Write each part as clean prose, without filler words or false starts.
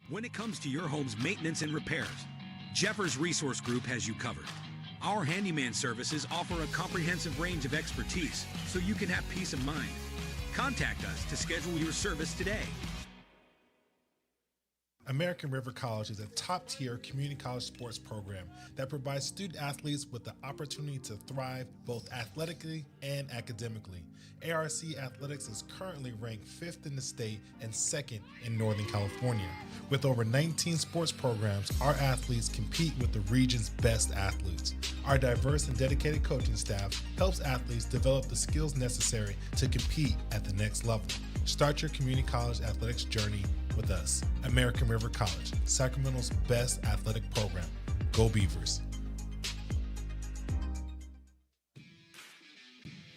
When it comes to your home's maintenance and repairs, Jeffers Resource Group has you covered. Our handyman services offer a comprehensive range of expertise so you can have peace of mind. Contact us to schedule your service today. American River College is a top-tier community college sports program that provides student athletes with the opportunity to thrive both athletically and academically. ARC Athletics is currently ranked 5th in the state and 2nd in Northern California. With over 19 sports programs, our athletes compete with the region's best athletes. Our diverse and dedicated coaching staff helps athletes develop the skills necessary to compete at the next level. Start your community college athletics journey with us. American River College, Sacramento's best athletic program. Go Beavers.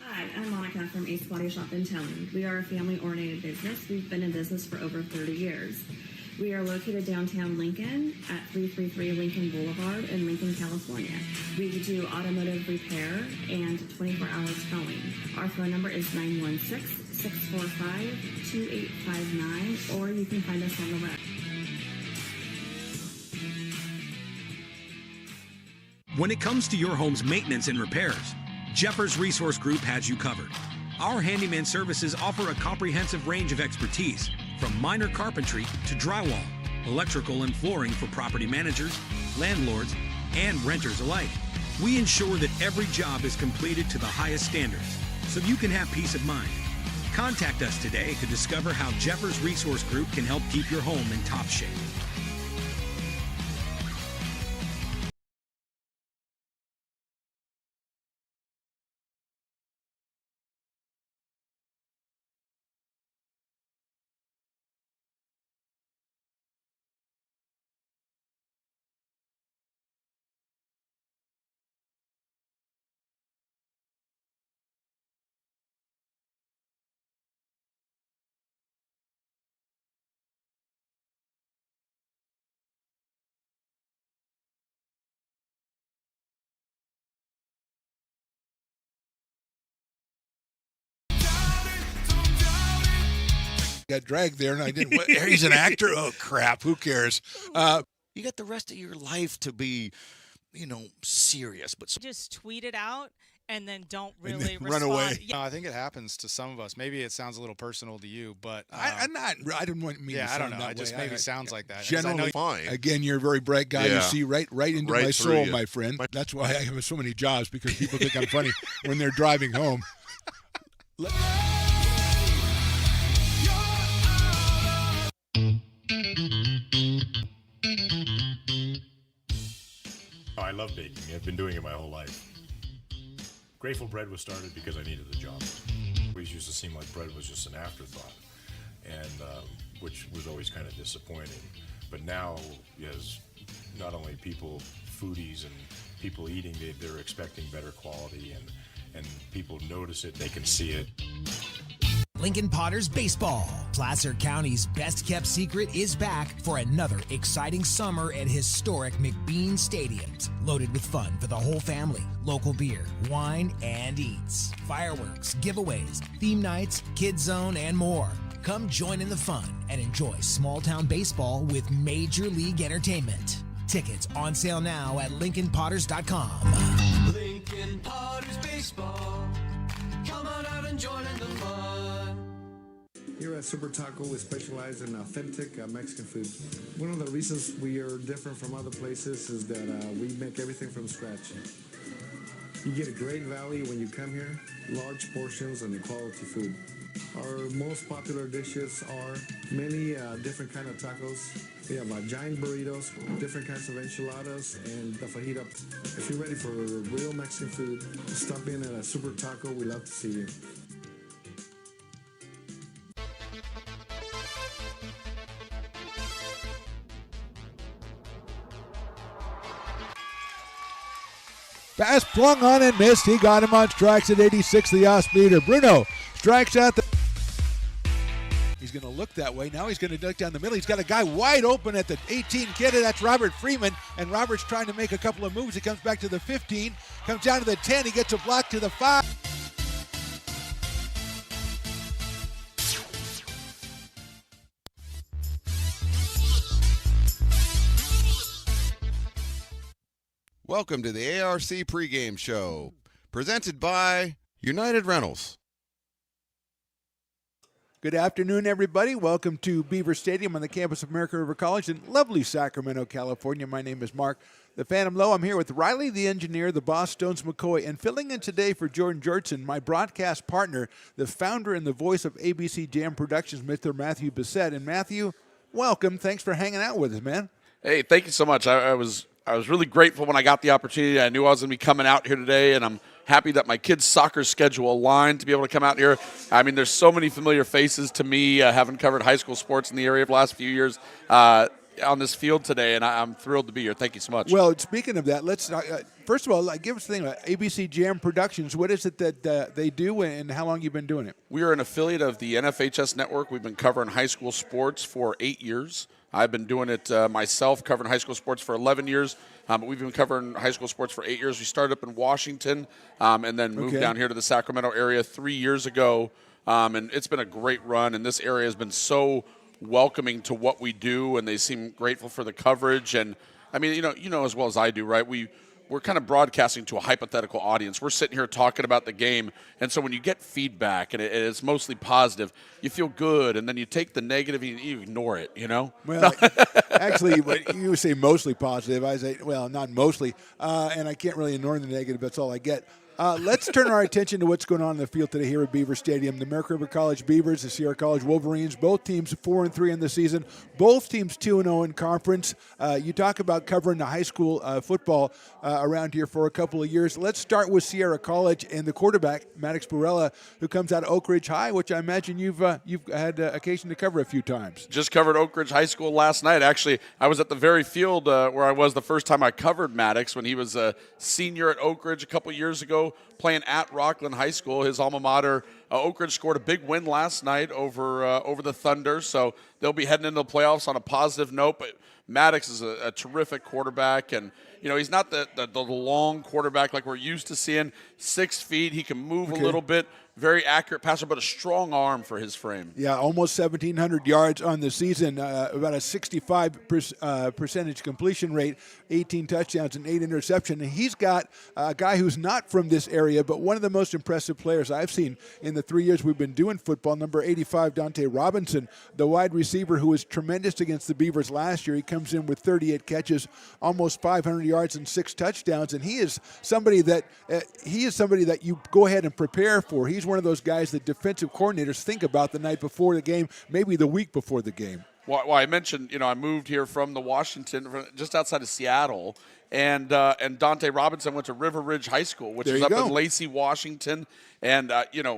Hi, I'm Monica from Ace Body Shop in Towne. We are a family-oriented business. We've been in business for over 30 years. We are located downtown Lincoln at 333 Lincoln Boulevard in Lincoln, California. We do automotive repair and 24-hour towing. Our phone number is 916-645-2859, or you can find us on the web. When it comes to your home's maintenance and repairs, Jeffers Resource Group has you covered. Our handyman services offer a comprehensive range of expertise, from minor carpentry to drywall, electrical and flooring for property managers, landlords, and renters alike. We ensure that every job is completed to the highest standards, so you can have peace of mind. Contact us today to discover how Jeffers Resource Group can help keep your home in top shape. Got dragged there, and I didn't. He's an actor. Oh crap! Who cares? You got the rest of your life to be, serious. But just tweet it out and then don't really run away. Yeah. I think it happens to some of us. Maybe it sounds a little personal to you, but I'm not. I didn't want me. Yeah, to I don't sound know. that It just way. maybe sounds like that. Generally, fine. Again, you're a very bright guy. Yeah. You see right into Right my through soul, you. my friend. That's why I have so many jobs, because people think I'm funny when they're driving home. I love baking. I've been doing it my whole life. Grateful Bread was started because I needed a job. It always used to seem like bread was just an afterthought, and which was always kind of disappointing. But now, as not only people, foodies and people eating, they're expecting better quality, and people notice it, they can see it. Lincoln Potters Baseball. Placer County's best-kept secret is back for another exciting summer at historic McBean Stadiums. Loaded with fun for the whole family, local beer, wine, and eats. Fireworks, giveaways, theme nights, kids zone, and more. Come join in the fun and enjoy small-town baseball with Major League Entertainment. Tickets on sale now at LincolnPotters.com. Lincoln Potters Baseball. Come on out and join in the fun. Here at Super Taco, we specialize in authentic Mexican food. One of the reasons we are different from other places is that we make everything from scratch. You get a great value when you come here, large portions and quality food. Our most popular dishes are many different kind of tacos. We have giant burritos, different kinds of enchiladas, and the fajita. If you're ready for real Mexican food, stop in at a Super Taco. We'd love to see you. Pass flung on and missed. He got him on strikes at 86, the off-speeder. Bruno strikes out the... He's going to look that way. Now he's going to duck down the middle. He's got a guy wide open at the 18 kid. That's Robert Freeman. And Robert's trying to make a couple of moves. He comes back to the 15. Comes down to the 10. He gets a block to the 5. Welcome to the ARC pregame show, presented by United Rentals. Good afternoon, everybody. Welcome to Beaver Stadium on the campus of American River College in lovely Sacramento, California. My name is Mark, the Phantom Low. I'm here with Riley, the engineer, the boss, Stones McCoy, and filling in today for Jordan Georgeson, my broadcast partner, the founder and the voice of ABC Jam Productions, Mr. Matthew Bissett. And Matthew, welcome. Thanks for hanging out with us, man. Hey, thank you so much. I was really grateful when I got the opportunity. I knew I was going to be coming out here today, and I'm happy that my kids' soccer schedule aligned to be able to come out here. I mean, there's so many familiar faces to me, having covered high school sports in the area for the last few years on this field today, and I'm thrilled to be here. Thank you so much. Well, speaking of that, let's first of all, give us a thing about ABC Jam Productions. What is it that they do, and how long you've been doing it? We are an affiliate of the NFHS Network. We've been covering high school sports for 8 years. I've been doing it myself, covering high school sports for 11 years. But we've been covering high school sports for 8 years. We started up in Washington and then moved down here to the Sacramento area 3 years ago. And it's been a great run, and this area has been so welcoming to what we do, and they seem grateful for the coverage. And, I mean, you know as well as I do, right? We're kind of broadcasting to a hypothetical audience. We're sitting here talking about the game, and so when you get feedback, and it's mostly positive, you feel good, and then you take the negative and you ignore it, you know? Well, actually, you say mostly positive. I say, well, not mostly, and I can't really ignore the negative. That's all I get. Let's turn our attention to what's going on in the field today here at Beaver Stadium. The American River College Beavers, the Sierra College Wolverines, both teams 4-3 in the season, both teams 2-0 in conference. You talk about covering the high school football around here for a couple of years. Let's start with Sierra College and the quarterback, Maddox Barella, who comes out of Oak Ridge High, which I imagine you've had occasion to cover a few times. Just covered Oak Ridge High School last night. Actually, I was at the very field where I was the first time I covered Maddox when he was a senior at Oak Ridge a couple years ago, playing at Rockland High School, his alma mater. Oak Ridge scored a big win last night over the Thunder, so they'll be heading into the playoffs on a positive note. But Maddox is a terrific quarterback, and he's not the long quarterback like we're used to seeing. 6 feet, he can move a little bit. Very accurate passer, but a strong arm for his frame. Yeah, almost 1,700 yards on the season, about a 65 percentage completion rate, 18 touchdowns and 8 interceptions. And he's got a guy who's not from this area, but one of the most impressive players I've seen in the 3 years we've been doing football, number 85, Dante Robinson, the wide receiver who was tremendous against the Beavers last year. He comes in with 38 catches, almost 500 yards and 6 touchdowns, and he is somebody that you go ahead and prepare for. He's one of those guys that defensive coordinators think about the night before the game, maybe the week before the game. Well, I mentioned, I moved here from the Washington, just outside of Seattle, and Dante Robinson went to River Ridge High School, which is up in Lacey, Washington. And,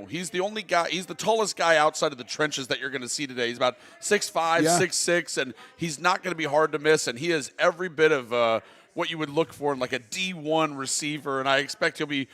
he's the only guy, he's the tallest guy outside of the trenches that you're going to see today. He's about 6'5", 6'6", and he's not going to be hard to miss, and he is every bit of what you would look for in like a D1 receiver, and I expect he'll be,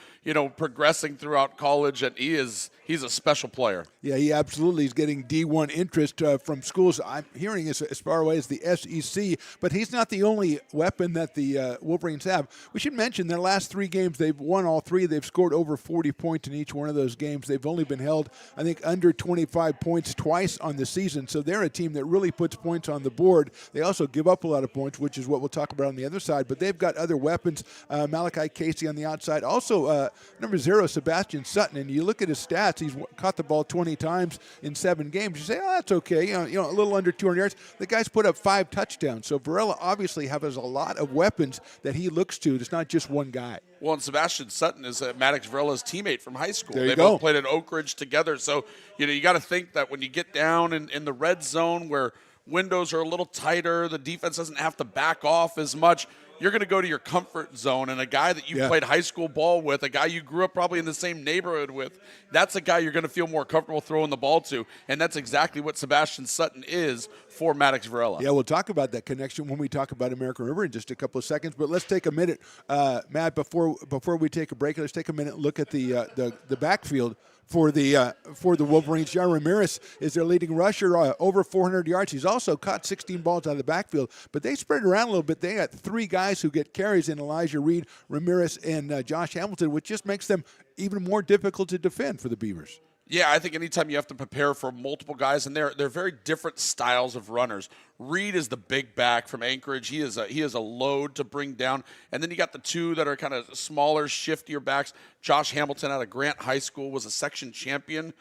progressing throughout college, and he's a special player. Yeah, he absolutely is getting D1 interest from schools. I'm hearing as far away as the SEC, but he's not the only weapon that the Wolverines have. We should mention their last 3 games, they've won all 3. They've scored over 40 points in each one of those games. They've only been held, I think, under 25 points twice on the season, so they're a team that really puts points on the board. They also give up a lot of points, which is what we'll talk about on the other side, but they've got other weapons. Malachi Casey on the outside. Also, number 0, Sebastian Sutton, and you look at his stats, he's caught the ball 20 times in 7 games. You say, oh, that's okay, a little under 200 yards. The guy's put up 5 touchdowns, so Varela obviously has a lot of weapons that he looks to. It's not just one guy. Well, and Sebastian Sutton is Maddox Varela's teammate from high school. They both played at Oak Ridge together, so you got to think that when you get down in the red zone where windows are a little tighter, the defense doesn't have to back off as much, you're going to go to your comfort zone, and a guy that you played high school ball with, a guy you grew up probably in the same neighborhood with, that's a guy you're going to feel more comfortable throwing the ball to, and that's exactly what Sebastian Sutton is for Maddox Varela. Yeah, we'll talk about that connection when we talk about American River in just a couple of seconds, but let's take a minute, Matt, before we take a break, let's take a minute and look at the backfield for the Wolverines. Jar Ramirez is their leading rusher, over 400 yards. He's also caught 16 balls out of the backfield, but they spread it around a little bit. They got 3 guys who get carries in Elijah Reed, Ramirez, and Josh Hamilton, which just makes them even more difficult to defend for the Beavers. Yeah, I think anytime you have to prepare for multiple guys, and they're very different styles of runners. Reed is the big back from Anchorage. He is a load to bring down. And then you got the two that are kind of smaller, shiftier backs. Josh Hamilton out of Grant High School was a section champion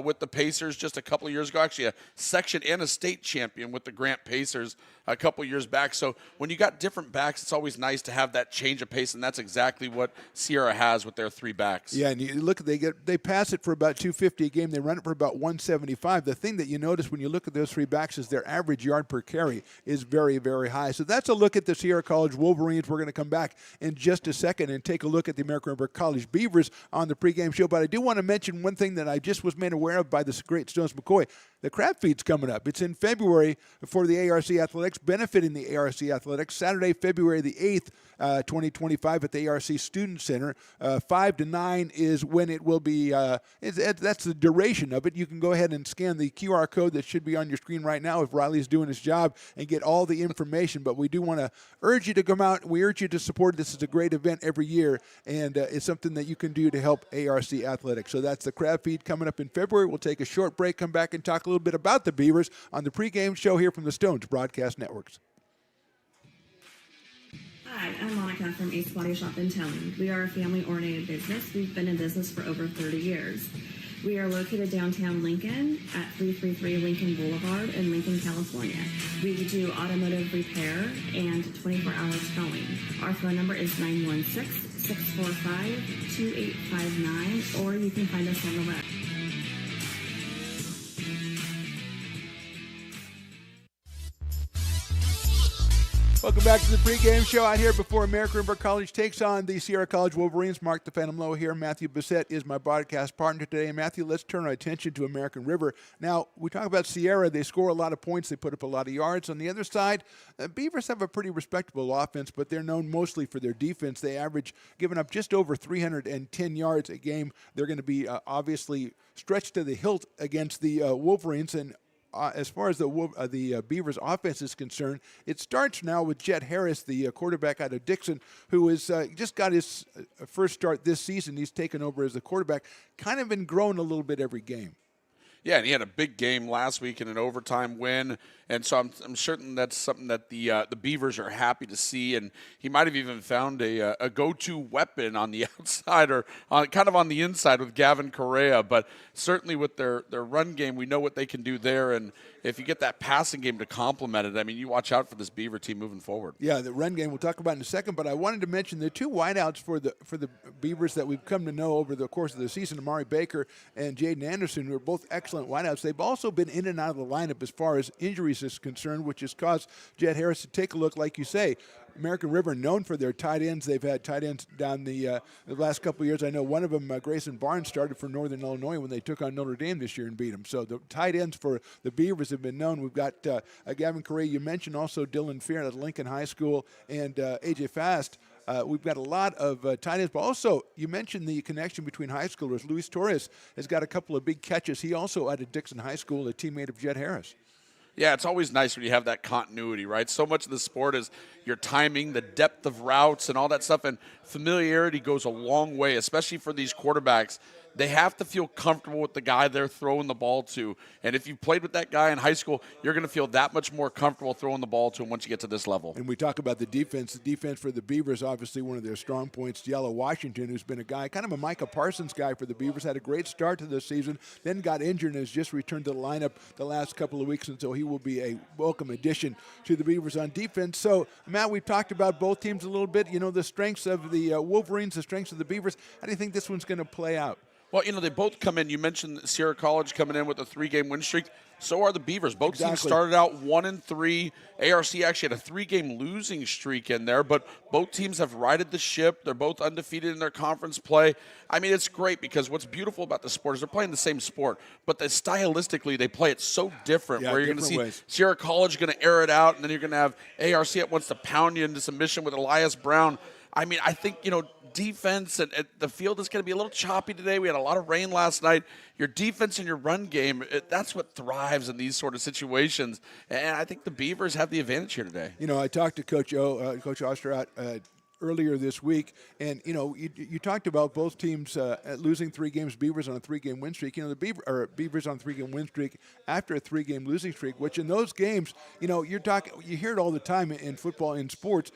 with the Pacers just a couple of years ago. Actually, a section and a state champion with the Grant Pacers a couple of years back. So when you got different backs, it's always nice to have that change of pace, and that's exactly what Sierra has with their three backs. Yeah, and you look, they pass it for about 250 a game. They run it for about 175. The thing that you notice when you look at those three backs is their average yard per carry is very, very high. So that's a look at the Sierra College Wolverines. We're going to come back in just a second and take a look at the American River College Beavers on the pregame show. But I do want to mention one thing that I just was made aware of by the great Stones McCoy. The crab feed's coming up. It's in February for the ARC Athletics, benefiting the ARC Athletics. Saturday, February the 8th, 2025 at the ARC Student Center. 5 to 9 is when it will be. That's the duration of it. You can go ahead and scan the QR code that should be on your screen right now if Riley's doing his job and get all the information. But we do want to urge you to come out. We urge you to support it. This is a great event every year, and it's something that you can do to help ARC Athletics. So that's the crab feed coming up in February. We'll take a short break, come back and talk a little bit about the Beavers on the pregame show here from the Stones Broadcast Networks. Hi, I'm Monica from Ace Body Shop in Towing. We are a family-oriented business. We've been in business for over 30 years. We are located downtown Lincoln at 333 Lincoln Boulevard in Lincoln, California. We do automotive repair and 24-hour towing. Our phone number is 916-645-2859, or you can find us on the web. Welcome back to the pregame show out here before American River College takes on the Sierra College Wolverines. Mark the Phantom Low here. Matthew Bissett is my broadcast partner today. And Matthew, let's turn our attention to American River. Now, we talk about Sierra. They score a lot of points. They put up a lot of yards. On the other side, Beavers have a pretty respectable offense, but they're known mostly for their defense. They average giving up just over 310 yards a game. They're going to be obviously stretched to the hilt against the Wolverines. And as far as the Beavers' offense is concerned, it starts now with Jet Harris, the quarterback out of Dixon, who has just got his first start this season. He's taken over as the quarterback, kind of been growing a little bit every game. Yeah, and he had a big game last week in an overtime win, and so I'm certain that's something that the Beavers are happy to see. And he might have even found a go-to weapon on the outside or kind of on the inside with Gavin Correa. But certainly with their run game, we know what they can do there. And if you get that passing game to complement it, I mean, you watch out for this Beaver team moving forward. Yeah, the run game we'll talk about in a second. But I wanted to mention the two wideouts for the Beavers that we've come to know over the course of the season: Amari Baker and Jaden Anderson, who are both excellent wideouts. They've also been in and out of the lineup as far as injuries is concerned, which has caused Jet Harris to take a look. Like you say, American River known for their tight ends. They've had tight ends down the last couple of years. I know one of them, Grayson Barnes, started for Northern Illinois when they took on Notre Dame this year and beat them. So the tight ends for the Beavers have been known. We've got Gavin Correa. You mentioned also Dylan Fear at Lincoln High School and A.J. Fast. We've got a lot of tight ends, but also you mentioned the connection between high schoolers. Luis Torres has got a couple of big catches. He also out of Dixon High School, a teammate of Jet Harris. Yeah, it's always nice when you have that continuity, right? So much of the sport is your timing, the depth of routes, and all that stuff, and familiarity goes a long way, especially for these quarterbacks. They have to feel comfortable with the guy they're throwing the ball to. And if you've played with that guy in high school, you're going to feel that much more comfortable throwing the ball to him once you get to this level. And we talk about the defense. The defense for the Beavers, obviously one of their strong points. Diallo Washington, who's been a guy, kind of a Micah Parsons guy for the Beavers, had a great start to the season, then got injured and has just returned to the lineup the last couple of weeks, and so he will be a welcome addition to the Beavers on defense. So, Matt, we've talked about both teams a little bit. You know, the strengths of the Wolverines, the strengths of the Beavers. How do you think this one's going to play out? Well, you know, they both come in. You mentioned Sierra College coming in with a 3-game win streak. So are the Beavers. Both teams started out 1-3. ARC actually had a 3-game losing streak in there, but both teams have righted the ship. They're both undefeated in their conference play. I mean, it's great because what's beautiful about the sport is they're playing the same sport, but stylistically they play it so different. Where you're going to see Sierra College going to air it out, and then you're going to have ARC that wants to pound you into submission with Elias Brown. I mean, I think, you know, defense and the field is going to be a little choppy today. We had a lot of rain last night. Your defense and your run game, that's what thrives in these sort of situations. And I think the Beavers have the advantage here today. You know, I talked to Coach Oster out earlier this week, and you talked about both teams losing 3 games. Beavers on a 3-game win streak. The Beavers on a 3-game win streak after a 3-game losing streak. Which in those games, you hear it all the time in football, in sports.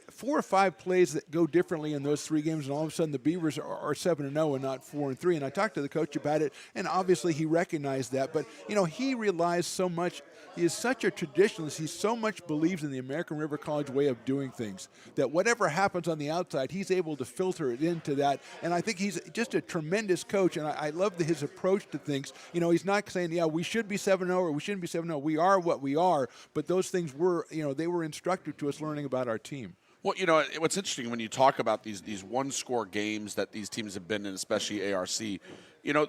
4 or 5 plays that go differently in those 3 games, and all of a sudden the Beavers are 7-0 and not 4-3. And I talked to the coach about it, and obviously he recognized that. But he relies so much. He is such a traditionalist. He so much believes in the American River College way of doing things that whatever happens on the outside, he's able to filter it into that. And I think he's just a tremendous coach, and I love his approach to things. He's not saying, yeah, we should be 7-0 or we shouldn't be 7-0. We are what we are. But those things were, they were instructive to us learning about our team. Well, what's interesting when you talk about these one-score games that these teams have been in, especially ARC,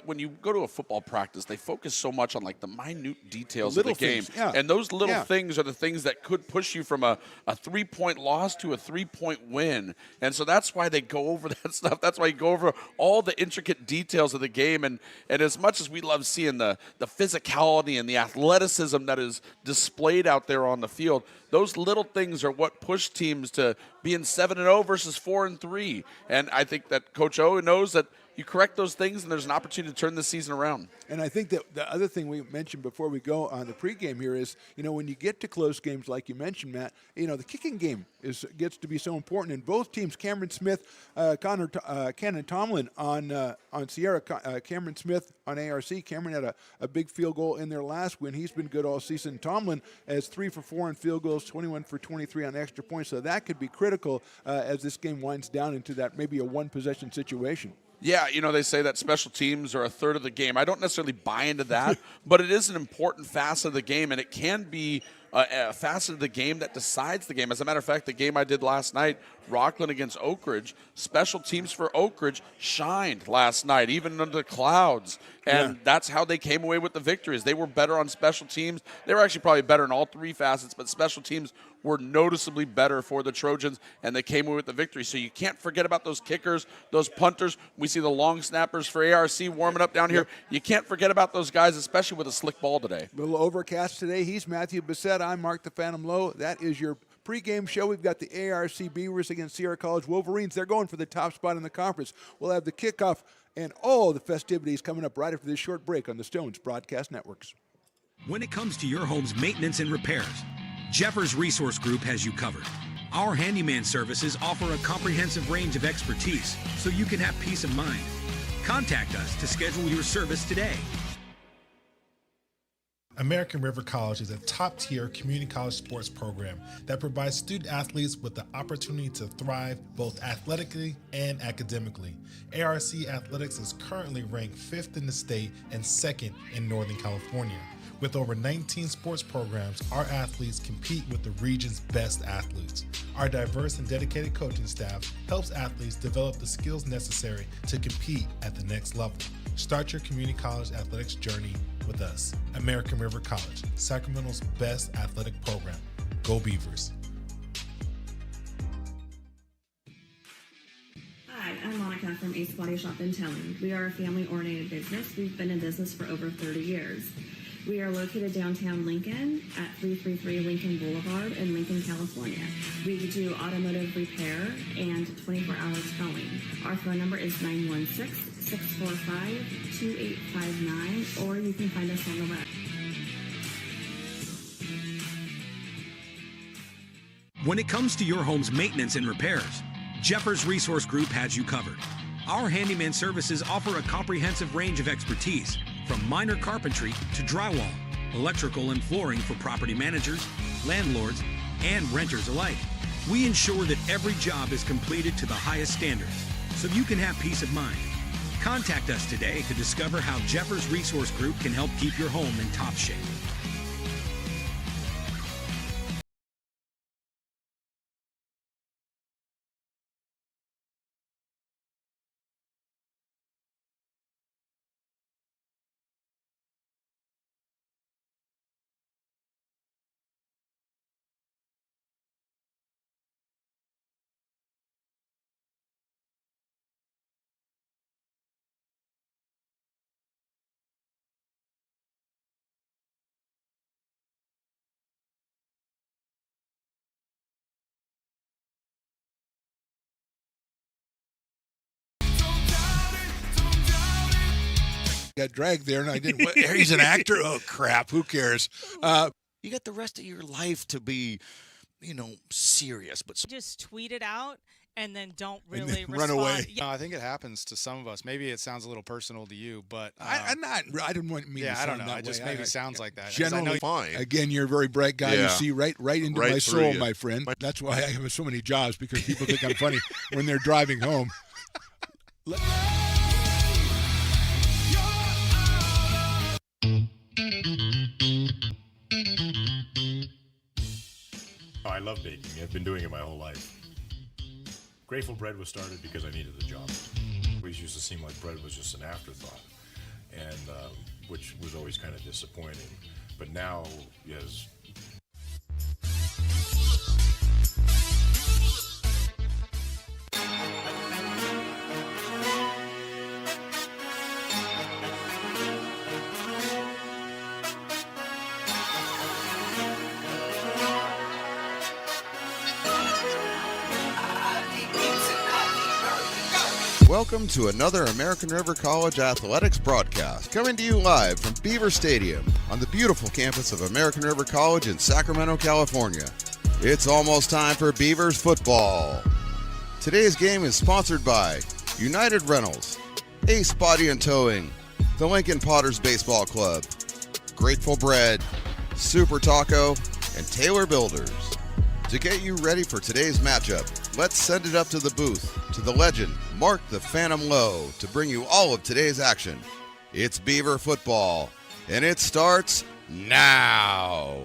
when you go to a football practice, they focus so much on the minute details of the game. Things, yeah. And those little things are the things that could push you from a 3-point loss to a 3-point win. And so that's why they go over that stuff. That's why you go over all the intricate details of the game. And as much as we love seeing the physicality and the athleticism that is displayed out there on the field, those little things are what push teams to being 7-0 versus 4-3. And I think that Coach O knows that you correct those things, and there's an opportunity to turn the season around. And I think that the other thing we mentioned before we go on the pregame here is, when you get to close games like you mentioned, Matt, the kicking game gets to be so important. And both teams, Cameron Smith, Cannon Tomlin on Sierra, Cameron Smith on ARC. Cameron had a big field goal in their last win. He's been good all season. Tomlin has 3 for 4 on field goals, 21 for 23 on extra points. So that could be critical as this game winds down into that maybe a one-possession situation. Yeah, they say that special teams are a third of the game. I don't necessarily buy into that, but it is an important facet of the game, and it can be a facet of the game that decides the game. As a matter of fact, the game I did last night, Rockland against Oak Ridge, special teams for Oak Ridge shined last night, even under the clouds. And that's how they came away with the victories. They were better on special teams. They were actually probably better in all 3 facets, but special teams were noticeably better for the Trojans, and they came away with the victory. So you can't forget about those kickers, those punters. We see the long snappers for ARC warming up down here. You can't forget about those guys, especially with a slick ball today. A little overcast today. He's Matthew Bissett. I'm Mark the Phantom Lowe. That is your pregame show. We've got the ARC Beavers against Sierra College Wolverines. They're going for the top spot in the conference. We'll have the kickoff and all the festivities coming up right after this short break on the Stones Broadcast Networks. When it comes to your home's maintenance and repairs, Jeffers Resource Group has you covered. Our handyman services offer a comprehensive range of expertise so you can have peace of mind. Contact us to schedule your service today. American River College is a top-tier community college sports program that provides student athletes with the opportunity to thrive both athletically and academically. ARC Athletics is currently ranked 5th in the state and 2nd in Northern California. With over 19 sports programs, our athletes compete with the region's best athletes. Our diverse and dedicated coaching staff helps athletes develop the skills necessary to compete at the next level. Start your community college athletics journey with us. American River College, Sacramento's best athletic program. Go Beavers. Hi, I'm Monica from Ace Body Shop in Towing. We are a family-oriented business. We've been in business for over 30 years. We are located downtown Lincoln at 333 Lincoln Boulevard in Lincoln, California. We do automotive repair and 24-hour towing. Our phone number is 916-645-2859, or you can find us on the web. When it comes to your home's maintenance and repairs, Jeffers Resource Group has you covered. Our handyman services offer a comprehensive range of expertise, from minor carpentry to drywall, electrical and flooring for property managers, landlords, and renters alike. We ensure that every job is completed to the highest standards, so you can have peace of mind. Contact us today to discover how Jeffers Resource Group can help keep your home in top shape. got dragged there, and I didn't. He's an actor? Oh, crap. Who cares? You got the rest of your life to be, serious. But just tweet it out and then don't really run away. Yeah. No, I think it happens to some of us. Maybe it sounds a little personal to you, but I didn't want me. Yeah, to I don't sound know. that It just way. maybe sounds like that. Generally, fine. Again, you're a very bright guy. You Yeah. see right into Right my through soul, you. my friend. That's why I have so many jobs, because people think I'm funny when they're driving home. Oh, I love baking. I've been doing it my whole life. Grateful Bread was started because I needed the job. It always used to seem like bread was just an afterthought, and which was always kind of disappointing. But now, yes. Welcome to another American River College athletics broadcast, coming to you live from Beaver Stadium on the beautiful campus of American River College in Sacramento, California. It's almost time for Beavers football. Today's game is sponsored by United Rentals, Ace Body and Towing, the Lincoln Potters Baseball Club, Grateful Bread, Super Taco, and Taylor Builders. To get you ready for today's matchup, let's send it up to the booth, to the legend, Mark the Phantom Lowe, to bring you all of today's action. It's Beaver football, and it starts now.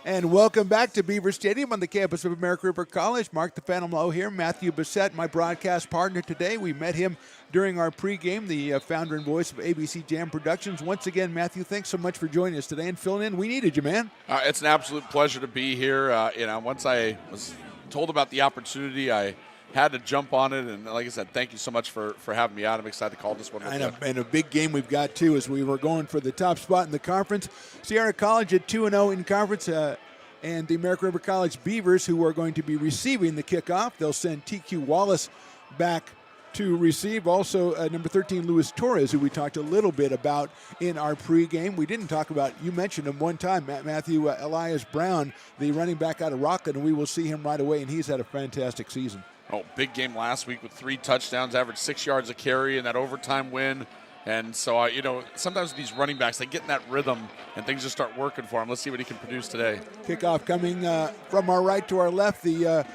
And welcome back to Beaver Stadium on the campus of American River College. Mark the Phantom Lowe here. Matthew Bissett, my broadcast partner today. We met him during our pregame, the founder and voice of ABC Jam Productions. Once again, Matthew, thanks so much for joining us today and filling in. We needed you, man. It's an absolute pleasure to be here. Once I was told about the opportunity, I had to jump on it. And like I said, thank you so much for having me out. I'm excited to call this one with you. And a big game we've got, too, as we were going for the top spot in the conference. Sierra College at 2-0 in conference. And the American River College Beavers, who are going to be receiving the kickoff. They'll send TQ Wallace back to receive. Also, number 13, Luis Torres, who we talked a little bit about in our pregame. We didn't talk about, you mentioned him one time, Matthew, Elias Brown, the running back out of Rockland, and we will see him right away, and he's had a fantastic season. Oh, big game last week with 3 touchdowns, averaged 6 yards a carry in that overtime win. And so, sometimes with these running backs, they get in that rhythm and things just start working for him. Let's see what he can produce today. Kickoff coming from our right to our left. The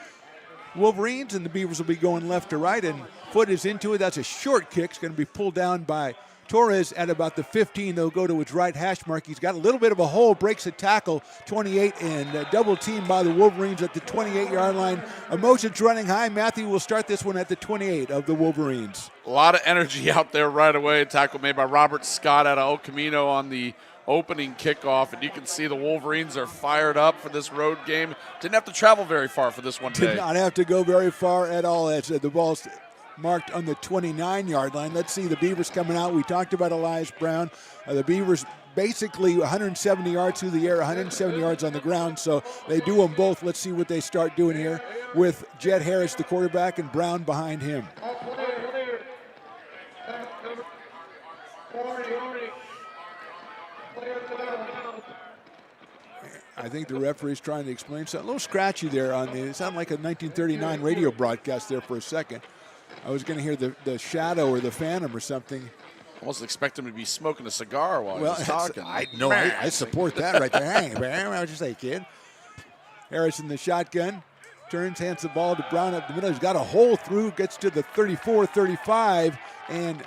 Wolverines and the Beavers will be going left to right, and Foot is into it. That's a short kick. It's going to be pulled down by Torres at about the 15. They'll go to his right hash mark. He's got a little bit of a hole, breaks a tackle, 28, and double teamed by the Wolverines at the 28-yard line. Emotions running high. Matthew will start this one at the 28 of the Wolverines. A lot of energy out there right away. A tackle made by Robert Scott out of El Camino on the opening kickoff, and you can see the Wolverines are fired up for this road game. Didn't have to travel very far for this one today. Did not have to go very far at all. As the ball's marked on the 29-yard line. Let's see the Beavers coming out. We talked about Elias Brown. The Beavers basically 170 yards through the air, 170 yards on the ground, so they do them both. Let's see what they start doing here with Jet Harris, the quarterback, and Brown behind him. I think the referee's trying to explain something. A little scratchy there on the, it sounded like a 1939 radio broadcast there for a second. I was going to hear the shadow or the phantom or something. Almost expect him to be smoking a cigar while he was talking. I support that right there. Hey, man, what would you say, kid? Harris in the shotgun. Turns, hands the ball to Brown up the middle. He's got a hole through, gets to the 34, 35, and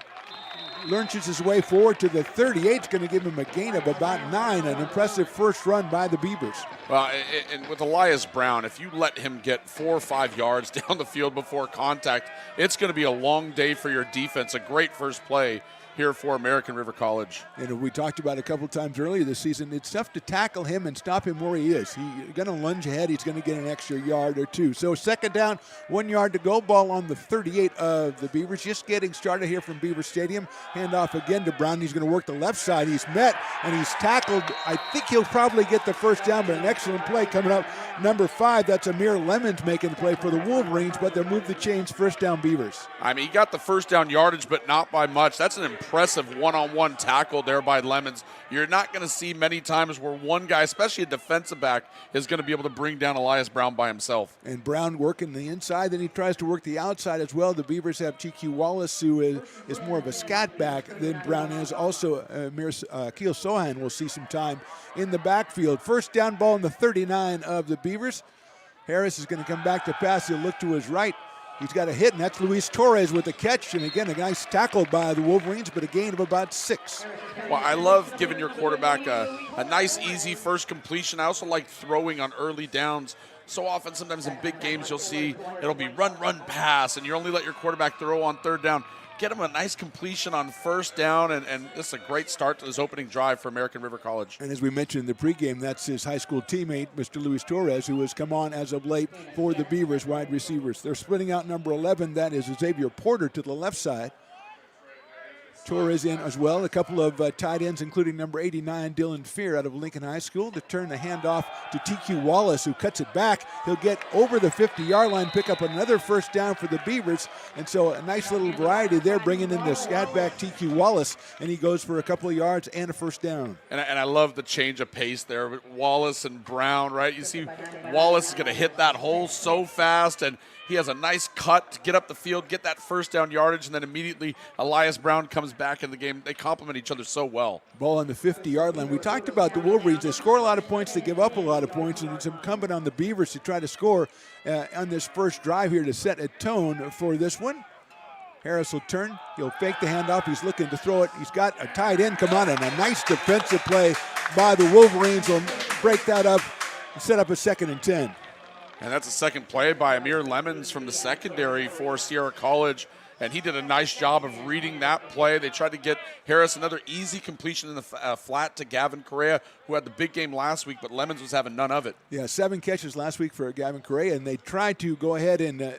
lurches his way forward to the 38. It's going to give him a gain of about 9. An impressive first run by the Beavers. Well, and with Elias Brown, if you let him get 4 or 5 yards down the field before contact, it's going to be a long day for your defense. A great first play here for American River College. And we talked about a couple times earlier this season, it's tough to tackle him and stop him where he is. He's going to lunge ahead. He's going to get an extra yard or 2. So second down, 1 yard to go. Ball on the 38 of the Beavers. Just getting started here from Beaver Stadium. Handoff again to Brown. He's going to work the left side. He's met and he's tackled. I think he'll probably get the first down, but an excellent play coming up. Number 5, that's Amir Lemons making the play for the Wolverines, but they'll move the chains. First down, Beavers. I mean, he got the first down yardage, but not by much. That's an impressive one-on-one tackle there by Lemons. You're not going to see many times where one guy, especially a defensive back, is going to be able to bring down Elias Brown by himself. And Brown working the inside, then he tries to work the outside as well. The Beavers have TQ Wallace, who is more of a scat back than Brown is. Also, Keel Sohan will see some time in the backfield. First down ball in the 39 of the Beavers. Harris is going to come back to pass. He'll look to his right. He's got a hit, and that's Luis Torres with the catch. And again, a nice tackle by the Wolverines, but a gain of about 6. Well, I love giving your quarterback a nice, easy first completion. I also like throwing on early downs. So often, sometimes in big games, you'll see it'll be run, pass, and you only let your quarterback throw on third down. Get him a nice completion on first down, and this is a great start to his opening drive for American River College. And as we mentioned in the pregame, that's his high school teammate, Mr. Luis Torres, who has come on as of late for the Beavers wide receivers. They're splitting out number 11. That is Xavier Porter to the left side. Torres in as well. A couple of tight ends, including number 89, Dylan Fear out of Lincoln High School, to turn the handoff to TQ Wallace, who cuts it back. He'll get over the 50-yard line, pick up another first down for the Beavers. And so a nice little variety there, bringing in the scat back TQ Wallace, and he goes for a couple of yards and a first down. And I love the change of pace there with Wallace and Brown, right? You see Wallace is going to hit that hole so fast, and he has a nice cut to get up the field, get that first down yardage, and then immediately Elias Brown comes back in the game. They complement each other so well. Ball on the 50-yard line. We talked about the Wolverines. They score a lot of points. They give up a lot of points, and it's incumbent on the Beavers to try to score on this first drive here to set a tone for this one. Harris will turn. He'll fake the handoff. He's looking to throw it. He's got a tight end come on, and a nice defensive play by the Wolverines will break that up and set up a 2nd and 10. And that's a second play by Amir Lemons from the secondary for Sierra College. And he did a nice job of reading that play. They tried to get Harris another easy completion in the flat to Gavin Correa, who had the big game last week, but Lemons was having none of it. Yeah, 7 catches last week for Gavin Correa, and they tried to go ahead and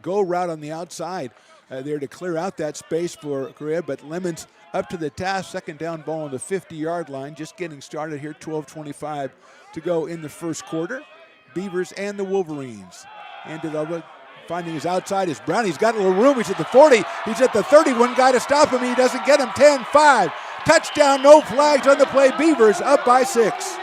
go route on the outside there to clear out that space for Correa, but Lemons up to the task. Second down ball on the 50-yard line, just getting started here, 12:25 to go in the first quarter. Beavers and the Wolverines. Handed over, finding his outside is Brown. He's got a little room. He's at the 40. He's at the 30. One guy to stop him. He doesn't get him. 10-5. Touchdown, no flags on the play. Beavers up by 6.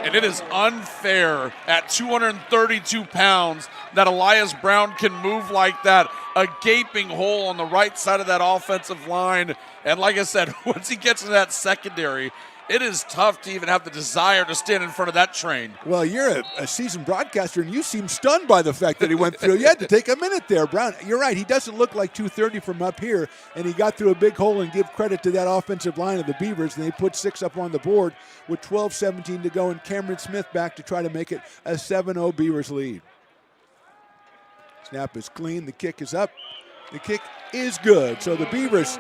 And it is unfair at 232 pounds that Elias Brown can move like that. A gaping hole on the right side of that offensive line. And like I said, once he gets to that secondary, it is tough to even have the desire to stand in front of that train. Well, you're a seasoned broadcaster, and you seem stunned by the fact that he went through. You had to take a minute there, Brown. You're right. He doesn't look like 230 from up here, and he got through a big hole, and give credit to that offensive line of the Beavers, and they put 6 up on the board with 12:17 to go, and Cameron Smith back to try to make it a 7-0 Beavers lead. Snap is clean. The kick is up. The kick is good. So the Beavers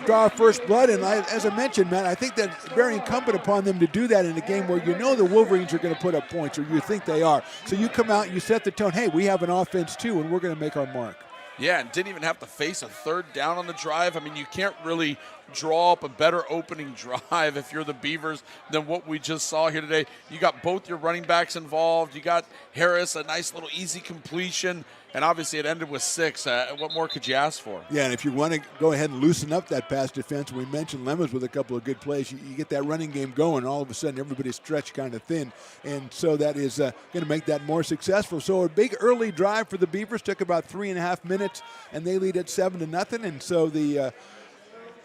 draw first blood, and as I mentioned, Matt, I think that's very incumbent upon them to do that in a game where you know the Wolverines are going to put up points, or you think they are. So you come out and you set the tone, hey, we have an offense too, and we're going to make our mark. Yeah, and didn't even have to face a third down on the drive. I mean, you can't really draw up a better opening drive if you're the Beavers than what we just saw here today. You got both your running backs involved. You got Harris, a nice little easy completion. And obviously it ended with 6. What more could you ask for? Yeah, and if you want to go ahead and loosen up that pass defense, we mentioned Lemons with a couple of good plays. You get that running game going, all of a sudden everybody's stretched kind of thin. And so that is going to make that more successful. So a big early drive for the Beavers took about 3.5 minutes, and they lead at 7-0. And so the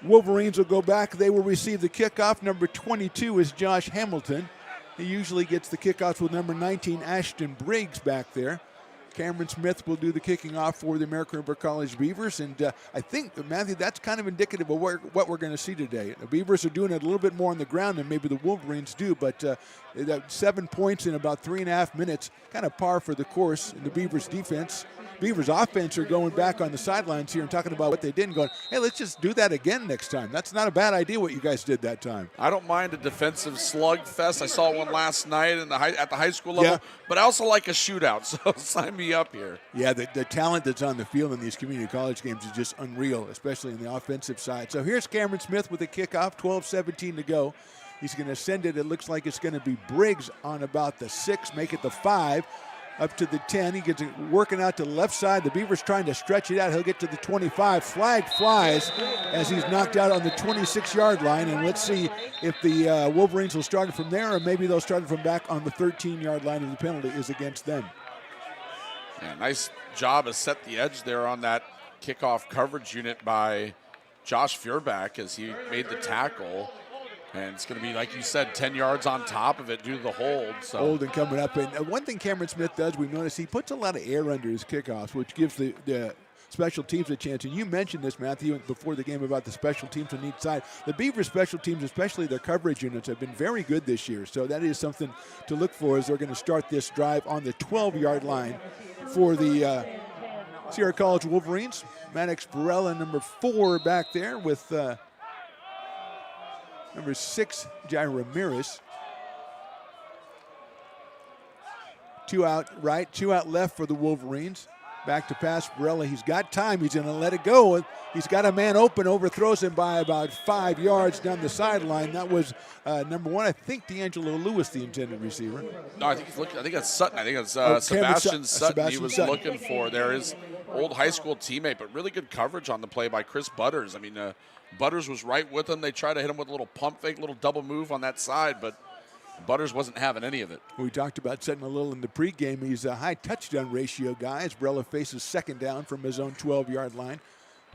Wolverines will go back. They will receive the kickoff. Number 22 is Josh Hamilton. He usually gets the kickoffs with number 19, Ashton Briggs, back there. Cameron Smith will do the kicking off for the American River College Beavers. And I think, Matthew, that's kind of indicative of what we're going to see today. The Beavers are doing it a little bit more on the ground than maybe the Wolverines do, but 7 points in about 3.5 minutes, kind of par for the course in the Beavers defense. Beavers offense are going back on the sidelines here and talking about what they did and going, hey, let's just do that again next time. That's not a bad idea what you guys did that time. I don't mind a defensive slugfest. I saw one last night at the high school level, but I also like a shootout, so sign me up here. Yeah, the talent that's on the field in these community college games is just unreal, especially in the offensive side. So here's Cameron Smith with a kickoff, 12:17 to go. He's going to send it. It looks like it's going to be Briggs on about the 6, make it the 5. up to the 10. He gets it working out to the left side. The Beavers trying to stretch it out. He'll get to the 25. Flag flies as he's knocked out on the 26-yard line. And let's see if the Wolverines will start it from there, or maybe they'll start it from back on the 13-yard line, and the penalty is against them. Yeah, nice job to set the edge there on that kickoff coverage unit by Josh Feuerbach as he made the tackle. And it's going to be, like you said, 10 yards on top of it due to the hold. So. Holding coming up. And one thing Cameron Smith does, we've noticed, he puts a lot of air under his kickoffs, which gives the special teams a chance. And you mentioned this, Matthew, before the game about the special teams on each side. The Beavers special teams, especially their coverage units, have been very good this year. So that is something to look for as they're going to start this drive on the 12-yard line for the Sierra College Wolverines. Maddox Barella, number 4, back there with number 6, Jai Ramirez. 2 out right, 2 out left for the Wolverines. Back to pass, Barella. He's got time. He's going to let it go. He's got a man open, overthrows him by about 5 yards down the sideline. That was number 1, I think, D'Angelo Lewis, the intended receiver. No, I think he's looking. I think that's Sutton. I think it's Sebastian Sutton. He was looking for. There is old high school teammate, but really good coverage on the play by Chris Butters. I mean, Butters was right with him. They tried to hit him with a little pump fake, little double move on that side, but Butters wasn't having any of it. We talked about Sutton a little in the pregame. He's a high touchdown ratio guy as Barella faces second down from his own 12-yard line.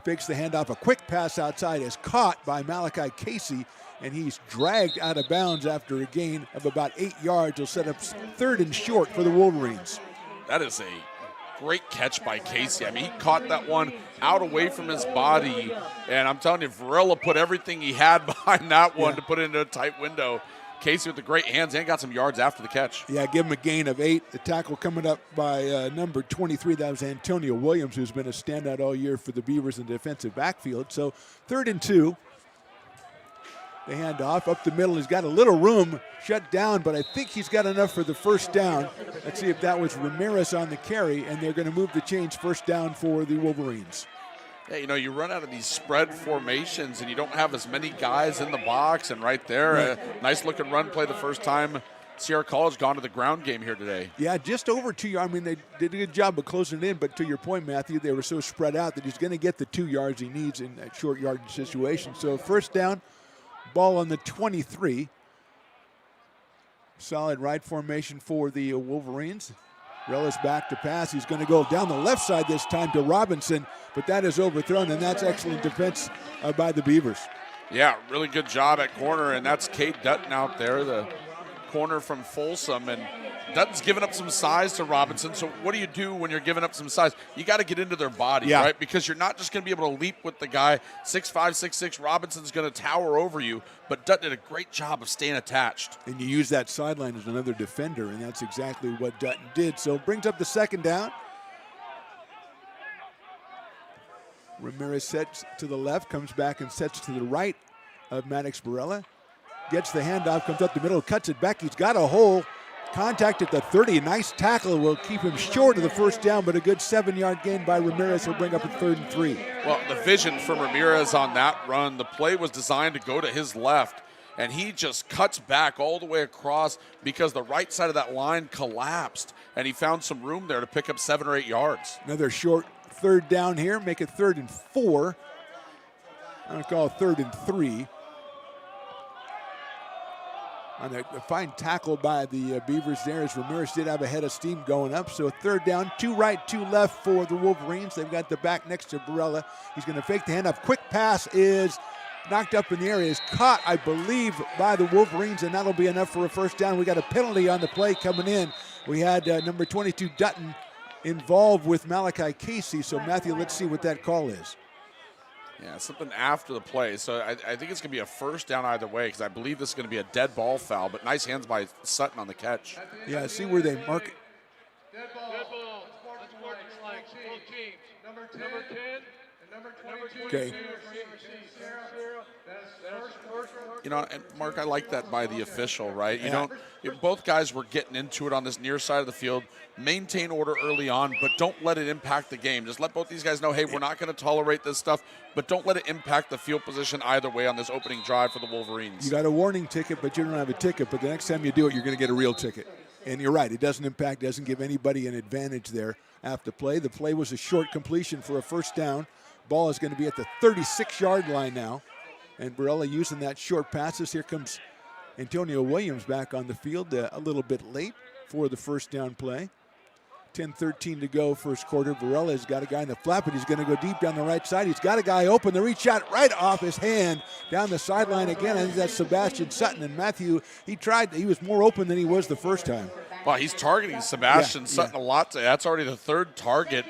Fakes the handoff. A quick pass outside is caught by Malachi Casey, and he's dragged out of bounds after a gain of about 8 yards. He'll set up 3rd and short for the Wolverines. That is a great catch by Casey. I mean, he caught that one out away from his body, and I'm telling you, Varela put everything he had behind that one to put it into a tight window. Casey with the great hands and got some yards after the catch. Yeah, give him a gain of 8. The tackle coming up by number 23. That was Antonio Williams, who's been a standout all year for the Beavers in the defensive backfield. So 3rd and 2. The handoff up the middle. He's got a little room shut down, but I think he's got enough for the first down. Let's see if that was Ramirez on the carry, and they're going to move the chains, first down for the Wolverines. Yeah, you know, you run out of these spread formations and you don't have as many guys in the box, and right there, a nice looking run play the first time Sierra College gone to the ground game here today. Yeah, just over 2 yards. I mean, they did a good job of closing it in, but to your point, Matthew, they were so spread out that he's going to get the 2 yards he needs in that short yardage situation. So first down, ball on the 23. Solid right formation for the Wolverines. Relis back to pass. He's going to go down the left side this time to Robinson, but that is overthrown, and that's excellent defense by the Beavers. Yeah, really good job at corner, and that's Cade Dutton out there, the corner from Folsom. And Dutton's giving up some size to Robinson. So what do you do when you're giving up some size? You got to get into their body, right? Because you're not just going to be able to leap with the guy. 6'5", 6'6", Robinson's going to tower over you. But Dutton did a great job of staying attached. And you use that sideline as another defender, and that's exactly what Dutton did. So brings up the second down. Ramirez sets to the left, comes back and sets to the right of Maddox Barella. Gets the handoff, comes up the middle, cuts it back. He's got a hole. Contact at the 30. A nice tackle will keep him short of the first down, but a good 7-yard gain by Ramirez will bring up a 3rd and 3. Well, the vision from Ramirez on that run, the play was designed to go to his left, and he just cuts back all the way across because the right side of that line collapsed, and he found some room there to pick up 7 or 8 yards. Another short 3rd down here, make it 3rd and 4. I'm going to call it 3rd and 3. On a fine tackle by the Beavers there, as Ramirez did have a head of steam going up. So 3rd down, 2 right, 2 left for the Wolverines. They've got the back next to Barella. He's going to fake the handoff. Quick pass is knocked up in the area. Is caught, I believe, by the Wolverines, and that'll be enough for a first down. We got a penalty on the play coming in. We had number 22, Dutton, involved with Malachi Casey. So, Matthew, let's see what that call is. Yeah, something after the play. So I think it's going to be a first down either way because I believe this is going to be a dead ball foul, but nice hands by Sutton on the catch. Yeah, see where they mark it. Dead ball. Number 10 and number 22. Okay. You know, and Mark, I like that by the official, right? Both guys were getting into it on this near side of the field. Maintain order early on, but don't let it impact the game. Just let both these guys know, hey, we're not going to tolerate this stuff, but don't let it impact the field position either way on this opening drive for the Wolverines. You got a warning ticket, but you don't have a ticket. But the next time you do it, you're going to get a real ticket. And you're right, it doesn't give anybody an advantage there after play. The play was a short completion for a first down. Ball is going to be at the 36-yard line now. And Barella using that short passes. Here comes Antonio Williams back on the field a little bit late for the first down play. 10-13 to go first quarter. Varela has got a guy in the flat, but he's going to go deep down the right side. He's got a guy open. The reach shot right off his hand down the sideline again. I think that's Sebastian Sutton. And Matthew, he was more open than he was the first time. Well, he's targeting Sebastian Sutton a lot today. That's already the third target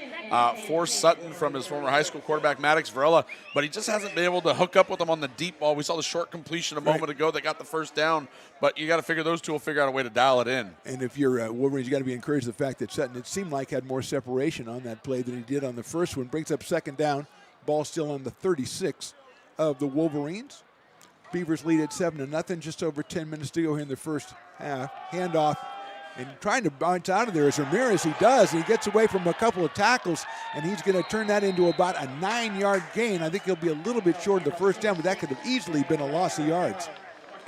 for Sutton from his former high school quarterback, Maddox Varela, but he just hasn't been able to hook up with him on the deep ball. We saw the short completion a moment ago that got the first down, but you got to figure those two will figure out a way to dial it in. And if you're Wolverines, you got to be encouraged the fact that Sutton, it seemed like, had more separation on that play than he did on the first one. Brings up second down. Ball still on the 36 of the Wolverines. Beavers lead at 7-0. Just over 10 minutes to go here in the first half. Handoff. And trying to bounce out of there is Ramirez. He does. He gets away from a couple of tackles, and he's going to turn that into about a 9-yard gain. I think he'll be a little bit short of the first down, but that could have easily been a loss of yards.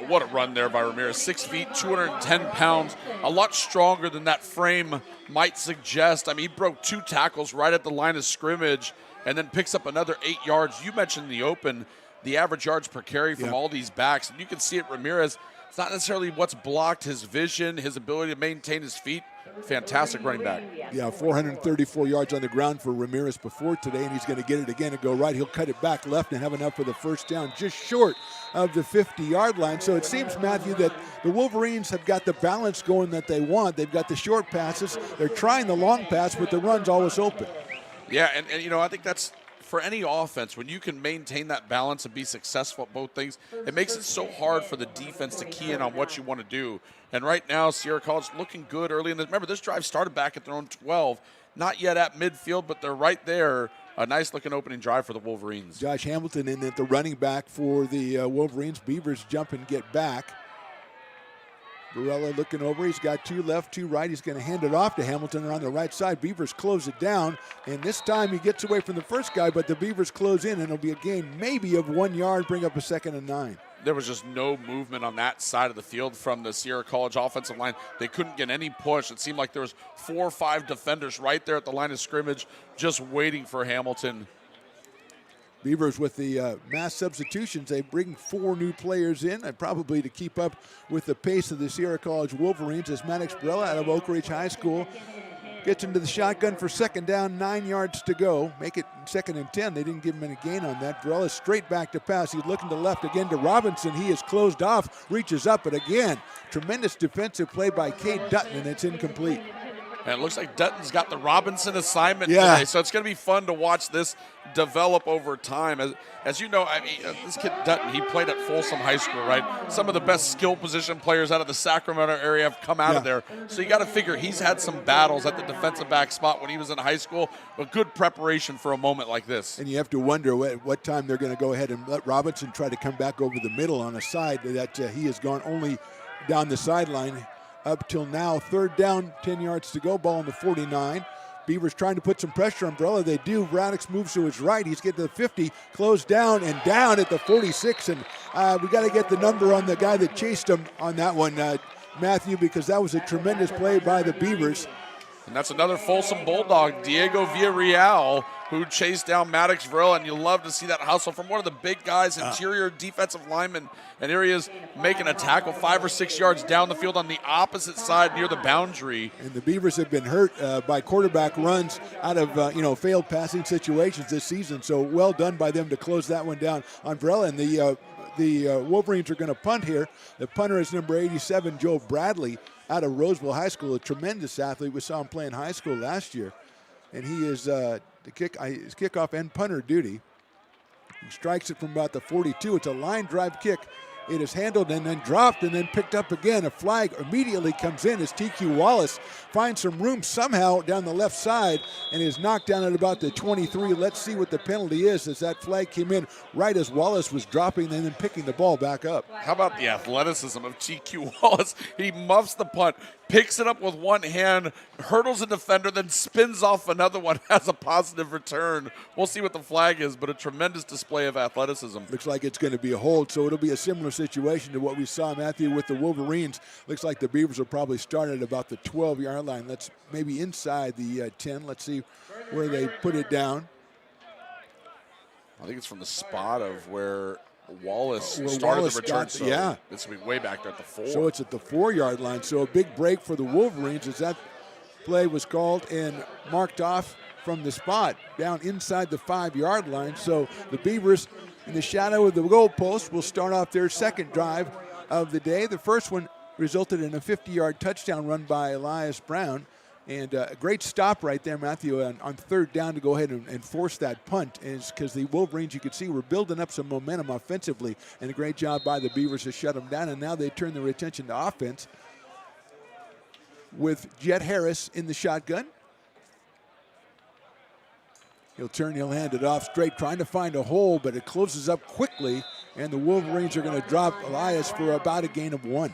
What a run there by Ramirez. 6 feet, 210 pounds. A lot stronger than that frame might suggest. I mean, he broke 2 tackles right at the line of scrimmage and then picks up another 8 yards. You mentioned the open, the average yards per carry from all these backs. And you can see it, Ramirez. It's not necessarily what's blocked his vision, his ability to maintain his feet. Fantastic running back. Yeah, 434 yards on the ground for Ramirez before today, and he's going to get it again and go right. He'll cut it back left and have enough for the first down, just short of the 50-yard line. So it seems, Matthew, that the Wolverines have got the balance going that they want. They've got the short passes. They're trying the long pass, but the run's always open. Yeah, and you know, I think that's for any offense, when you can maintain that balance and be successful at both things, it makes it so hard for the defense to key in on what you want to do. And right now, Sierra College looking good early in the. Remember, this drive started back at their own 12, not yet at midfield, but they're right there. A nice-looking opening drive for the Wolverines. Josh Hamilton in at the running back for the Wolverines. Beavers jump and get back. Barella looking over. He's got 2 left, 2 right. He's going to hand it off to Hamilton on the right side. Beavers close it down, and this time he gets away from the first guy, but the Beavers close in, and it'll be a gain maybe of 1 yard, bring up a 2nd and 9. There was just no movement on that side of the field from the Sierra College offensive line. They couldn't get any push. It seemed like there was 4 or 5 defenders right there at the line of scrimmage just waiting for Hamilton. Beavers with the mass substitutions. They bring 4 new players in, and probably to keep up with the pace of the Sierra College Wolverines, as Maddox Barella out of Oak Ridge High School gets into the shotgun for second down, 9 yards to go. Make it 2nd and 10. They didn't give him any gain on that. Barella straight back to pass. He's looking to left again to Robinson. He is closed off, reaches up, but again, tremendous defensive play by Cade Dutton, and it's incomplete. And it looks like Dutton's got the Robinson assignment today, so it's going to be fun to watch this develop over time. As you know, I mean, this kid Dutton, he played at Folsom High School, right? Some of the best skill position players out of the Sacramento area have come out of there. So you got to figure he's had some battles at the defensive back spot when he was in high school, but good preparation for a moment like this. And you have to wonder what time they're going to go ahead and let Robinson try to come back over the middle on a side that he has gone only down the sideline up till now. 3rd down, 10 yards to go, ball on the 49. Beavers trying to put some pressure on Barella. They do. Radix moves to his right. He's getting to the 50, closed down and down at the 46. And we got to get the number on the guy that chased him on that one, Matthew, because that was a tremendous play by the Beavers. And that's another Folsom Bulldog, Diego Villarreal, who chased down Maddox Varela, and you love to see that hustle from one of the big guys, interior defensive lineman, and here he is making a tackle 5 or 6 yards down the field on the opposite side near the boundary. And the Beavers have been hurt by quarterback runs out of failed passing situations this season, so well done by them to close that one down on Varela. And the Wolverines are going to punt here. The punter is number 87, Joe Bradley, out of Roseville High School, a tremendous athlete. We saw him play in high school last year. And he is his kickoff and punter duty. He strikes it from about the 42. It's a line drive kick. It is handled and then dropped and then picked up again. A flag immediately comes in as TQ Wallace finds some room somehow down the left side and is knocked down at about the 23. Let's see what the penalty is, as that flag came in right as Wallace was dropping and then picking the ball back up. How about the athleticism of TQ Wallace? He muffs the punt, picks it up with one hand, hurdles a defender, then spins off another one, has a positive return. We'll see what the flag is, but a tremendous display of athleticism. Looks like it's going to be a hold, so it'll be a similar situation to what we saw, Matthew, with the Wolverines. Looks like the Beavers will probably start at about the 12-yard line. Let's maybe inside the 10. Let's see where they put it down. I think it's from the spot of where Wallace Where started Wallace the return. got- So yeah. This will be way back there at the 4. So it's at the 4-yard line. So a big break for the Wolverines as that play was called and marked off from the spot down inside the 5-yard line. So the Beavers, in the shadow of the goalpost, will start off their second drive of the day. The first one resulted in a 50-yard touchdown run by Elias Brown. And a great stop right there, Matthew, on third down to go ahead and force that punt, is because the Wolverines, you could see, were building up some momentum offensively, and a great job by the Beavers to shut them down. And now they turn their attention to offense with Jet Harris in the shotgun. He'll hand it off straight, trying to find a hole, but it closes up quickly, and the Wolverines are going to drop Elias for about a gain of 1.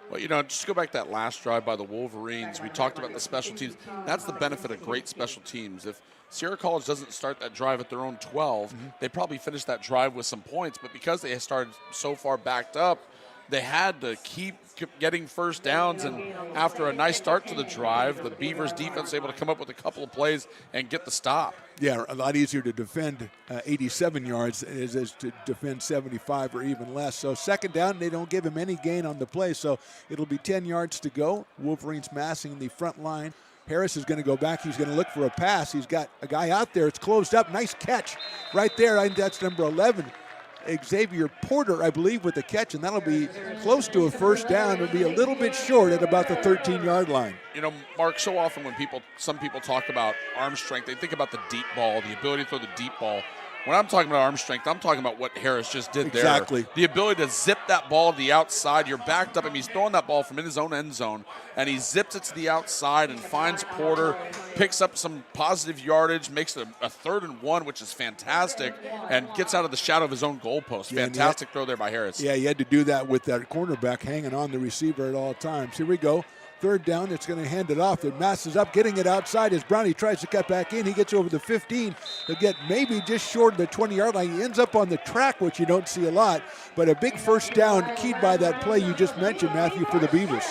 Well, just go back to that last drive by the Wolverines. We talked about the special teams. That's the benefit of great special teams. If Sierra College doesn't start that drive at their own 12, they probably finish that drive with some points. But because they started so far backed up, they had to keep getting first downs. And after a nice start to the drive, the Beavers defense was able to come up with a couple of plays and get the stop. Yeah, a lot easier to defend 87 yards as to defend 75 or even less. So second down, they don't give him any gain on the play. So it'll be 10 yards to go. Wolverines massing the front line. Harris is going to go back. He's going to look for a pass. He's got a guy out there. It's closed up. Nice catch right there. I think that's number 11. Xavier Porter, I believe, with the catch, and that'll be close to a first down. It'll be a little bit short at about the 13-yard line. Mark, so often when some people talk about arm strength, they think about the deep ball, the ability to throw the deep ball. When I'm talking about arm strength, I'm talking about what Harris just did there. Exactly. The ability to zip that ball to the outside. You're backed up. I mean, he's throwing that ball from in his own end zone, and he zips it to the outside and finds Porter, picks up some positive yardage, makes it a 3rd and 1, which is fantastic, and gets out of the shadow of his own goalpost. Fantastic throw there by Harris. Yeah, he had to do that with that cornerback hanging on the receiver at all times. Here we go. Third down, it's going to hand it off. It masses up, getting it outside as Brownie tries to cut back in. He gets over the 15. He'll get maybe just short of the 20-yard line. He ends up on the track, which you don't see a lot. But a big first down keyed by that play you just mentioned, Matthew, for the Beavers.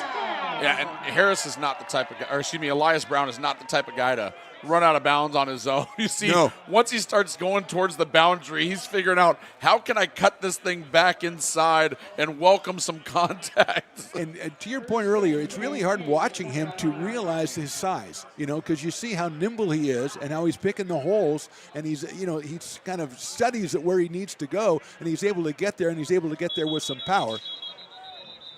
Yeah, and Harris is not the type of guy, Elias Brown is not the type of guy to run out of bounds on his own. You see, once he starts going towards the boundary, he's figuring out, how can I cut this thing back inside and welcome some contact? And to your point earlier, it's really hard watching him to realize his size, because you see how nimble he is and how he's picking the holes, and he's kind of studies where he needs to go, and he's able to get there, and he's able to get there with some power.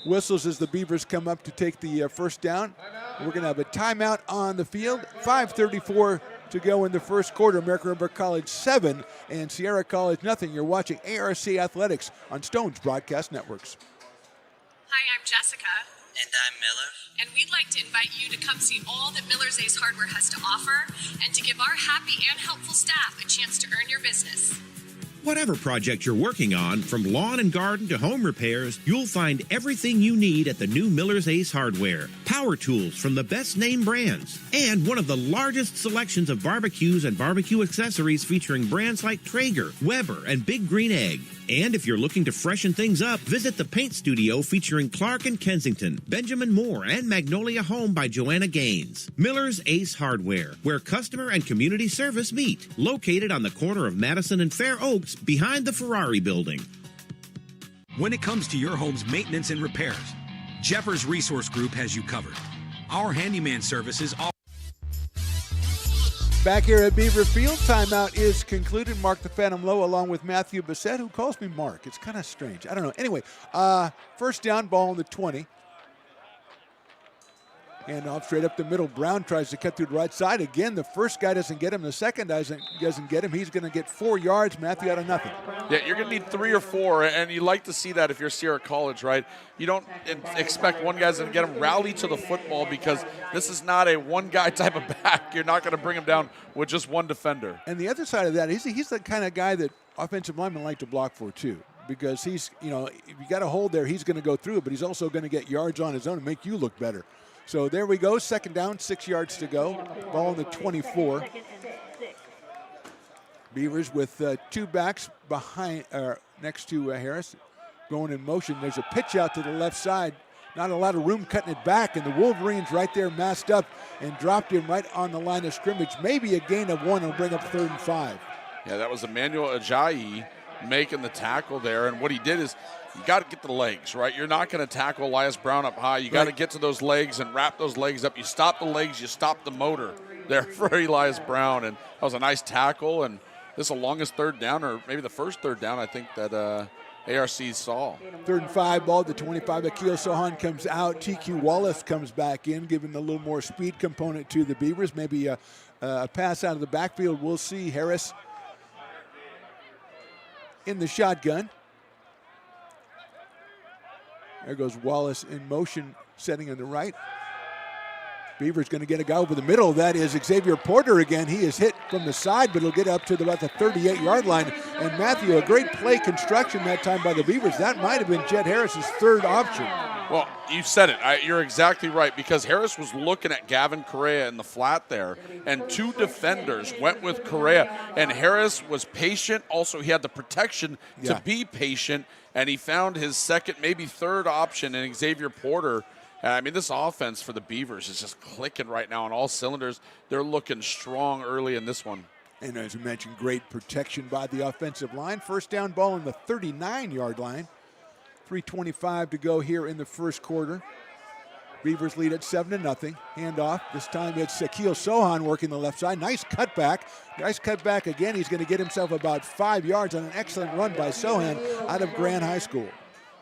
Whistles as the Beavers come up to take the first down. We're going to have a timeout on the field. 5:34 to go in the first quarter. American River College 7 and Sierra College nothing. You're watching ARC Athletics on Stone's Broadcast Networks. Hi, I'm Jessica. And I'm Miller. And we'd like to invite you to come see all that Miller's Ace Hardware has to offer and to give our happy and helpful staff a chance to earn your business. Whatever project you're working on, from lawn and garden to home repairs, you'll find everything you need at the new Miller's Ace Hardware. Power tools from the best name brands, and one of the largest selections of barbecues and barbecue accessories featuring brands like Traeger, Weber, and Big Green Egg. And if you're looking to freshen things up, visit the paint studio featuring Clark and Kensington, Benjamin Moore, and Magnolia Home by Joanna Gaines. Miller's Ace Hardware, where customer and community service meet. Located on the corner of Madison and Fair Oaks, behind the Ferrari building. When it comes to your home's maintenance and repairs, Jeffers Resource Group has you covered. Our handyman services offer. Back here at Beaver Field, timeout is concluded. Mark the Phantom Low along with Matthew Bissett, who calls me Mark. It's kind of strange. I don't know. Anyway, first down, ball on the 20. Hand off straight up the middle. Brown tries to cut through the right side. Again, the first guy doesn't get him. The second doesn't get him. He's going to get 4 yards. Matthew out of nothing. Yeah, you're going to need 3 or 4, and you like to see that if you're Sierra College, right? You don't expect one guy's going to get him. Rally to the football, because this is not a one-guy type of back. You're not going to bring him down with just one defender. And the other side of that, he's the kind of guy that offensive linemen like to block for, too. Because he's, if you got a hold there, he's going to go through, but he's also going to get yards on his own and make you look better. So there we go, second down, 6 yards to go. Ball on the 24. Beavers with 2 backs behind, next to Harris. going in motion. There's a pitch out to the left side. Not a lot of room cutting it back, and the Wolverines right there masked up and dropped him right on the line of scrimmage. Maybe a gain of 1 will bring up 3rd and 5. Yeah, that was Emmanuel Ajayi making the tackle there, and what he did is you got to get the legs, right? You're not going to tackle Elias Brown up high. You got to get to those legs and wrap those legs up. You stop the legs, you stop the motor there for Elias Brown, and that was a nice tackle, and this is the longest 3rd down, or maybe the first 3rd down I think that ARC saw. 3rd and 5, ball at the 25. Akil Sohan comes out. TQ Wallace comes back in, giving a little more speed component to the Beavers. Maybe a pass out of the backfield. We'll see. Harris in the shotgun. There goes Wallace in motion, setting on the right. Beavers going to get a guy over the middle. That is Xavier Porter again. He is hit from the side, but he'll get up to about the 38-yard line. And Matthew, a great play construction that time by the Beavers. That might have been Jed Harris's 3rd option. Well, you said it. You're exactly right, because Harris was looking at Gavin Correa in the flat there, and 2 defenders went with Correa, and Harris was patient. Also, he had the protection to be patient, and he found his 2nd, maybe 3rd option in Xavier Porter. I mean, this offense for the Beavers is just clicking right now on all cylinders. They're looking strong early in this one. And as you mentioned, great protection by the offensive line. 1st down, ball on the 39-yard line. 3:25 to go here in the first quarter. Beavers lead at 7-0. Handoff. This time it's Akil Sohan working the left side. Nice cutback. Nice cutback again. He's going to get himself about 5 yards on an excellent run by Sohan out of Grand High School.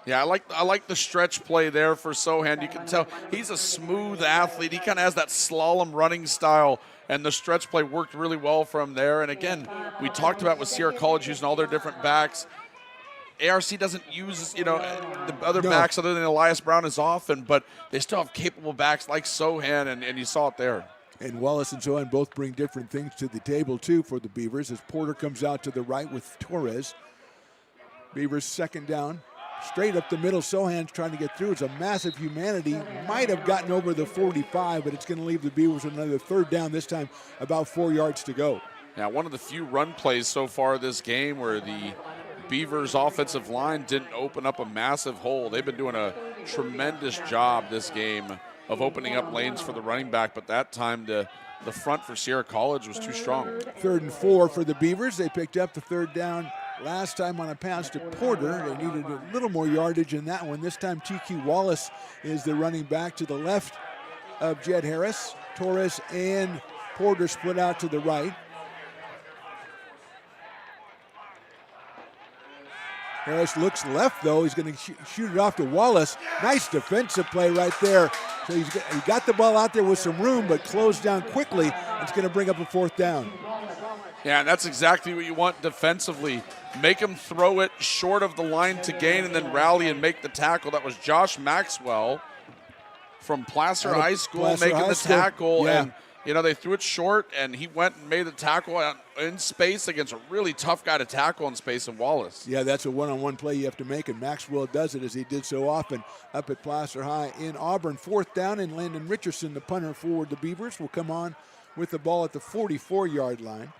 Yeah, I like the stretch play there for Sohan. You can tell he's a smooth athlete. He kind of has that slalom running style, and the stretch play worked really well for him there. And again, we talked about with Sierra College using all their different backs. ARC doesn't use, the other backs other than Elias Brown as often, but they still have capable backs like Sohan, and you saw it there. And Wallace and Sohan both bring different things to the table, too, for the Beavers, as Porter comes out to the right with Torres. Beavers 2nd down. Straight up the middle, Sohan's trying to get through. It's a massive humanity. Might have gotten over the 45, but it's going to leave the Beavers with another 3rd down, this time about 4 yards to go. Now, one of the few run plays so far this game where the Beavers offensive line didn't open up a massive hole. They've been doing a tremendous job this game of opening up lanes for the running back, but that time the front for Sierra College was too strong. 3rd and 4 for the Beavers. They picked up the 3rd down last time on a pass to Porter. They needed a little more yardage in that one. This time TQ Wallace is the running back to the left of Jed Harris. Torres and Porter split out to the right. Harris looks left, though. He's going to shoot it off to Wallace. Nice defensive play right there. So he got the ball out there with some room, but closed down quickly. It's going to bring up a 4th down. Yeah, and that's exactly what you want defensively. Make them throw it short of the line to gain and then rally and make the tackle. That was Josh Maxwell from Placer High School making the tackle. Yeah. And, they threw it short, and he went and made the tackle in space against a really tough guy to tackle in space in Wallace. Yeah, that's a one-on-one play you have to make, and Maxwell does it as he did so often up at Placer High in Auburn. 4th down, and Landon Richardson, the punter for the Beavers, will come on with the ball at the 44-yard line.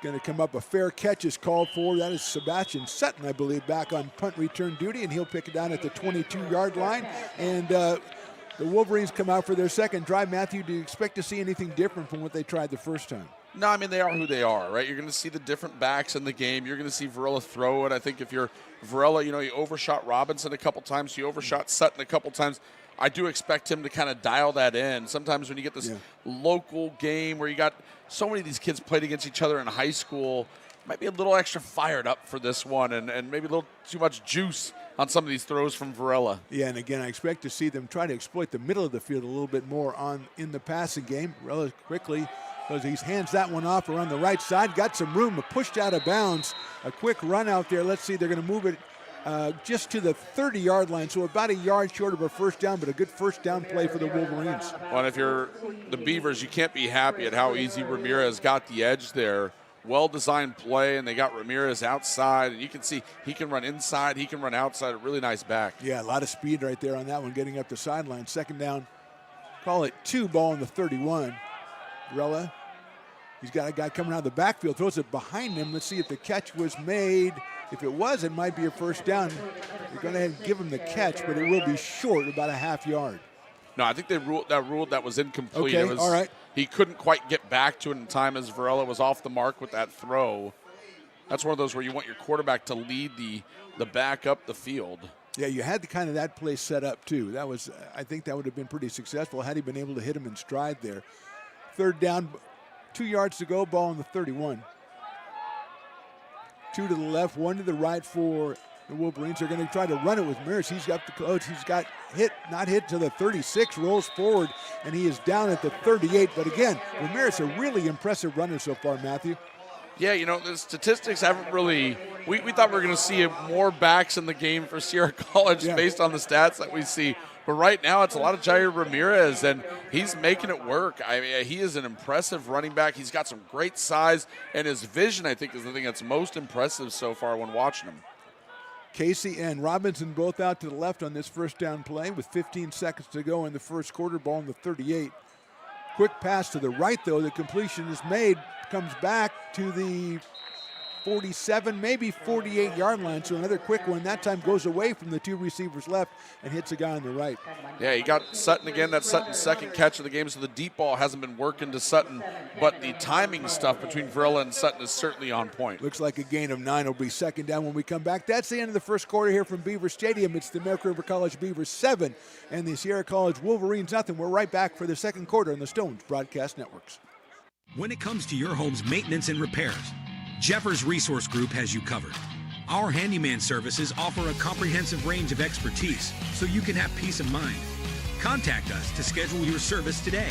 Going to come up, a fair catch is called for. That is Sebastian Sutton, I believe, back on punt return duty, and he'll pick it down at the 22-yard line. And the Wolverines come out for their 2nd drive. Matthew, do you expect to see anything different from what they tried the first time? No, I mean, they are who they are, right? You're going to see the different backs in the game. You're going to see Varela throw it. I think if you're Varela, he overshot Robinson a couple times. He overshot Sutton a couple times. I do expect him to kind of dial that in. Sometimes when you get this local game where you got so many of these kids played against each other in high school, might be a little extra fired up for this one and maybe a little too much juice on some of these throws from Varela. Yeah, and again, I expect to see them try to exploit the middle of the field a little bit more in the passing game. Varela quickly, because he hands that one off around the right side, got some room, pushed out of bounds. A quick run out there. Let's see, they're going to move it just to the 30-yard line, so about a yard short of a 1st down, but a good 1st down play for the Wolverines. Well, and if you're the Beavers, you can't be happy at how easy Ramirez got the edge there. Well-designed play, and they got Ramirez outside, and you can see he can run inside, he can run outside, a really nice back. Yeah, a lot of speed right there on that one, getting up the sideline. 2nd down, call it 2, ball on the 31. Varela He's got a guy coming out of the backfield, throws it behind him. Let's see if the catch was made. If it was, it might be a first down. They're going to give him the catch, but it will be short, about a half yard. No, I think they ruled that was incomplete. Okay, It was, all right. He couldn't quite get back to it in time as Varela was off the mark with that throw. That's one of those where you want your quarterback to lead the back up the field. Yeah, you had the kind of that play set up too. That was, I think that would have been pretty successful had he been able to hit him in stride there. Third down, 2 yards to go, ball on the 31. 2 to the left, 1 to the right for the Wolverines. They're going to try to run it with Ramirez. He's got the coach. He's got not hit to the 36, rolls forward, and he is down at the 38. But again, Ramirez, a really impressive runner so far, Matthew. Yeah, the statistics haven't really – we thought we were going to see more backs in the game for Sierra College based on the stats that we see. But right now it's a lot of Jair Ramirez, and he's making it work. I mean, he is an impressive running back. He's got some great size, and his vision, I think, is the thing that's most impressive so far when watching him. Casey and Robinson both out to the left on this first down play with 15 seconds to go in the first quarter, ball on the 38. Quick pass to the right, though. The completion is made, comes back to the 47, maybe 48-yard line. So another quick one. That time goes away from the 2 receivers left and hits a guy on the right. Yeah, he got Sutton again. That's Sutton's second catch of the game, so the deep ball hasn't been working to Sutton. But the timing stuff between Varela and Sutton is certainly on point. Looks like a gain of 9 will be second down when we come back. That's the end of the first quarter here from Beaver Stadium. It's the American River College Beavers 7 and the Sierra College Wolverines nothing. We're right back for the second quarter on the Stones Broadcast Networks. When it comes to your home's maintenance and repairs, Jeffers Resource Group has you covered. Our handyman services offer a comprehensive range of expertise so you can have peace of mind. Contact us to schedule your service today.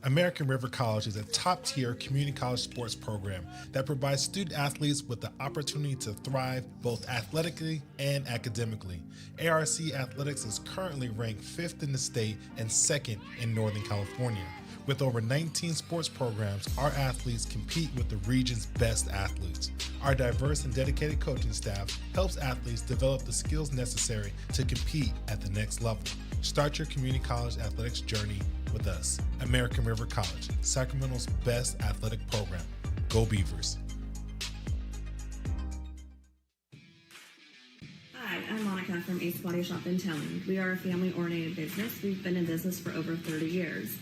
American River College is a top-tier community college sports program that provides student athletes with the opportunity to thrive both athletically and academically. ARC Athletics is currently ranked 5th in the state and 2nd in Northern California. With over 19 sports programs, our athletes compete with the region's best athletes. Our diverse and dedicated coaching staff helps athletes develop the skills necessary to compete at the next level. Start your community college athletics journey with us. American River College, Sacramento's best athletic program. Go Beavers. Hi, I'm Monica from Ace Body Shop in Town. We are a family-oriented business. We've been in business for over 30 years.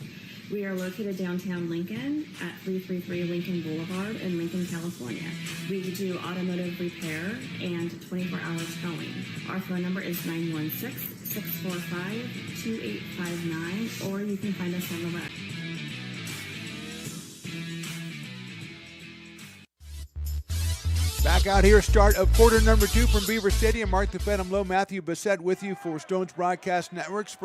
We are located downtown Lincoln at 333 Lincoln Boulevard in Lincoln, California. We do automotive repair and 24-hour towing. Our phone number is 916-645-2859, or you can find us on the web. Back out here, start of quarter number 2 from Beaver Stadium. Mark the Phantom Low, Matthew Bissett with you for Stones Broadcast Networks.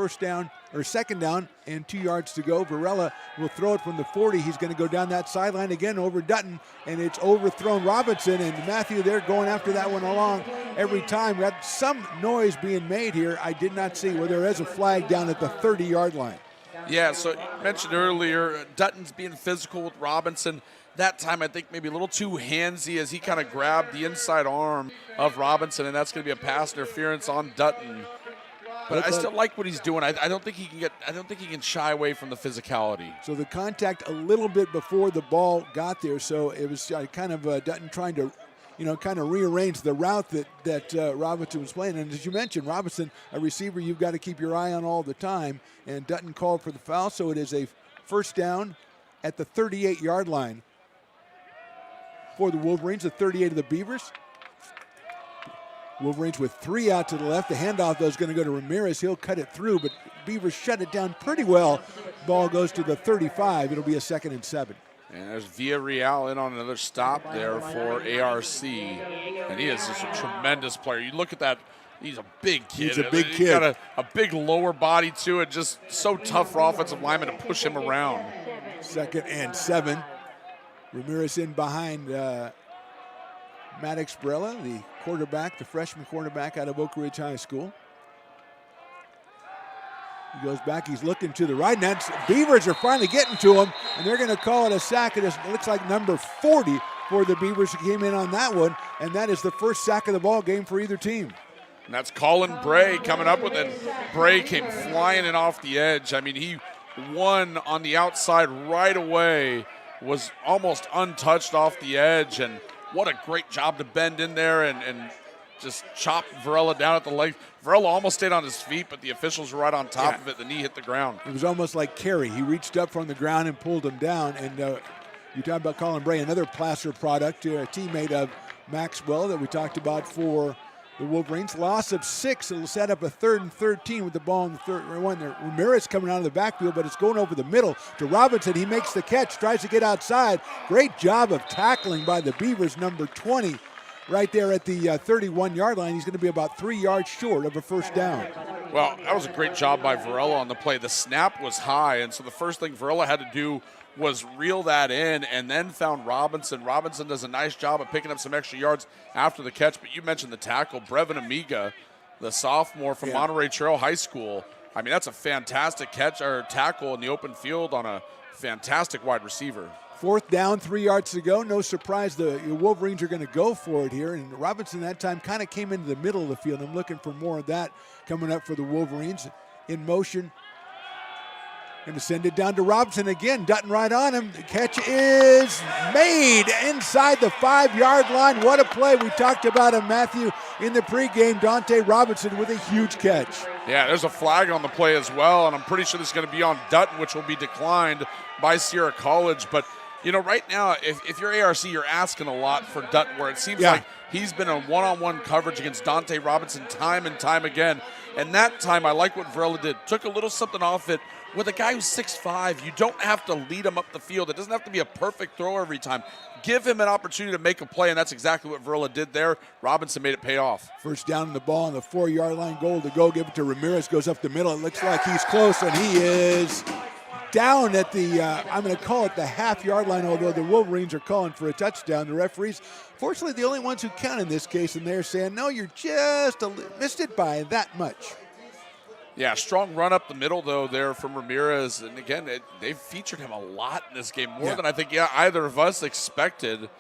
Second down and 2 yards to go. Varela will throw it from the 40. He's going to go down that sideline again over Dutton, and it's overthrown Robinson. And Matthew, they're going after that one along every time. We had some noise being made here. I did not see where there is a flag down at the 30-yard line. Yeah, so you mentioned earlier, Dutton's being physical with Robinson. That time, I think maybe a little too handsy as he kind of grabbed the inside arm of Robinson, and that's going to be a pass interference on Dutton. But I still like what he's doing. I don't think he can shy away from the physicality. So the contact a little bit before the ball got there, so it was kind of Dutton trying to, kind of rearrange the route that Robinson was playing. And as you mentioned, Robinson, a receiver you've got to keep your eye on all the time, and Dutton called for the foul, so it is a first down at the 38-yard line for the Wolverines, the 38 of the Beavers. Wolverines with 3 out to the left. The handoff, though, is going to go to Ramirez. He'll cut it through, but Beavers shut it down pretty well. Ball goes to the 35. It'll be a 2nd and 7. And there's Villarreal in on another stop there for ARC. And he is just a tremendous player. You look at that. He's a big kid. He's a big kid. He's got a big lower body, too. It's just so tough for offensive linemen to push him around. 2nd and 7. Ramirez in behind Maddox Brella, the quarterback, the freshman quarterback out of Oak Ridge High School. He goes back, he's looking to the right, and that's, Beavers are finally getting to him, and they're going to call it a sack. It looks like number 40 for the Beavers who came in on that one, and that is the first sack of the ball game for either team. And that's Colin Bray coming up with it. Bray came flying in off the edge. I mean, he one on the outside right away was almost untouched off the edge, and what a great job to bend in there and just chop Varela down at the leg. Varela almost stayed on his feet, but the officials were right on top of it. The knee hit the ground. It was almost like Carey. He reached up from the ground and pulled him down. And you talk about Colin Bray, another Placer product, a teammate of Maxwell that we talked about for the Wolverines. Loss of 6. It'll set up a 3rd and 13 with the ball in the third one. Ramirez coming out of the backfield, but it's going over the middle to Robinson. He makes the catch, tries to get outside. Great job of tackling by the Beavers, number 20. Right there at the 31-yard line. He's going to be about 3 yards short of a first down. Well, that was a great job by Varela on the play. The snap was high, and so the first thing Varela had to do was reel that in and then found Robinson. Robinson does a nice job of picking up some extra yards after the catch, but you mentioned the tackle. Brevin Amiga, the sophomore from Monterey Trail High School. I mean, that's a fantastic catch or tackle in the open field on a fantastic wide receiver. 4th down, 3 yards to go. No surprise the Wolverines are going to go for it here. And Robinson that time kind of came into the middle of the field. I'm looking for more of that coming up for the Wolverines. In motion. Going to send it down to Robinson again. Dutton right on him. The catch is made inside the 5-yard line. What a play. We talked about him, Matthew, in the pregame. Dante Robinson with a huge catch. Yeah, there's a flag on the play as well, and I'm pretty sure this is going to be on Dutton, which will be declined by Sierra College. But you know, right now, if you're ARC, you're asking a lot for Dutton, where it seems like he's been in one-on-one coverage against Dante Robinson time and time again. And that time, I like what Varela did. Took a little something off it. With a guy who's 6'5", you don't have to lead him up the field. It doesn't have to be a perfect throw every time. Give him an opportunity to make a play, and that's exactly what Varela did there. Robinson made it pay off. First down in the ball on the 4-yard line, goal to go. Give it to Ramirez, goes up the middle. It looks like he's close, and he is down at the, I'm going to call it the half-yard line, although the Wolverines are calling for a touchdown. The referees, fortunately, the only ones who count in this case, and they're saying, no, you're just missed it by that much. Yeah, strong run up the middle, though, there from Ramirez. And, again, they've featured him a lot in this game, more than I think either of us expected.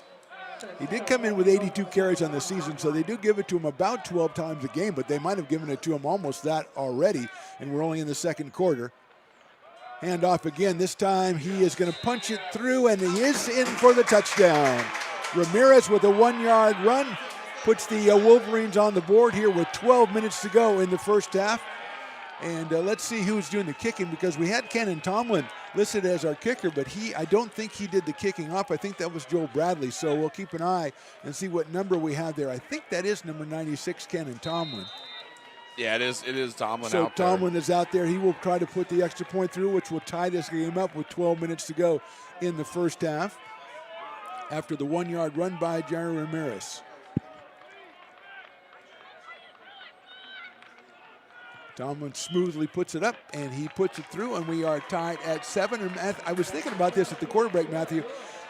He did come in with 82 carries on the season, so they do give it to him about 12 times a game, but they might have given it to him almost that already, and we're only in the second quarter. Hand off again. This time he is going to punch it through, and he is in for the touchdown. Ramirez with a 1-yard run puts the Wolverines on the board here with 12 minutes to go in the first half. And let's see who's doing the kicking, because we had Kenan Tomlin listed as our kicker, but I don't think he did the kicking off. I think that was Joel Bradley, so we'll keep an eye and see what number we have there. I think that is number 96, Kenan Tomlin. Yeah, it is Tomlin so out there. Tomlin is out there. He will try to put the extra point through, which will tie this game up with 12 minutes to go in the first half after the 1-yard run by Jerry Ramirez. Tomlin smoothly puts it up, and he puts it through, and we are tied at 7. And I was thinking about this at the quarter break, Matthew.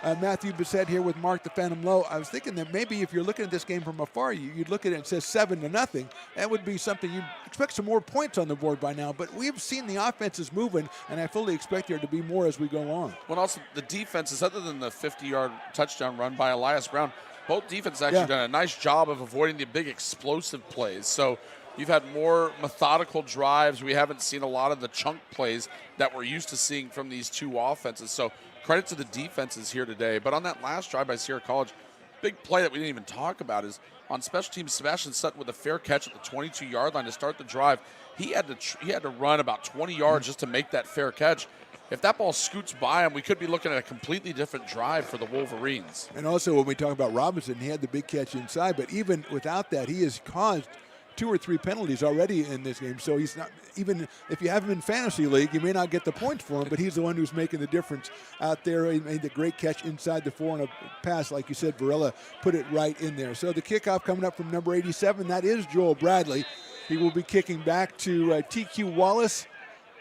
Matthew Bissett here with Mark the Phantom Lowe. I was thinking that maybe if you're looking at this game from afar, you'd look at it and it says 7-0. That would be something you'd expect some more points on the board by now. But we've seen the offenses moving, and I fully expect there to be more as we go along. Well, also the defenses, other than the 50-yard touchdown run by Elias Brown, both defenses actually done a nice job of avoiding the big explosive plays. So you've had more methodical drives. We haven't seen a lot of the chunk plays that we're used to seeing from these two offenses. So credit to the defenses here today. But on that last drive by Sierra College, big play that we didn't even talk about is on special teams, Sebastian Sutton with a fair catch at the 22-yard line to start the drive. He had to run about 20 yards just to make that fair catch. If that ball scoots by him, we could be looking at a completely different drive for the Wolverines. And also when we talk about Robinson, he had the big catch inside. But even without that, he has caused 2 or 3 penalties already in this game. So he's not, even if you have him in fantasy league, you may not get the points for him, but he's the one who's making the difference out there. He made the great catch inside the 4 on a pass. Like you said, Varela put it right in there. So the kickoff coming up from number 87, that is Joel Bradley. He will be kicking back to TQ Wallace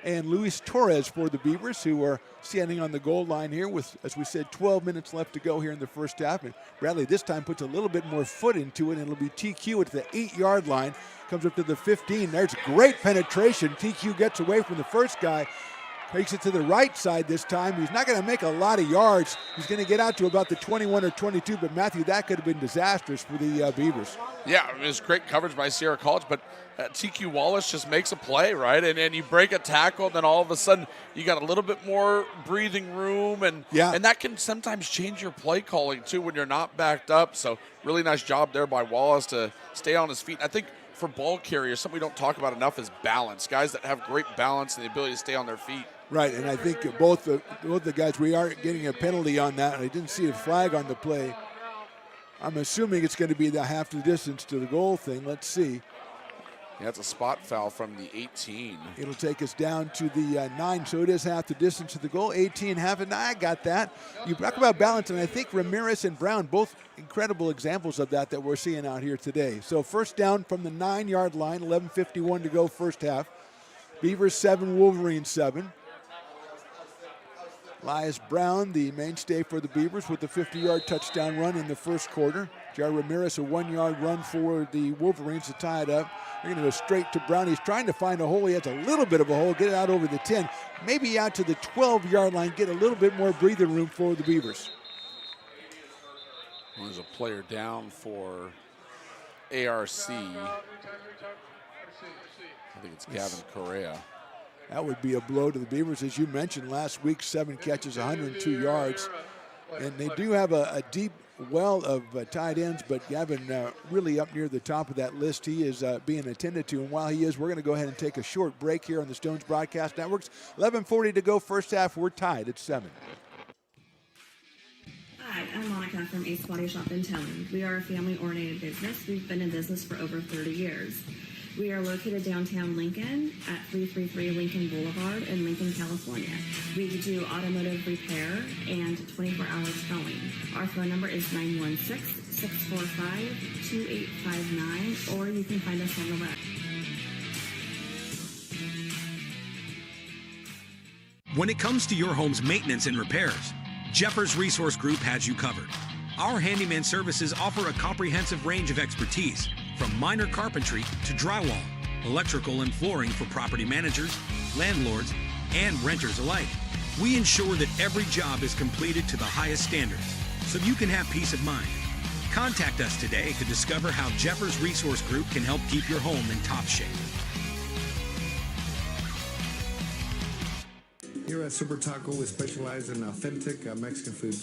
and Luis Torres for the Beavers, who are standing on the goal line here with, as we said, 12 minutes left to go here in the first half. And Bradley this time puts a little bit more foot into it, and it'll be TQ at the 8-yard line. Comes up to the 15. There's great penetration. TQ gets away from the first guy. Takes it to the right side this time. He's not going to make a lot of yards. He's going to get out to about the 21 or 22, but Matthew, that could have been disastrous for the Beavers. Yeah, it was great coverage by Sierra College, but TQ Wallace just makes a play, right? And you break a tackle, and then all of a sudden you got a little bit more breathing room, and that can sometimes change your play calling too when you're not backed up. So really nice job there by Wallace to stay on his feet. I think for ball carriers, something we don't talk about enough is balance. Guys that have great balance and the ability to stay on their feet. Right, and I think both the guys, we are getting a penalty on that, and I didn't see a flag on the play. I'm assuming it's going to be the half the distance to the goal thing. Let's see. Yeah, it's a spot foul from the 18. It'll take us down to the 9, so it is half the distance to the goal. 18, half, and I got that. You talk about balance, and I think Ramirez and Brown, both incredible examples of that we're seeing out here today. So first down from the 9-yard line, 11:51 to go first half. Beavers 7, Wolverines 7. Elias Brown, the mainstay for the Beavers, with the 50-yard touchdown run in the first quarter. Jair Ramirez, a 1-yard run for the Wolverines to tie it up. They're going to go straight to Brown. He's trying to find a hole. He has a little bit of a hole, get it out over the 10, maybe out to the 12-yard line, get a little bit more breathing room for the Beavers. There's a player down for ARC. I think it's Gavin Correa. That would be a blow to the Beavers. As you mentioned, last week, 7 catches, 102 yards. And they do have a deep well of tight ends, but Gavin really up near the top of that list. He is being attended to, and while he is, we're going to go ahead and take a short break here on the Stones Broadcast Networks. 11:40 to go first half. We're tied at 7. Hi, I'm Monica from Ace Body Shop in Town. We are a family-oriented business. We've been in business for over 30 years. We are located downtown Lincoln at 333 Lincoln Boulevard in Lincoln, California. We do automotive repair and 24-hour towing. Our phone number is 916-645-2859, or you can find us on the web. When it comes to your home's maintenance and repairs, Jeffers Resource Group has you covered. Our handyman services offer a comprehensive range of expertise, from minor carpentry to drywall, electrical and flooring for property managers, landlords, and renters alike. We ensure that every job is completed to the highest standards, so you can have peace of mind. Contact us today to discover how Jeffers Resource Group can help keep your home in top shape. Here at Super Taco, we specialize in authentic Mexican food.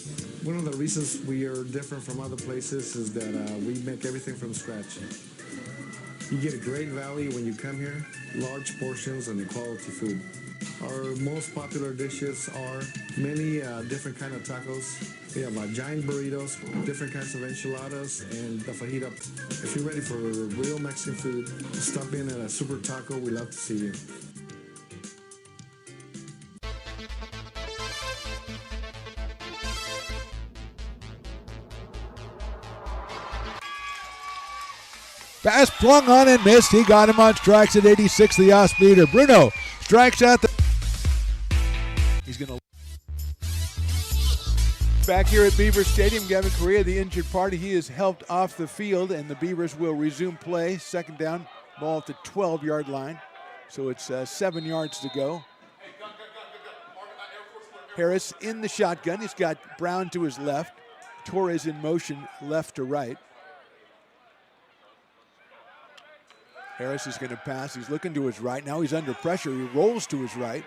One of the reasons we are different from other places is that we make everything from scratch. You get a great value when you come here, large portions and quality food. Our most popular dishes are many different kind of tacos. We have giant burritos, different kinds of enchiladas, and the fajita. If you're ready for real Mexican food, stop in at a Super Taco. We'd love to see you. Pass flung on and missed. He got him on strikes at 86, the yaw speeder. Bruno strikes out the... He's going to... Back here at Beaver Stadium, Gavin Correa, the injured party, he is helped off the field, and the Beavers will resume play. Second down, ball at the 12-yard line. So it's 7 yards to go. Harris in the shotgun. He's got Brown to his left. Torres in motion left to right. Harris is going to pass. He's looking to his right. Now he's under pressure. He rolls to his right.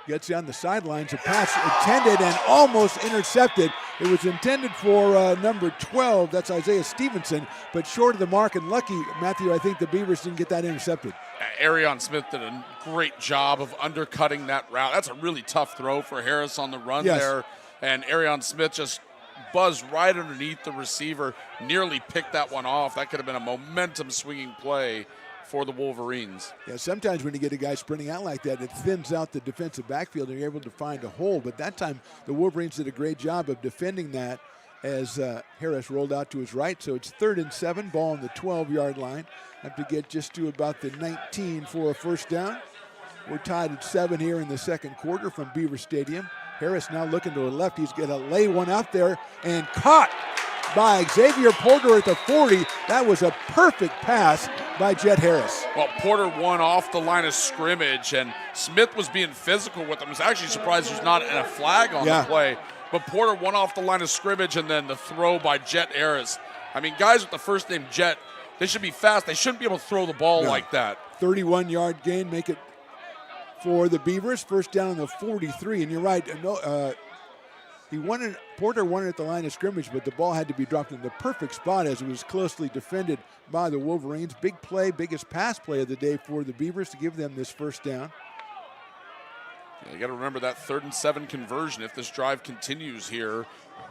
Gets on the sidelines. A pass intended and almost intercepted. It was intended for number 12. That's Isaiah Stevenson, but short of the mark. And lucky, Matthew, I think the Beavers didn't get that intercepted. Arion Smith did a great job of undercutting that route. That's a really tough throw for Harris on the run there. And Arion Smith just buzzed right underneath the receiver, nearly picked that one off. That could have been a momentum swinging play for the Wolverines. Yeah, sometimes when you get a guy sprinting out like that, it thins out the defensive backfield and you're able to find a hole. But that time, the Wolverines did a great job of defending that as Harris rolled out to his right. So it's 3rd and 7, ball on the 12-yard line. Have to get just to about the 19 for a first down. We're tied at 7 here in the second quarter from Beaver Stadium. Harris now looking to the left. He's going to lay one out there and caught by Xavier Porter at the 40. That was a perfect pass by Jet Harris. Well, Porter won off the line of scrimmage, and Smith was being physical with him. I was actually surprised there's not a flag on the play. But Porter won off the line of scrimmage, and then the throw by Jet Harris. I mean, guys with the first name Jet, they should be fast. They shouldn't be able to throw the ball like that. 31-yard gain, make it for the Beavers. First down on the 43, and you're right. Porter won it at the line of scrimmage, but the ball had to be dropped in the perfect spot as it was closely defended by the Wolverines. Big play, biggest pass play of the day for the Beavers to give them this first down. Yeah, you got to remember that 3rd and 7 conversion if this drive continues here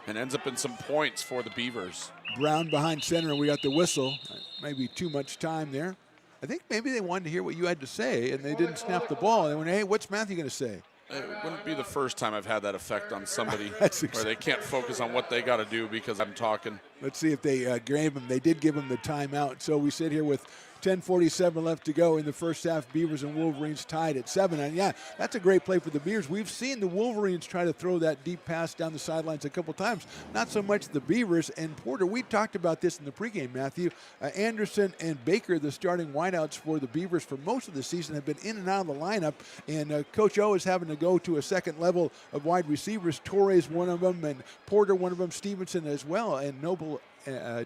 and ends up in some points for the Beavers. Brown behind center, and we got the whistle. Maybe too much time there. I think maybe they wanted to hear what you had to say, and they didn't snap the ball. They went, hey, what's Matthew going to say? It wouldn't be the first time I've had that effect on somebody where they can't focus on what they got to do because I'm talking. Let's see if they gave him. They did give him the timeout. So we sit here with 10:47 left to go in the first half. Beavers and Wolverines tied at 7. And yeah, that's a great play for the Beavers. We've seen the Wolverines try to throw that deep pass down the sidelines a couple times. Not so much the Beavers. And Porter, we talked about this in the pregame, Matthew. Anderson and Baker, the starting wideouts for the Beavers for most of the season, have been in and out of the lineup. And Coach O is having to go to a second level of wide receivers. Torres, one of them, and Porter, one of them, Stevenson as well, and Noble,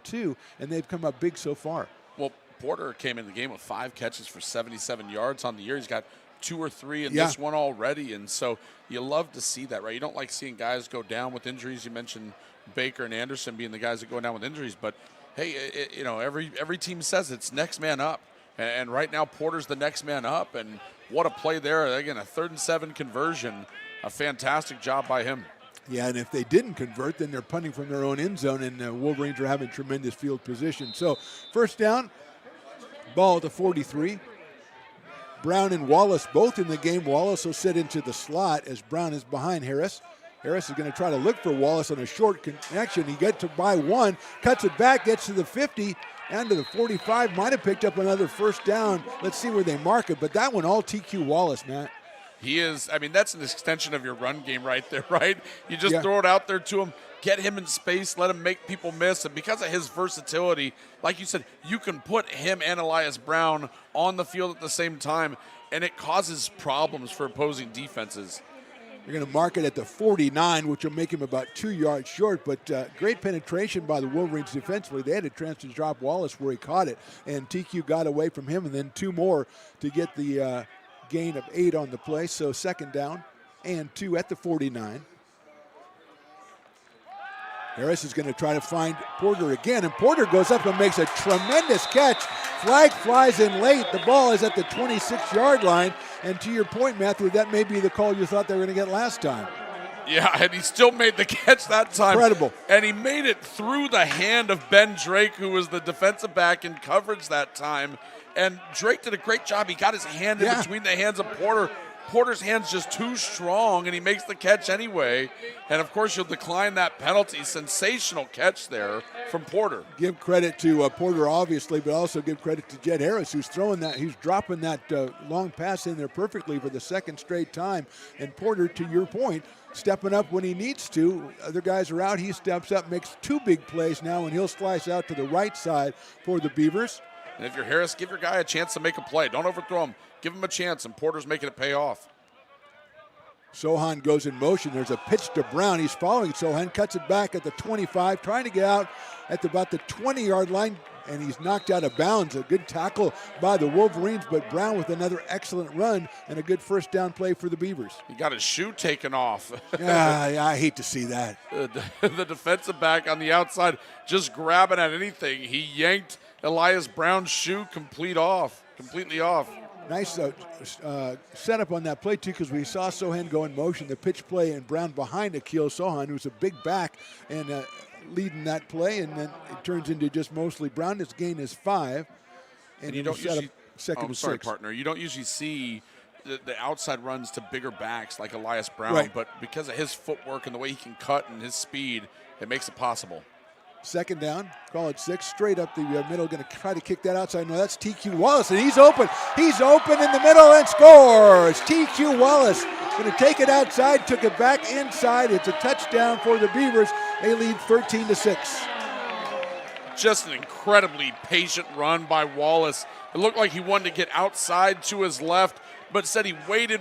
too. And they've come up big so far. Well, Porter came in the game with 5 catches for 77 yards on the year. He's got 2 or 3 in this one already, and so you love to see that, right? You don't like seeing guys go down with injuries. You mentioned Baker and Anderson being the guys that go down with injuries, but hey, every team says it's next man up, and right now Porter's the next man up, and what a play there. Again, a 3rd and 7 conversion, a fantastic job by him. Yeah, and if they didn't convert, then they're punting from their own end zone, and Wolverines are having tremendous field position. So first down, ball at the 43. Brown and Wallace both in the game. Wallace will sit into the slot as Brown is behind Harris. Harris is going to try to look for Wallace on a short connection. He gets to by 1, cuts it back, gets to the 50, and to the 45. Might have picked up another first down. Let's see where they mark it. But that one, all TQ Wallace, Matt. He is, I mean, that's an extension of your run game right there, right? You just throw it out there to him, get him in space, let him make people miss. And because of his versatility, like you said, you can put him and Elias Brown on the field at the same time, and it causes problems for opposing defenses. They're going to mark it at the 49, which will make him about 2 yards short, but great penetration by the Wolverines defensively. They had a chance to drop Wallace where he caught it, and TQ got away from him, and then 2 more to get the gain of 8 on the play. So second down and 2 at the 49. Harris is going to try to find Porter again, and Porter goes up and makes a tremendous catch. Flag flies in late. The ball is at the 26-yard line, and to your point, Matthew, that may be the call you thought they were going to get last time. Yeah, and he still made the catch that time. Incredible. And he made it through the hand of Ben Drake, who was the defensive back in coverage that time. And Drake did a great job. He got his hand in between the hands of Porter. Porter's hand's just too strong, and he makes the catch anyway. And, of course, you'll decline that penalty. Sensational catch there from Porter. Give credit to Porter, obviously, but also give credit to Jet Harris, who's throwing that. He's dropping that long pass in there perfectly for the second straight time. And Porter, to your point, stepping up when he needs to. Other guys are out. He steps up, makes 2 big plays now, and he'll slice out to the right side for the Beavers. And if you're Harris, give your guy a chance to make a play. Don't overthrow him. Give him a chance, and Porter's making it pay off. Sohan goes in motion. There's a pitch to Brown. He's following Sohan, cuts it back at the 25, trying to get out at about the 20-yard line, and he's knocked out of bounds. A good tackle by the Wolverines, but Brown with another excellent run and a good first down play for the Beavers. He got his shoe taken off. Yeah, I hate to see that. The defensive back on the outside just grabbing at anything. He yanked Elias Brown's shoe completely off. Nice setup on that play, too, because we saw Sohan go in motion. The pitch play and Brown behind Akil Sohan, who's a big back, and leading that play, and then it turns into just mostly Brown. His gain is 5. And you don't usually, second and 6. Partner. You don't usually see the outside runs to bigger backs like Elias Brown, right. But because of his footwork and the way he can cut and his speed, it makes it possible. Second down, call it 6, straight up the middle, going to try to kick that outside. No, that's TQ Wallace, and he's open. He's open in the middle and scores. TQ Wallace going to take it outside, took it back inside. It's a touchdown for the Beavers. They lead 13-6. just an incredibly patient run by Wallace. It looked like he wanted to get outside to his left, but said he waited,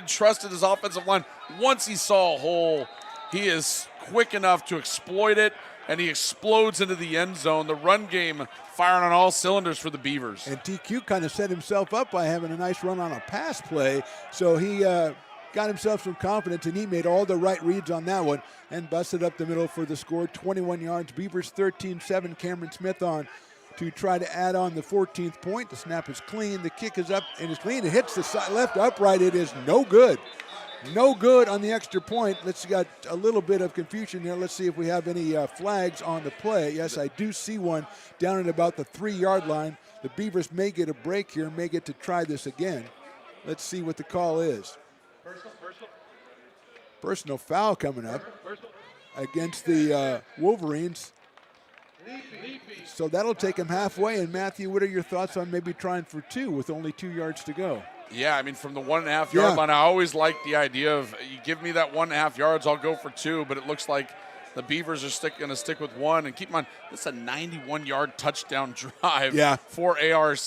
trusted his offensive line. Once he saw a hole, he is quick enough to exploit it, and he explodes into the end zone. The run game firing on all cylinders for the Beavers. And TQ kind of set himself up by having a nice run on a pass play, so he got himself some confidence, and he made all the right reads on that one and busted up the middle for the score. 21 yards, Beavers 13-7. Cameron Smith on to try to add on the 14th point. The snap is clean. The kick is up and is clean. It hits the left upright. It is no good. No good on the extra point. Let's got a little bit of confusion here. Let's see if we have any flags on the play. Yes, I do see one down at about the 3-yard line. The Beavers may get a break here, may get to try this again. Let's see what the call is. Personal foul coming up against the Wolverines. So that'll take him halfway. And Matthew, what are your thoughts on maybe trying for 2 with only 2 yards to go? Yeah, I mean, from the 1.5 yard line, I always like the idea of you give me that 1.5 yards, I'll go for 2. But it looks like the Beavers are going to stick with 1. And keep in mind, this is a 91-yard touchdown drive for ARC.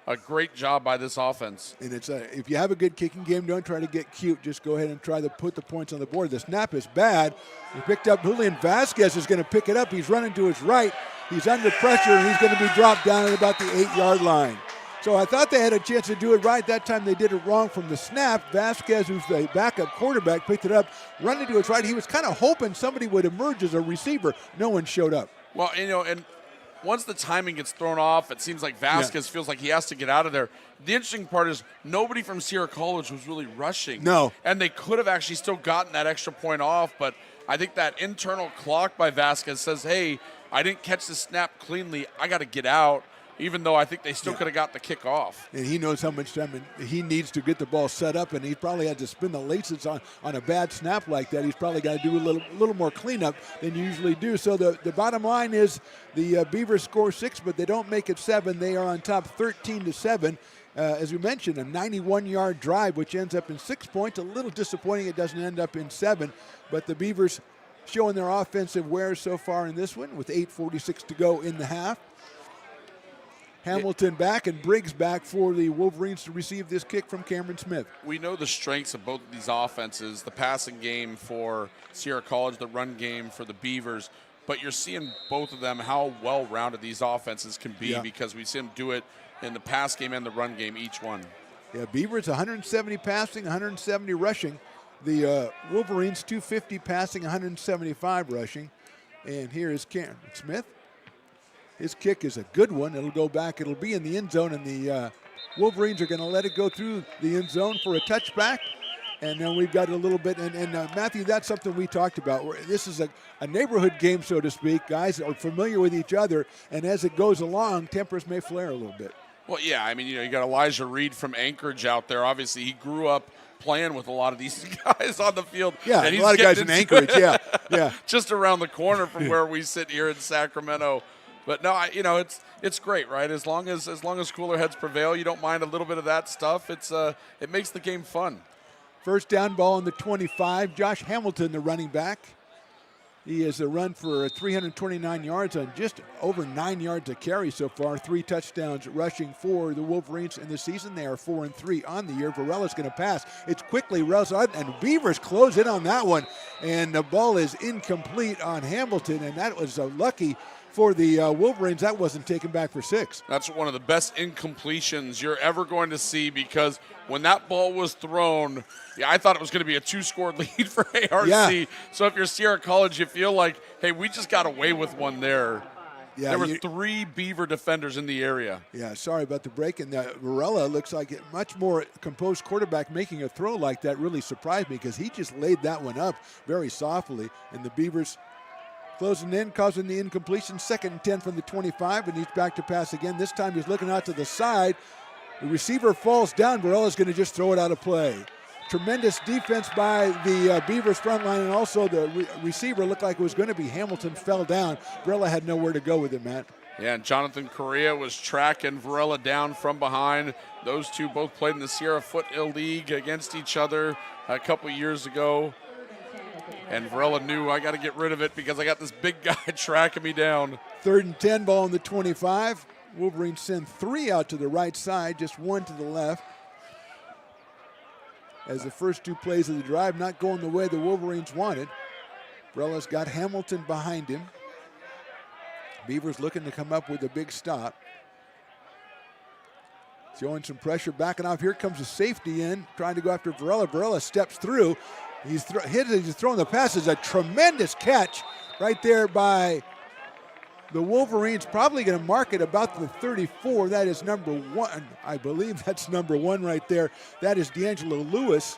A great job by this offense. And it's if you have a good kicking game, don't try to get cute. Just go ahead and try to put the points on the board. The snap is bad. He picked up. Julian Vasquez is going to pick it up. He's running to his right. He's under pressure, and he's going to be dropped down at about the 8-yard line. So I thought they had a chance to do it right. That time they did it wrong from the snap. Vasquez, who's the backup quarterback, picked it up, running to his right. He was kind of hoping somebody would emerge as a receiver. No one showed up. Well, and once the timing gets thrown off, it seems like Vasquez feels like he has to get out of there. The interesting part is nobody from Sierra College was really rushing. No. And they could have actually still gotten that extra point off, but I think that internal clock by Vasquez says, hey, I didn't catch the snap cleanly. I got to get out, even though I think they still could have got the kick off. And he knows how much time he needs to get the ball set up, and he probably had to spin the laces on a bad snap like that. He's probably got to do a little more cleanup than you usually do. So the bottom line is the Beavers score 6, but they don't make it 7. They are on top 13-7. As we mentioned, a 91-yard drive, which ends up in 6 points. A little disappointing it doesn't end up in 7, but the Beavers showing their offensive wares so far in this one with 8:46 to go in the half. Hamilton back and Briggs back for the Wolverines to receive this kick from Cameron Smith. We know the strengths of both of these offenses, the passing game for Sierra College, the run game for the Beavers, but you're seeing both of them how well-rounded these offenses can be because we see them do it in the pass game and the run game, each one. Yeah, Beavers 170 passing, 170 rushing. The Wolverines 250 passing, 175 rushing. And here is Cameron Smith. His kick is a good one. It'll go back. It'll be in the end zone, and the Wolverines are going to let it go through the end zone for a touchback. And then we've got a little bit, and Matthew, that's something we talked about. This is a neighborhood game, so to speak. Guys are familiar with each other, and as it goes along, tempers may flare a little bit. Well, yeah, I mean, you got Elijah Reed from Anchorage out there. Obviously, he grew up playing with a lot of these guys on the field. Yeah, and a lot of guys in Anchorage, yeah. Just around the corner from where we sit here in Sacramento. But no, it's great, right? As long as cooler heads prevail, you don't mind a little bit of that stuff. It makes the game fun. First down ball on the 25. Josh Hamilton, the running back. He has a run for 329 yards on just over 9 yards a carry so far. 3 touchdowns rushing for the Wolverines in the season. They are 4-3 on the year. Varela's going to pass. It's quickly Russell, and Beavers close in on that one. And the ball is incomplete on Hamilton, and that was lucky for the Wolverines. That wasn't taken back for 6. That's one of the best incompletions you're ever going to see, because when that ball was thrown, I thought it was going to be a 2-score lead for ARC. Yeah. So if you're Sierra College, you feel like, hey, we just got away with one there. Yeah, there were 3 Beaver defenders in the area. Yeah, sorry about the break. And Varela looks like a much more composed quarterback. Making a throw like that really surprised me, because he just laid that one up very softly. And the Beavers closing in, causing the incompletion. 2nd and 10 from the 25, and he's back to pass again. This time he's looking out to the side. The receiver falls down. Varela's going to just throw it out of play. Tremendous defense by the Beavers front line, and also the receiver looked like it was going to be Hamilton, fell down. Varela had nowhere to go with it, Matt. Yeah, and Jonathan Correa was tracking Varela down from behind. Those two both played in the Sierra Foothill League against each other a couple years ago. And Varela knew, I got to get rid of it because I got this big guy tracking me down. 3rd and 10, ball on the 25. Wolverines send 3 out to the right side, just 1 to the left. As the first 2 plays of the drive not going the way the Wolverines wanted. Varela's got Hamilton behind him. Beavers looking to come up with a big stop. Showing some pressure, backing off. Here comes a safety in, trying to go after Varela. Varela steps through. He's throwing the pass. It's a tremendous catch right there by the Wolverines. Probably going to mark it about the 34. That is number 1. I believe that's number 1 right there. That is D'Angelo Lewis.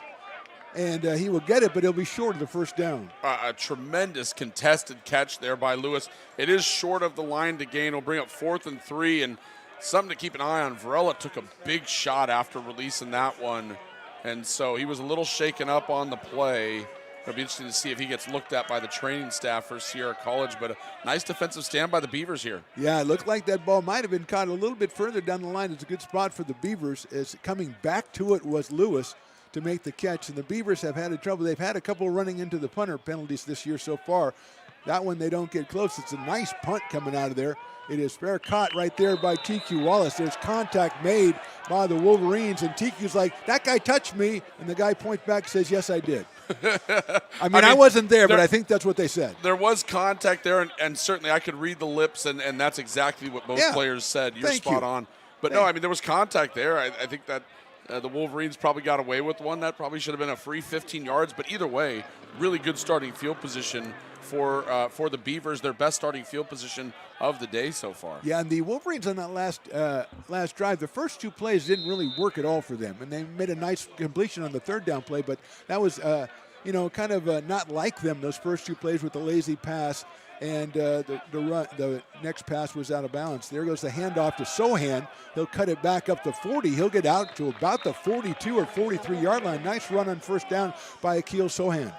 And he will get it, but he'll be short of the first down. A tremendous contested catch there by Lewis. It is short of the line to gain. It'll bring up 4th and 3, and something to keep an eye on. Varela took a big shot after releasing that one, and so he was a little shaken up on the play. It'll be interesting to see if he gets looked at by the training staff for Sierra College, but a nice defensive stand by the Beavers here. Yeah, it looked like that ball might have been caught a little bit further down the line. It's a good spot for the Beavers, as coming back to it was Lewis to make the catch, and the Beavers have had trouble. They've had a couple running into the punter penalties this year so far. That one they don't get close. It's a nice punt coming out of there. It is fair caught right there by TQ Wallace. There's contact made by the Wolverines, and TQ's like, that guy touched me, and the guy points back and says, yes, I did. I mean, I wasn't there, but I think that's what they said. There was contact there, and certainly I could read the lips, and that's exactly what most players said. You're spot on. But no, I mean, there was contact there. I think that the Wolverines probably got away with one. That probably should have been a free 15 yards. But either way, really good starting field position for the Beavers, their best starting field position of the day so far. Yeah, and the Wolverines on that last drive, the first 2 plays didn't really work at all for them. And they made a nice completion on the 3rd down play, but that was, kind of not like them, those first 2 plays with the lazy pass. And the next pass was out of bounds. There goes the handoff to Sohan. He'll cut it back up to 40. He'll get out to about the 42 or 43-yard line. Nice run on first down by Akil Sohan.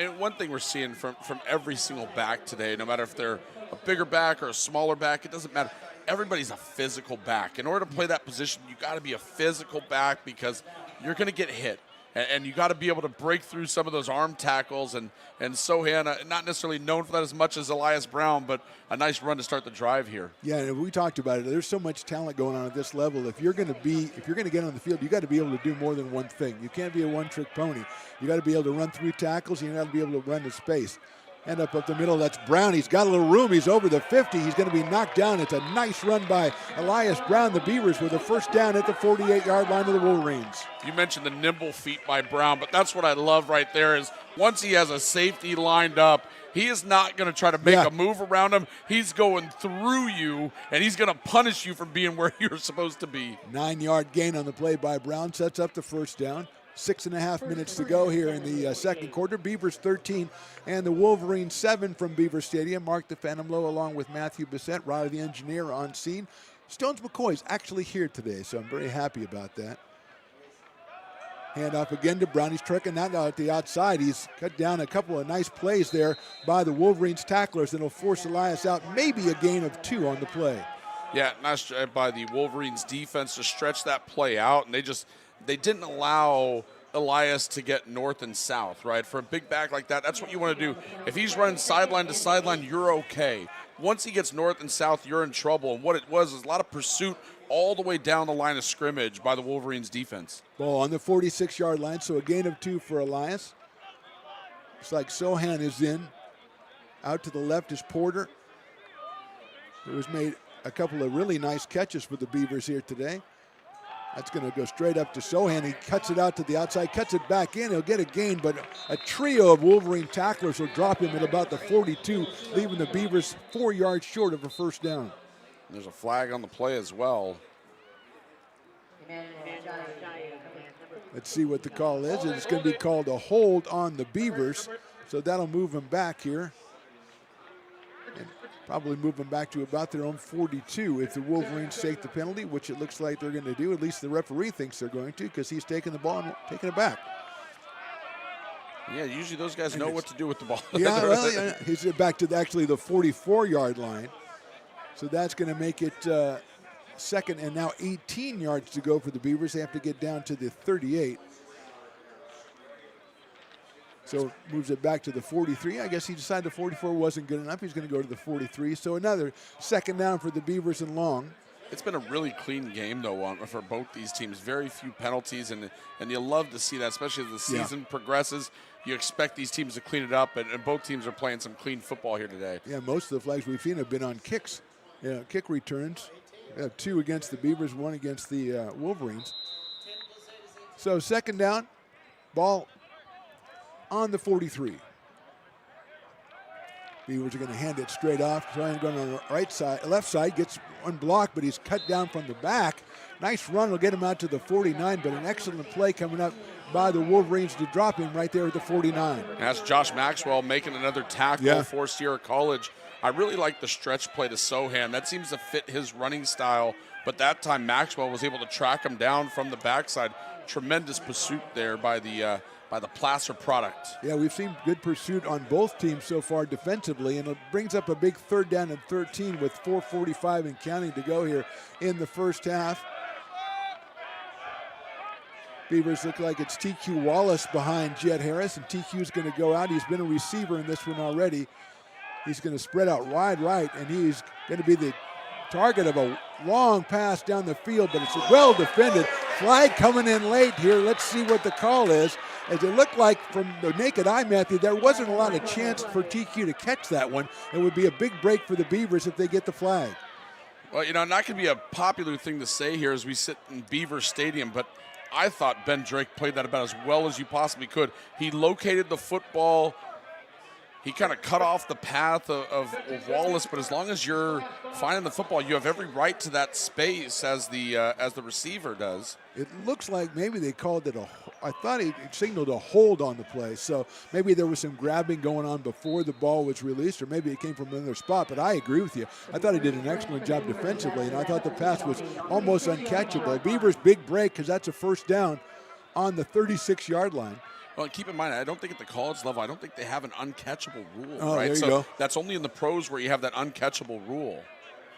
And one thing we're seeing from every single back today, no matter if they're a bigger back or a smaller back, it doesn't matter. Everybody's a physical back. In order to play that position, you got to be a physical back because you're going to get hit. And you got to be able to break through some of those arm tackles. And Sohan, not necessarily known for that as much as Elias Brown, but a nice run to start the drive here. Yeah, and we talked about it. There's so much talent going on at this level. If you're going to get on the field, you got to be able to do more than one thing. You can't be a one-trick pony. You got to be able to run through tackles. You got to be able to run to space. End up the middle. That's Brown. He's got a little room. He's over the 50. He's going to be knocked down. It's a nice run by Elias Brown. The Beavers with a first down at the 48-yard line of the Wolverines. You mentioned the nimble feet by Brown, but that's what I love right there is once he has a safety lined up, he is not going to try to make a move around him. He's going through you, and he's going to punish you for being where you're supposed to be. 9-yard gain on the play by Brown sets up the first down. 6.5 minutes to go here in the second quarter. Beavers 13 and the Wolverines 7 from Beaver Stadium. Mark the Phantom Low along with Matthew Bissett, Riley the engineer on scene. Stones McCoy's actually here today, so I'm very happy about that. Hand off again to Brown. He's tricking that out at the outside. He's cut down a couple of nice plays there by the Wolverines tacklers that'll force Elias out. Maybe a gain of 2 on the play. Yeah, nice by the Wolverines defense to stretch that play out, and they didn't allow Elias to get north and south, right? For a big back like that, that's what you want to do. If he's running sideline to sideline, you're okay. Once he gets north and south, you're in trouble. And what it was is a lot of pursuit all the way down the line of scrimmage by the Wolverines defense. Ball on the 46-yard line, so a gain of 2 for Elias. Looks like Sohan is in. Out to the left is Porter, who has made a couple of really nice catches for the Beavers here today. That's going to go straight up to Sohan. He cuts it out to the outside, cuts it back in. He'll get a gain, but a trio of Wolverine tacklers will drop him at about the 42, leaving the Beavers 4 yards short of a first down. There's a flag on the play as well. Let's see what the call is. It's going to be called a hold on the Beavers, so that'll move them back here. And probably move them back to about their own 42 if the Wolverines take the penalty, which it looks like they're going to do. At least the referee thinks they're going to, because he's taking the ball and taking it back. Yeah, usually those guys know what to do with the ball. Yeah, well, he's back to actually the 44-yard line. So that's going to make it second and now 18 yards to go for the Beavers. They have to get down to the 38. So moves it back to the 43. I guess he decided the 44 wasn't good enough. He's going to go to the 43. So another second down for the Beavers and long. It's been a really clean game, though, for both these teams. Very few penalties, and you love to see that, especially as the season progresses. You expect these teams to clean it up, and both teams are playing some clean football here today. Yeah, most of the flags we've seen have been on kicks, kick returns. 2 against the Beavers, 1 against the Wolverines. So second down, ball on the 43. Beavers are going to hand it straight off. Trying to go on the left side, gets unblocked, but he's cut down from the back. Nice run will get him out to the 49, but an excellent play coming up by the Wolverines to drop him right there at the 49. That's Josh Maxwell making another tackle for Sierra College. I really like the stretch play to Sohan. That seems to fit his running style, but that time Maxwell was able to track him down from the backside. Tremendous pursuit there by the Placer product. Yeah, we've seen good pursuit on both teams so far defensively, and it brings up a big third down and 13 with 4:45 and counting to go here in the first half. Beavers look like it's TQ Wallace behind Jed Harris, and TQ's going to go out. He's been a receiver in this one already. He's going to spread out wide right, and he's going to be the target of a long pass down the field, but it's well defended. Flag coming in late here. Let's see what the call is. As it looked like from the naked eye, Matthew, there wasn't a lot of chance for TQ to catch that one. It would be a big break for the Beavers if they get the flag. Well, not going to be a popular thing to say here as we sit in Beaver Stadium, but I thought Ben Drake played that about as well as you possibly could. He located the football. He kind of cut off the path of Wallace, but as long as you're finding the football, you have every right to that space as the receiver does. It looks like maybe they called it I thought he signaled a hold on the play, so maybe there was some grabbing going on before the ball was released, or maybe it came from another spot, but I agree with you. I thought he did an excellent job defensively, and I thought the pass was almost uncatchable. Beavers' big break, because that's a first down on the 36-yard line. Well, keep in mind, I don't think at the college level, I don't think they have an uncatchable rule, Oh, right? there you So go. that's only in the pros where you have that uncatchable rule.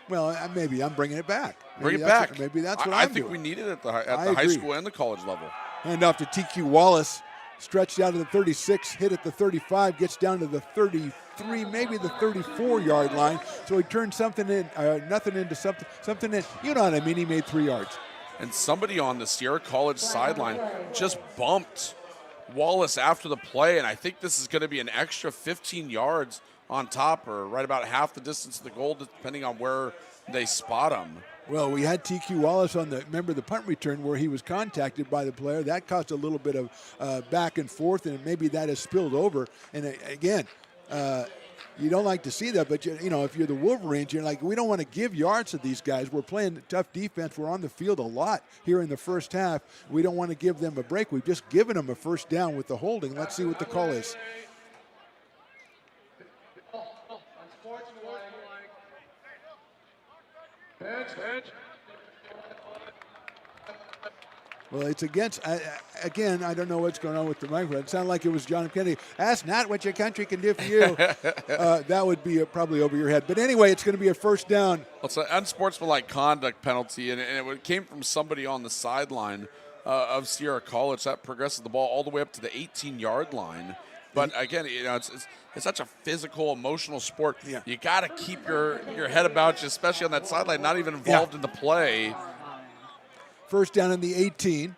Well, maybe I'm bringing it back. Bring Maybe it back. Maybe that's what I I'm think doing. we need it at the I high agree. school and the college level. Hand off to TQ Wallace, stretched out to the 36, hit at the 35, gets down to the 33, maybe the 34-yard line. So he turned nothing into something in. You know what I mean? He made 3 yards. And somebody on the Sierra College sideline just bumped Wallace after the play, and I think this is going to be an extra 15 yards on top, or right about half the distance of the goal, depending on where they spot him. Well, we had TQ Wallace on the punt return where he was contacted by the player. That caused a little bit of back and forth, and maybe that has spilled over. And again, you don't like to see that, but if you're the Wolverines, you're like, we don't want to give yards to these guys. We're playing tough defense. We're on the field a lot here in the first half. We don't want to give them a break. We've just given them a first down with the holding. Let's see what the call is. Well, it's against, again, I don't know what's going on with the microphone. It sounded like it was John F. Kennedy. That's not what your country can do for you. That would be probably over your head. But anyway, it's going to be a first down. Well, it's an unsportsmanlike conduct penalty, and it came from somebody on the sideline of Sierra College. That progresses the ball all the way up to the 18-yard line. But again, it's such a physical, emotional sport. Yeah. You got to keep your head about you, especially on that sideline, not even involved in the play. First down in the 18.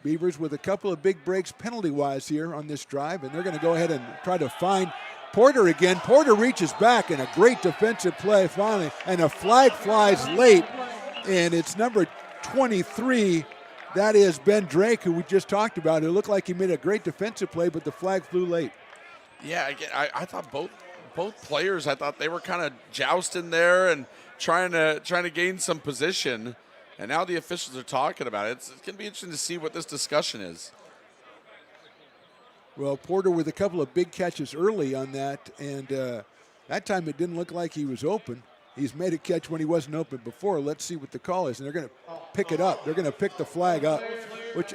Beavers with a couple of big breaks penalty-wise here on this drive, and they're going to go ahead and try to find Porter again. Porter reaches back, and a great defensive play finally, and a flag flies late, and it's number 23. That is Ben Drake, who we just talked about. It looked like he made a great defensive play, but the flag flew late. Yeah, again, I thought both players, I thought they were kind of jousting there and trying to gain some position. And now the officials are talking about it. It's going to be interesting to see what this discussion is. Well, Porter with a couple of big catches early on that, and that time it didn't look like he was open. He's made a catch when he wasn't open before. Let's see what the call is. And they're going to pick it up. They're going to pick the flag up, which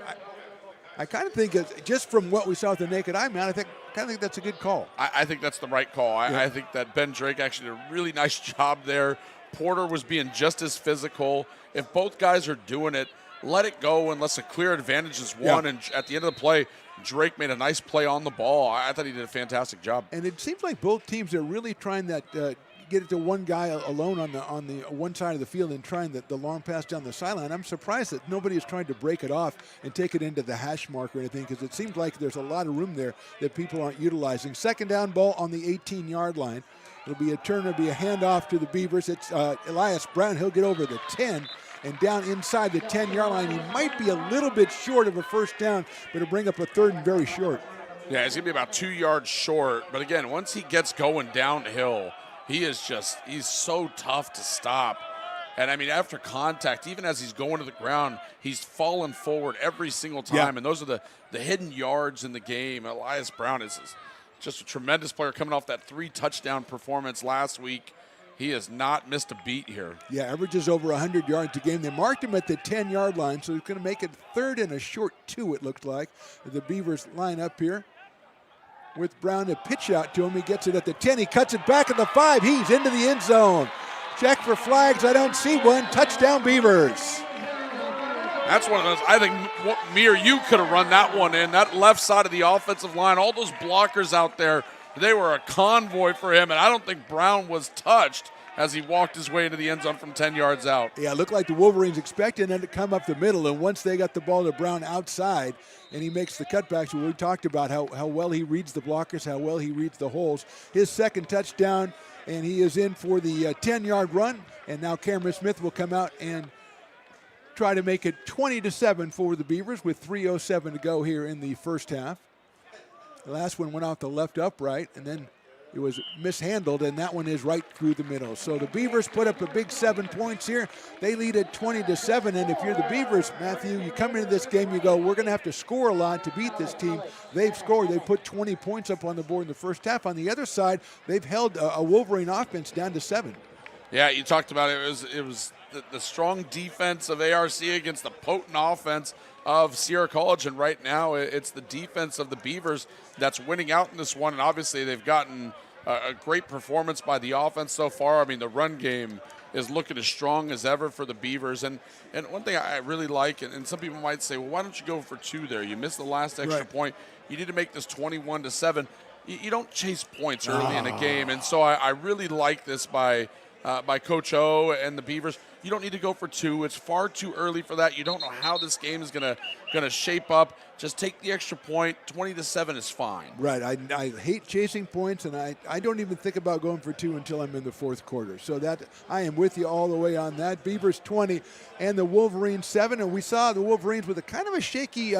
I kind of think, just from what we saw with the naked eye, man, I kind of think that's a good call. I think that's the right call. I think that Ben Drake actually did a really nice job there. Porter was being just as physical. If both guys are doing it, let it go unless a clear advantage is won. And at the end of the play, Drake made a nice play on the ball. I thought he did a fantastic job. And it seems like both teams are really trying that get it to one guy alone on the one side of the field and trying the long pass down the sideline. I'm surprised that nobody is trying to break it off and take it into the hash mark or anything, because it seems like there's a lot of room there that people aren't utilizing. Second down ball on the 18-yard line. It'll be a turn. It'll be a handoff to the Beavers. It's Elias Brown. He'll get over the 10 and down inside the 10-yard line. He might be a little bit short of a first down, but it'll bring up a third and very short. Yeah, he's going to be about 2 yards short. But again, once he gets going downhill, he's so tough to stop. And I mean, after contact, even as he's going to the ground, he's falling forward every single time. Yeah. And those are the hidden yards in the game. Elias Brown is just a tremendous player coming off that 3-touchdown performance last week. He has not missed a beat here. Yeah, averages over 100 yards a game. They marked him at the 10-yard line, so he's going to make it third and a short 2, it looks like. The Beavers line up here with Brown to pitch out to him. He gets it at the 10. He cuts it back at the 5. He's into the end zone. Check for flags. I don't see one. Touchdown, Beavers. That's one of those. I think me or you could have run that one in. That left side of the offensive line, all those blockers out there, they were a convoy for him, and I don't think Brown was touched as he walked his way into the end zone from 10 yards out. Yeah, it looked like the Wolverines expected him to come up the middle, and once they got the ball to Brown outside and he makes the cutbacks, we talked about how well he reads the blockers, how well he reads the holes. His second touchdown, and he is in for the 10-yard run, and now Cameron Smith will come out and try to make it 20-7 for the Beavers with 3:07 to go here in the first half. The last one went out the left upright, and then it was mishandled, and that one is right through the middle. So the Beavers put up a big 7 points here. They lead at 20-7, and if you're the Beavers, Matthew, you come into this game, you go, we're going to have to score a lot to beat this team. They've scored. They put 20 points up on the board in the first half. On the other side, they've held a Wolverine offense down to 7. Yeah, you talked about it was the strong defense of ARC against the potent offense of Sierra College, and right now it's the defense of the Beavers that's winning out in this one, and obviously they've gotten a great performance by the offense so far. I mean, the run game is looking as strong as ever for the Beavers, and one thing I really like, and some people might say, well, why don't you go for 2 there? You missed the last extra point. You need to make this 21-7. You don't chase points early in a game, and so I really like this by Coach O and the Beavers. You don't need to go for 2. It's far too early for that. You don't know how this game is gonna shape up. Just take the extra point. 20-7 is fine. Right. I hate chasing points, and I don't even think about going for 2 until I'm in the fourth quarter. So that I am with you all the way on that. Beavers 20 and the Wolverines 7. And we saw the Wolverines with a kind of a shaky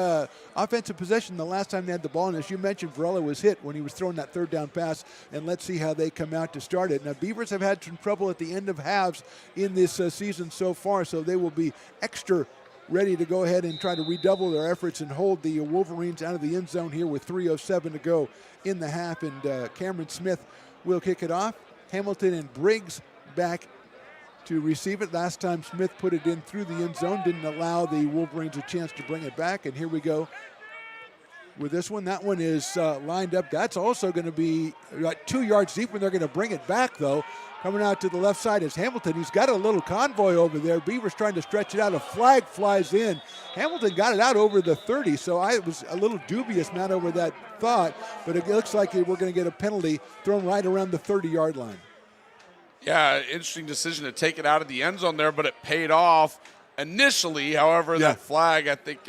offensive possession the last time they had the ball. And as you mentioned, Varela was hit when he was throwing that third down pass. And let's see how they come out to start it. Now, Beavers have had some trouble at the end of halves in this season so far, so they will be extra ready to go ahead and try to redouble their efforts and hold the Wolverines out of the end zone here with 3:07 to go in the half. And Cameron Smith will kick it off. Hamilton and Briggs back to receive it. Last time Smith put it in through the end zone, didn't allow the Wolverines a chance to bring it back. And here we go with this one. That one is lined up. That's also going to be 2 yards deep when they're going to bring it back, though. Coming out to the left side is Hamilton. He's got a little convoy over there. Beavers trying to stretch it out. A flag flies in. Hamilton got it out over the 30, so I was a little dubious, not over that thought, but it looks like we're going to get a penalty thrown right around the 30-yard line. Yeah, interesting decision to take it out of the end zone there, but it paid off initially. However, that flag, I think,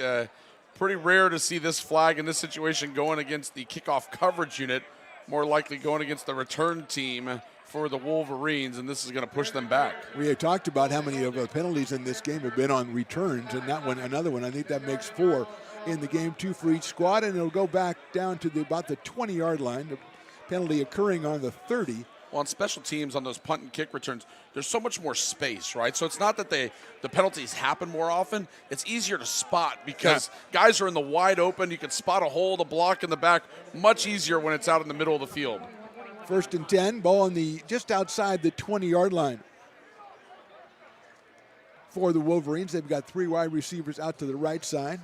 pretty rare to see this flag in this situation going against the kickoff coverage unit, more likely going against the return team for the Wolverines, and this is going to push them back. We had talked about how many of the penalties in this game have been on returns, and that one, another one. I think that makes 4 in the game, 2 for each squad, and it'll go back down to about the 20-yard line. The penalty occurring on the 30. Well, on special teams, on those punt and kick returns, there's so much more space, right? So it's not that the penalties happen more often. It's easier to spot because guys are in the wide open. You can spot a hole, the block in the back, much easier when it's out in the middle of the field. 1st and 10, ball on the just outside the 20-yard line for the Wolverines. They've got 3 wide receivers out to the right side.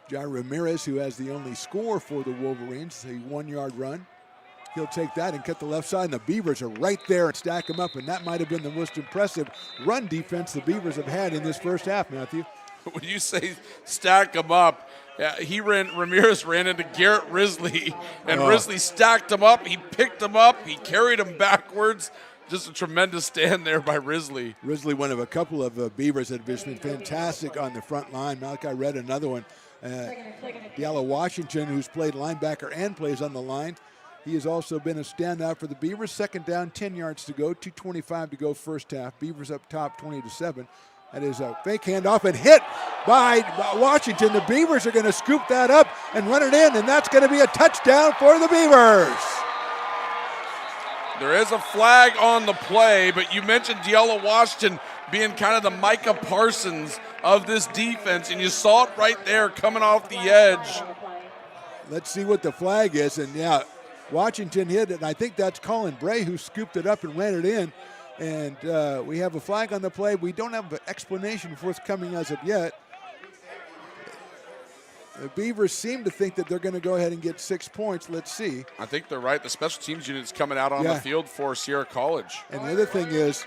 Jair Ramirez, who has the only score for the Wolverines, a 1-yard run. He'll take that and cut the left side, and the Beavers are right there and stack them up, and that might have been the most impressive run defense the Beavers have had in this first half, Matthew. When you say stack them up, Ramirez ran into Garrett Risley, and Risley stacked him up. He picked him up. He carried him backwards. Just a tremendous stand there by Risley. Risley, one of a couple of Beavers that have just been fantastic on the front line. Malachi Red, another one. Diallo Washington, who's played linebacker and plays on the line. He has also been a standout for the Beavers. Second down, 10 yards to go, 2:25 to go first half. Beavers up top 20-7. That is a fake handoff and hit by Washington. The Beavers are going to scoop that up and run it in, and that's going to be a touchdown for the Beavers. There is a flag on the play, but you mentioned Diallo Washington being kind of the Micah Parsons of this defense, and you saw it right there coming off the edge. Let's see what the flag is, and yeah, Washington hit it, and I think that's Colin Bray who scooped it up and ran it in. And we have a flag on the play. We don't have an explanation forthcoming as of yet. The Beavers seem to think that they're going to go ahead and get 6 points. Let's see. I think they're right. The special teams unit is coming out on the field for Sierra College. And the other thing is,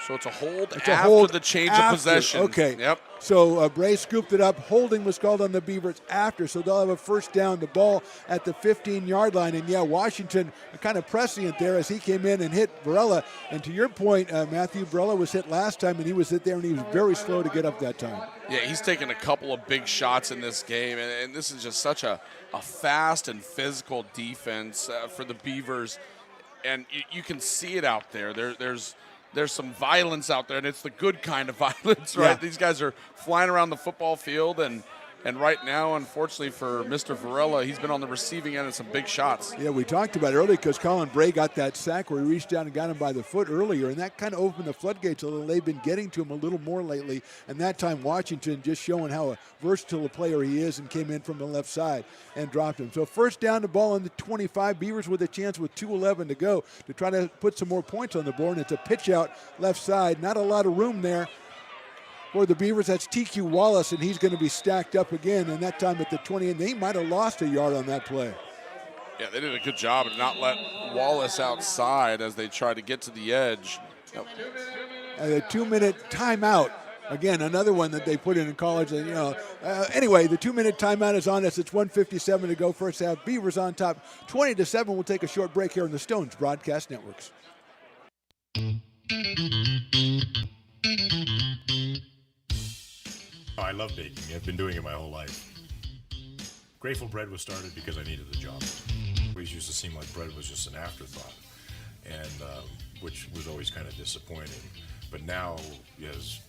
so it's a hold after the change of possession. Okay. Yep. So Bray scooped it up. Holding was called on the Beavers after, so they'll have a first down. The ball at the 15-yard line. And, yeah, Washington kind of prescient there as he came in and hit Varela. And to your point, Matthew, Varela was hit last time, and he was hit there, and he was very slow to get up that time. Yeah, he's taken a couple of big shots in this game, and this is just such a fast and physical defense for the Beavers. And you can see it out there. There's some violence out there, and it's the good kind of violence, right? Yeah. These guys are flying around the football field, and right now, unfortunately for Mr. Varela, he's been on the receiving end of some big shots. Yeah, we talked about it earlier because Colin Bray got that sack where he reached down and got him by the foot earlier, and that kind of opened the floodgates a little. They've been getting to him a little more lately, and that time Washington just showing how a versatile a player he is and came in from the left side and dropped him. So first down, the ball on the 25. Beavers with a chance with 2:11 to go to try to put some more points on the board, and it's a pitch out left side. Not a lot of room there for the Beavers. That's TQ Wallace, and he's going to be stacked up again, and that time at the 20, and they might have lost a yard on that play. Yeah, they did a good job to not let Wallace outside as they tried to get to the edge. A 2-minute timeout. Again, another one that they put in college. And, anyway, the 2-minute timeout is on us. It's 1:57 to go first half. Beavers on top, 20-7. We'll take a short break here on the Stones Broadcast Networks. I love baking. I've been doing it my whole life. Grateful Bread was started because I needed the job. It always used to seem like bread was just an afterthought, and which was always kind of disappointing. But now, as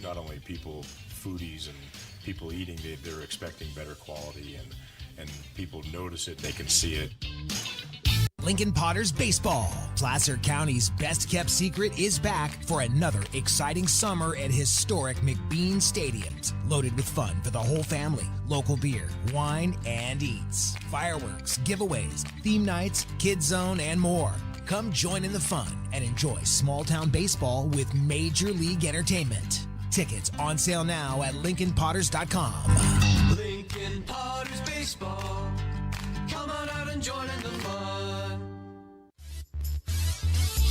not only people, foodies and people eating, they're expecting better quality, and people notice it, they can see it. Lincoln Potters Baseball. Placer County's best-kept secret is back for another exciting summer at historic McBean Stadiums. Loaded with fun for the whole family, local beer, wine, and eats. Fireworks, giveaways, theme nights, kids zone, and more. Come join in the fun and enjoy small-town baseball with Major League Entertainment. Tickets on sale now at LincolnPotters.com. Lincoln Potters Baseball. Come on out and join in the fun.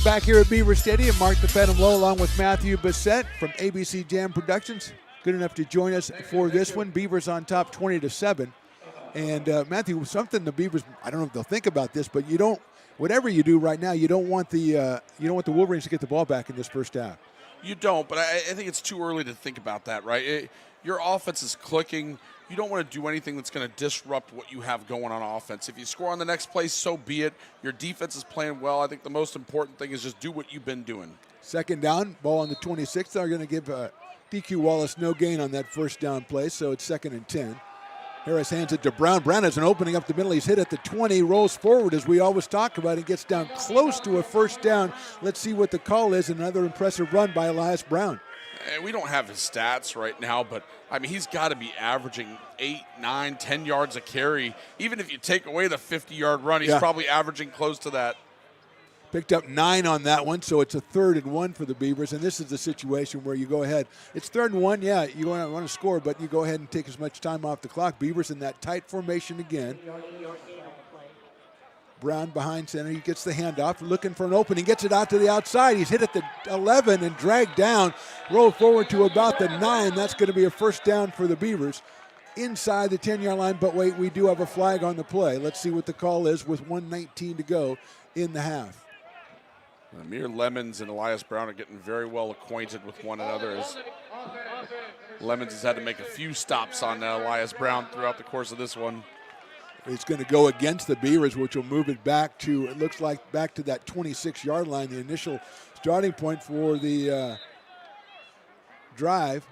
Back here at Beaver Stadium, Mark the Phantom Low along with Matthew Bissett from ABC Jam Productions. Good enough to join us for this one. Beavers on top 20-7. And Matthew, something the Beavers, I don't know if they'll think about this, but you don't, whatever you do right now, you don't want the Wolverines to get the ball back in this first half. You don't, but I think it's too early to think about that, right? Your offense is clicking. You don't want to do anything that's going to disrupt what you have going on offense. If you score on the next play, so be it. Your defense is playing well. I think the most important thing is just do what you've been doing. Second down, ball on the 26. They're going to give DQ Wallace no gain on that first down play, so it's 2nd and 10. Harris hands it to Brown. Brown has an opening up the middle. He's hit at the 20, rolls forward as we always talk about. He gets down close to a first down. Let's see what the call is. Another impressive run by Elias Brown. And we don't have his stats right now, but, I mean, he's got to be averaging 8, 9, 10 yards a carry. Even if you take away the 50-yard run, he's probably averaging close to that. Picked up 9 on that one, so it's a 3rd and 1 for the Beavers. And this is the situation where you go ahead. It's 3rd and 1, yeah, you want to score, but you go ahead and take as much time off the clock. Beavers in that tight formation again. Brown behind center. He gets the handoff, looking for an opening, gets it out to the outside. He's hit at the 11 and dragged down, rolled forward to about the 9. That's going to be a first down for the Beavers inside the 10-yard line. But wait, we do have a flag on the play. Let's see what the call is with 1:19 to go in the half. Amir Lemons and Elias Brown are getting very well acquainted with one another, as Lemons has had to make a few stops on Elias Brown throughout the course of this one. It's going to go against the Beavers, which will move it back to, it looks like, back to that 26-yard line, the initial starting point for the drive.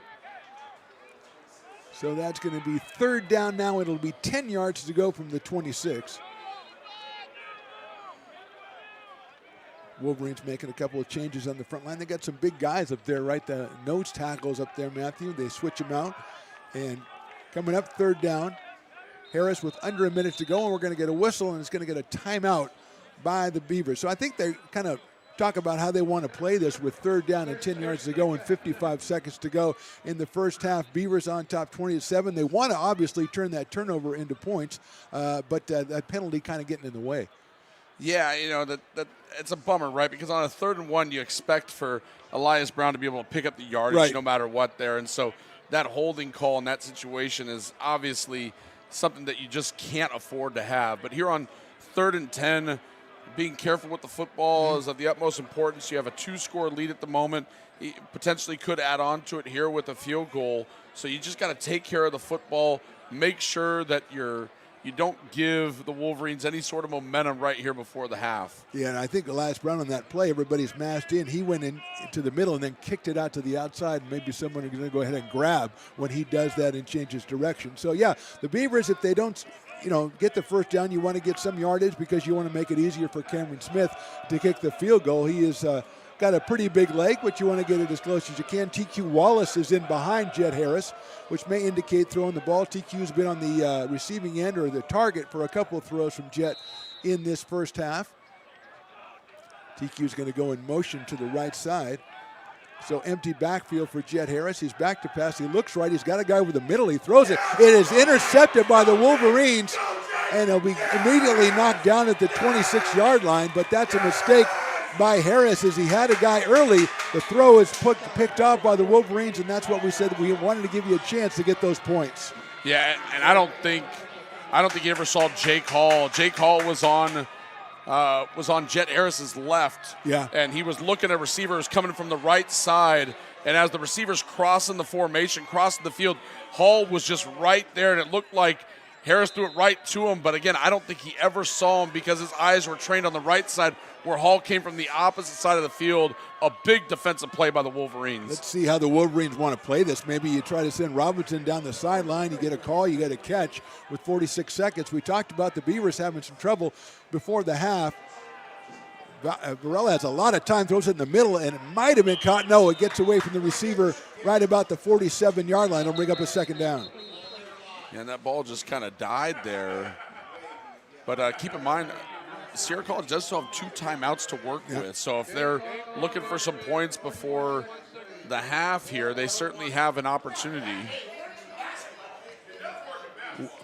So that's going to be 3rd down now. It'll be 10 yards to go from the 26. Wolverines making a couple of changes on the front line. They got some big guys up there, right? The nose tackles up there, Matthew. They switch them out. And coming up 3rd down, Harris with under a minute to go, and we're going to get a whistle, and it's going to get a timeout by the Beavers. So I think they kind of talk about how they want to play this with 3rd down and 10 yards to go and 55 seconds to go in the first half. Beavers on top 20-7. They want to obviously turn that turnover into points, but that penalty kind of getting in the way. Yeah, you know, that it's a bummer, right? Because on a 3rd and 1, you expect for Elias Brown to be able to pick up the yardage no matter what there. And so that holding call in that situation is obviously something that you just can't afford to have. But here on 3rd and 10, being careful with the football is of the utmost importance. You have a 2-score lead at the moment. He potentially could add on to it here with a field goal. So you just got to take care of the football, make sure that you don't give the Wolverines any sort of momentum right here before the half. Yeah, and I think Elias Brown on that play, everybody's massed in. He went into the middle and then kicked it out to the outside. Maybe someone is going to go ahead and grab when he does that and changes direction. So, yeah, the Beavers, if they don't, get the first down, you want to get some yardage because you want to make it easier for Cameron Smith to kick the field goal. He is got a pretty big leg, but you want to get it as close as you can. TQ Wallace is in behind Jet Harris, which may indicate throwing the ball. TQ's been on the receiving end or the target for a couple of throws from Jet in this first half. TQ's going to go in motion to the right side. So empty backfield for Jet Harris. He's back to pass. He looks right. He's got a guy over the middle. He throws it. It is intercepted by the Wolverines, and it'll be immediately knocked down at the 26-yard line, but that's a mistake by Harris as he had a guy early. The throw is picked off by the Wolverines, and that's what we said. We wanted to give you a chance to get those points. Yeah, and I don't think you ever saw Jake Hall. Jake Hall was on Jet Harris's left. Yeah. And he was looking at receivers coming from the right side. And as the receivers crossing the formation, crossing the field, Hall was just right there, and it looked like Harris threw it right to him. But again, I don't think he ever saw him because his eyes were trained on the right side where Hall came from the opposite side of the field. A big defensive play by the Wolverines. Let's see how the Wolverines want to play this. Maybe you try to send Robinson down the sideline. You get a call, you get a catch with 46 seconds. We talked about the Beavers having some trouble before the half. Varela has a lot of time, throws it in the middle, and it might have been caught. No, it gets away from the receiver right about the 47-yard line. It'll bring up a second down. Yeah, and that ball just kind of died there. But keep in mind, Sierra College does still have 2 timeouts to work with. So if they're looking for some points before the half here, they certainly have an opportunity.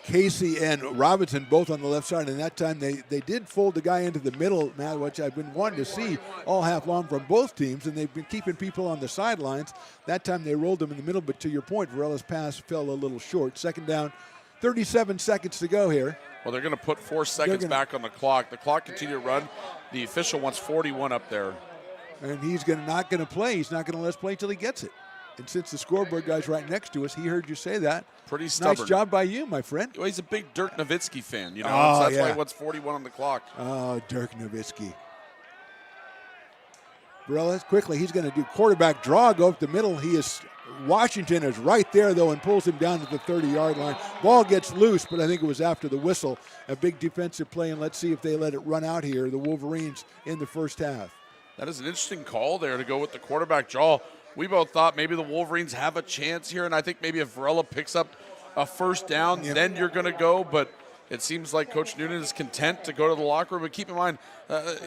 Casey and Robinson both on the left side, and that time they did fold the guy into the middle, Matt, which I've been wanting to see all half long from both teams, and they've been keeping people on the sidelines. That time they rolled them in the middle, but to your point, Varela's pass fell a little short. Second down, 37 seconds to go here. Well, they're going to put 4 seconds back on the clock. The clock continued to run. The official wants 41 up there. And he's not going to play. He's not going to let us play until he gets it. And since the scoreboard guy's right next to us, he heard you say that. Pretty stubborn. Nice job by you, my friend. Well, he's a big Dirk Nowitzki fan, so that's why he wants 41 on the clock. Oh, Dirk Nowitzki. Varela, quickly, he's going to do quarterback draw, go up the middle. Washington is right there, though, and pulls him down to the 30-yard line. Ball gets loose, but I think it was after the whistle. A big defensive play, and let's see if they let it run out here, the Wolverines, in the first half. That is an interesting call there to go with the quarterback draw. We both thought maybe the Wolverines have a chance here, and I think maybe if Varela picks up a first down, then you're going to go. But It seems like Coach Noonan is content to go to the locker room. But keep in mind,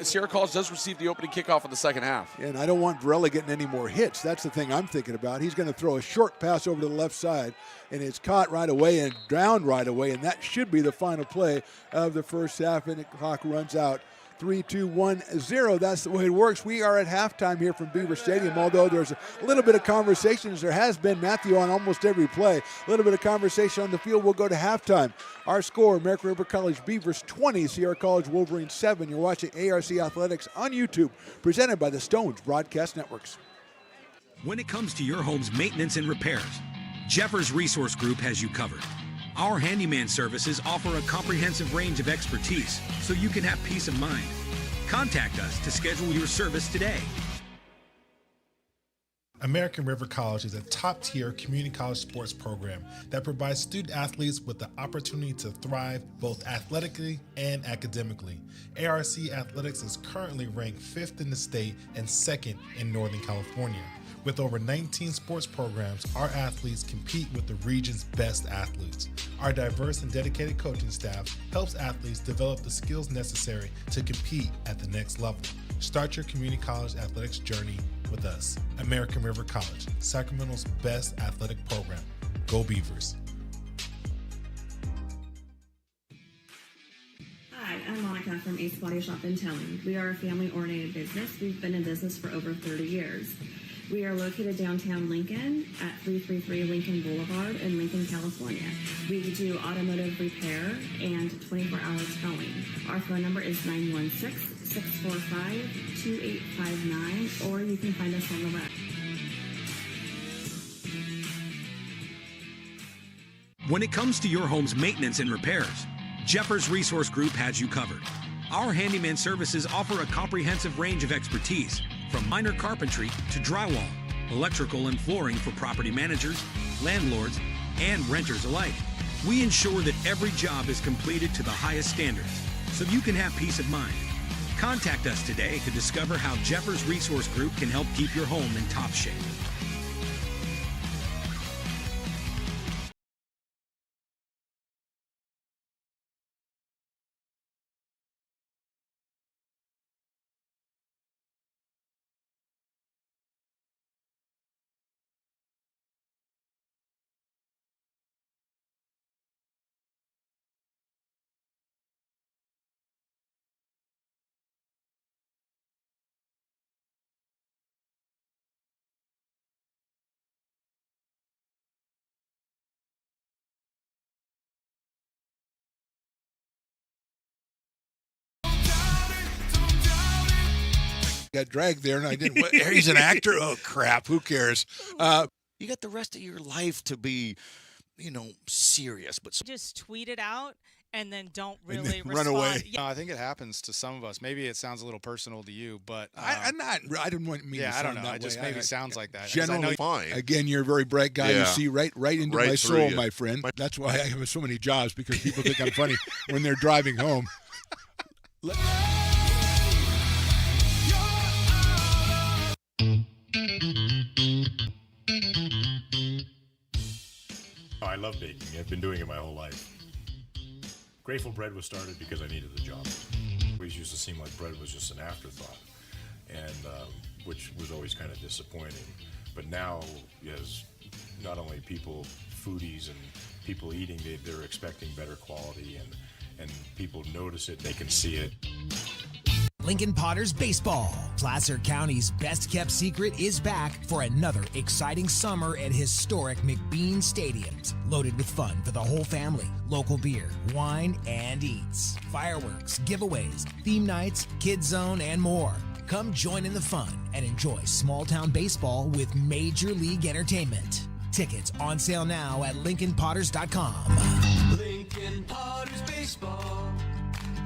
Sierra College does receive the opening kickoff in the second half. And I don't want Varela getting any more hits. That's the thing I'm thinking about. He's going to throw a short pass over to the left side, and it's caught right away and down right away, and that should be the final play of the first half, and the clock runs out. 3-2-1-0. That's the way it works. We are at halftime here from Beaver Stadium, although there's a little bit of conversation, as there has been, Matthew, on almost every play. A little bit of conversation on the field. We'll go to halftime. Our score, American River College Beavers 20, Sierra College Wolverines 7. You're watching ARC Athletics on YouTube, presented by the Stones Broadcast Networks. When it comes to your home's maintenance and repairs, Jeffers Resource Group has you covered. Our handyman services offer a comprehensive range of expertise so you can have peace of mind. Contact us to schedule your service today. American River College is a top-tier community college sports program that provides student athletes with the opportunity to thrive both athletically and academically. ARC Athletics is currently ranked 5th in the state and 2nd in Northern California. With over 19 sports programs, our athletes compete with the region's best athletes. Our diverse and dedicated coaching staff helps athletes develop the skills necessary to compete at the next level. Start your community college athletics journey with us. American River College, Sacramento's best athletic program. Go Beavers. Hi, I'm Monica from Ace Body Shop and Towing. We are a family-oriented business. We've been in business for over 30 years. We are located downtown Lincoln at 333 Lincoln Boulevard in Lincoln, California. We do automotive repair and 24-hour towing. Our phone number is 916-645-2859, or you can find us on the web. When it comes to your home's maintenance and repairs, Jeffers Resource Group has you covered. Our handyman services offer a comprehensive range of expertise, from minor carpentry to drywall, electrical and flooring for property managers, landlords, and renters alike. We ensure that every job is completed to the highest standards, so you can have peace of mind. Contact us today to discover how Jeffers Resource Group can help keep your home in top shape. Got dragged there, and I didn't. He's an actor. Oh crap! Who cares? You got the rest of your life to be, serious. But just tweet it out and then don't really run respond. away. No, I think it happens to some of us. Maybe it sounds a little personal to you, but I'm not. I didn't want me. Yeah, to I don't sound know. that It just way. maybe sounds like that. Generally, fine. Again, you're a very bright guy. Yeah. You see right into Right my through soul, you. my friend. That's why I have so many jobs, because people think I'm funny when they're driving home. Oh, I love baking. I've been doing it my whole life. Grateful Bread was started because I needed the job. It always used to seem like bread was just an afterthought, and which was always kind of disappointing. But now, as not only people, foodies and people eating, they're expecting better quality, and people notice it, they can see it. Lincoln Potters Baseball. Placer County's best-kept secret is back for another exciting summer at historic McBean Stadiums. Loaded with fun for the whole family, local beer, wine, and eats. Fireworks, giveaways, theme nights, kids zone, and more. Come join in the fun and enjoy small-town baseball with Major League Entertainment. Tickets on sale now at LincolnPotters.com. Lincoln Potters Baseball.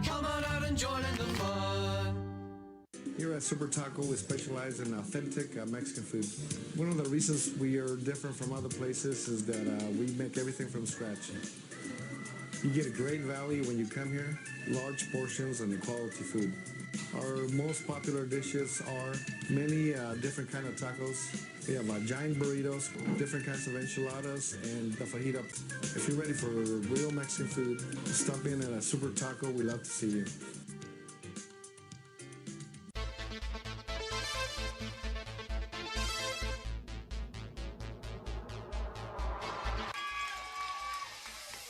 Come on out and join in the fun. Here at Super Taco, we specialize in authentic Mexican food. One of the reasons we are different from other places is that we make everything from scratch. You get a great value when you come here, large portions and quality food. Our most popular dishes are many different kind of tacos. We have giant burritos, different kinds of enchiladas, and the fajita. If you're ready for real Mexican food, stop in at a Super Taco. We love to see you.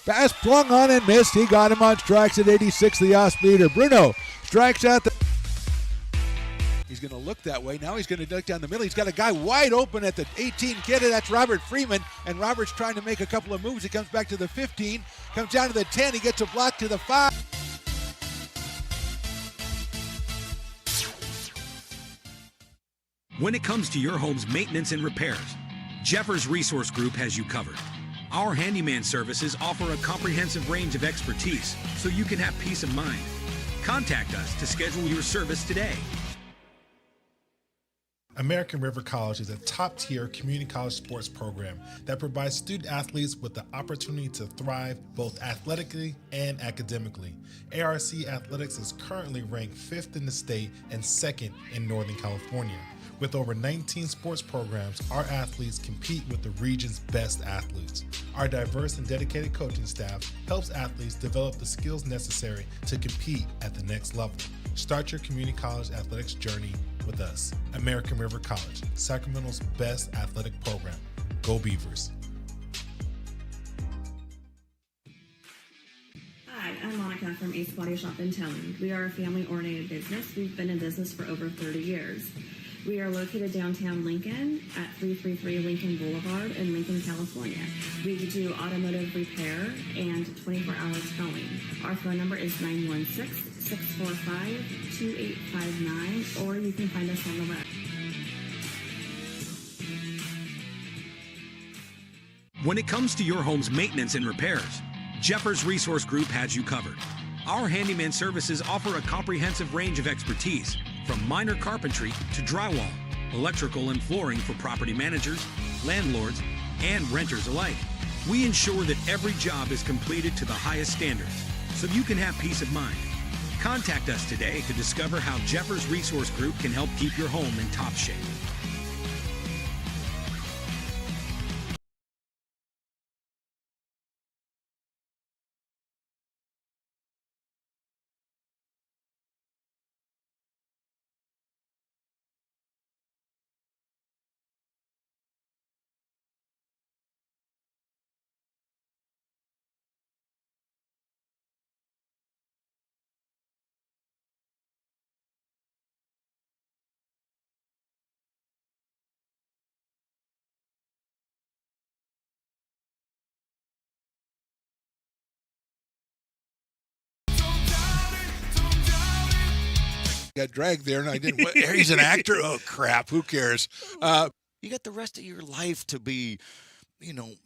Pass flung on and missed. He got him on strikes at 86, the off-speeder. Bruno strikes out the... He's going to look that way. Now he's going to duck down the middle. He's got a guy wide open at the 18 kid. That's Robert Freeman. And Robert's trying to make a couple of moves. He comes back to the 15, comes down to the 10. He gets a block to the 5. When it comes to your home's maintenance and repairs, Jeffers Resource Group has you covered. Our handyman services offer a comprehensive range of expertise so you can have peace of mind. Contact us to schedule your service today. American River College is a top-tier community college sports program that provides student athletes with the opportunity to thrive both athletically and academically. ARC Athletics is currently ranked 5th in the state and 2nd in Northern California. With over 19 sports programs, our athletes compete with the region's best athletes. Our diverse and dedicated coaching staff helps athletes develop the skills necessary to compete at the next level. Start your community college athletics journey with us. American River College, Sacramento's best athletic program. Go Beavers. Hi, I'm Monica from Ace Body Shop in Towing. We are a family-oriented business. We've been in business for over 30 years. We are located downtown Lincoln at 333 Lincoln Boulevard in Lincoln, California. We do automotive repair and 24-hour towing. Our phone number is 916-645-2859, or you can find us on the web. When it comes to your home's maintenance and repairs, Jeffers Resource Group has you covered. Our handyman services offer a comprehensive range of expertise, from minor carpentry to drywall, electrical and flooring for property managers, landlords, and renters alike. We ensure that every job is completed to the highest standards, so you can have peace of mind. Contact us today to discover how Jeffers Resource Group can help keep your home in top shape. Got dragged there, and I didn't. He's an actor. Oh crap! Who cares? You got the rest of your life to be,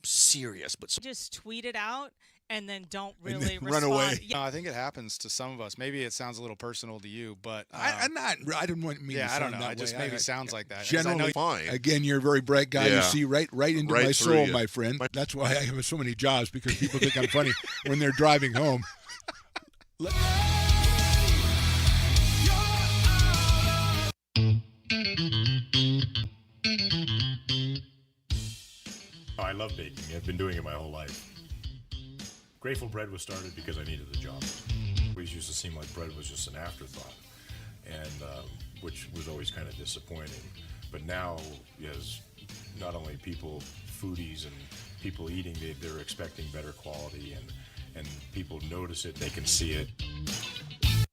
serious. But just tweet it out and then don't really run away. Yeah. I think it happens to some of us. Maybe it sounds a little personal to you, but I'm not. I didn't want me. Yeah, to I don't sound know. that It just way. maybe sounds like that. Generally, fine. Again, you're a very bright guy. Yeah. You see right into Right my through soul, you. my friend. That's why I have so many jobs, because people think I'm funny when they're driving home. I love baking. I've been doing it my whole life. Grateful Bread was started because I needed the job. It always used to seem like bread was just an afterthought, and which was always kind of disappointing. But now, as not only people, foodies and people eating, they're expecting better quality, and people notice it, they can see it.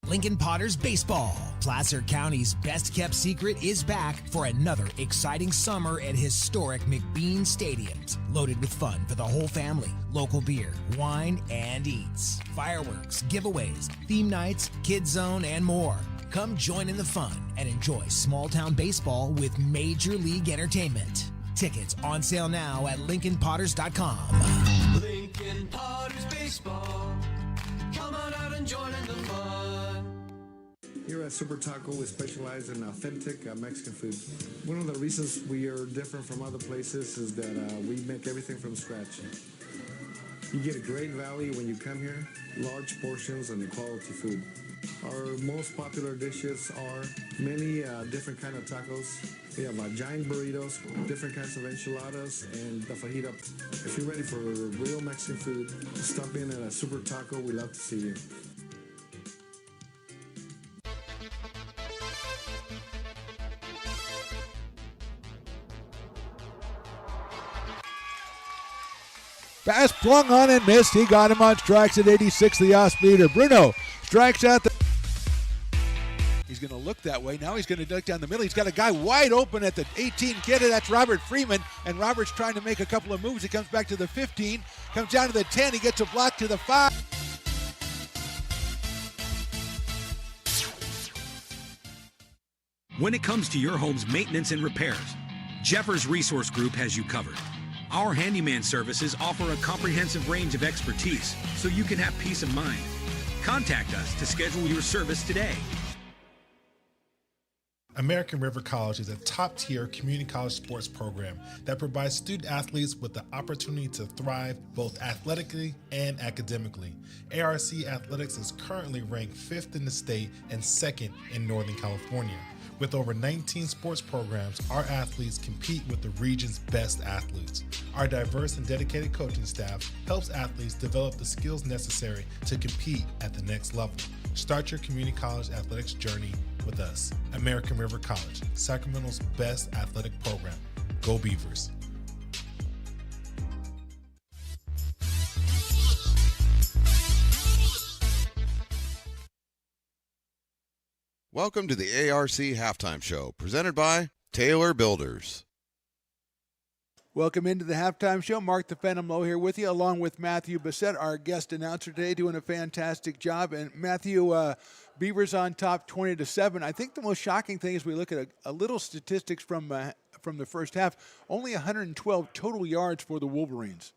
Lincoln Potters Baseball. Placer County's best-kept secret is back for another exciting summer at historic McBean Stadiums. Loaded with fun for the whole family, local beer, wine, and eats. Fireworks, giveaways, theme nights, kids zone, and more. Come join in the fun and enjoy small-town baseball with Major League Entertainment. Tickets on sale now at LincolnPotters.com. Lincoln Potters Baseball. Come on out and join in the fun. Here at Super Taco, we specialize in authentic Mexican food. One of the reasons we are different from other places is that we make everything from scratch. You get a great value when you come here, large portions and quality food. Our most popular dishes are many different kind of tacos. We have giant burritos, different kinds of enchiladas, and the fajita. If you're ready for real Mexican food, stop in at a Super Taco. We'd love to see you. Pass flung on and missed. He got him on strikes at 86, the off-speeder. Bruno strikes out the... He's going to look that way. Now he's going to duck down the middle. He's got a guy wide open at the 18 kid. That's Robert Freeman. And Robert's trying to make a couple of moves. He comes back to the 15, comes down to the 10. He gets a block to the 5. When it comes to your home's maintenance and repairs, Jeffers Resource Group has you covered. Our handyman services offer a comprehensive range of expertise so you can have peace of mind. Contact us to schedule your service today. American River College is a top-tier community college sports program that provides student athletes with the opportunity to thrive both athletically and academically. ARC Athletics is currently ranked 5th in the state and 2nd in Northern California. With over 19 sports programs, our athletes compete with the region's best athletes. Our diverse and dedicated coaching staff helps athletes develop the skills necessary to compete at the next level. Start your community college athletics journey with us. American River College, Sacramento's best athletic program. Go Beavers. Welcome to the ARC Halftime Show, presented by Taylor Builders. Welcome into the halftime show. Mark the Phantom Low here with you, along with Matthew Bissett, our guest announcer today, doing a fantastic job. And Matthew, Beavers on top 20-7. I think the most shocking thing is we look at a little statistics from the first half. Only 112 total yards for the Wolverines.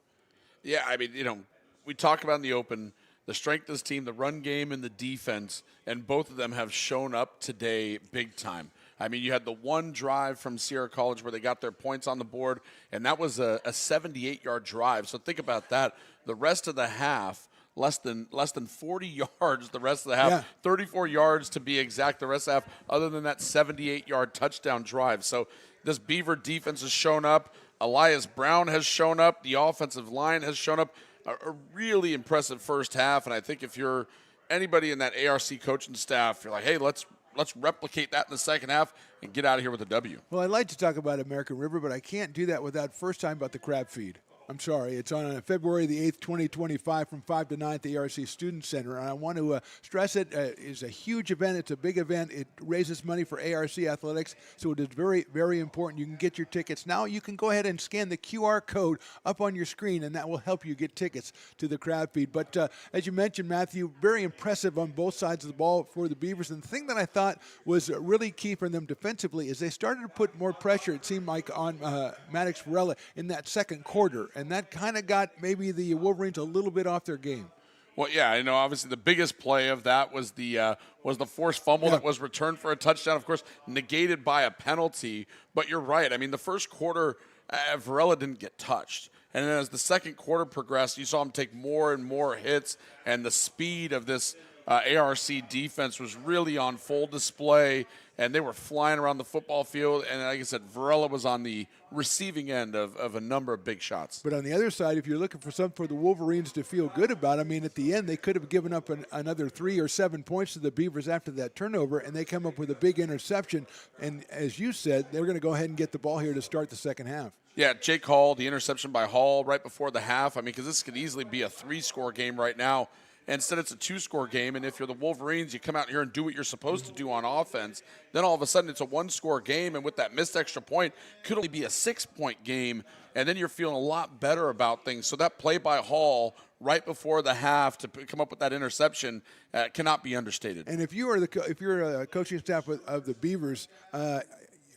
Yeah, I mean, we talk about in the open the strength of this team, the run game and the defense, and both of them have shown up today big time. I mean, you had the one drive from Sierra College where they got their points on the board, and that was a 78-yard drive. So think about that. The rest of the half, less than 40 yards the rest of the half, Yeah. 34 yards to be exact the rest of the half, other than that 78-yard touchdown drive. So this Beaver defense has shown up. Elias Brown has shown up. The offensive line has shown up. A really impressive first half, and I think if you're anybody in that ARC coaching staff, you're like, hey, let's replicate that in the second half and get out of here with a W. Well, I'd like to talk about American River, but I can't do that without first time about the crab feed. I'm sorry. It's on February the 8th, 2025 from 5 to 9 at the ARC Student Center. And I want to stress it is a huge event. It's a big event. It raises money for ARC Athletics, so it is very, very important. You can get your tickets. Now you can go ahead and scan the QR code up on your screen, and that will help you get tickets to the crab feed. But as you mentioned, Matthew, very impressive on both sides of the ball for the Beavers. And the thing that I thought was really key for them defensively is they started to put more pressure, it seemed like, on Maddox Varela in that second quarter. And that kind of got maybe the Wolverines a little bit off their game. Well, yeah, obviously the biggest play of that was the forced fumble that was returned for a touchdown, of course, negated by a penalty. But you're right. I mean, the first quarter, Varela didn't get touched. And then as the second quarter progressed, you saw him take more and more hits, and the speed of this ARC defense was really on full display, and they were flying around the football field. And like I said, Varela was on the receiving end of a number of big shots. But on the other side, if you're looking for something for the Wolverines to feel good about, I mean, at the end, they could have given up another 3 or 7 points to the Beavers after that turnover, and they come up with a big interception. And as you said, they're going to go ahead and get the ball here to start the second half. Yeah, Jake Hall, the interception by Hall right before the half. I mean, because this could easily be a 3-score game right now. Instead, it's a 2-score game, and if you're the Wolverines, you come out here and do what you're supposed to do on offense. Then all of a sudden, it's a 1-score game, and with that missed extra point, could only be a 6-point game, and then you're feeling a lot better about things. So that play by Hall right before the half to come up with that interception cannot be understated. And if you're a coaching staff of the Beavers,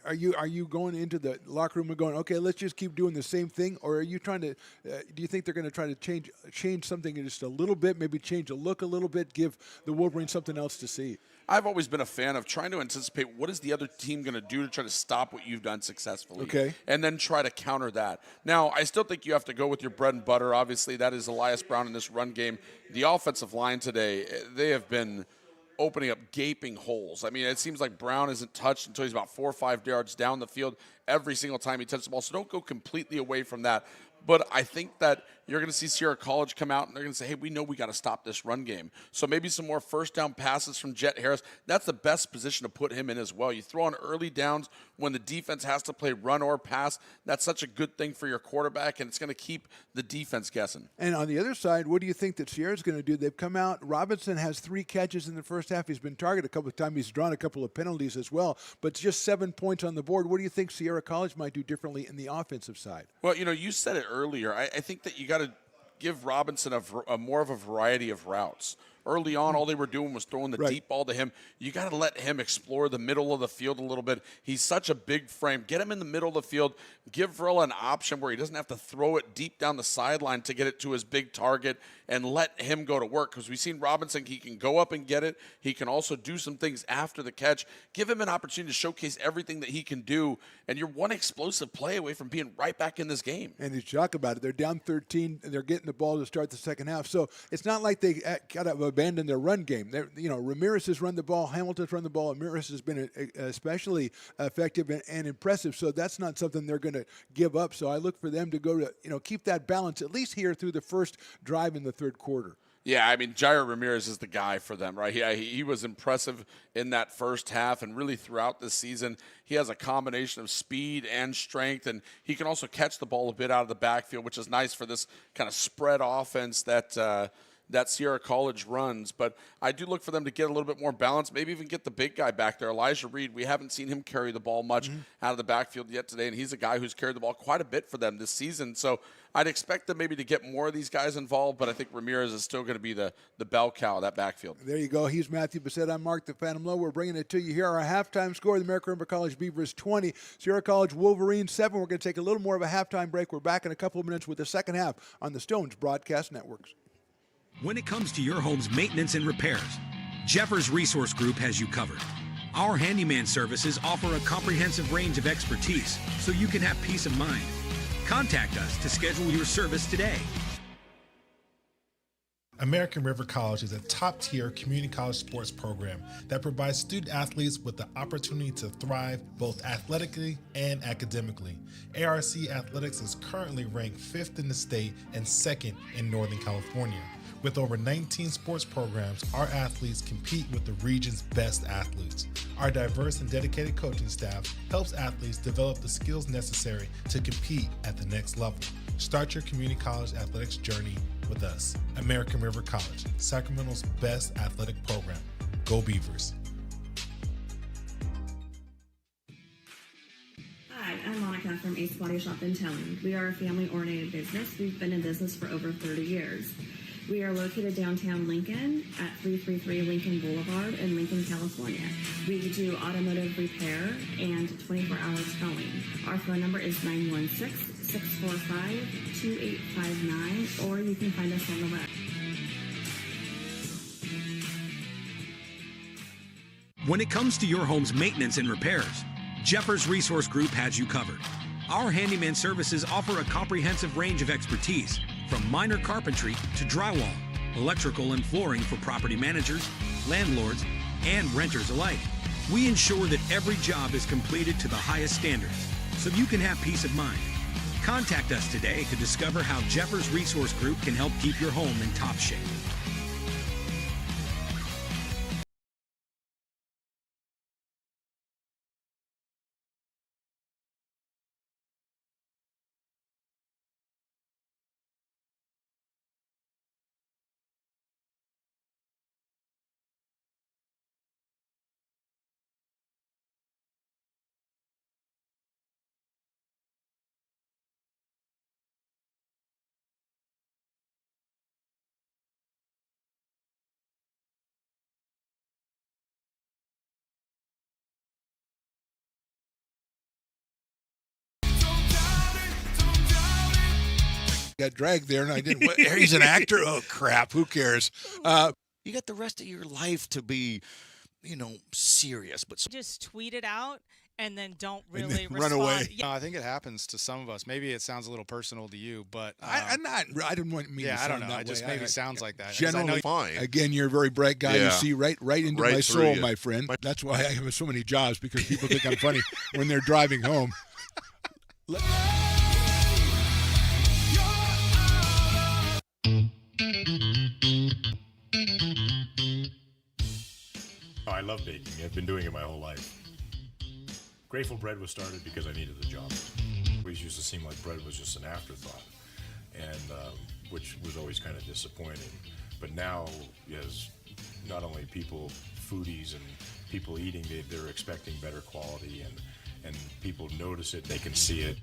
are you going into the locker room and going, okay, let's just keep doing the same thing, or are you trying to? Do you think they're going to try to change something just a little bit, maybe change the look a little bit, give the Wolverines something else to see? I've always been a fan of trying to anticipate what is the other team going to do to try to stop what you've done successfully, okay, and then try to counter that. Now, I still think you have to go with your bread and butter. Obviously, that is Elias Brown in this run game. The offensive line today, they have been opening up gaping holes. I mean, it seems like Brown isn't touched until he's about 4 or 5 yards down the field every single time he touches the ball. So don't go completely away from that. But I think that you're going to see Sierra College come out and they're going to say, hey, we know we got to stop this run game. So maybe some more first down passes from Jet Harris. That's the best position to put him in as well. You throw on early downs when the defense has to play run or pass. That's such a good thing for your quarterback, and it's going to keep the defense guessing. And on the other side, what do you think that Sierra's going to do? They've come out. Robinson has 3 catches in the first half. He's been targeted a couple of times. He's drawn a couple of penalties as well. But just 7 points on the board. What do you think Sierra College might do differently in the offensive side? Well, you said it earlier. I think that you got to give Robinson a more of a variety of routes. Early on, all they were doing was throwing the deep ball to him. You got to let him explore the middle of the field a little bit. He's such a big frame. Get him in the middle of the field. Give Verla an option where he doesn't have to throw it deep down the sideline to get it to his big target, and let him go to work. Because we've seen Robinson, he can go up and get it. He can also do some things after the catch. Give him an opportunity to showcase everything that he can do, and you're one explosive play away from being right back in this game. And you talk about it. They're down 13, and they're getting the ball to start the second half. So it's not like they kind of abandoned their run game. Ramirez has run the ball. Hamilton's run the ball. Ramirez has been especially effective and impressive. So that's not something they're going to give up. So I look for them to go to, keep that balance, at least here through the first drive in the third quarter. Yeah, I mean, Jair Ramirez is the guy for them, right? He was impressive in that first half and really throughout this season. He has a combination of speed and strength, and he can also catch the ball a bit out of the backfield, which is nice for this kind of spread offense that Sierra College runs. But I do look for them to get a little bit more balance, maybe even get the big guy back there. Elijah Reed, we haven't seen him carry the ball much out of the backfield yet today, and he's a guy who's carried the ball quite a bit for them this season. So I'd expect them maybe to get more of these guys involved, but I think Ramirez is still going to be the bell cow of that backfield. There you go. He's Matthew Bissett. I'm Mark the Phantom Lowe. We're bringing it to you here. Our halftime score, the American River College Beavers 20, Sierra College Wolverines 7. We're going to take a little more of a halftime break. We're back in a couple of minutes with the second half on the Stones Broadcast Networks. When it comes to your home's maintenance and repairs, Jeffers Resource Group has you covered. Our handyman services offer a comprehensive range of expertise so you can have peace of mind. Contact us to schedule your service today. American River College is a top-tier community college sports program that provides student athletes with the opportunity to thrive both athletically and academically. ARC Athletics is currently ranked 5th in the state and 2nd in Northern California. With over 19 sports programs, our athletes compete with the region's best athletes. Our diverse and dedicated coaching staff helps athletes develop the skills necessary to compete at the next level. Start your community college athletics journey with us. American River College, Sacramento's best athletic program. Go Beavers. Hi, I'm Monica from Ace Body Shop in Towing. We are a family-oriented business. We've been in business for over 30 years. We are located downtown Lincoln at 333 Lincoln Boulevard in Lincoln, California. We do automotive repair and 24-hour towing. Our phone number is 916-645-2859, or you can find us on the web. When it comes to your home's maintenance and repairs, Jeffers Resource Group has you covered. Our handyman services offer a comprehensive range of expertise, from minor carpentry to drywall, electrical and flooring for property managers, landlords, and renters alike. We ensure that every job is completed to the highest standards, so you can have peace of mind. Contact us today to discover how Jeffers Resource Group can help keep your home in top shape. Got dragged there, and I didn't. He's an actor. Oh crap! Who cares? You got the rest of your life to be, serious. But just tweet it out, and then don't really run respond. away. Yeah. No, I think it happens to some of us. Maybe it sounds a little personal to you, but I didn't want me to yeah, I sound don't know. that It just way. maybe sounds like that. 'Cause Generally, I know fine. Again, you're a very bright guy. Yeah. You see right into Right my through soul, you. my friend. That's why I have so many jobs, because people think I'm funny when they're driving home. Oh, I love baking. I've been doing it my whole life. Grateful Bread was started because I needed the job. It always used to seem like bread was just an afterthought, and which was always kind of disappointing. But now, as not only people, foodies and people eating, they're expecting better quality, and people notice it, they can see it.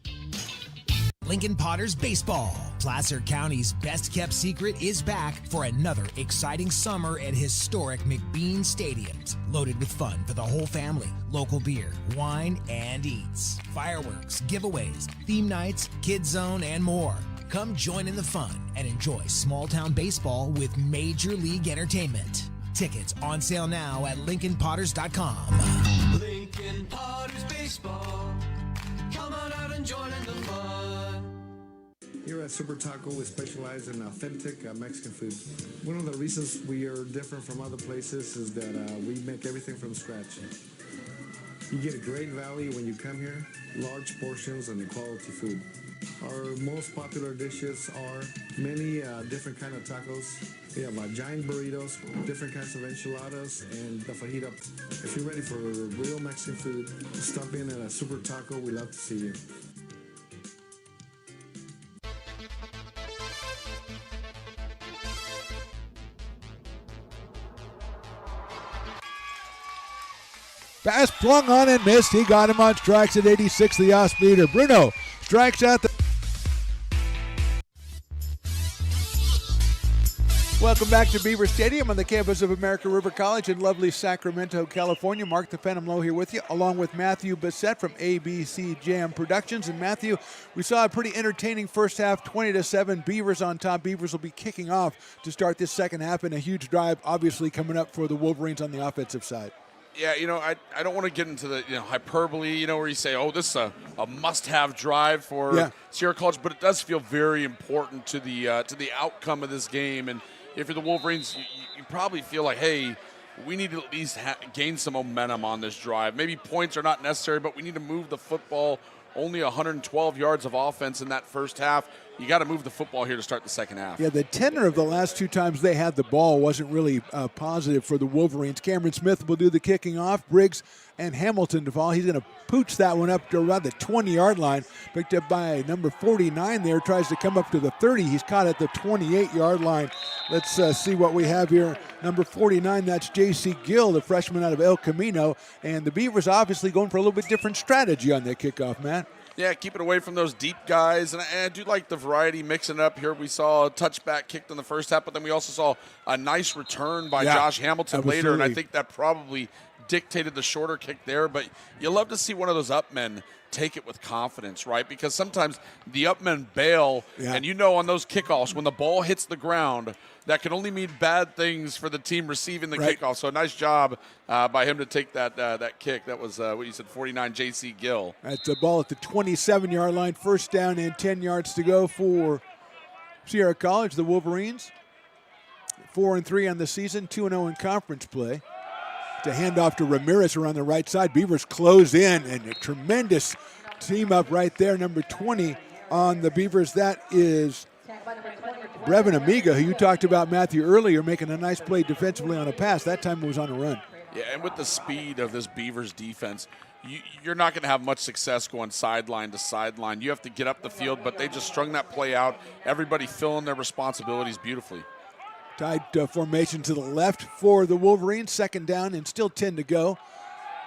Lincoln Potters Baseball. Placer County's best-kept secret is back for another exciting summer at historic McBean Stadiums. Loaded with fun for the whole family, local beer, wine, and eats. Fireworks, giveaways, theme nights, kids zone, and more. Come join in the fun and enjoy small-town baseball with Major League Entertainment. Tickets on sale now at LincolnPotters.com. Lincoln Potters Baseball. Come on out and join in the fun. Here at Super Taco, we specialize in authentic Mexican food. One of the reasons we are different from other places is that we make everything from scratch. You get a great value when you come here, large portions and quality food. Our most popular dishes are many different kind of tacos. We have giant burritos, different kinds of enchiladas, and the fajita. If you're ready for real Mexican food, stop in at a Super Taco. We love to see you. Pass flung on and missed. He got him on strikes at 86, the off speeder. Bruno strikes out the... Welcome back to Beaver Stadium on the campus of American River College in lovely Sacramento, California. Mark the Phantom Low here with you, along with Matthew Bissett from ABC Jam Productions. And Matthew, we saw a pretty entertaining first half, 20-7. Beavers on top. Beavers will be kicking off to start this second half, and a huge drive obviously coming up for the Wolverines on the offensive side. Yeah, I don't want to get into the hyperbole, where you say, oh, this is a must-have drive for Sierra College, but it does feel very important to the outcome of this game. And if you're the Wolverines, you probably feel like, hey, we need to at least gain some momentum on this drive. Maybe points are not necessary, but we need to move the football. Only 112 yards of offense in that first half. You got to move the football here to start the second half. Yeah, the tenor of the last two times they had the ball wasn't really positive for the Wolverines. Cameron Smith will do the kicking off. Briggs and Hamilton to fall. He's going to pooch that one up to around the 20-yard line. Picked up by number 49 there. Tries to come up to the 30. He's caught at the 28-yard line. Let's see what we have here. Number 49, that's J.C. Gill, the freshman out of El Camino. And the Beavers obviously going for a little bit different strategy on their kickoff, Matt. Yeah, keep it away from those deep guys. And I do like the variety, mixing it up here. We saw a touchback kicked in the first half, but then we also saw a nice return by Josh Hamilton later. And I think that probably dictated the shorter kick there. But you love to see one of those up men take it with confidence, right? Because sometimes the up men bail, and on those kickoffs, when the ball hits the ground, that can only mean bad things for the team receiving the kickoff. So a nice job by him to take that kick. That was what you said, 49, J.C. Gill. That's the ball at the 27-yard line. First down and 10 yards to go for Sierra College. The Wolverines, 4-3 on the season, 2-0 in conference play. To hand off to Ramirez around the right side. Beavers close in, and a tremendous team up right there. Number 20 on the Beavers. That is Brevin Amiga, who you talked about, Matthew, earlier, making a nice play defensively on a pass. That time it was on a run. Yeah, and with the speed of this Beavers defense, you're not going to have much success going sideline to sideline. You have to get up the field, but they just strung that play out. Everybody filling their responsibilities beautifully. Tight formation to the left for the Wolverines. Second down and still 10 to go.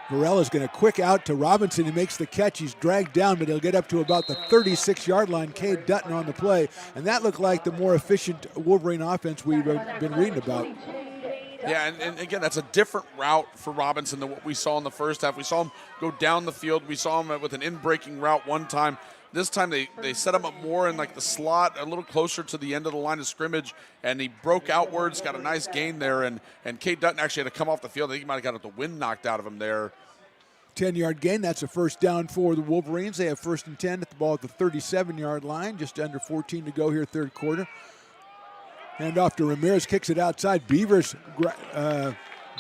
Varella's going to quick out to Robinson. He makes the catch. He's dragged down, but he'll get up to about the 36-yard line. Cade Dutton on the play. And that looked like the more efficient Wolverine offense we've been reading about. Yeah, and again, that's a different route for Robinson than what we saw in the first half. We saw him go down the field. We saw him with an in-breaking route one time. This time they set him up more in like the slot, a little closer to the end of the line of scrimmage, and he broke outwards, got a nice gain there, and Cade Dutton actually had to come off the field. I think he might have got the wind knocked out of him there. 10-yard gain. That's a first down for the Wolverines. They have 1st and 10 at the ball at the 37-yard line. Just under 14 to go here, third quarter. Hand off to Ramirez, kicks it outside. Beavers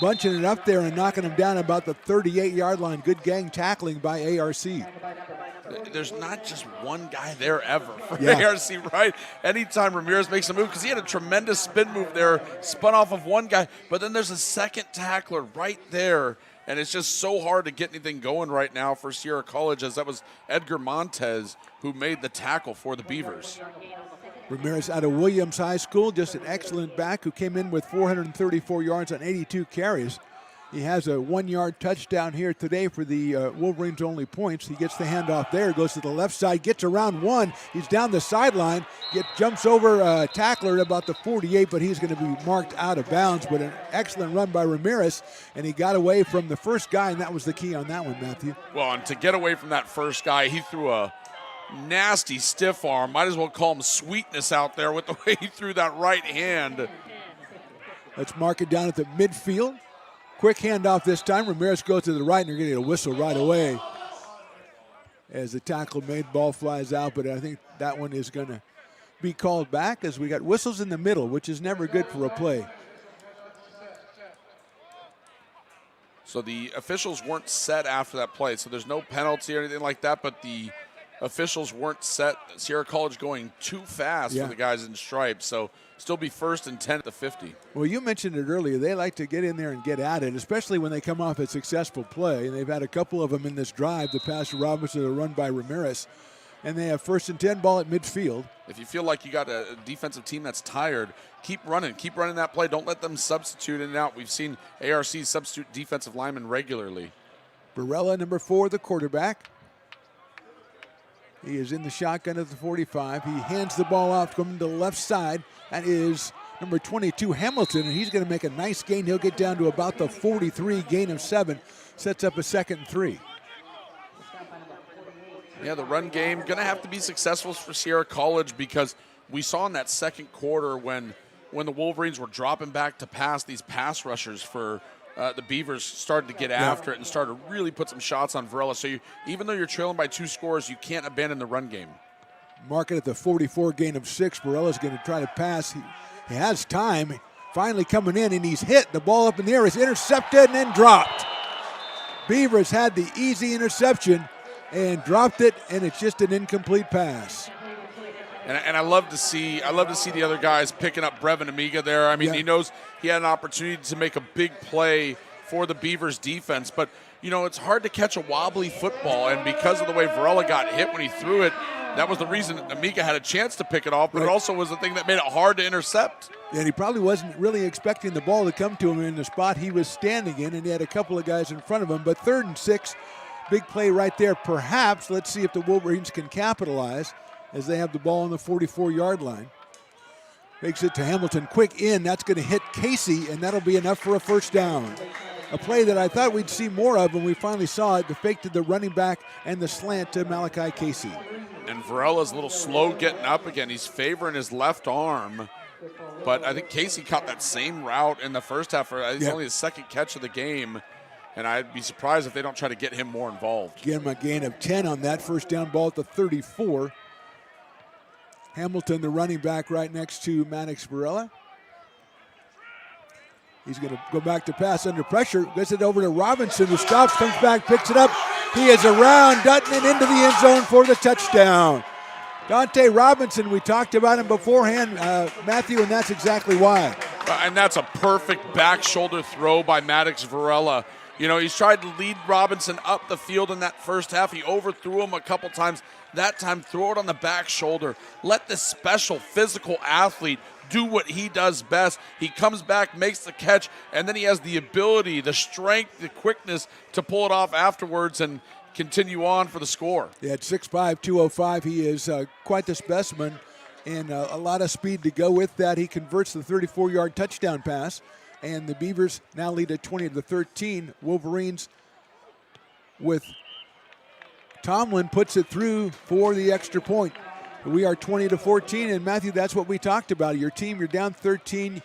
bunching it up there and knocking them down about the 38-yard line. Good gang tackling by ARC. There's not just one guy there ever for ARC, right? Anytime Ramirez makes a move, because he had a tremendous spin move there, spun off of one guy, but then there's a second tackler right there, and it's just so hard to get anything going right now for Sierra College, as that was Edgar Montez who made the tackle for the Beavers. Ramirez out of Williams High School, just an excellent back who came in with 434 yards on 82 carries. He has a 1-yard touchdown here today for the Wolverines' only points. He gets the handoff there, goes to the left side, gets around one. He's down the sideline, jumps over a tackler at about the 48, but he's going to be marked out of bounds. But an excellent run by Ramirez, and he got away from the first guy, and that was the key on that one, Matthew. Well, and to get away from that first guy, he threw a nasty stiff arm. Might as well call him Sweetness out there with the way he threw that right hand. Let's mark it down at the midfield. Quick handoff this time. Ramirez goes to the right, and they're going to get a whistle right away as the tackle made, ball flies out, but I think that one is going to be called back as we got whistles in the middle, which is never good for a play. So the officials weren't set after that play, so there's no penalty or anything like that, but the officials weren't set. Sierra College going too fast for the guys in stripes, so still be 1st and 10 at the 50. Well, you mentioned it earlier. They like to get in there and get at it, especially when they come off a successful play. And they've had a couple of them in this drive, the pass to Robinson, the run by Ramirez. And they have 1st and 10, ball at midfield. If you feel like you got a defensive team that's tired, keep running that play. Don't let them substitute in and out. We've seen ARC substitute defensive linemen regularly. Barella, number 4, the quarterback. He is in the shotgun at the 45. He hands the ball off, coming to the left side. That is number 22, Hamilton, and he's going to make a nice gain. He'll get down to about the 43, gain of 7. Sets up a 2nd and 3. Yeah, the run game going to have to be successful for Sierra College, because we saw in that second quarter when the Wolverines were dropping back to pass, these pass rushers for the Beavers started to get after it and started to really put some shots on Varela. So even though you're trailing by 2 scores, you can't abandon the run game. Mark it at the 44, gain of 6. Barella's going to try to pass. He has time. Finally coming in, and he's hit. The ball up in the air is intercepted and then dropped. Beavers had the easy interception and dropped it, and it's just an incomplete pass. And I love to see the other guys picking up Brevin Amiga there. I mean, he knows he had an opportunity to make a big play for the Beavers defense, but it's hard to catch a wobbly football, and because of the way Varela got hit when he threw it, that was the reason Amiga had a chance to pick it off, but it also was the thing that made it hard to intercept. And he probably wasn't really expecting the ball to come to him in the spot he was standing in, and he had a couple of guys in front of him. But 3rd and 6, big play right there. Perhaps, let's see if the Wolverines can capitalize as they have the ball on the 44-yard line. Makes it to Hamilton, quick in. That's going to hit Casey, and that'll be enough for a 1st down. A play that I thought we'd see more of when we finally saw it. The fake to the running back and the slant to Malachi Casey. And Varela's a little slow getting up again. He's favoring his left arm. But I think Casey caught that same route in the first half. It's only his 2nd catch of the game. And I'd be surprised if they don't try to get him more involved. Get him a gain of 10 on that 1st down, ball at the 34. Hamilton, the running back, right next to Maddox Varela. He's going to go back to pass under pressure. Gets it over to Robinson, who stops, comes back, picks it up. He is around Dutton and into the end zone for the touchdown. Dante Robinson, we talked about him beforehand, Matthew, and that's exactly why. And that's a perfect back shoulder throw by Maddox Varela. He's tried to lead Robinson up the field in that first half. He overthrew him a couple times. That time, throw it on the back shoulder. Let this special physical athlete do what he does best. He comes back, makes the catch, and then he has the ability, the strength, the quickness to pull it off afterwards and continue on for the score. At 6'5", 205, he is quite the specimen, and a lot of speed to go with that. He converts the 34-yard touchdown pass, and the Beavers now lead at 20-13. Wolverines with Tomlin puts it through for the extra point. We are 20-14, and Matthew, that's what we talked about. Your team, you're down 13.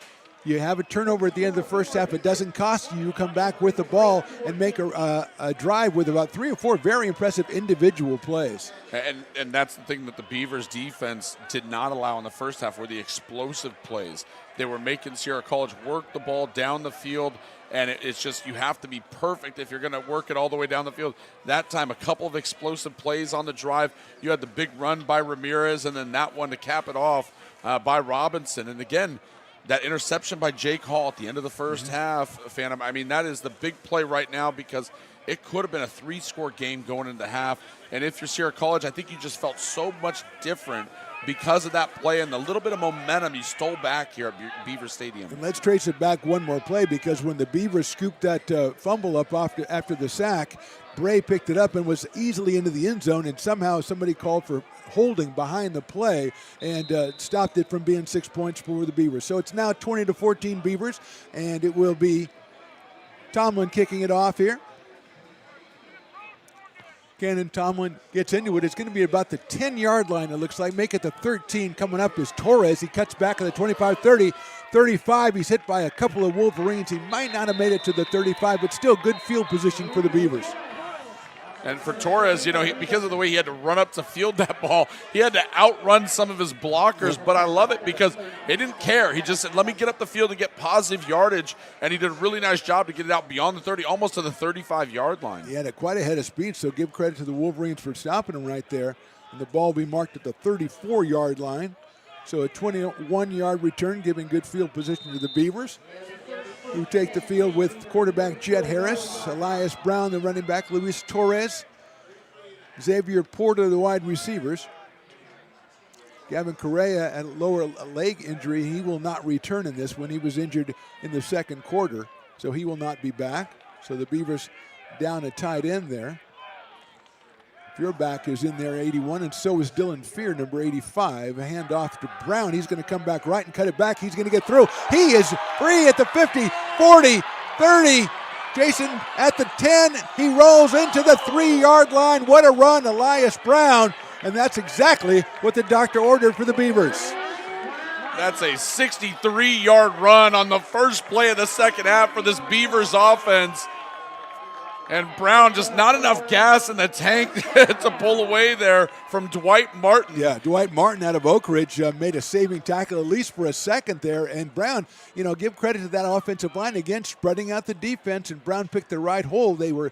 You have a turnover at the end of the first half. It doesn't cost you. You come back with the ball and make a drive with about 3 or 4 very impressive individual plays. And that's the thing that the Beavers defense did not allow in the first half were the explosive plays. They were making Sierra College work the ball down the field, and it's just you have to be perfect if you're going to work it all the way down the field. That time, a couple of explosive plays on the drive. You had the big run by Ramirez, and then that one to cap it off by Robinson. And again, that interception by Jake Hall at the end of the first half, Phantom, I mean, that is the big play right now because it could have been a 3-score game going into half. And if you're Sierra College, I think you just felt so much different because of that play and the little bit of momentum you stole back here at Beaver Stadium. And let's trace it back one more play because when the Beavers scooped that fumble up after the sack, Bray picked it up and was easily into the end zone, and somehow somebody called for holding behind the play and stopped it from being 6 points for the Beavers. So it's now 20-14 Beavers, and it will be Tomlin kicking it off here. Cannon Tomlin gets into it. It's going to be about the 10-yard line, it looks like. Make it the 13. Coming up is Torres. He cuts back at the 25, 30, 35. He's hit by a couple of Wolverines. He might not have made it to the 35, but still good field position for the Beavers. And for Torres, you know, because of the way he had to run up to field that ball, he had to outrun some of his blockers. But I love it because he didn't care. He just said, let me get up the field and get positive yardage. And he did a really nice job to get it out beyond the 30, almost to the 35-yard line. He had quite a head of speed, so give credit to the Wolverines for stopping him right there. And the ball will be marked at the 34-yard line. So a 21-yard return, giving good field position to the Beavers, who take the field with quarterback Jet Harris, Elias Brown, the running back, Luis Torres, Xavier Porter, the wide receivers. Gavin Correa at a lower leg injury. He will not return in this one. He was injured in the second quarter, so he will not be back. So the Beavers down a tight end there. Fearback is in there, 81, and so is Dylan Fear, number 85. A handoff to Brown. He's going to come back right and cut it back. He's going to get through. He is free at the 50, 40, 30. Jason at the 10. He rolls into the 3-yard line. What a run, Elias Brown. And that's exactly what the doctor ordered for the Beavers. That's a 63-yard run on the first play of the second half for this Beavers offense. And Brown, just not enough gas in the tank to pull away there from Dwight Martin. Yeah, Dwight Martin out of Oak Ridge made a saving tackle at least for a second there. And Brown, you know, give credit to that offensive line again, spreading out the defense. And Brown picked the right hole. The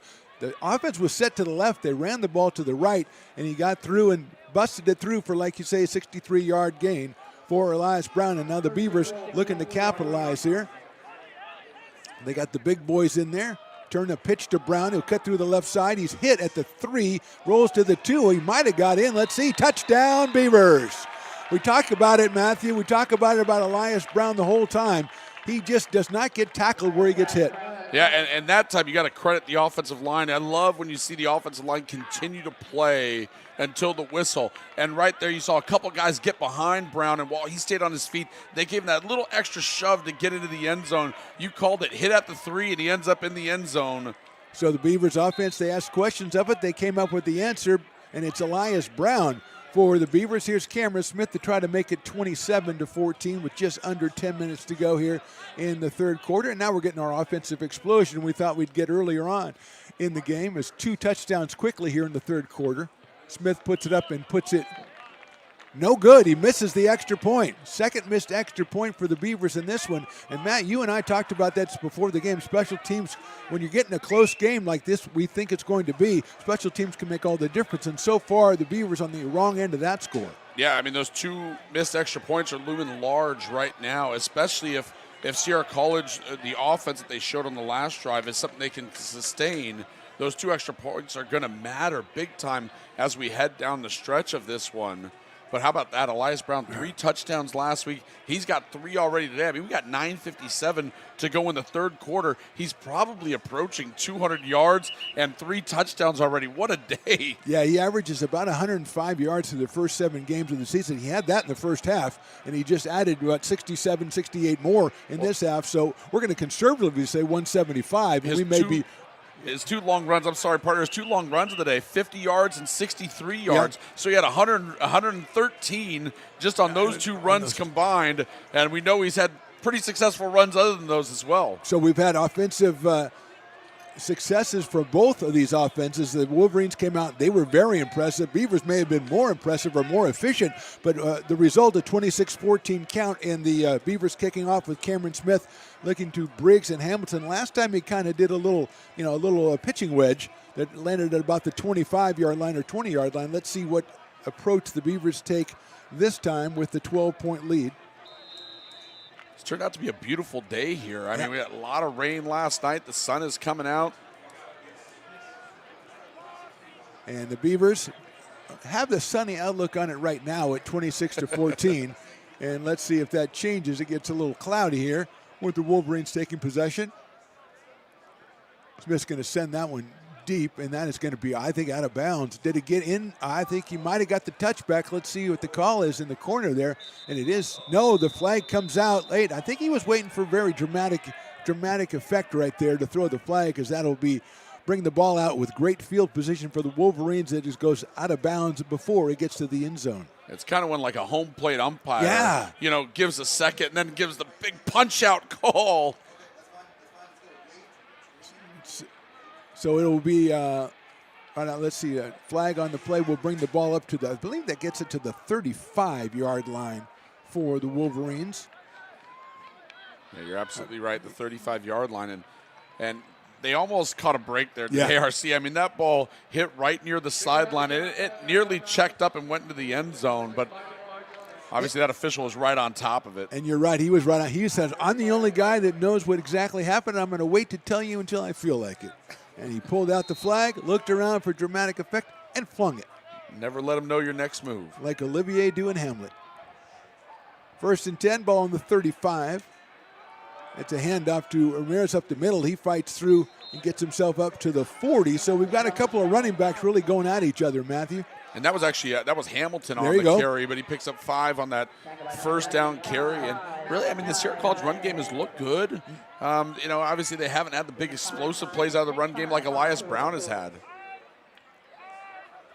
offense was set to the left. They ran the ball to the right, and he got through and busted it through for, like you say, a 63-yard gain for Elias Brown. And now the Beavers looking to capitalize here. They got the big boys in there. Turn the pitch to Brown. He'll cut through the left side. He's hit at the 3, rolls to the 2. He might have got in. Let's see. Touchdown, Beavers. We talk about it, Matthew. We talk about Elias Brown the whole time. He just does not get tackled where he gets hit. Yeah, and that time you got to credit the offensive line. I love when you see the offensive line continue to play until the whistle. And right there you saw a couple guys get behind Brown, and while he stayed on his feet, they gave him that little extra shove to get into the end zone. You called it hit at the 3, and he ends up in the end zone. So the Beavers offense, they asked questions of it. They came up with the answer, and it's Elias Brown for the Beavers. Here's Cameron Smith to try to make it 27-14 with just under 10 minutes to go here in the third quarter. And now we're getting our offensive explosion we thought we'd get earlier on in the game. As 2 touchdowns quickly here in the third quarter. Smith puts it up and puts it no good. He misses the extra point. Second missed extra point for the Beavers in this one. And Matt, you and I talked about that before the game. Special teams, when you're getting a close game like this, we think it's going to be, special teams can make all the difference. And so far, the Beavers on the wrong end of that score. Yeah, I mean, those 2 missed extra points are looming large right now, especially if Sierra College, the offense that they showed on the last drive, is something they can sustain. Those 2 extra points are going to matter big time as we head down the stretch of this one. But how about that? Elias Brown, 3 touchdowns last week. He's got 3 already today. I mean, we got 9:57 to go in the third quarter. He's probably approaching 200 yards and 3 touchdowns already. What a day. Yeah, he averages about 105 yards through the first 7 games of the season. He had that in the first half, and he just added about 67, 68 more in this half. So we're going to conservatively say 175, and we may be... His 2 long runs, I'm sorry, partner, his 2 long runs of the day, 50 yards and 63 yards. Yep. So he had 113 just on those 2 runs combined. And we know he's had pretty successful runs other than those as well. So we've had offensive successes for both of these offenses. The Wolverines came out, they were very impressive. Beavers may have been more impressive or more efficient, but the result, a 26-14 count, and the Beavers kicking off with Cameron Smith looking to Briggs and Hamilton. Last time he kind of did a little pitching wedge that landed at about the 25-yard line or 20-yard line. Let's see what approach the Beavers take this time with the 12-point lead. It's turned out to be a beautiful day here. I mean, we had a lot of rain last night. The sun is coming out. And the Beavers have the sunny outlook on it right now at 26-14. And let's see if that changes. It gets a little cloudy here with the Wolverines taking possession. Smith's going to send that one deep, and that is going to be, I think, out of bounds. Did it get in? I think he might have got the touchback. Let's see what the call is in the corner there. And it is, no, the flag comes out late. I think he was waiting for very dramatic effect right there to throw the flag, because that'll bring the ball out with great field position for the Wolverines. That just goes out of bounds before it gets to the end zone. It's kind of when like a home plate umpire, gives a second and then gives the big punch-out call. So it'll be, let's see, a flag on the play will bring the ball up to I believe that gets it to the 35-yard line for the Wolverines. Yeah, you're absolutely right, the 35-yard line. And they almost caught a break there, the ARC. I mean, that ball hit right near the sideline. It nearly checked up and went into the end zone, but obviously that official was right on top of it. And you're right, he was right on. He says, I'm the only guy that knows what exactly happened. I'm going to wait to tell you until I feel like it. And he pulled out the flag, looked around for dramatic effect, and flung it. Never let him know your next move. Like Olivier doing Hamlet. 1st and 10, ball on the 35. It's a handoff to Ramirez up the middle. He fights through and gets himself up to the 40. So we've got a couple of running backs really going at each other, Matthew. And that was actually Hamilton on the carry, but he picks up 5 on that first down carry. And really, I mean, the Sierra College run game has looked good. Obviously they haven't had the big explosive plays out of the run game like Elias Brown has had.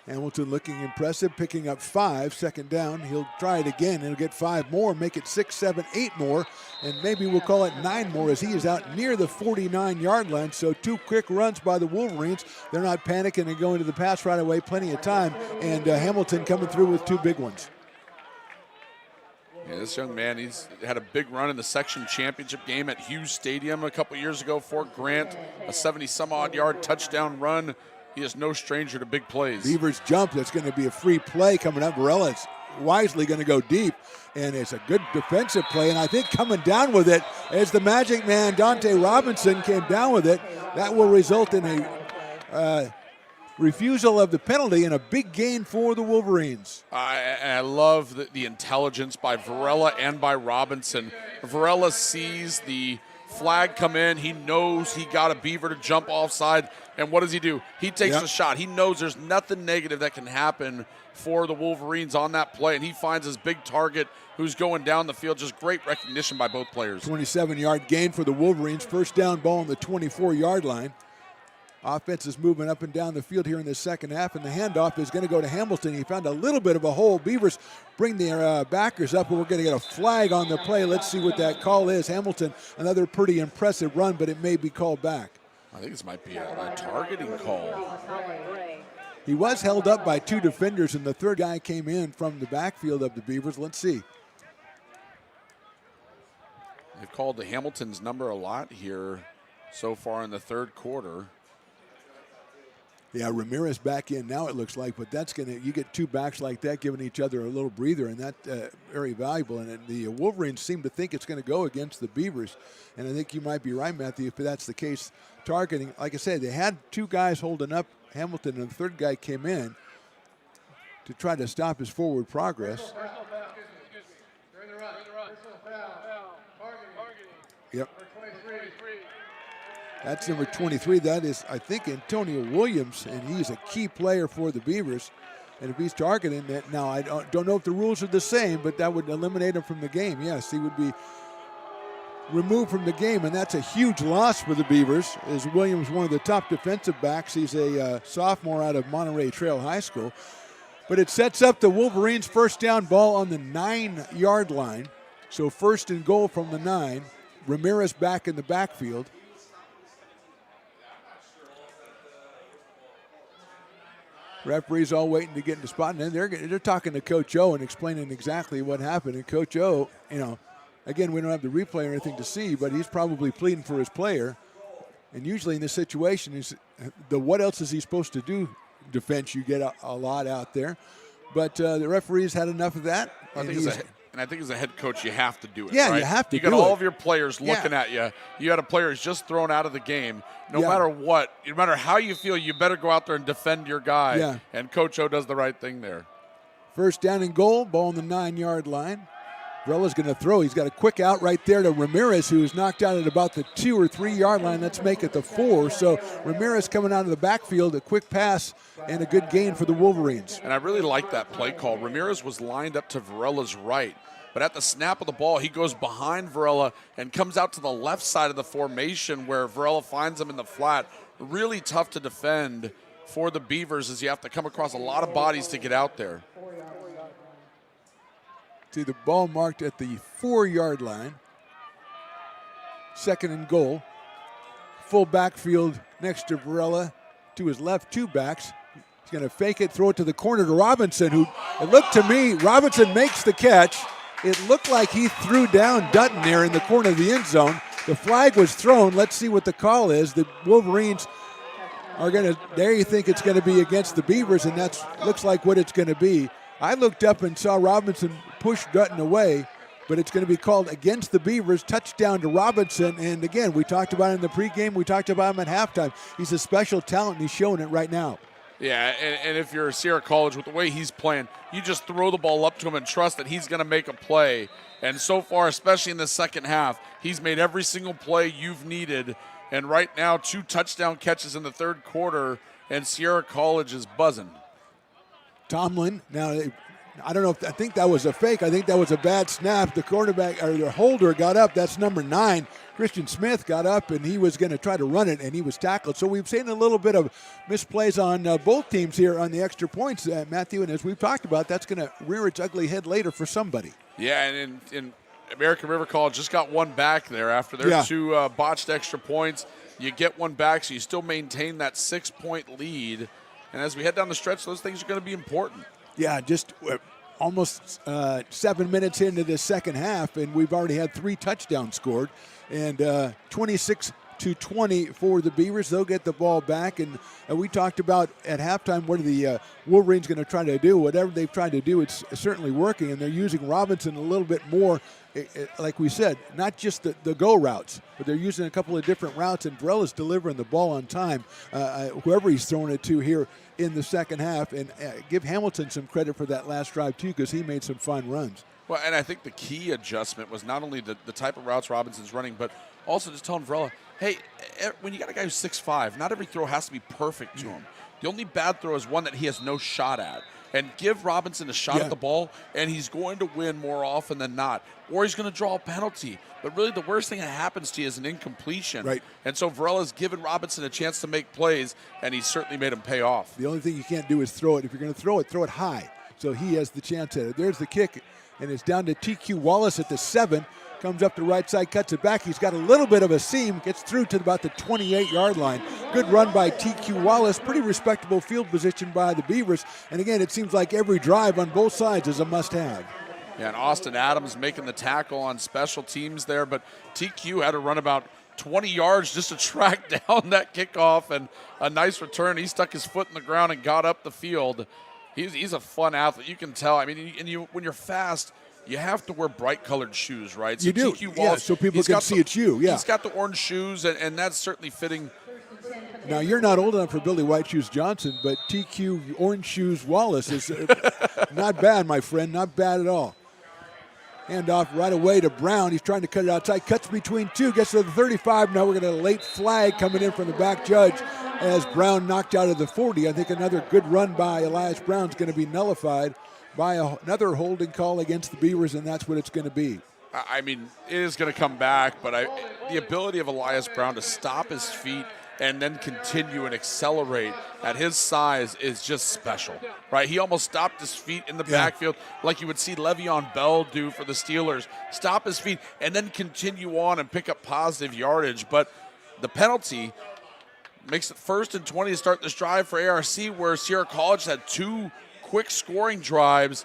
Hamilton looking impressive, picking up 5, 2nd down. He'll try it again. He'll get 5 more, make it 6, 7, 8 more, and maybe we'll call it 9 more as he is out near the 49-yard line. So 2 quick runs by the Wolverines. They're not panicking and going to the pass right away, plenty of time, and Hamilton coming through with 2 big ones. Yeah, this young man, he's had a big run in the section championship game at Hughes Stadium a couple years ago. Fort Grant, a 70-some-odd yard touchdown run. He is no stranger to big plays. Beavers jump. That's going to be a free play coming up. Varela's wisely going to go deep, and it's a good defensive play. And I think coming down with it is the magic man, Dante Robinson, came down with it. That will result in a refusal of the penalty and a big gain for the Wolverines. I love the intelligence by Varela and by Robinson. Varela sees the flag come in. He knows he got a Beaver to jump offside. And what does he do? He takes a shot. He knows there's nothing negative that can happen for the Wolverines on that play. And he finds his big target who's going down the field. Just great recognition by both players. 27-yard gain for the Wolverines. 1st down ball on the 24-yard line. Offense is moving up and down the field here in the second half, and the handoff is going to go to Hamilton. He found a little bit of a hole. Beavers bring their backers up, and we're going to get a flag on the play. Let's see what that call is. Hamilton, another pretty impressive run, but it may be called back. I think this might be a targeting call. He was held up by 2 defenders, and the 3rd guy came in from the backfield of the Beavers. Let's see. They've called the Hamilton's number a lot here so far in the 3rd quarter. Yeah, Ramirez back in now, it looks like, but that's going to, you get 2 backs like that giving each other a little breather, and that's very valuable. And the Wolverines seem to think it's going to go against the Beavers. And I think you might be right, Matthew, if that's the case. Targeting, like I said, they had 2 guys holding up Hamilton, and the 3rd guy came in to try to stop his forward progress. Yep. That's number 23. That is, I think, Antonio Williams, and he's a key player for the Beavers. And if he's targeting that, now I don't know if the rules are the same, but that would eliminate him from the game. Yes, he would be removed from the game, and that's a huge loss for the Beavers, as Williams, one of the top defensive backs. He's a sophomore out of Monterey Trail High School. But it sets up the Wolverines' 1st down ball on the 9-yard line. So first and goal from the 9. Ramirez back in the backfield. Referees all waiting to get in the spot, and then they're talking to Coach O and explaining exactly what happened. And Coach O, again, we don't have the replay or anything to see, but he's probably pleading for his player. And usually in this situation, what else is he supposed to do? Defense, you get a lot out there. But the referees had enough of that. I think as a head coach, you have to do it. Yeah, right? you have to do it. You got all of your players looking at you. You had a player who's just thrown out of the game. No matter what, no matter how you feel, you better go out there and defend your guy. Yeah. And Coach O does the right thing there. First down and goal, ball on the 9-yard line. Vrella's going to throw. He's got a quick out right there to Ramirez, who is knocked out at about the 2 or 3 yard line. Let's make it the 4. So Ramirez coming out of the backfield, a quick pass and a good gain for the Wolverines. And I really like that play call. Ramirez was lined up to Varela's right. But at the snap of the ball, he goes behind Varela and comes out to the left side of the formation where Varela finds him in the flat. Really tough to defend for the Beavers as you have to come across a lot of bodies to get out there. See the ball marked at the 4-yard line. Second and goal. Full backfield next to Varela. To his left, 2 backs. He's going to fake it, throw it to the corner to Robinson, who, it looked to me, Robinson makes the catch. It looked like he threw down Dutton there in the corner of the end zone. The flag was thrown. Let's see what the call is. The Wolverines are going to, there you think it's going to be against the Beavers, and that looks like what it's going to be. I looked up and saw Robinson push Dutton away, but it's going to be called against the Beavers. Touchdown to Robinson. And again, we talked about him in the pregame. We talked about him at halftime. He's a special talent, and he's showing it right now. Yeah, and if you're Sierra College, with the way he's playing, you just throw the ball up to him and trust that he's going to make a play. And so far, especially in the second half, he's made every single play you've needed. And right now, 2 touchdown catches in the third quarter, and Sierra College is buzzing. Tomlin, now, I don't know I think that was a fake. I think that was a bad snap. The quarterback, or the holder got up. That's number 9. Christian Smith got up, and he was going to try to run it, and he was tackled. So we've seen a little bit of misplays on both teams here on the extra points, Matthew. And as we've talked about, that's going to rear its ugly head later for somebody. Yeah, and in American River College just got one back there after their 2 botched extra points. You get one back, so you still maintain that 6-point lead. And as we head down the stretch, those things are going to be important. Yeah, just almost 7 minutes into the second half, and we've already had 3 touchdowns scored. And 26-20 for the Beavers. They'll get the ball back. And we talked about at halftime, what are the Wolverines going to try to do? Whatever they've tried to do, it's certainly working. And they're using Robinson a little bit more, like we said, not just the go routes, but they're using a couple of different routes. And Varela's delivering the ball on time, whoever he's throwing it to here in the second half. And give Hamilton some credit for that last drive, too, because he made some fine runs. Well, and I think the key adjustment was not only the type of routes Robinson's running, but also just telling Varela, hey, when you got a guy who's 6'5", not every throw has to be perfect to him. The only bad throw is one that he has no shot at. And give Robinson a shot at the ball, and he's going to win more often than not. Or he's going to draw a penalty. But really the worst thing that happens to you is an incompletion. Right. And so Varela's given Robinson a chance to make plays, and he's certainly made him pay off. The only thing you can't do is throw it. If you're going to throw it high. So he has the chance at it. There's the kick, and it's down to TQ Wallace at the 7. Comes up the right side, cuts it back. He's got a little bit of a seam, gets through to about the 28-yard line. Good run by TQ Wallace. Pretty respectable field position by the Beavers. And again, it seems like every drive on both sides is a must-have. Yeah, and Austin Adams making the tackle on special teams there, but TQ had to run about 20 yards just to track down that kickoff, and a nice return. He stuck his foot in the ground and got up the field. He's a fun athlete. You can tell. I mean, and when you're fast, you have to wear bright-colored shoes, right? So you do, TQ Wallace, so people can see it's you, He's got the orange shoes, and that's certainly fitting. Now, you're not old enough for Billy White Shoes Johnson, but TQ Orange Shoes Wallace is not bad, my friend, not bad at all. Hand off right away to Brown. He's trying to cut it outside, cuts between 2, gets to the 35. Now we're going to a late flag coming in from the back judge as Brown knocked out of the 40. I think another good run by Elias Brown is going to be nullified by another holding call against the Beavers, and that's what it's going to be. I mean, it is going to come back, but the ability of Elias Brown to stop his feet and then continue and accelerate at his size is just special, right? He almost stopped his feet in the backfield like you would see Le'Veon Bell do for the Steelers. Stop his feet and then continue on and pick up positive yardage. But the penalty makes it 1st and 20 to start this drive for ARC, where Sierra College had 2 quick scoring drives.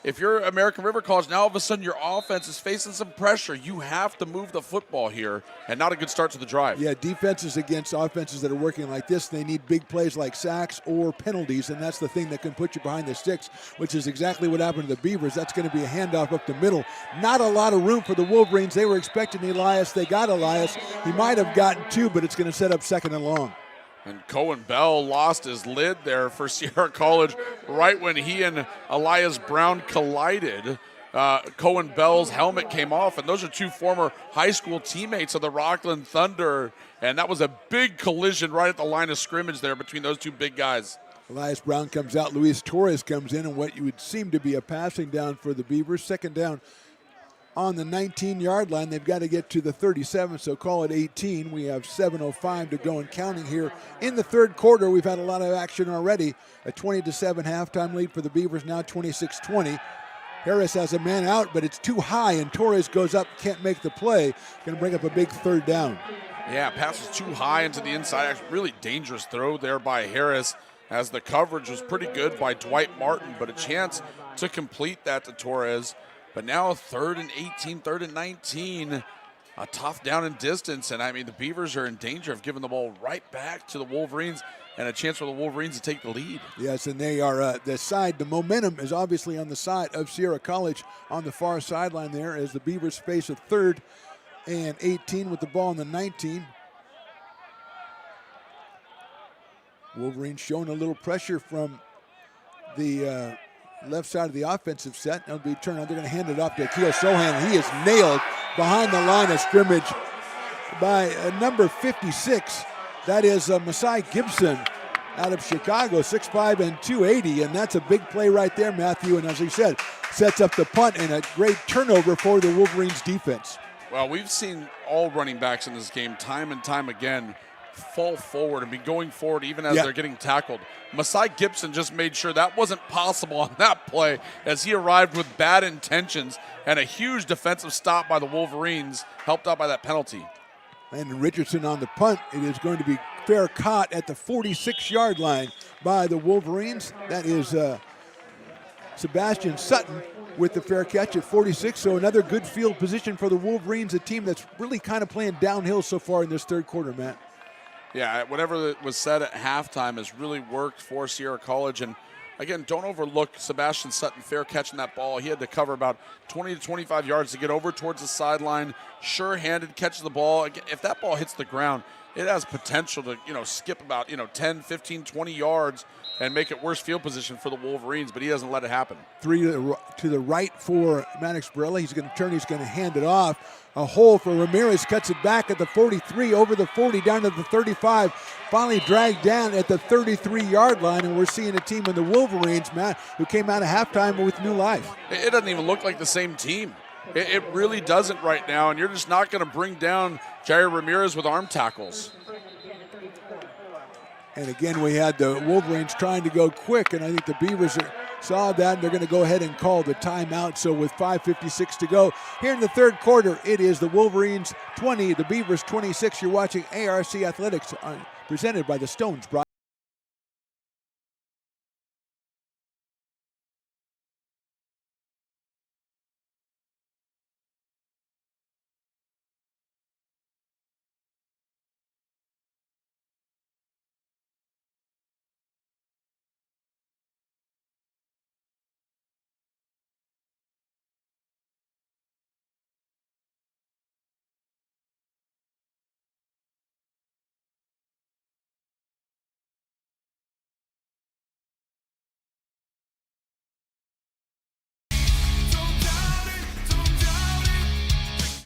If you're American River College, now all of a sudden your offense is facing some pressure. You have to move the football here, and not a good start to the drive. Yeah, defenses against offenses that are working like this, they need big plays like sacks or penalties, and that's the thing that can put you behind the sticks, which is exactly what happened to the Beavers. That's going to be a handoff up the middle. Not a lot of room for the Wolverines. They were expecting Elias. They got Elias. He might have gotten 2, but it's going to set up 2nd and long. And Cohen Bell lost his lid there for Sierra College right when he and Elias Brown collided. Cohen Bell's helmet came off, and those are 2 former high school teammates of the Rockland Thunder. And that was a big collision right at the line of scrimmage there between those 2 big guys. Elias Brown comes out. Luis Torres comes in, and what you would seem to be a passing down for the Beavers. 2nd down on the 19-yard line. They've got to get to the 37, so call it 18. We have 7:05 to go and counting here in the 3rd quarter. We've had a lot of action already. A 20-7 halftime lead for the Beavers, now 26-20. Harris has a man out, but it's too high, and Torres goes up, can't make the play. Going to bring up a big 3rd down. Yeah, pass was too high into the inside. Actually, really dangerous throw there by Harris, as the coverage was pretty good by Dwight Martin, but a chance to complete that to Torres. But now 3rd and 18, 3rd and 19, a tough down and distance. And, I mean, the Beavers are in danger of giving the ball right back to the Wolverines and a chance for the Wolverines to take the lead. Yes, and they are the momentum is obviously on the side of Sierra College on the far sideline there as the Beavers face a 3rd and 18 with the ball on the 19. Wolverines showing a little pressure from the left side of the offensive set. That'll be turned on. They're going to hand it off to Akil Sohan. He is nailed behind the line of scrimmage by number 56. That is Masai Gibson out of Chicago, 6'5" and 280. And that's a big play right there, Matthew. And as he said, sets up the punt and a great turnover for the Wolverines defense. Well, we've seen all running backs in this game time and time again fall forward and be going forward even as they're getting tackled. Masai Gibson just made sure that wasn't possible on that play as he arrived with bad intentions, and a huge defensive stop by the Wolverines, helped out by that penalty. And Richardson on the punt. It is going to be fair caught at the 46-yard line by the Wolverines. That is Sebastian Sutton with the fair catch at 46. So another good field position for the Wolverines, a team that's really kind of playing downhill so far in this 3rd quarter, Matt. Yeah, whatever was said at halftime has really worked for Sierra College. And again, don't overlook Sebastian Sutton fair catching that ball. He had to cover about 20 to 25 yards to get over towards the sideline. Sure-handed, catches the ball. If that ball hits the ground, it has potential to, skip about, 10, 15, 20 yards and make it worse field position for the Wolverines, but he doesn't let it happen. 3 to the right for Maddox Barella. He's going to turn. He's going to hand it off. A hole for Ramirez, cuts it back at the 43, over the 40, down to the 35. Finally dragged down at the 33-yard line, and we're seeing a team in the Wolverines, Matt, who came out of halftime with new life. It doesn't even look like the same team. It really doesn't right now, and you're just not going to bring down Jair Ramirez with arm tackles. And again, we had the Wolverines trying to go quick, and I think the Beavers saw that, and they're going to go ahead and call the timeout. So with 5:56 to go here in the 3rd quarter, it is the Wolverines 20, the Beavers 26. You're watching ARC Athletics presented by the Stones.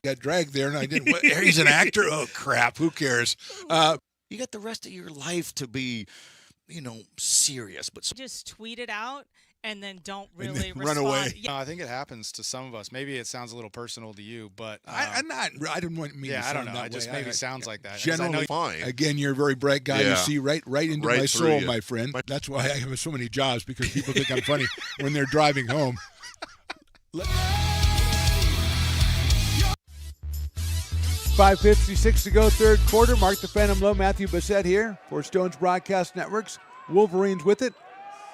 Got dragged there, and I didn't. He's an actor. Oh crap! Who cares? You got the rest of your life to be, serious. But just tweet it out, and then don't really run respond. away. Yeah. I think it happens to some of us. Maybe it sounds a little personal to you, but I didn't want me to I sound don't know. that It just way. maybe sounds like that. 'Cause Generally, I know fine. Again, you're a very bright guy. You Yeah. see right into Right my through soul, you. my friend. That's why I have so many jobs, because people think I'm funny when they're driving home. 5:56 to go, third quarter. Mark the Phantom Low, Matthew Bassett here for Stones Broadcast Networks. Wolverines with it.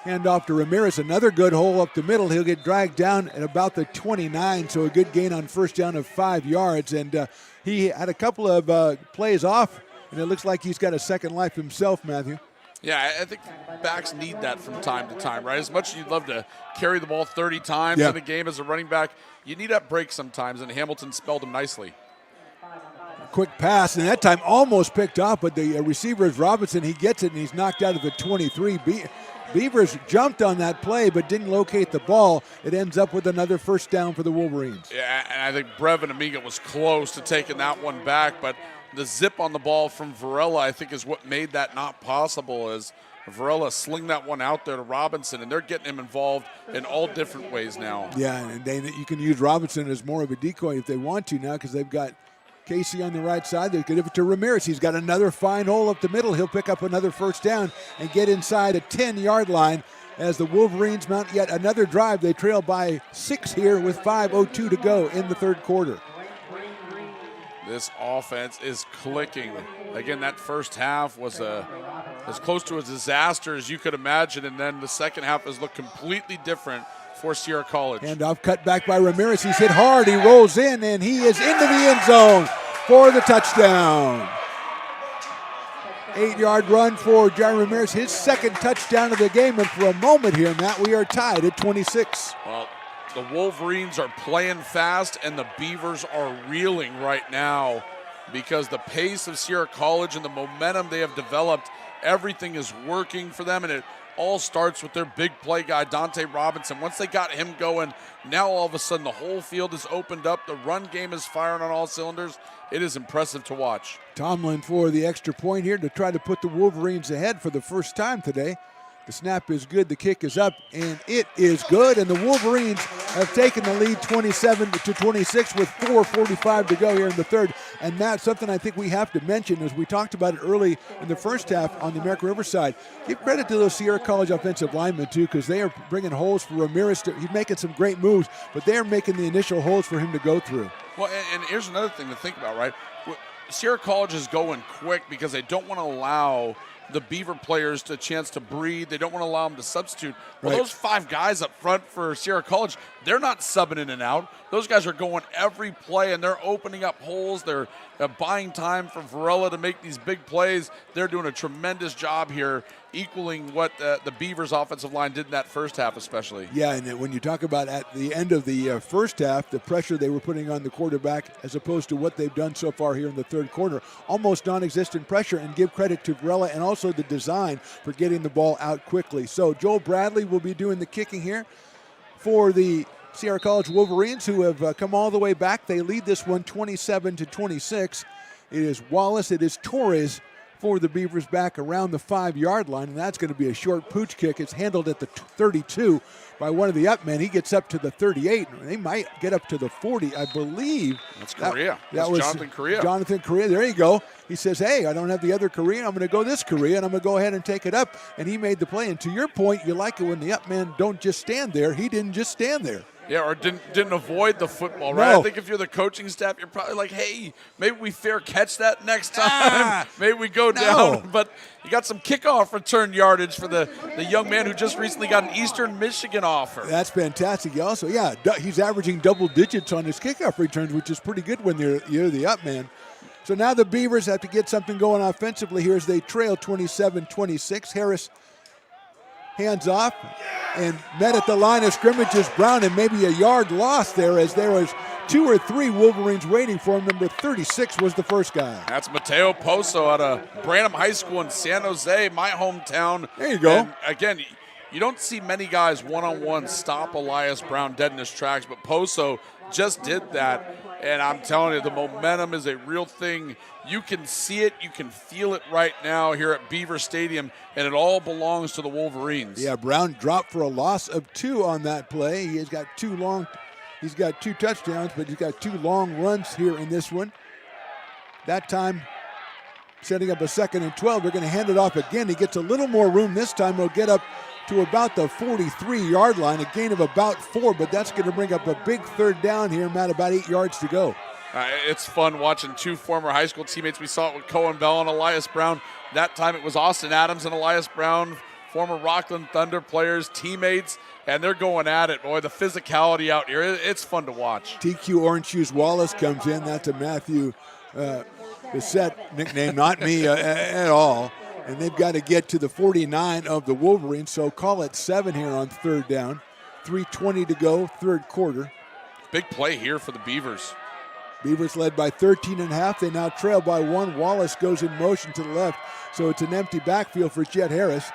Hand off to Ramirez. Another good hole up the middle. He'll get dragged down at about the 29, so a good gain on first down of 5 yards. And he had a couple of plays off, and it looks like he's got a second life himself, Matthew. Yeah, I think backs need that from time to time, right? As much as you'd love to carry the ball 30 times in a game as a running back, you need that break sometimes, and Hamilton spelled him nicely. Quick pass, and that time almost picked off, but the receiver is Robinson. He gets it, and he's knocked out of the 23. Beavers jumped on that play but didn't locate the ball. It ends up with another first down for the Wolverines. Yeah, and I think Brevin Amiga was close to taking that one back, but the zip on the ball from Varela, I think, is what made that not possible, as Varela sling that one out there to Robinson, and they're getting him involved in all different ways now. Yeah, and you can use Robinson as more of a decoy if they want to now, because they've got Casey on the right side. They could give it to Ramirez. He's got another fine hole up the middle. He'll pick up another first down and get inside a 10-yard line as the Wolverines mount yet another drive. They trail by 6 here with 5:02 to go in the third quarter. This offense is clicking. Again, that first half was as close to a disaster as you could imagine, and then the second half has looked completely different for Sierra College. Handoff cut back by Ramirez. He's hit hard. He rolls in, and he is into the end zone for the touchdown. 8-yard run for Jair Ramirez, his second touchdown of the game. And for a moment here, Matt, we are tied at 26. Well, the Wolverines are playing fast, and the Beavers are reeling right now because the pace of Sierra College and the momentum they have developed, everything is working for them, and it all starts with their big play guy, Dante Robinson. Once they got him going, now all of a sudden the whole field is opened up. The run game is firing on all cylinders. It is impressive to watch. Tomlin for the extra point here to try to put the Wolverines ahead for the first time today. The snap is good, the kick is up, and it is good. And the Wolverines have taken the lead 27-26 with 4:45 to go here in the third. And Matt, something I think we have to mention, as we talked about it early in the first half on the American River side, give credit to those Sierra College offensive linemen too, because they are bringing holes for Ramirez. He's making some great moves, but they are making the initial holes for him to go through. Well, and here's another thing to think about, right? Sierra College is going quick because they don't want to allow the Beaver players a chance to breathe. They don't want to allow them to substitute. Well, Right. those 5 guys up front for Sierra College, they're not subbing in and out. Those guys are going every play, and they're opening up holes. They're buying time for Varela to make these big plays. They're doing a tremendous job here, equaling what the Beavers' offensive line did in that first half especially. Yeah, and when you talk about at the end of the first half, the pressure they were putting on the quarterback as opposed to what they've done so far here in the third quarter, almost non-existent pressure, and give credit to Varela and also the design for getting the ball out quickly. So Joel Bradley will be doing the kicking here for the Sierra College Wolverines, who have come all the way back. They lead this one 27-26. It is Wallace, it is Torres for the Beavers back around the 5-yard line, and that's going to be a short pooch kick. It's handled at the 32 by one of the up men. He gets up to the 38. They might get up to the 40, I believe. That's Correa. That That's was Jonathan Correa. Jonathan Correa, there you go. He says, hey, I don't have the other Correa. I'm going to go this Correa, and I'm going to go ahead and take it up. And he made the play. And to your point, you like it when the up men don't just stand there. He didn't just stand there. Yeah, or didn't avoid the football, right? No. I think if you're the coaching staff, you're probably like, hey, maybe we fair catch that next time. Maybe we go down. But you got some kickoff return yardage for the young man who just recently got an Eastern Michigan offer. That's fantastic. Also, yeah, he's averaging double digits on his kickoff returns, which is pretty good when you're the up man. So now the Beavers have to get something going offensively here as they trail 27-26. Harris hands off and met at the line of scrimmage is Brown, and maybe a yard lost there as there was 2 or 3 Wolverines waiting for him. Number 36 was the first guy. That's Mateo Poso out of Branham High School in San Jose, my hometown. There you go. And again, you don't see many guys one-on-one stop Elias Brown dead in his tracks, but Poso just did that. And I'm telling you, the momentum is a real thing. You can see it, you can feel it right now here at Beaver Stadium, and it all belongs to the Wolverines. Yeah, Brown dropped for a loss of 2 on that play. He's got 2 touchdowns, but he's got 2 long runs here in this one. That time, setting up a 2nd and 12. They're going to hand it off again. He gets a little more room this time. He'll get up to about the 43-yard line, a gain of about 4, but that's going to bring up a big 3rd down here, Matt, about 8 yards to go. It's fun watching 2 former high school teammates. We saw it with Cohen Bell and Elias Brown. That time it was Austin Adams and Elias Brown, former Rockland Thunder players, teammates, and they're going at it. Boy, the physicality out here, it's fun to watch. TQ Orange Shoes Wallace comes in. That's a Matthew Bissett nickname, not me at all. And they've got to get to the 49 of the Wolverines, so call it 7 here on 3rd down. 3:20 to go, 3rd quarter. Big play here for the Beavers. Beavers led by 13.5. They now trail by 1. Wallace goes in motion to the left, so it's an empty backfield for Jet Harris.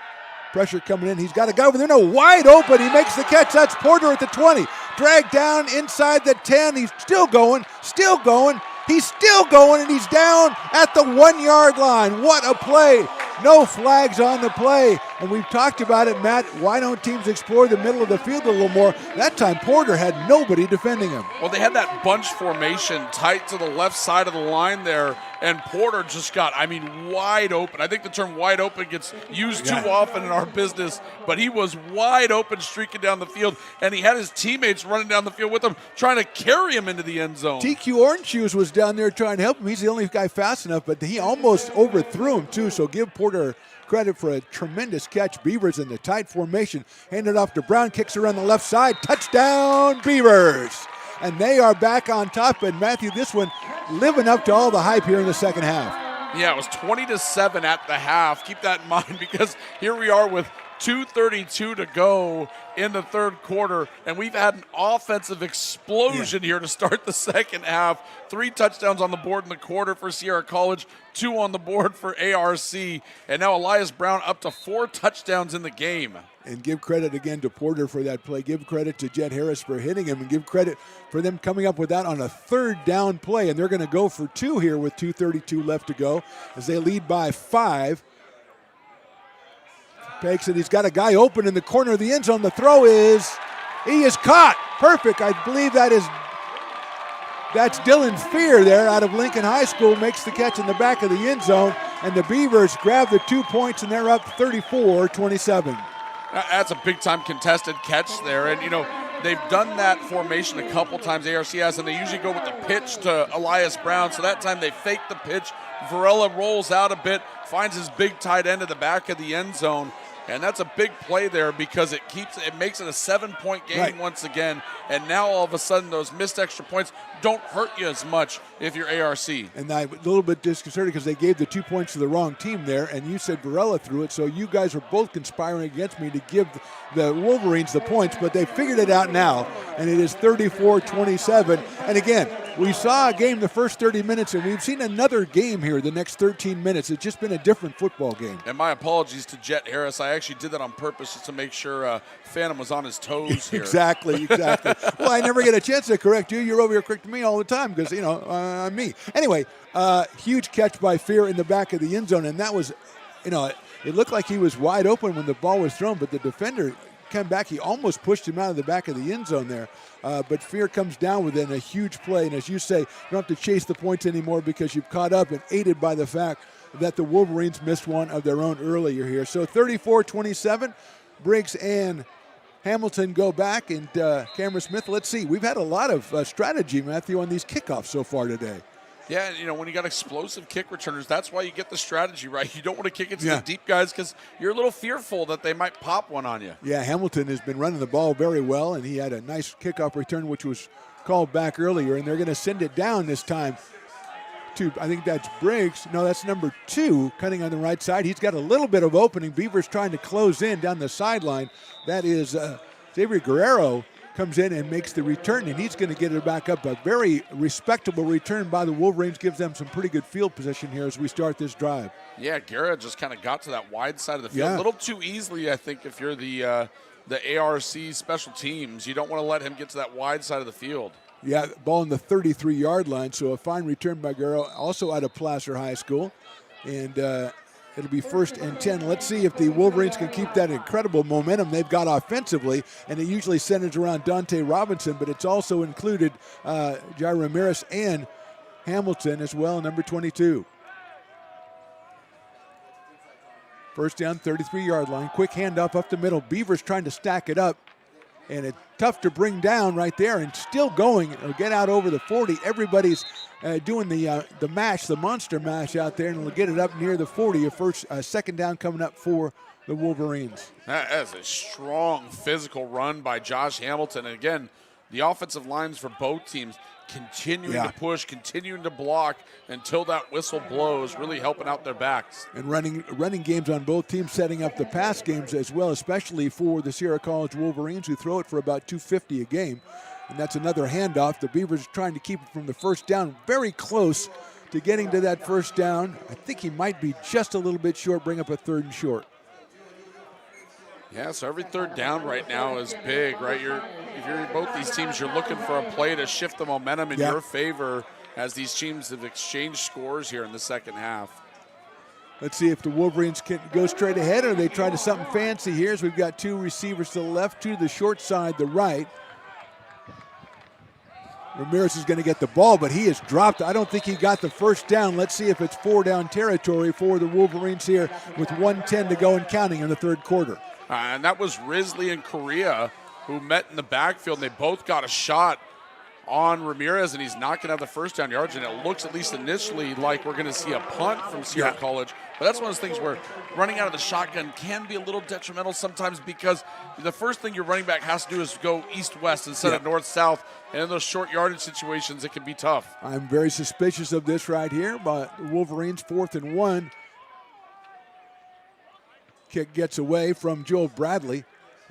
Pressure coming in. He's got a guy over there, wide open. He makes the catch. That's Porter at the 20. Dragged down inside the 10. He's still going. He's still going, and he's down at the 1-yard line. What a play. No flags on the play. And we've talked about it, Matt. Why don't teams explore the middle of the field a little more? That time, Porter had nobody defending him. Well, they had that bunch formation tight to the left side of the line there, and Porter just got, wide open. I think the term wide open gets used too often in our business, but he was wide open streaking down the field, and he had his teammates running down the field with him, trying to carry him into the end zone. TQ Orange Shoes was down there trying to help him. He's the only guy fast enough, but he almost overthrew him too, so give Porter credit for a tremendous catch. Beavers in the tight formation. Handed off to Brown, kicks around the left side. Touchdown, Beavers. And they are back on top. And Matthew, this one living up to all the hype here in the second half. Yeah, it was 20-7 at the half. Keep that in mind because here we are with 2:32 to go in the 3rd quarter, and we've had an offensive explosion here to start the second half. 3 touchdowns on the board in the quarter for Sierra College, 2 on the board for ARC, and now Elias Brown up to 4 touchdowns in the game. And give credit again to Porter for that play. Give credit to Jet Harris for hitting him, and give credit for them coming up with that on a 3rd down play. And they're going to go for 2 here with 2:32 left to go as they lead by 5. Takes it. He's got a guy open in the corner of the end zone. The throw he is caught. Perfect. I believe that's Dylan Fear there out of Lincoln High School, makes the catch in the back of the end zone, and the Beavers grab the 2 points, and they're up 34-27. That's a big-time contested catch there, and they've done that formation a couple times, ARC has, and they usually go with the pitch to Elias Brown, so that time they fake the pitch. Varela rolls out a bit, finds his big tight end at the back of the end zone. And that's a big play there because it makes it a 7-point game once again. And now all of a sudden those missed extra points don't hurt you as much if you're ARC. And I'm a little bit disconcerted because they gave the 2 points to the wrong team there, and you said Varela threw it, so you guys were both conspiring against me to give the Wolverines the points, but they figured it out now, and it is 34-27. And again, we saw a game the first 30 minutes, and we've seen another game here the next 13 minutes. It's just been a different football game. And my apologies to Jet Harris. I actually did that on purpose just to make sure Phantom was on his toes here. Exactly. Well, I never get a chance to correct you. You're over here correcting me all the time because, I'm me. Anyway, huge catch by Fear in the back of the end zone, and that was, it looked like he was wide open when the ball was thrown, but the defender came back. He almost pushed him out of the back of the end zone there. But Fear comes down within a huge play. And as you say, you don't have to chase the points anymore because you've caught up and aided by the fact that the Wolverines missed one of their own earlier here. So 34-27, Briggs and Hamilton go back, and Cameron Smith, let's see. We've had a lot of strategy, Matthew, on these kickoffs so far today. Yeah, when you got explosive kick returners, that's why you get the strategy, right? You don't want to kick it to the deep guys because you're a little fearful that they might pop one on you. Yeah, Hamilton has been running the ball very well, and he had a nice kickoff return, which was called back earlier, and they're going to send it down this time to, I think that's Briggs. No, that's number 2, cutting on the right side. He's got a little bit of opening. Beavers trying to close in down the sideline. That is Xavier Guerrero comes in and makes the return, and he's going to get it back up. A very respectable return by the Wolverines, gives them some pretty good field position here as we start this drive. Yeah, Guerrero just kind of got to that wide side of the field a little too easily, I think, if you're the ARC special teams. You don't want to let him get to that wide side of the field. Yeah, ball on the 33-yard line, so a fine return by Guerrero, also out of Placer High School. And it'll be 1st and 10. Let's see if the Wolverines can keep that incredible momentum they've got offensively. And it usually centers around Dante Robinson, but it's also included Jair Ramirez and Hamilton as well, number 22. First down, 33-yard line. Quick handoff up the middle. Beavers trying to stack it up. And it's tough to bring down right there, and still going. It'll get out over the 40. Everybody's doing the mash, the monster mash out there, and it'll get it up near the 40. A second down coming up for the Wolverines. That is a strong physical run by Josh Hamilton. And again, the offensive lines for both teams continuing to push, continuing to block until that whistle blows, really helping out their backs. And running games on both teams, setting up the pass games as well, especially for the Sierra College Wolverines, who throw it for about 250 a game. And that's another handoff. The Beavers trying to keep it from the first down, very close to getting to that first down. I think he might be just a little bit short, bring up a 3rd and short. Yeah, so every 3rd down right now is big, right? If you're both these teams, you're looking for a play to shift the momentum in your favor as these teams have exchanged scores here in the second half. Let's see if the Wolverines can go straight ahead, or they try to something fancy here. As we've got 2 receivers to the left, 2 to the short side, the right. Ramirez is going to get the ball, but he is dropped. I don't think he got the first down. Let's see if it's 4-down territory for the Wolverines here with 1:10 to go and counting in the 3rd quarter. And that was Risley and Correa who met in the backfield, and they both got a shot on Ramirez, and he's not going to have the first down yards, and it looks at least initially like we're going to see a punt from Sierra College. But that's one of those things where running out of the shotgun can be a little detrimental sometimes, because the first thing your running back has to do is go east-west instead of north-south, and in those short yardage situations, it can be tough. I'm very suspicious of this right here, but the Wolverines 4th and 1. Kick gets away from Joel Bradley.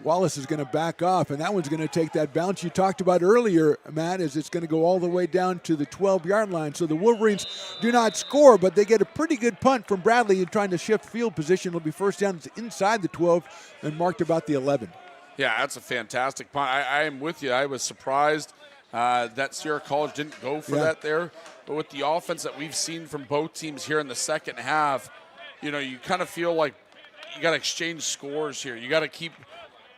Wallace is going to back off, and that one's going to take that bounce you talked about earlier, Matt, as it's going to go all the way down to the 12-yard line. So the Wolverines do not score, but they get a pretty good punt from Bradley and trying to shift field position. It'll be first down. It's inside the 12 and marked about the 11. Yeah, that's a fantastic punt. I am with you. I was surprised that Sierra College didn't go for that there. But with the offense that we've seen from both teams here in the second half, you kind of feel like you got to exchange scores here. You got to keep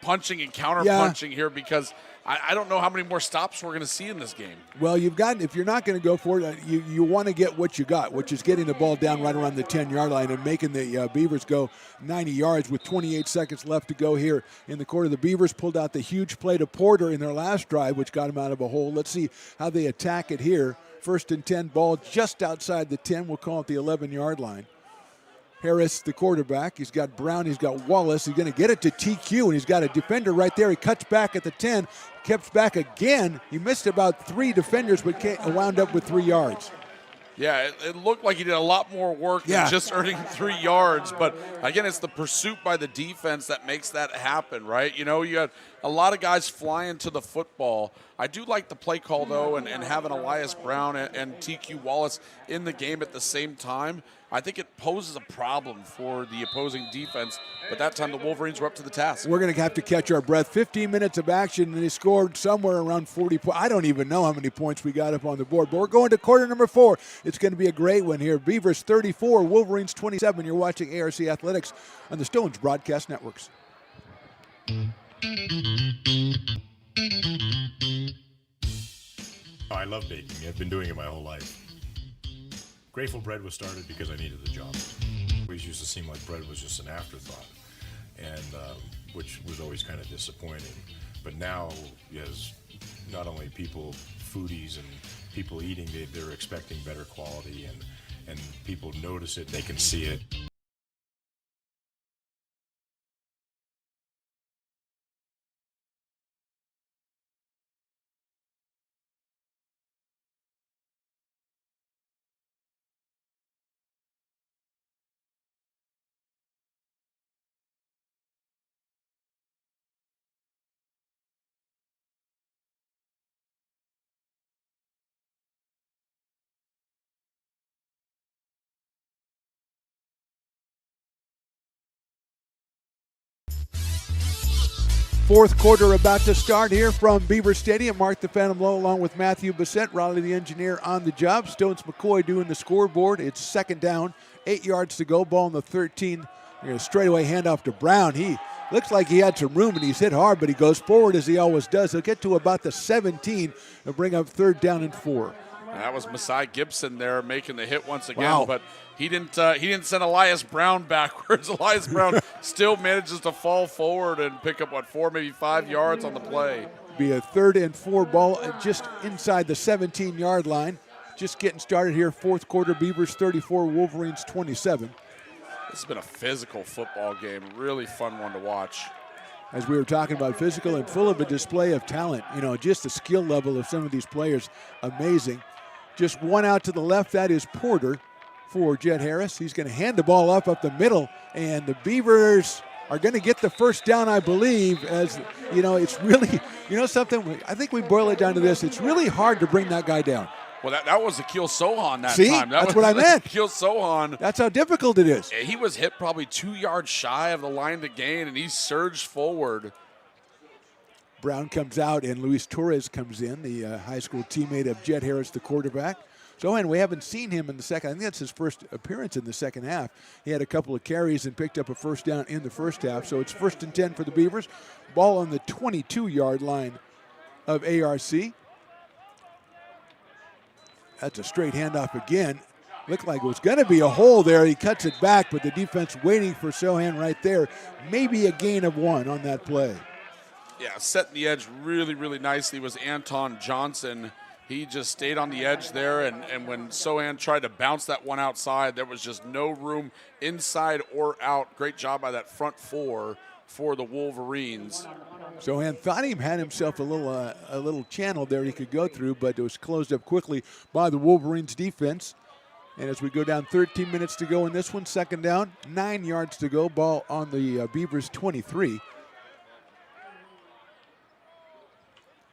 punching and counter-punching here, because I don't know how many more stops we're going to see in this game. Well, if you're not going to go for it, you want to get what you got, which is getting the ball down right around the 10-yard line and making the Beavers go 90 yards with 28 seconds left to go here in the quarter. The Beavers pulled out the huge play to Porter in their last drive, which got them out of a hole. Let's see how they attack it here. 1st and 10, ball just outside the 10. We'll call it the 11-yard line. Harris, the quarterback. He's got Brown. He's got Wallace. He's going to get it to TQ, and he's got a defender right there. He cuts back at the 10, cuts back again. He missed about 3 defenders, but wound up with 3 yards. Yeah, it looked like he did a lot more work than just earning 3 yards. But, again, it's the pursuit by the defense that makes that happen, right? You had a lot of guys flying to the football. I do like the play call, though, and having Elias Brown and TQ Wallace in the game at the same time. I think it poses a problem for the opposing defense, but that time the Wolverines were up to the task. We're going to have to catch our breath. 15 minutes of action, and they scored somewhere around 40 points. I don't even know how many points we got up on the board, but we're going to quarter number 4. It's going to be a great one here. Beavers 34, Wolverines 27. You're watching ARC Athletics on the Stones Broadcast Networks. I love baking. I've been doing it my whole life. Grateful Bread was started because I needed the job. It always used to seem like bread was just an afterthought, and which was always kind of disappointing. But now, as not only people, foodies and people eating, they're expecting better quality, and people notice it, they can see it. Fourth quarter about to start here from Beaver Stadium. Mark the Phantom Low along with Matthew Bissett, Raleigh the engineer on the job. Stones McCoy doing the scoreboard. It's second down, 8 yards to go. Ball in the 13. Straightaway handoff to Brown. He looks like he had some room and he's hit hard, but he goes forward as he always does. He'll get to about the 17 and bring up third down and 4. That was Masai Gibson there making the hit once again, Wow. but he didn't send Elias Brown backwards. Elias Brown still manages to fall forward and pick up, 4, maybe 5 yards on the play. Be a 3rd and 4 ball just inside the 17-yard line. Just getting started here. Fourth quarter, Beavers 34, Wolverines 27. This has been a physical football game. Really fun one to watch. As we were talking about, physical and full of a display of talent. Just the skill level of some of these players, amazing. Just one out to the left, that is Porter for Jet Harris. He's going to hand the ball up the middle, and the Beavers are going to get the first down, I believe, as, it's really, something, I think we boil it down to this. It's really hard to bring that guy down. Well, that was Akil Sohan that See? time. That's what I meant. Akil Sohan. That's how difficult it is. He was hit probably 2 yards shy of the line to gain, and he surged forward. Brown comes out, and Luis Torres comes in, the high school teammate of Jet Harris, the quarterback. Sohan, we haven't seen him in the second. I think that's his first appearance in the second half. He had a couple of carries and picked up a first down in the first half. So it's 1st and 10 for the Beavers. Ball on the 22-yard line of ARC. That's a straight handoff again. Looked like it was going to be a hole there. He cuts it back, but the defense waiting for Sohan right there. Maybe a gain of 1 on that play. Yeah, setting the edge really, really nicely was Anton Johnson. He just stayed on the edge there, and when Sohan tried to bounce that one outside, there was just no room inside or out. Great job by that front 4 for the Wolverines. Sohan thought he had himself a little channel there he could go through, but it was closed up quickly by the Wolverines defense. And as we go down, 13 minutes to go in this one, second down, 9 yards to go, ball on the Beavers 23.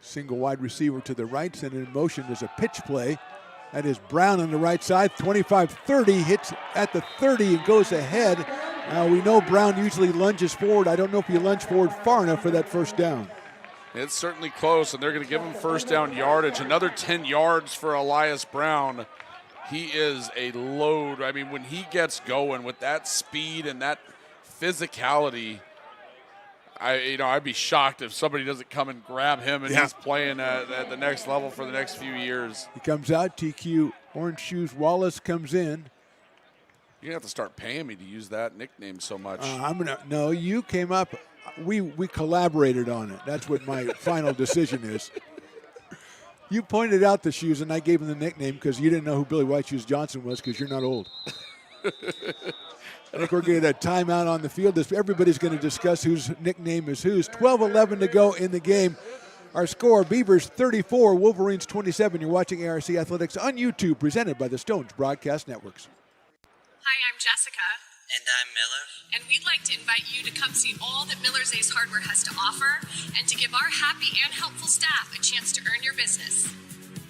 Single wide receiver to the right, sent in motion. There's a pitch play. That is Brown on the right side, 25-30, hits at the 30 and goes ahead. Now we know Brown usually lunges forward. I don't know if he lunged forward far enough for that first down. It's certainly close, and they're going to give him first down yardage. Another 10 yards for Elias Brown. He is a load. I mean, when he gets going with that speed and that physicality, I'd be shocked if somebody doesn't come and grab him and he's playing at the next level for the next few years. He comes out, TQ Orange Shoes Wallace comes in. You're going to have to start paying me to use that nickname so much. No, you came up. We collaborated on it. That's what my final decision is. You pointed out the shoes, and I gave him the nickname because you didn't know who Billy White Shoes Johnson was because you're not old. I think we're going to get a timeout on the field. Everybody's going to discuss whose nickname is whose. 12-11 to go in the game. Our score, Beavers 34, Wolverines 27. You're watching ARC Athletics on YouTube, presented by the Stones Broadcast Networks. Hi, I'm Jessica. And I'm Miller. And we'd like to invite you to come see all that Miller's Ace Hardware has to offer and to give our happy and helpful staff a chance to earn your business.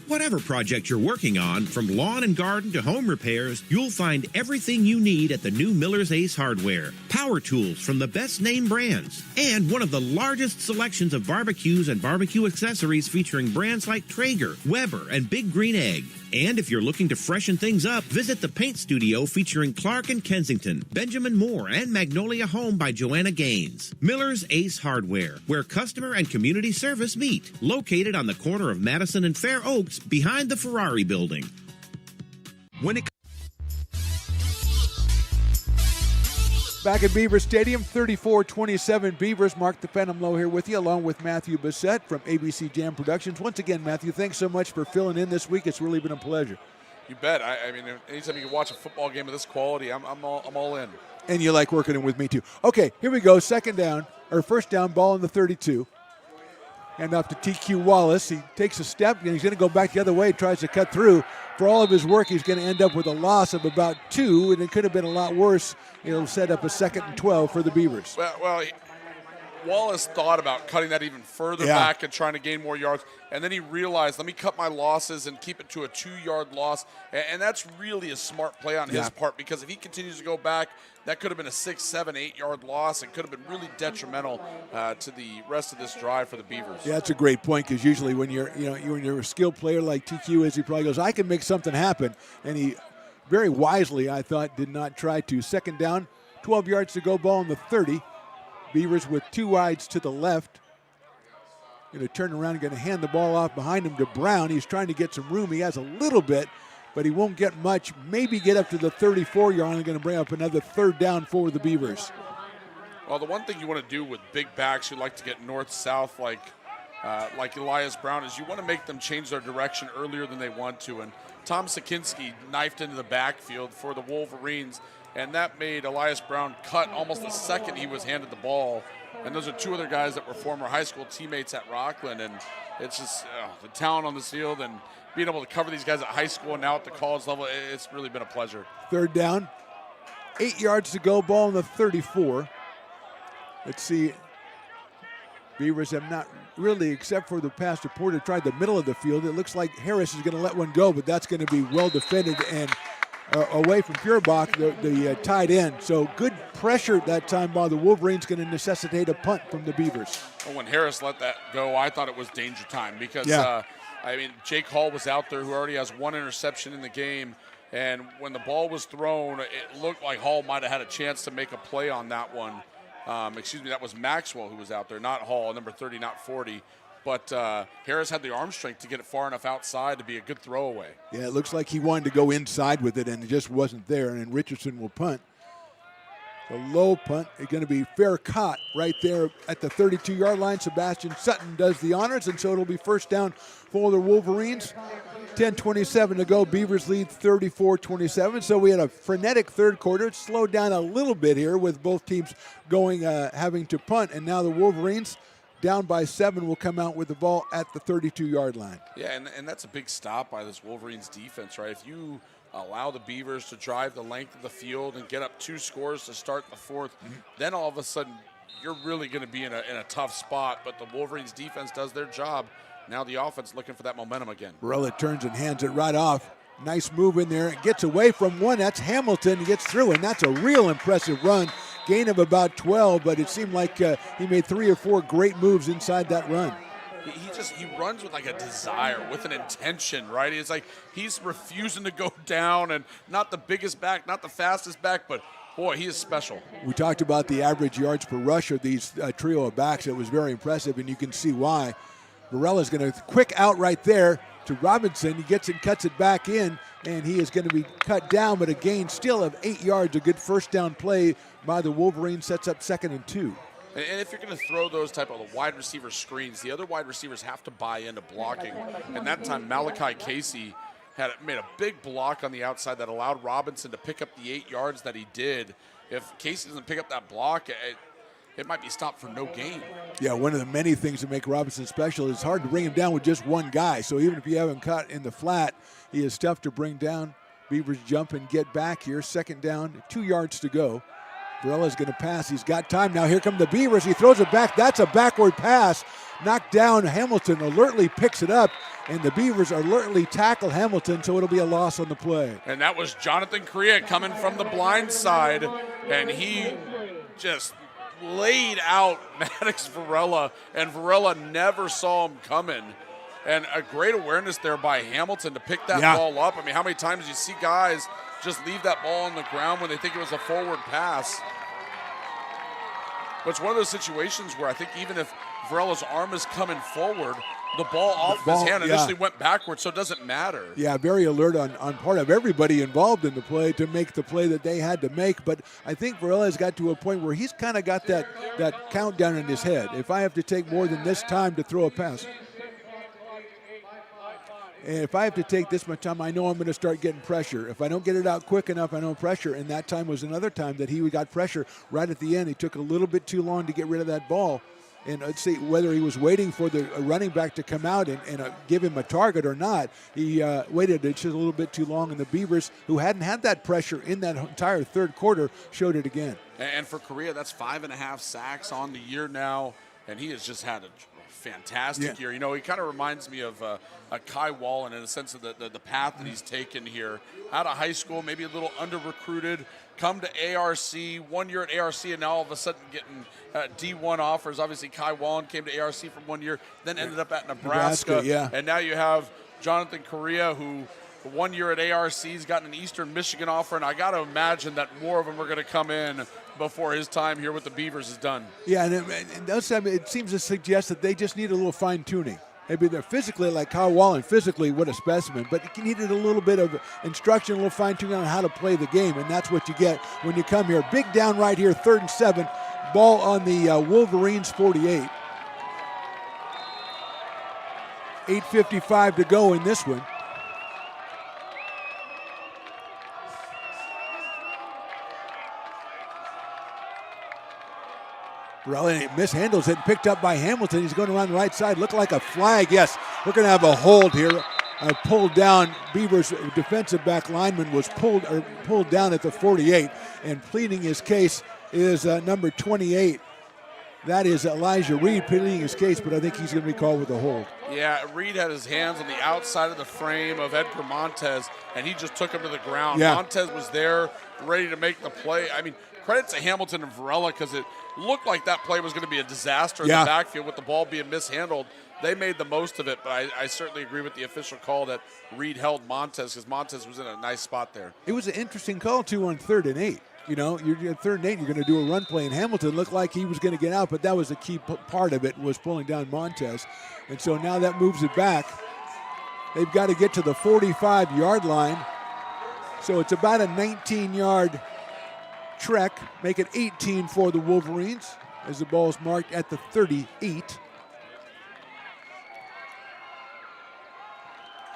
Whatever project you're working on, from lawn and garden to home repairs, you'll find everything you need at the new Miller's Ace Hardware. Power tools from the best name brands, and one of the largest selections of barbecues and barbecue accessories featuring brands like Traeger, Weber, and Big Green Egg. And if you're looking to freshen things up, visit the paint studio featuring Clark and Kensington, Benjamin Moore, and Magnolia Home by Joanna Gaines. Miller's Ace Hardware, where customer and community service meet. Located on the corner of Madison and Fair Oaks, behind the Ferrari building. Back at Beaver Stadium, 34-27 Beavers. Mark the Phantom Low here with you, along with Matthew Bissett from ABC Jam Productions. Once again, Matthew, thanks so much for filling in this week. It's really been a pleasure. You bet. I mean, anytime you can watch a football game of this quality, I'm all in. And you like working with me too. Okay, here we go. First down, ball in the 32. Hand off to TQ Wallace. He takes a step, and he's going to go back the other way, tries to cut through. For all of his work, he's going to end up with a loss of about 2, and it could have been a lot worse. It'll set up a 2nd and 12 for the Beavers. Well, Wallace thought about cutting that even further back and trying to gain more yards, and then he realized, let me cut my losses and keep it to a 2-yard loss, and that's really a smart play on his part, because if he continues to go back, that could have been a 6, 7, 8-yard loss and could have been really detrimental to the rest of this drive for the Beavers. Yeah, that's a great point, because usually when you're a skilled player like TQ is, he probably goes, I can make something happen, and he very wisely, I thought, did not try to. Second down, 12 yards to go, ball on the 30. Beavers with 2 wides to the left. Going to turn around and going to hand the ball off behind him to Brown. He's trying to get some room. He has a little bit, but he won't get much. Maybe get up to the 34-yard line. Going to bring up another third down for the Beavers. Well, the one thing you want to do with big backs who like to get north-south like Elias Brown is you want to make them change their direction earlier than they want to. And Tom Sakinski knifed into the backfield for the Wolverines, and that made Elias Brown cut almost the second he was handed the ball. And those are 2 other guys that were former high school teammates at Rockland. And it's just the talent on the field and being able to cover these guys at high school and now at the college level, it's really been a pleasure. Third down, 8 yards to go, ball on the 34. Let's see. Beavers have not really, except for the pass to Porter, tried the middle of the field. It looks like Harris is going to let one go, but that's going to be well defended and away from Purebach, the tight end. So good pressure that time by the Wolverines, going to necessitate a punt from the Beavers. Well, when Harris let that go, I thought it was danger time because, Jake Hall was out there who already has 1 interception in the game. And when the ball was thrown, it looked like Hall might have had a chance to make a play on that one. That was Maxwell who was out there, not Hall, number 30, not 40. But Harris had the arm strength to get it far enough outside to be a good throwaway. Yeah, it looks like he wanted to go inside with it, and it just wasn't there, and Richardson will punt. The low punt is going to be fair caught right there at the 32-yard line. Sebastian Sutton does the honors, and so it'll be first down for the Wolverines. 10:27 to go. Beavers lead 34-27. So we had a frenetic third quarter. It slowed down a little bit here with both teams going, having to punt, and now the Wolverines, down by 7, will come out with the ball at the 32-yard line. Yeah, and that's a big stop by this Wolverines defense, right? If you allow the Beavers to drive the length of the field and get up 2 scores to start the fourth, then all of a sudden you're really going to be in a tough spot. But the Wolverines defense does their job. Now the offense looking for that momentum again. Varela turns and hands it right off. Nice move in there. It gets away from one. That's Hamilton. He gets through, and that's a real impressive run. Gain of about 12, but it seemed like he made 3 or 4 great moves inside that run. He runs with like a desire, with an intention, right? It's like he's refusing to go down, and not the biggest back, not the fastest back, but boy, he is special. We talked about the average yards per rush of these trio of backs. It was very impressive, and you can see why. Varela's going to quick out right there to Robinson. He gets it, cuts it back in, and he is going to be cut down, but a gain still of 8 yards. A good first down play by the Wolverines sets up 2nd and 2. And if you're going to throw those type of wide receiver screens, the other wide receivers have to buy into blocking. And that time, Malachi Casey made a big block on the outside that allowed Robinson to pick up the 8 yards that he did. If Casey doesn't pick up that block, it might be stopped for no gain. Yeah, one of the many things that make Robinson special is it's hard to bring him down with just one guy. So even if you have him caught in the flat, he is tough to bring down. Beavers jump and get back here. 2nd down, 2 yards to go. Varela's going to pass. He's got time now. Here come the Beavers. He throws it back. That's a backward pass. Knocked down. Hamilton alertly picks it up, and the Beavers alertly tackle Hamilton, so it'll be a loss on the play. And that was Jonathan Correa coming from the blind side, and he just laid out Maddox Varela, and Varela never saw him coming. And a great awareness there by Hamilton to pick that ball up. I mean, how many times do you see guys just leave that ball on the ground when they think it was a forward pass? But it's one of those situations where I think even if Varela's arm is coming forward, the ball off his hand initially went backwards, so it doesn't matter. Yeah, very alert on part of everybody involved in the play to make the play that they had to make. But I think Varela's got to a point where he's kind of got that countdown in his head. If I have to take more than this time to throw a pass, and if I have to take this much time, I know I'm going to start getting pressure. If I don't get it out quick enough, I know pressure. And that time was another time that he got pressure right at the end. He took a little bit too long to get rid of that ball. And let's see whether he was waiting for the running back to come out and give him a target or not. He waited just a little bit too long, and the Beavers, who hadn't had that pressure in that entire third quarter, showed it again. And for Correa, that's 5.5 sacks on the year now, and he has just had a fantastic year. You know, he kind of reminds me of a Kai Wallen in the sense of the path that he's taken here. Out of high school, maybe a little under-recruited, come to ARC, 1 year at ARC, and now all of a sudden getting D1 offers. Obviously, Kai Wallen came to ARC for 1 year, then ended up at Nebraska. And now you have Jonathan Correa, who 1 year at ARC has gotten an Eastern Michigan offer, and I got to imagine that more of them are going to come in before his time here with the Beavers is done. Yeah, and it seems to suggest that they just need a little fine-tuning. Maybe they're physically, like Kyle Wallen, physically what a specimen, but he needed a little bit of instruction, a little fine-tuning on how to play the game, and that's what you get when you come here. Big down right here, 3rd and 7, ball on the Wolverines 48. 8:55 to go in this one. Borelli mishandles it and picked up by Hamilton. He's going around the right side. Looked like a flag. Yes, we're going to have a hold here. Pulled down. Beavers defensive back lineman was pulled down at the 48, and pleading his case is number 28. That is Elijah Reed pleading his case, but I think he's going to be called with a hold. Yeah, Reed had his hands on the outside of the frame of Edgar Montez, and he just took him to the ground. Yeah. Montez was there, ready to make the play. I mean, credit to Hamilton and Varela, because it looked like that play was going to be a disaster in the backfield with the ball being mishandled. They made the most of it, but I certainly agree with the official call that Reed held Montez, because Montez was in a nice spot there. It was an interesting call, too, on 3rd and 8. You know, you're at 3rd and 8, you're going to do a run play, and Hamilton looked like he was going to get out, but that was the key part of it, was pulling down Montez. And so now that moves it back. They've got to get to the 45-yard line. So it's about a 19-yard trek, make it 18 for the Wolverines as the ball is marked at the 38.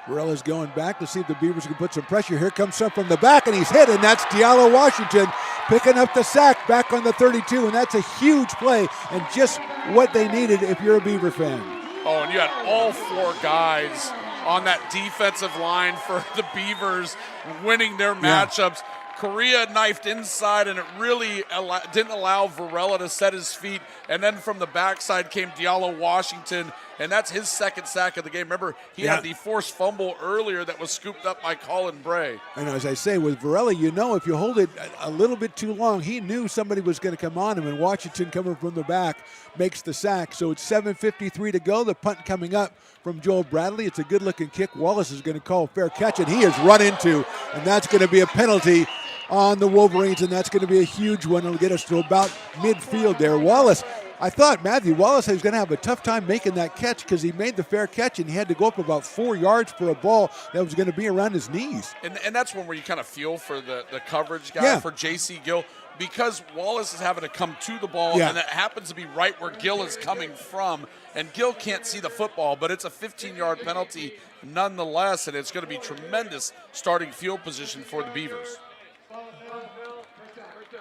Varela's going back to see if the Beavers can put some pressure. Here comes some from the back, and he's hit, and that's Diallo Washington picking up the sack back on the 32, and that's a huge play and just what they needed if you're a Beaver fan. Oh, and you had all 4 guys on that defensive line for the Beavers winning their matchups. Correa knifed inside, and it really didn't allow Varela to set his feet. And then from the backside came Diallo Washington, and that's his 2nd sack of the game. Remember, he had the forced fumble earlier that was scooped up by Colin Bray. And as I say, with Varela, you know, if you hold it a little bit too long, he knew somebody was going to come on him, and Washington coming from the back makes the sack. So it's 7:53 to go. The punt coming up from Joel Bradley. It's a good-looking kick. Wallace is going to call a fair catch, and he is run into, and that's going to be a penalty on the Wolverines, and that's going to be a huge one. It'll get us to about midfield there. Wallace, I thought Matthew Wallace was going to have a tough time making that catch because he made the fair catch, and he had to go up about 4 yards for a ball that was going to be around his knees. And that's one where you kind of feel for the coverage guy, for J.C. Gill, because Wallace is having to come to the ball, and it happens to be right where Gill is coming from, and Gill can't see the football, but it's a 15-yard penalty nonetheless, and it's going to be tremendous starting field position for the Beavers.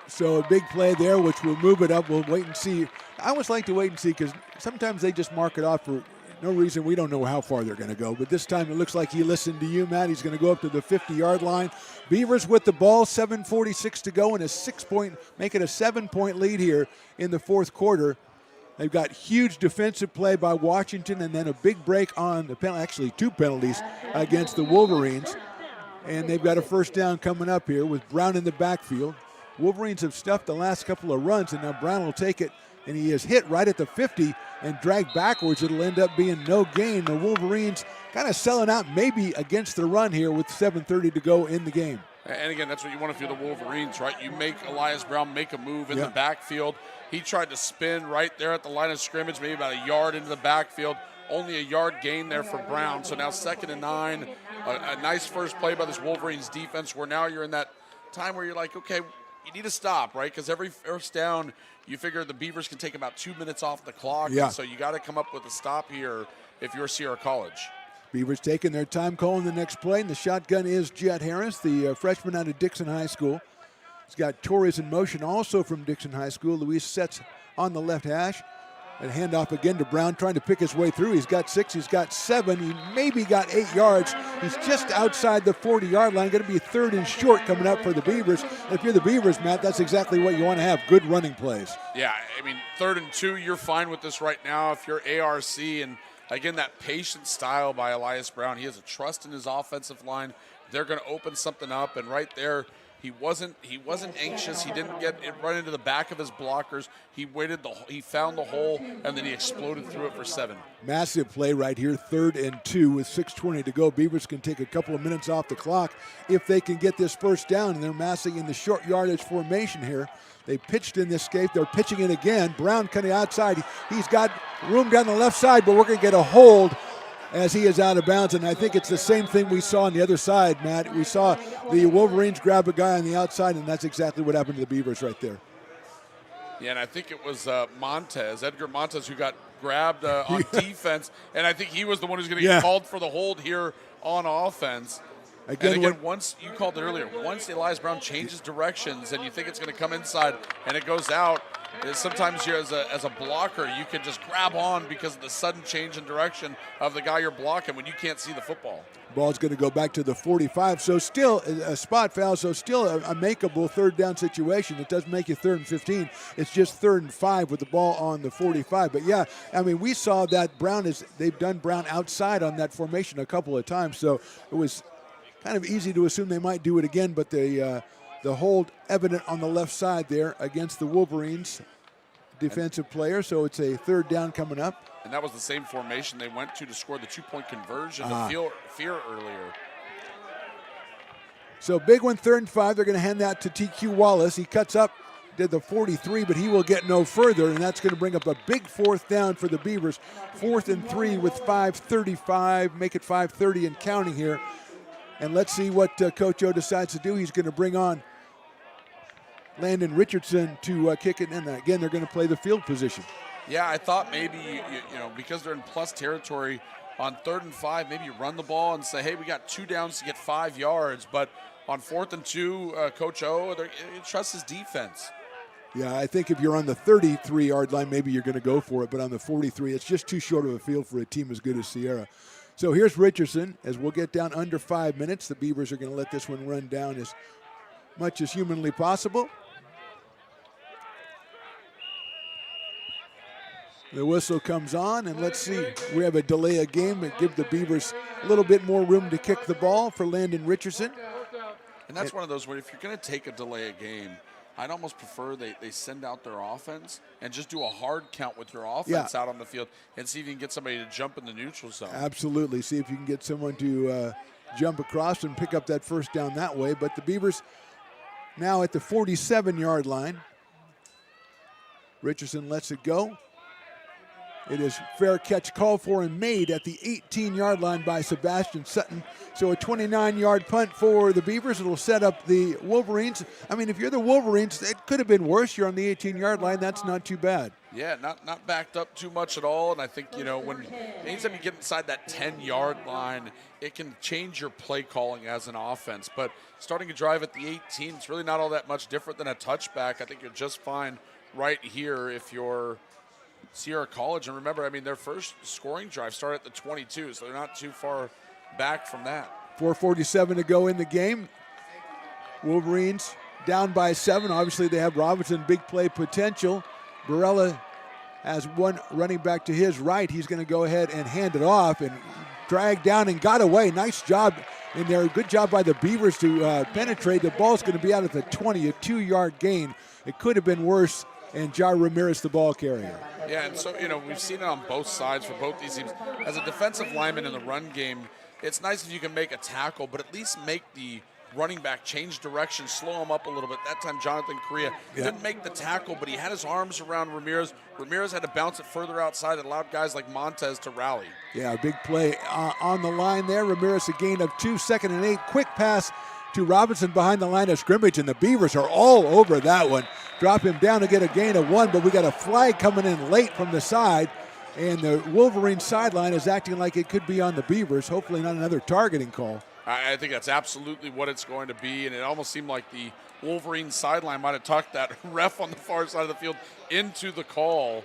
So a big play there, which will move it up. We'll wait and see. I always like to wait and see because sometimes they just mark it off for no reason. We don't know how far they're going to go. But this time it looks like he listened to you, Matt. He's going to go up to the 50-yard line. Beavers with the ball, 7:46 to go, and make it a 7-point lead here in the 4th quarter. They've got huge defensive play by Washington and then a big break on the penalty, actually 2 penalties against the Wolverines. And they've got a first down coming up here with Brown in the backfield. Wolverines have stuffed the last couple of runs, and now Brown will take it, and he is hit right at the 50 and dragged backwards. It'll end up being no gain. The Wolverines kind of selling out maybe against the run here with 7:30 to go in the game. And again, that's what you want if you're the Wolverines, right? You make Elias Brown make a move in the backfield. He tried to spin right there at the line of scrimmage, maybe about a yard into the backfield. Only a yard gain there for Brown. So now 2nd and 9. A nice first play by this Wolverines defense, where now you're in that time where you're like, okay, you need to stop, right? Because every first down, you figure the Beavers can take about 2 minutes off the clock. Yeah. So you got to come up with a stop here if you're Sierra College. Beavers taking their time calling the next play, and the shotgun is Jet Harris, the freshman out of Dixon High School. He's got Torres in motion, also from Dixon High School. Luis Setz on the left hash. And handoff again to Brown, trying to pick his way through. He's got 6, he's got 7, he maybe got 8 yards. He's just outside the 40-yard line. Going to be 3rd and short coming up for the Beavers. And if you're the Beavers, Matt, that's exactly what you want to have, good running plays. Yeah, I mean, 3rd and 2, you're fine with this right now if you're ARC. And again, that patient style by Elias Brown. He has a trust in his offensive line. They're going to open something up, and right there, he wasn't anxious. He didn't get it run into the back of his blockers. He waited. He found the hole, and then he exploded through it for 7. Massive play right here, 3rd and 2 with 6:20 to go. Beavers can take a couple of minutes off the clock if they can get this first down, and they're massing in the short yardage formation here. They pitched in this escape. They're pitching it again. Brown coming outside. He's got room down the left side, but we're going to get a hold as he is out of bounds, and I think it's the same thing we saw on the other side, Matt. We saw the Wolverines grab a guy on the outside, and that's exactly what happened to the Beavers right there. Yeah, and I think it was Edgar Montez, who got grabbed on defense, and I think he was the one who's going to get called for the hold here on offense. Again, once you called it earlier, once Elias Brown changes directions and you think it's going to come inside and it goes out, sometimes you as a blocker, you can just grab on because of the sudden change in direction of the guy you're blocking when you can't see the football. Ball's going to go back to the 45. So still a spot foul, so still a makeable 3rd down situation. It doesn't make you 3rd and 15. It's just 3rd and 5 with the ball on the 45. But yeah, I mean, we saw that they've done Brown outside on that formation a couple of times. So it was kind of easy to assume they might do it again, but the hold evident on the left side there against the Wolverines defensive player, so it's a 3rd down coming up. And that was the same formation they went to score the 2-point conversion to Fear earlier. So big one, 3rd and 5. They're going to hand that to TQ Wallace. He cuts up, did the 43, but he will get no further, and that's going to bring up a big 4th down for the Beavers. 4th and 3 with 5:35, make it 5:30 and counting here. And let's see what Coach O decides to do. He's going to bring on Landon Richardson to kick it in. Again, they're going to play the field position. Yeah, I thought maybe, because they're in plus territory on 3rd and 5, maybe you run the ball and say, hey, we got 2 downs to get 5 yards. But on 4th and 2, Coach O, he trusts his defense. Yeah, I think if you're on the 33-yard line, maybe you're going to go for it. But on the 43, it's just too short of a field for a team as good as Sierra. So here's Richardson. As we'll get down under 5 minutes, the Beavers are going to let this one run down as much as humanly possible. The whistle comes on, and let's see. We have a delay of game and give the Beavers a little bit more room to kick the ball for Landon Richardson. And that's one of those where if you're going to take a delay of game, I'd almost prefer they send out their offense and just do a hard count with your offense out on the field and see if you can get somebody to jump in the neutral zone. Absolutely. See if you can get someone to jump across and pick up that 1st down that way. But the Beavers now at the 47-yard line. Richardson lets it go. It is fair catch called for and made at the 18-yard line by Sebastian Sutton. So a 29-yard punt for the Beavers. It'll set up the Wolverines. I mean, if you're the Wolverines, it could have been worse. You're on the 18-yard line. That's not too bad. Yeah, not backed up too much at all. And I think, anytime you get inside that 10-yard line, it can change your play calling as an offense. But starting a drive at the 18, it's really not all that much different than a touchback. I think you're just fine right here if you're Sierra College. And remember, I mean, their first scoring drive started at the 22, so they're not too far back from that. 4:47 to go in the game. Wolverines down by 7. Obviously, they have Robinson, big play potential. Barella has one running back to his right. He's going to go ahead and hand it off and drag down and got away. Nice job in there. Good job by the Beavers to penetrate. The ball's going to be out at the 20, a 2-yard gain. It could have been worse, and Jair Ramirez the ball carrier. Yeah, and so, we've seen it on both sides for both these teams. As a defensive lineman in the run game, it's nice if you can make a tackle, but at least make the running back change direction, slow him up a little bit. That time, Jonathan Correa didn't make the tackle, but he had his arms around Ramirez. Ramirez had to bounce it further outside. It allowed guys like Montez to rally. Yeah, big play on the line there. Ramirez a gain of 2, 2nd and 8. Quick pass to Robinson behind the line of scrimmage, and the Beavers are all over that one. Drop him down to get a gain of 1, but we got a flag coming in late from the side, and the Wolverine sideline is acting like it could be on the Beavers. Hopefully not another targeting call. I think that's absolutely what it's going to be, and it almost seemed like the Wolverine sideline might have tucked that ref on the far side of the field into the call.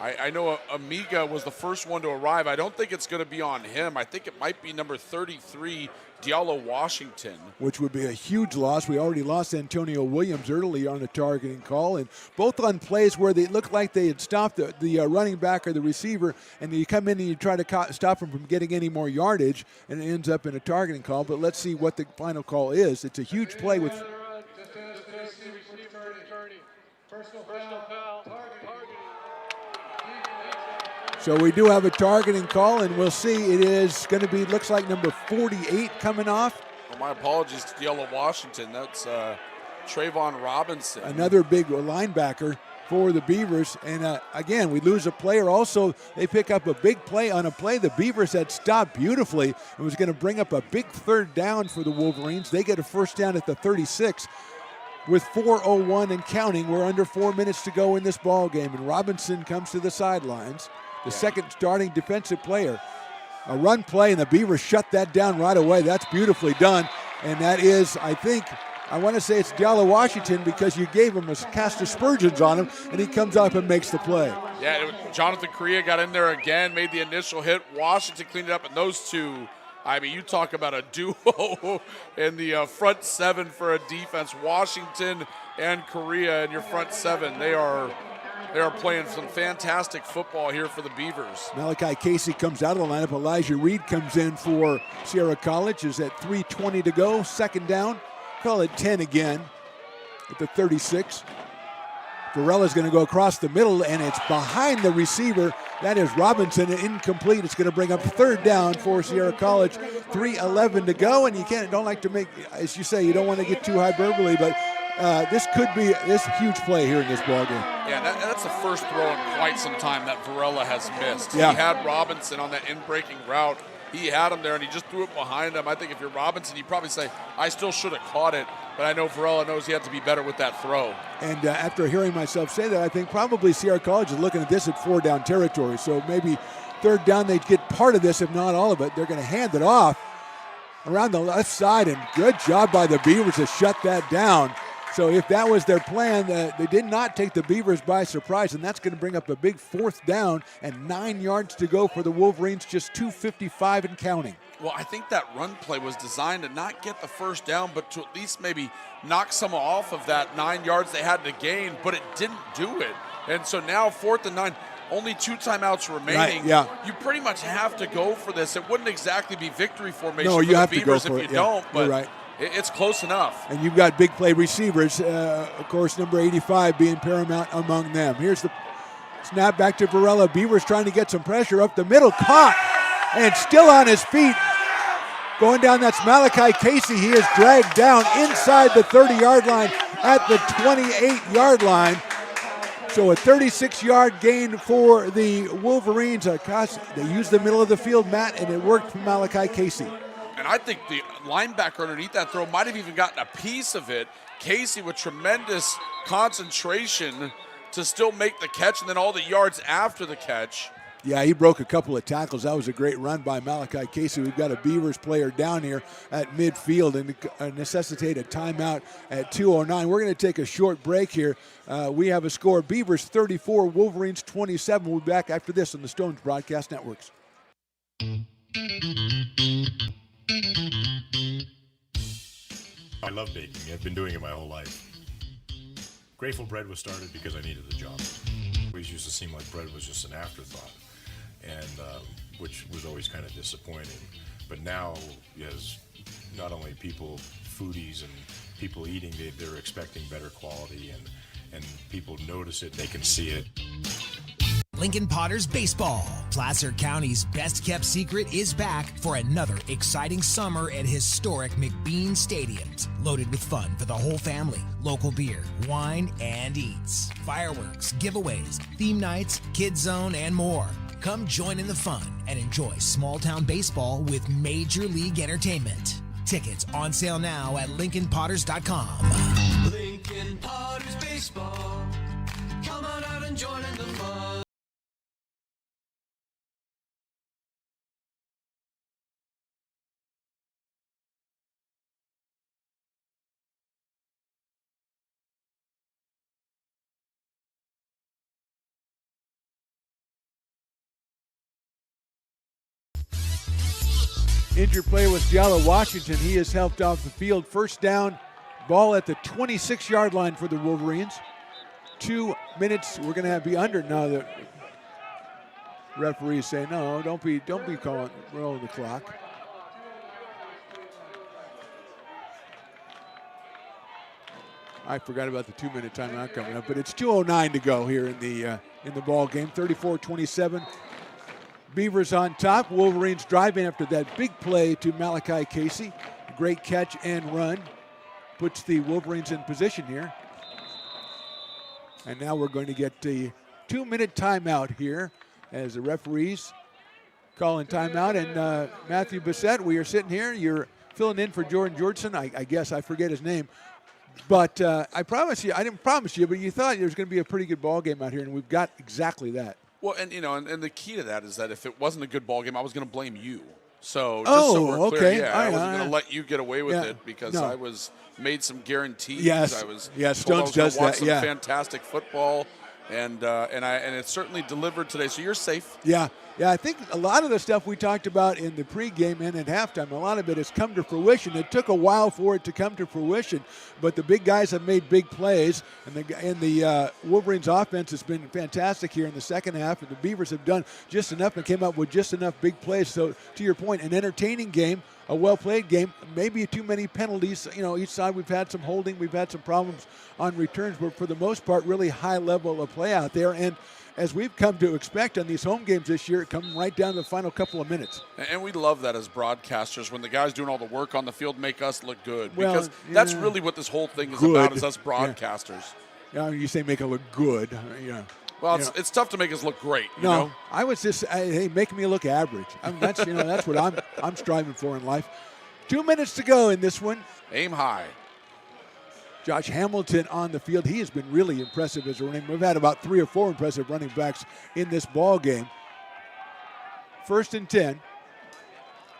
I know Amiga was the first one to arrive. I don't think it's going to be on him. I think it might be number 33, Diallo Washington. Which would be a huge loss. We already lost Antonio Williams early on a targeting call, and both on plays where they looked like they had stopped the running back or the receiver, and you come in and you try to stop him from getting any more yardage, and it ends up in a targeting call. But let's see what the final call is. It's a huge play with... So we do have a targeting call, and we'll see. It is going to be, looks like number 48 coming off. Well, my apologies to Diallo Washington. That's Trayvon Robinson. Another big linebacker for the Beavers. And again, we lose a player. Also, they pick up a big play on a play the Beavers had stopped beautifully. It was going to bring up a big third down for the Wolverines. They get a first down at the 36. With 4:01 and counting, we're under 4 minutes to go in this ball game. And Robinson comes to the sidelines. The second starting defensive player. A run play, and the Beavers shut that down right away. That's beautifully done. And that is, I think, I want to say it's Diallo Washington because you gave him a cast aspersions on him, and he comes up and makes the play. Yeah, Jonathan Correa got in there again, made the initial hit. Washington cleaned it up, and those two, I mean, you talk about a duo in the front seven for a defense. Washington and Correa in your front seven, they are playing some fantastic football here for the Beavers. Malachi Casey comes out of the lineup. Elijah Reed comes in for Sierra College. Is at 3:20 to go. Second down. Call it 10 again at the 36. Varella's going to go across the middle, and it's behind the receiver. That is Robinson, incomplete. It's going to bring up third down for Sierra College. 3:11 to go, and you don't like to make, as you say, you don't want to get too hyperbole, but this could be this huge play here in this ball game. Yeah, that's the first throw in quite some time that Varela has missed. Yeah. He had Robinson on that in-breaking route. He had him there, and he just threw it behind him. I think if you're Robinson, you probably say, I still should have caught it, but I know Varela knows he had to be better with that throw. And after hearing myself say that, I think probably Sierra College is looking at this at 4-down territory. So maybe third down, they get part of this, if not all of it. They're going to hand it off around the left side, and good job by the Beavers to shut that down. So if that was their plan, they did not take the Beavers by surprise, and that's going to bring up a big fourth down and 9 yards to go for the Wolverines, just 2:55 and counting. Well, I think that run play was designed to not get the first down, but to at least maybe knock some off of that 9 yards they had to gain, but it didn't do it. And so now 4th and 9, only 2 timeouts remaining. Right, yeah. You pretty much have to go for this. It wouldn't exactly be victory formation No, for you the have to Beavers go for if it. you Yeah, don't, but you're right. It's close enough. And you've got big play receivers, of course, number 85 being paramount among them. Here's the snap back to Varela. Beavers trying to get some pressure up the middle. Caught and still on his feet. Going down, that's Malachi Casey. He is dragged down inside the 30-yard line at the 28-yard line. So a 36-yard gain for the Wolverines. They used the middle of the field, Matt, and it worked for Malachi Casey. And I think the linebacker underneath that throw might have even gotten a piece of it. Casey with tremendous concentration to still make the catch, and then all the yards after the catch. Yeah, he broke a couple of tackles. That was a great run by Malachi Casey. We've got a Beavers player down here at midfield and necessitate a timeout at 2:09. We're going to take a short break here. We have a score, Beavers 34, Wolverines 27. We'll be back after this on the Stones Broadcast Networks. I love baking. I've been doing it my whole life. Grateful Bread was started because I needed the job. It always used to seem like bread was just an afterthought, and which was always kind of disappointing. But now, as not only people, foodies and people eating, they're expecting better quality, and people notice it, they can see it. Lincoln Potters Baseball. Placer County's best-kept secret is back for another exciting summer at historic McBean Stadiums. Loaded with fun for the whole family, local beer, wine, and eats. Fireworks, giveaways, theme nights, kids zone, and more. Come join in the fun and enjoy small-town baseball with Major League Entertainment. Tickets on sale now at LincolnPotters.com. Lincoln Potters Baseball. Come on out and join in the fun. Injured player was Diallo Washington. He is helped off the field. First down, ball at the 26-yard line for the Wolverines. 2 minutes. We're going to be under now. The referees say no. Don't be rolling the clock. I forgot about the 2-minute timeout coming up, but it's 2:09 to go here in the ball game. 34-27. Beavers on top. Wolverines driving after that big play to Malachi Casey. Great catch and run. Puts the Wolverines in position here. And now we're going to get the 2-minute timeout here as the referees calling timeout. And Matthew Bissett, we are sitting here. You're filling in for Jordan Georgeson. I guess I forget his name. But I promise you, I didn't promise you, but you thought there was going to be a pretty good ball game out here, and we've got exactly that. Well, and and the key to that is that if it wasn't a good ball game, I was going to blame you. So just so we're clear, okay. I wasn't going to let you get away with it because no. I was made some guarantees. Yes, I was Stones does watch that. Some fantastic football, and it certainly delivered today. So you're safe. Yeah, I think a lot of the stuff we talked about in the pregame and at halftime, a lot of it has come to fruition. It took a while for it to come to fruition, but the big guys have made big plays, and the Wolverines offense has been fantastic here in the second half, and the Beavers have done just enough and came up with just enough big plays. So to your point, an entertaining game, a well-played game, maybe too many penalties. Each side we've had some holding, we've had some problems on returns, but for the most part, really high level of play out there. And as we've come to expect on these home games this year, it comes right down to the final couple of minutes. And we love that as broadcasters when the guys doing all the work on the field make us look good. Because that's really what this whole thing is about, is us broadcasters. Yeah, you say make it look good. Well, it's tough to make us look great. You no, know? I was just, hey, make me look average. That's that's what I'm striving for in life. 2 minutes to go in this one. Aim high. Josh Hamilton on the field. He has been really impressive as a running. We've had about 3 or 4 impressive running backs in this ball game. 1st and 10.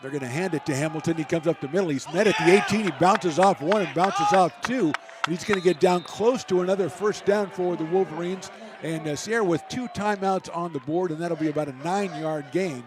They're going to hand it to Hamilton. He comes up the middle. He's met at the 18. He bounces off 1 and bounces off 2. And he's going to get down close to another first down for the Wolverines. And Sierra with 2 timeouts on the board, and that'll be about a 9-yard gain.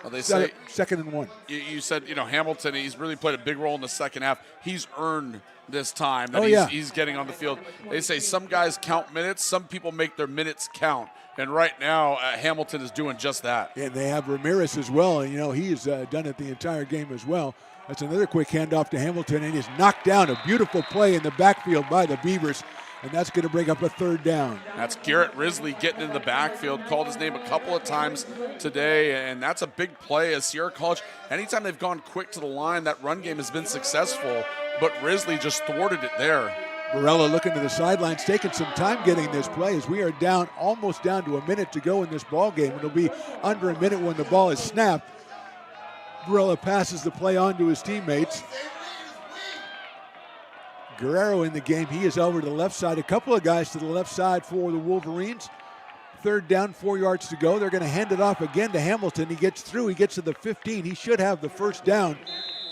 Well, they say 2nd and 1. You said, Hamilton, he's really played a big role in the second half. He's earned this time Oh, that he's getting on the field. They say some guys count minutes, some people make their minutes count. And right now, Hamilton is doing just that. And they have Ramirez as well. And, he's done it the entire game as well. That's another quick handoff to Hamilton, and he's knocked down. A beautiful play in the backfield by the Beavers. And that's going to bring up a 3rd down. That's Garrett Risley getting in the backfield. Called his name a couple of times today, and that's a big play as Sierra College. Anytime they've gone quick to the line, that run game has been successful, but Risley just thwarted it there. Barella looking to the sidelines, taking some time getting this play as we are almost down to a minute to go in this ball game. It'll be under a minute when the ball is snapped. Barella passes the play on to his teammates. Guerrero in the game. He is over to the left side. A couple of guys to the left side for the Wolverines. 3rd down, 4 yards to go. They're going to hand it off again to Hamilton. He gets through. He gets to the 15. He should have the first down.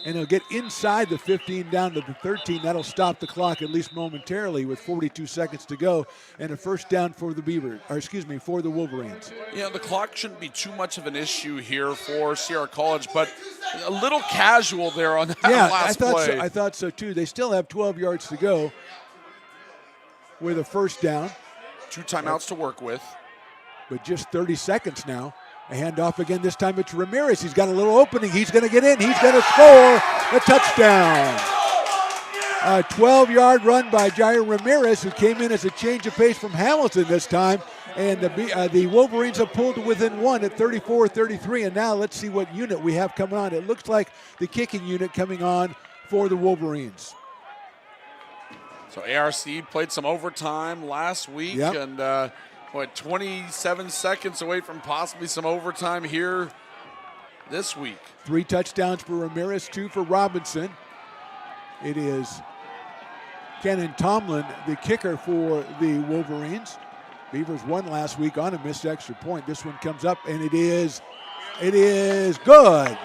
And he'll get inside the 15 down to the 13. That'll stop the clock at least momentarily with 42 seconds to go. And a first down for the for the Wolverines. The clock shouldn't be too much of an issue here for Sierra College, but a little casual there on that last play. I thought so too. They still have 12 yards to go with a first down. 2 timeouts to work with. But just 30 seconds now. A handoff again. This time it's Ramirez. He's got a little opening. He's going to get in. He's going to score a touchdown. A 12-yard run by Jair Ramirez, who came in as a change of pace from Hamilton this time. And the Wolverines have pulled to within 1 at 34-33. And now let's see what unit we have coming on. It looks like the kicking unit coming on for the Wolverines. So ARC played some overtime last week. Yep. And 27 seconds away from possibly some overtime here this week. 3 touchdowns for Ramirez, 2 for Robinson. It is Kenan Tomlin, the kicker for the Wolverines. Beavers won last week on a missed extra point. This one comes up, and it is good.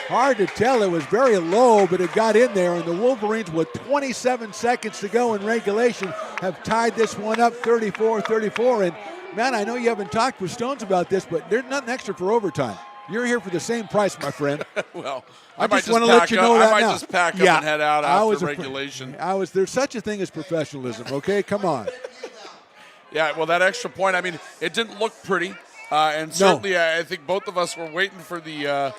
Hard to tell. It was very low, but it got in there, and the Wolverines, with 27 seconds to go in regulation, have tied this one up 34-34. And, man, I know you haven't talked with Stones about this, but there's nothing extra for overtime. You're here for the same price, my friend. Well, I might just want to let you up. know that I might now. just pack up and head out after regulation. There's such a thing as professionalism, okay? Come on. Yeah, well, that extra point, I mean, it didn't look pretty. And certainly I think both of us were waiting for the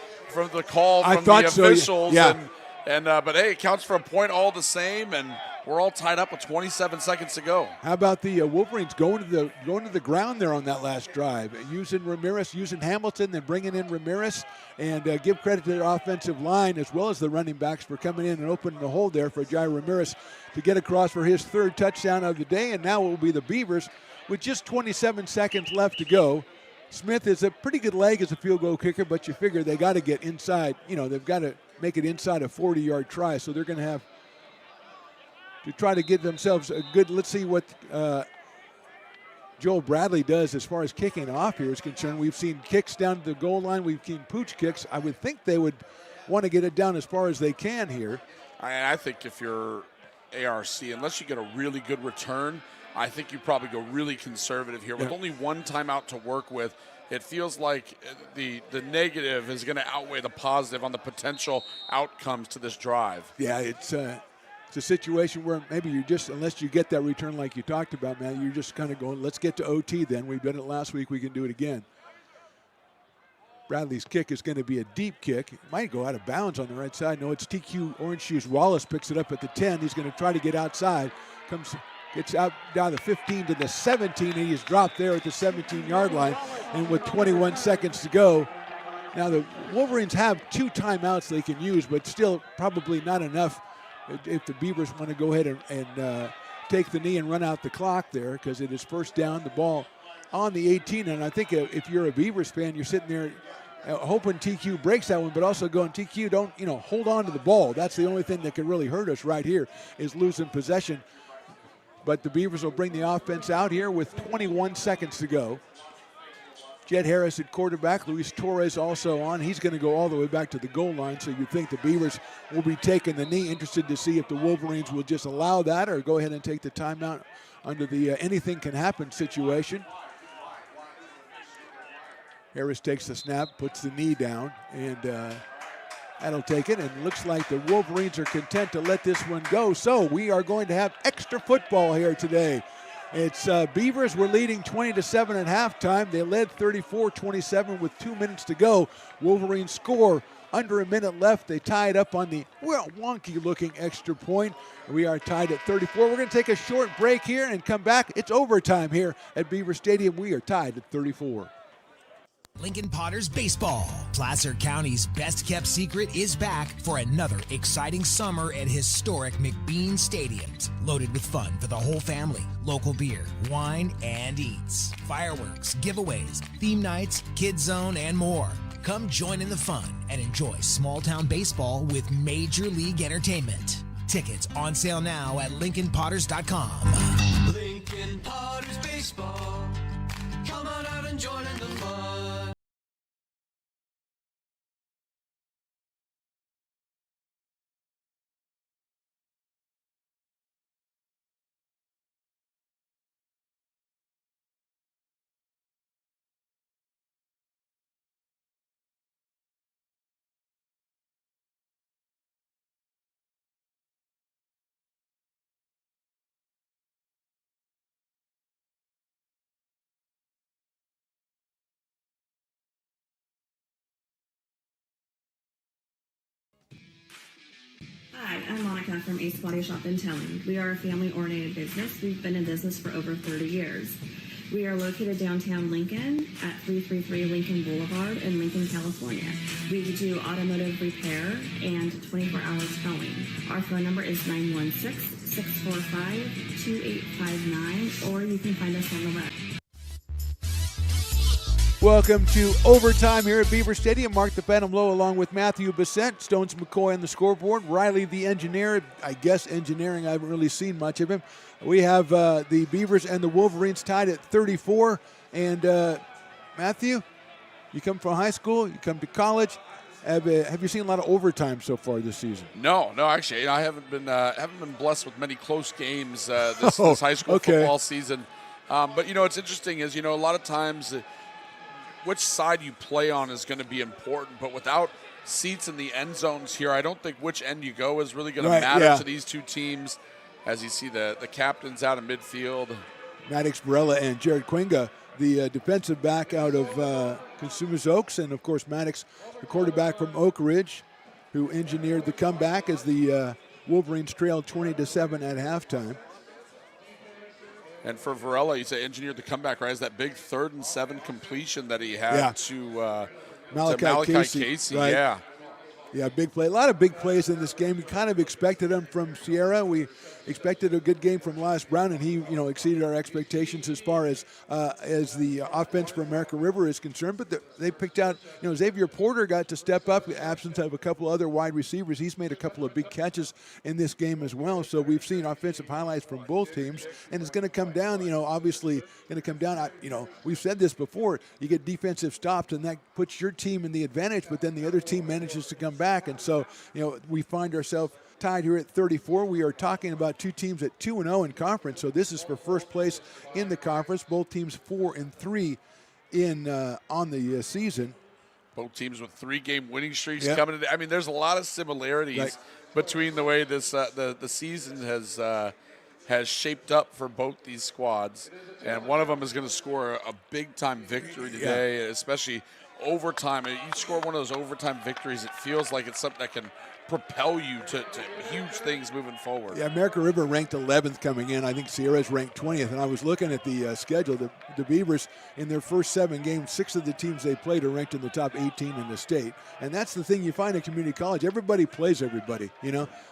call from the officials. Yeah. But, hey, it counts for a point all the same, and we're all tied up with 27 seconds to go. How about the Wolverines going to the ground there on that last drive, using Ramirez, using Hamilton, then bringing in Ramirez, and give credit to their offensive line as well as the running backs for coming in and opening the hole there for Jair Ramirez to get across for his third touchdown of the day. And now it will be the Beavers with just 27 seconds left to go. Smith is a pretty good leg as a field goal kicker, but you figure they got to get inside. They've got to make it inside a 40-yard try, so they're going to have to try to get themselves a good. Let's see what Joel Bradley does as far as kicking off here is concerned. We've seen kicks down to the goal line. We've seen pooch kicks. I would think they would want to get it down as far as they can here. I think if you're ARC, unless you get a really good return, I think you probably go really conservative here. With only one timeout to work with, it feels like the negative is going to outweigh the positive on the potential outcomes to this drive. Yeah, it's a situation where maybe you just, unless you get that return like you talked about, man, you're just kind of going, let's get to OT then. We've done it last week. We can do it again. Bradley's kick is going to be a deep kick. It might go out of bounds on the right side. No, it's TQ Orange Shoes. Wallace picks it up at the 10. He's going to try to get outside. Gets out down the 15 to the 17, and he's dropped there at the 17-yard line. And with 21 seconds to go, now the Wolverines have 2 timeouts they can use, but still probably not enough if the Beavers want to go ahead and take the knee and run out the clock there, because it is first down, the ball on the 18. And I think if you're a Beavers fan, you're sitting there hoping TQ breaks that one, but also going, TQ, don't hold on to the ball. That's the only thing that could really hurt us right here is losing possession. But the Beavers will bring the offense out here with 21 seconds to go. Jed Harris at quarterback. Luis Torres also on. He's going to go all the way back to the goal line, so you think the Beavers will be taking the knee. Interested to see if the Wolverines will just allow that or go ahead and take the timeout under the anything can happen situation. Harris takes the snap, puts the knee down, and that'll take it. And it looks like the Wolverines are content to let this one go. So we are going to have extra football here today. It's Beavers were leading 20-7 at halftime. They led 34-27 with 2 minutes to go. Wolverines score under a minute left. They tied up on the wonky-looking extra point. We are tied at 34. We're going to take a short break here and come back. It's overtime here at Beaver Stadium. We are tied at 34. Lincoln Potters Baseball. Placer County's best-kept secret is back for another exciting summer at historic McBean Stadiums. Loaded with fun for the whole family, local beer, wine, and eats. Fireworks, giveaways, theme nights, kids zone, and more. Come join in the fun and enjoy small-town baseball with Major League Entertainment. Tickets on sale now at LincolnPotters.com. Lincoln Potters Baseball. Come on out and join in the fun. Hi, I'm Monica from Ace Body Shop in Towing. We are a family-oriented business. We've been in business for over 30 years. We are located downtown Lincoln at 333 Lincoln Boulevard in Lincoln, California. We do automotive repair and 24-hour towing. Our phone number is 916-645-2859, or you can find us on the web. Welcome to overtime here at Beaver Stadium. Mark the Phantom Low along with Matthew Bissett, Stones McCoy on the scoreboard, Riley the engineer. I guess engineering, I haven't really seen much of him. We have the Beavers and the Wolverines tied at 34. And Matthew, you come from high school, you come to college. Have you seen a lot of overtime so far this season? No, actually, I haven't been blessed with many close games this high school football season. But it's interesting is a lot of times which side you play on is going to be important, but without seats in the end zones here, I don't think which end you go is really going to matter to these two teams. As you see the captains out in midfield. Maddox Barella and Jared Quinga, the defensive back out of Consumers Oaks, and of course Maddox, the quarterback from Oak Ridge, who engineered the comeback as the Wolverines trailed 20-7 at halftime. And for Varela, you say engineered the comeback, right? Is that big 3rd and 7 completion that he had to Malachi Casey. Right. Yeah. Yeah, big play. A lot of big plays in this game. We kind of expected them from Sierra. We expected a good game from Elias Brown, and he, exceeded our expectations as far as the offense for American River is concerned. But they picked out, Xavier Porter got to step up, in absence of a couple other wide receivers. He's made a couple of big catches in this game as well. So we've seen offensive highlights from both teams, and it's going to come down, obviously going to come down. We've said this before. You get defensive stops, and that puts your team in the advantage, but then the other team manages to come back. And so, we find ourselves tied here at 34. We are talking about two teams at 2-0 in conference. So this is for first place in the conference. Both teams 4-3 on the season. Both teams with 3-game winning streaks coming in. I mean, there's a lot of similarities between the way this the season has shaped up for both these squads. And one of them is going to score a big-time victory today, especially overtime. You score one of those overtime victories, it feels like it's something that can propel you to huge things moving forward. Yeah, American River ranked 11th coming in. I think Sierra's ranked 20th. And I was looking at the schedule. The Beavers, in their first 7 games, 6 of the teams they played are ranked in the top 18 in the state. And that's the thing you find at community college. Everybody plays everybody,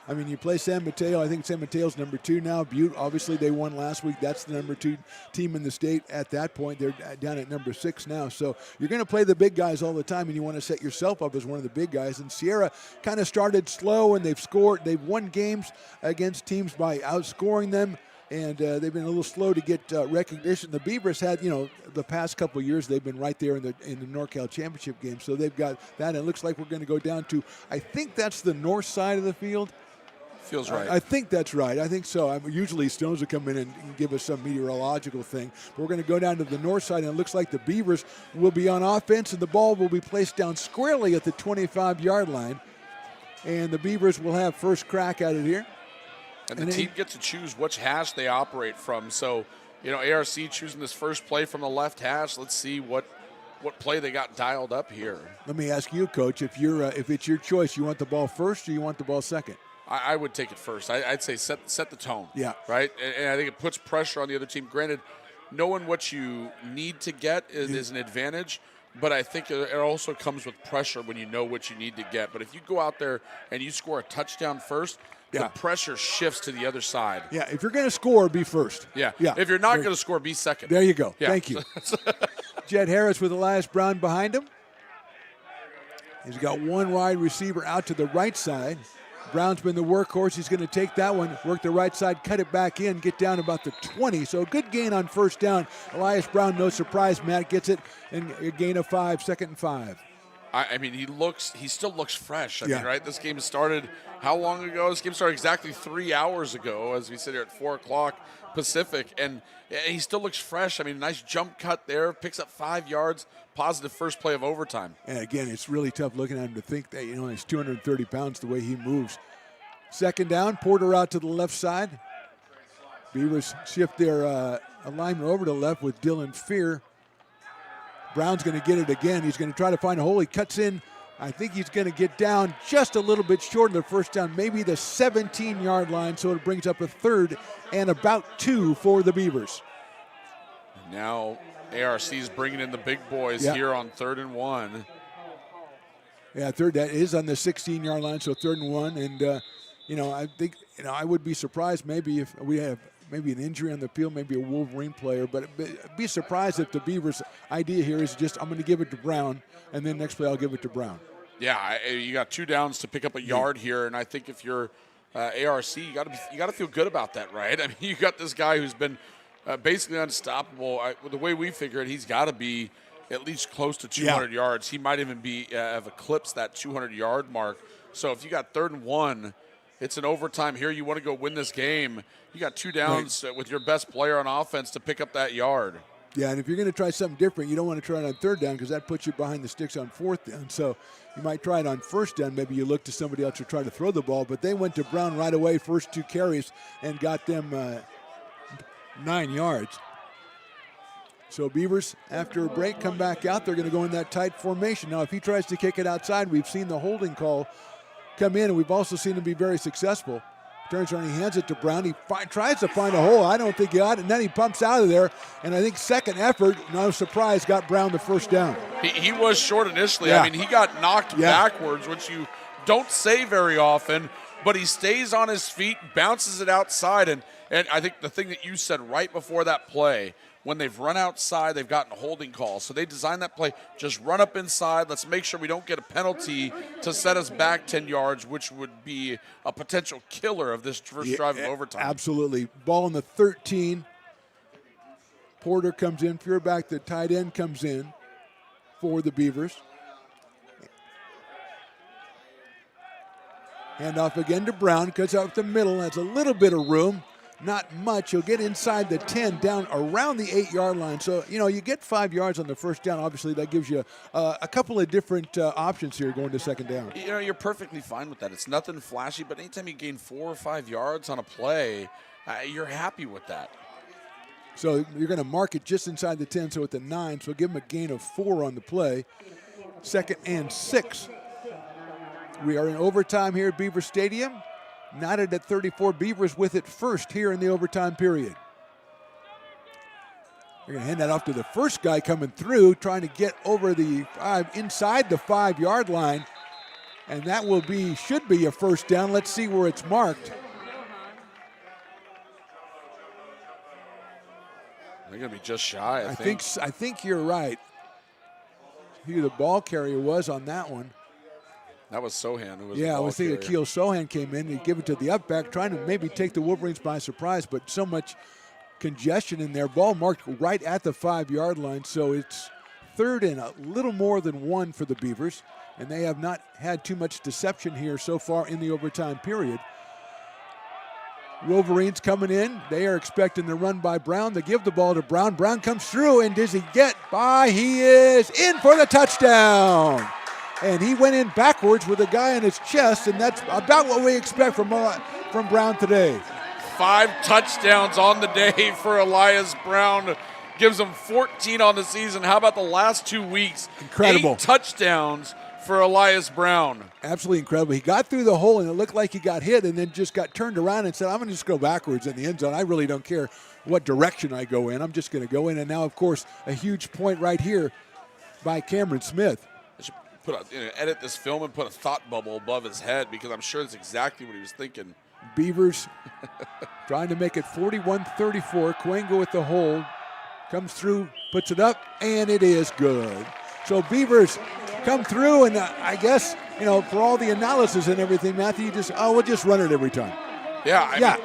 I mean, you play San Mateo. I think San Mateo's number 2 now. Butte, obviously, they won last week. That's the number 2 team in the state at that point. They're down at number 6 now. So you're going to play the big guys all the time, and you want to set yourself up as one of the big guys. And Sierra kind of started slow, and they've won games against teams by outscoring them, and they've been a little slow to get recognition. The Beavers had, the past couple of years, they've been right there in the NorCal championship game, so they've got that. And it looks like we're going to go down to, I think that's the north side of the field. Feels right. I think that's right. I think so. Usually Stones will come in and give us some meteorological thing. But we're going to go down to the north side, and it looks like the Beavers will be on offense, and the ball will be placed down squarely at the 25-yard line. And the Beavers will have first crack at it here. And the team gets to choose which hash they operate from. So, ARC choosing this first play from the left hash. Let's see what play they got dialed up here. Let me ask you, Coach, if it's your choice, you want the ball first or you want the ball second? I would take it first. I'd say set the tone. Yeah. Right? And I think it puts pressure on the other team. Granted, knowing what you need to get is an advantage, but I think it also comes with pressure when you know what you need to get. But if you go out there and you score a touchdown first, the pressure shifts to the other side. Yeah, if you're going to score, be first. Yeah. If you're not going to score, be second. There you go. Yeah. Thank you. Jed Harris with Elias Brown behind him. He's got one wide receiver out to the right side. Brown's been the workhorse. He's going to take that one, work the right side, cut it back in, get down about the 20. So a good gain on first down. Elias Brown, no surprise. Matt gets it, and a gain of 5, 2nd and 5. I mean, he still looks fresh. I mean, right? This game started how long ago? This game started exactly 3 hours ago as we sit here at 4 o'clock Pacific, and he still looks fresh. I mean, nice jump cut there, picks up 5 yards, positive first play of overtime. And again, it's really tough looking at him to think that, he's 230 pounds the way he moves. Second down, Porter out to the left side. Beavers shift their alignment over to the left with Dylan Fear. Brown's going to get it again. He's going to try to find a hole. He cuts in. I think he's going to get down just a little bit short of the first down, maybe the 17-yard line, so it brings up a 3rd and about 2 for the Beavers. Now ARC's bringing in the big boys here on 3rd and 1. Yeah, third, that is on the 16-yard line, so 3rd and 1. And, I think, I would be surprised maybe if we have maybe an injury on the field, maybe a Wolverine player, but be surprised if the Beavers' idea here is just, I'm going to give it to Brown, and then next play I'll give it to Brown. Yeah, you got 2 downs to pick up a yard here, and I think if you're ARC, you got to feel good about that, right? I mean, you got this guy who's been basically unstoppable. The way we figure it, he's got to be at least close to 200 yards. He might even have eclipsed that 200-yard mark. So if you got 3rd and 1, it's an overtime here. You want to go win this game. You got 2 downs with your best player on offense to pick up that yard. Yeah, and if you're going to try something different, you don't want to try it on third down because that puts you behind the sticks on fourth down. So you might try it on first down. Maybe you look to somebody else to try to throw the ball. But they went to Brown right away, first 2 carries, and got them 9 yards. So Beavers, after a break, come back out. They're going to go in that tight formation. Now, if he tries to kick it outside, we've seen the holding call come in, and we've also seen him be very successful. Turns around, he hands it to Brown. He tries to find a hole. I don't think he got it, and then he pumps out of there. And I think second effort, no surprise, got Brown the first down. He was short initially. Yeah. I mean, he got knocked backwards, which you don't say very often, but he stays on his feet, bounces it outside, and I think the thing that you said right before that play, when they've run outside, they've gotten a holding call. So they designed that play, just run up inside. Let's make sure we don't get a penalty to set us back 10 yards, which would be a potential killer of this first drive of overtime. Absolutely. Ball in the 13. Porter comes in. Fearback, the tight end, comes in for the Beavers. Hand off again to Brown. Cuts out the middle. Has a little bit of room. Not much. He'll get inside the 10, down around the 8-yard line. So, you get 5 yards on the first down. Obviously, that gives you a couple of different options here going to second down. You're perfectly fine with that. It's nothing flashy, but anytime you gain 4 or 5 yards on a play, you're happy with that. So you're going to mark it just inside the 10, so at the 9. So give him a gain of 4 on the play. 2nd and 6. We are in overtime here at Beaver Stadium. Knotted at 34. Beavers with it first here in the overtime period. They're going to hand that off to the first guy coming through, trying to get over the inside the 5-yard line. And that should be a first down. Let's see where it's marked. They're going to be just shy, I think. I think you're right. Who the ball carrier was on that one. That was Sohan who was I was thinking Akil Sohan came in and give it to the up-back, trying to maybe take the Wolverines by surprise, but so much congestion in there. Ball marked right at the 5-yard line, so it's 3rd and a little more than 1 for the Beavers, and they have not had too much deception here so far in the overtime period. Wolverines coming in. They are expecting the run by Brown. They give the ball to Brown. Brown comes through, and does he get by? He is in for the touchdown. And he went in backwards with a guy in his chest, and that's about what we expect from Brown today. 5 touchdowns on the day for Elias Brown. Gives him 14 on the season. How about the last 2 weeks? Incredible. 8 touchdowns for Elias Brown. Absolutely incredible. He got through the hole, and it looked like he got hit, and then just got turned around and said, I'm going to just go backwards in the end zone. I really don't care what direction I go in. I'm just going to go in. And now, of course, a huge point right here by Cameron Smith. Edit this film and put a thought bubble above his head, because I'm sure that's exactly what he was thinking. Beavers trying to make it 41-34. Cuengo with the hold. Comes through, puts it up, and it is good. So Beavers come through, and I guess, for all the analysis and everything, Matthew, we'll just run it every time. Yeah. I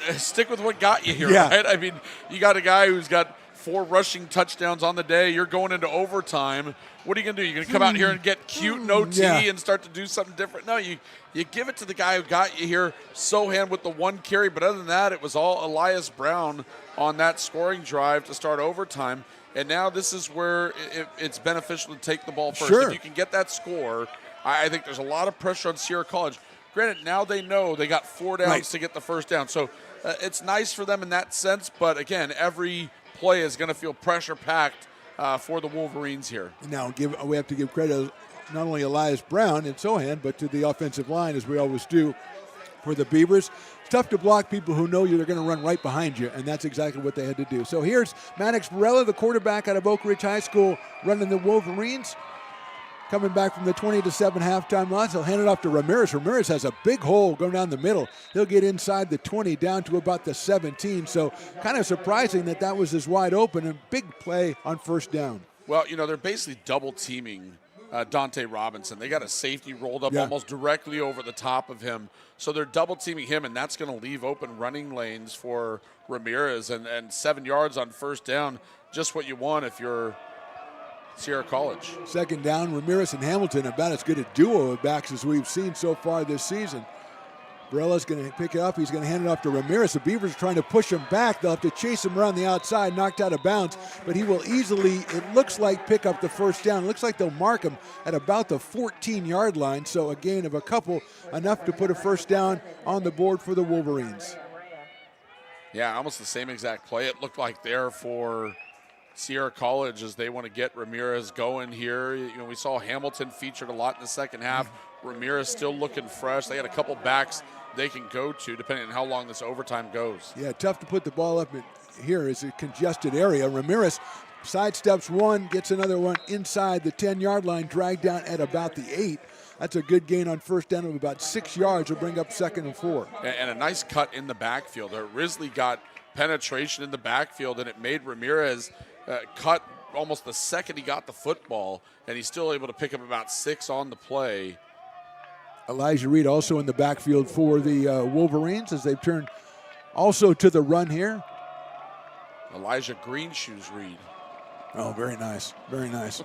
mean, stick with what got you here, right? I mean, you got a guy who's got 4 rushing touchdowns on the day. You're going into overtime. What are you going to do? You're going to come out here and get cute in OT and start to do something different? No, you give it to the guy who got you here, Sohan with the 1 carry. But other than that, it was all Elias Brown on that scoring drive to start overtime. And now this is where it's beneficial to take the ball first. Sure. If you can get that score, I think there's a lot of pressure on Sierra College. Granted, now they know they got 4 downs to get the first down. So it's nice for them in that sense. But, again, every play is going to feel pressure-packed for the Wolverines here. Now, we have to give credit not only Elias Brown and Sohan, but to the offensive line, as we always do for the Beavers. It's tough to block people who know they're going to run right behind you, and that's exactly what they had to do. So here's Maddox Barella, the quarterback out of Oak Ridge High School, running the Wolverines. Coming back from the 20-7 halftime line, he'll hand it off to Ramirez. Ramirez has a big hole going down the middle. He'll get inside the 20 down to about the 17. So kind of surprising that was as wide open, and big play on first down. Well, they're basically double teaming Dante Robinson. They got a safety rolled up almost directly over the top of him. So they're double teaming him, and that's going to leave open running lanes for Ramirez. And 7 yards on first down, just what you want if you're Sierra College. Second down, Ramirez and Hamilton, about as good a duo of backs as we've seen so far this season. Varela's going to pick it up. He's going to hand it off to Ramirez. The Beavers are trying to push him back. They'll have to chase him around the outside, knocked out of bounds. But he will easily, it looks like, pick up the first down. It looks like they'll mark him at about the 14-yard line. So a gain of a couple, enough to put a first down on the board for the Wolverines. Yeah, almost the same exact play. It looked like there for Sierra College as they want to get Ramirez going here. You know, we saw Hamilton featured a lot in the second half. Ramirez still looking fresh. They got a couple backs they can go to depending on how long this overtime goes. Yeah, tough to put the ball up here. It's a congested area. Ramirez sidesteps one, gets another one inside the 10-yard line, dragged down at about the 8. That's a good gain on first down of about 6 yards. Will bring up 2nd and 4. And a nice cut in the backfield. Risley got penetration in the backfield, and it made Ramirez cut almost the second he got the football, and he's still able to pick up about 6 on the play. Elijah Reed also in the backfield for the Wolverines as they've turned also to the run here. Elijah Greenshoes Reed. Oh, very nice. Very nice.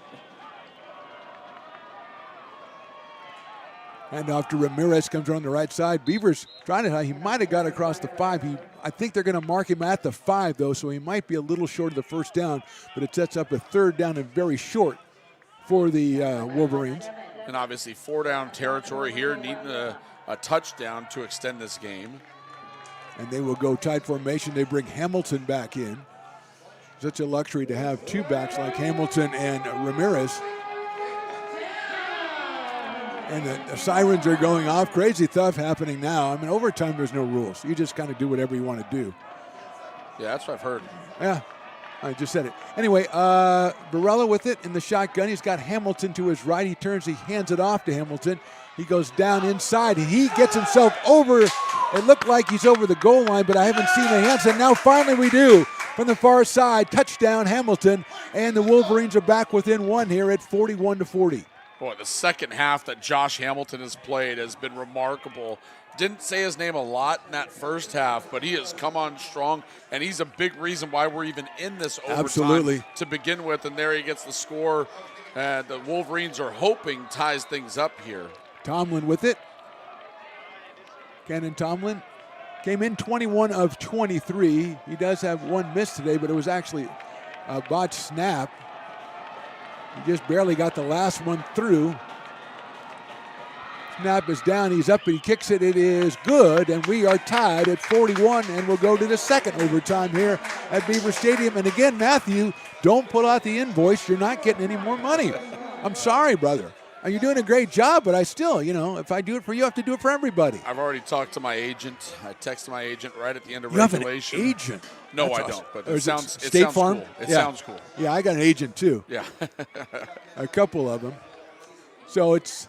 Hand off to Ramirez, comes around the right side. Beavers trying to, he might have got across the 5. I think they're going to mark him at the 5, though, so he might be a little short of the first down, but it sets up a 3rd down and very short for the Wolverines. And obviously 4-down territory here, needing a touchdown to extend this game. And they will go tight formation. They bring Hamilton back in. Such a luxury to have 2 backs like Hamilton and Ramirez. And the sirens are going off. Crazy stuff happening now. I mean, overtime, there's no rules. You just kind of do whatever you want to do. Yeah, that's what I've heard. Yeah, I just said it. Anyway, Varela with it in the shotgun. He's got Hamilton to his right. He turns, he hands it off to Hamilton. He goes down inside, and he gets himself over. It looked like he's over the goal line, but I haven't seen the hands. And now finally we do. From the far side, touchdown Hamilton. And the Wolverines are back within 1 here at 41-40. Boy, the second half that Josh Hamilton has played has been remarkable. Didn't say his name a lot in that first half, but he has come on strong, and he's a big reason why we're even in this overtime Absolutely. To begin with. And there he gets the score. The Wolverines are hoping ties things up here. Tomlin with it. Cannon Tomlin came in 21 of 23. He does have 1 miss today, but it was actually a botched snap. He just barely got the last one through. Snap is down. He's up and he kicks it. It is good, and we are tied at 41, and we'll go to the second overtime here at Beaver Stadium. And again, Matthew, don't pull out the invoice. You're not getting any more money. I'm sorry, brother. You're doing a great job, but I still, if I do it for you, I have to do it for everybody. I've already talked to my agent. I texted my agent right at the end of you regulation. You have an agent? No, That's I awesome. don't. But Or it is sounds State Farm? cool. It Yeah. sounds cool. Yeah, I got an agent too. Yeah. A couple of them. So it's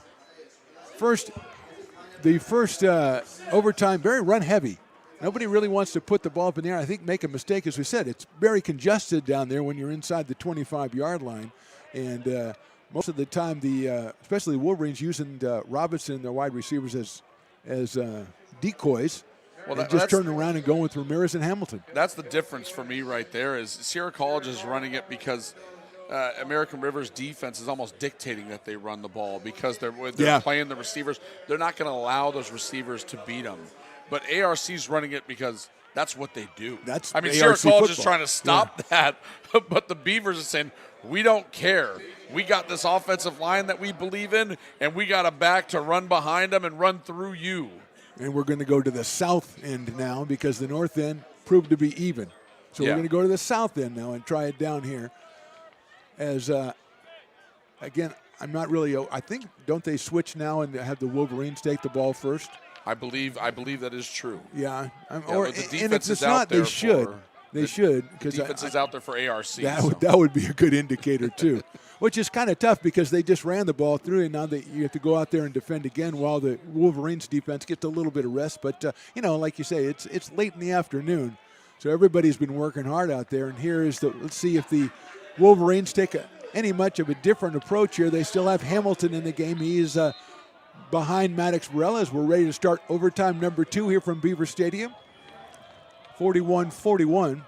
the first overtime, very run heavy. Nobody really wants to put the ball up in the air. I think make a mistake, as we said. It's very congested down there when you're inside the 25-yard line. And most of the time, especially the Wolverines using Robinson and their wide receivers as decoys. Well, and just turning around and going with Ramirez and Hamilton. That's the difference for me right there is Sierra College is running it because American River's defense is almost dictating that they run the ball because they're playing the receivers. They're not going to allow those receivers to beat them. But ARC's running it because that's what they do. Sierra College is trying to stop that, but the Beavers are saying, we don't care. We got this offensive line that we believe in, and we got a back to run behind them and run through you. And we're going to go to the south end now because the north end proved to be even. So we're going to go to the south end now and try it down here. As, again, I'm not really – I think, don't they switch now and have the Wolverines take the ball first? I believe that is true. Yeah. But the defense and if is it's out not, there they should. They should. The defense is out there for ARC. That would be a good indicator, too. Which is kind of tough because they just ran the ball through, and now you have to go out there and defend again while the Wolverines defense gets a little bit of rest. But, like you say, it's late in the afternoon. So everybody's been working hard out there. And here is let's see if the Wolverines take any much of a different approach here. They still have Hamilton in the game. He's behind Maddox Varela as we're ready to start overtime number 2 here from Beaver Stadium. 41-41.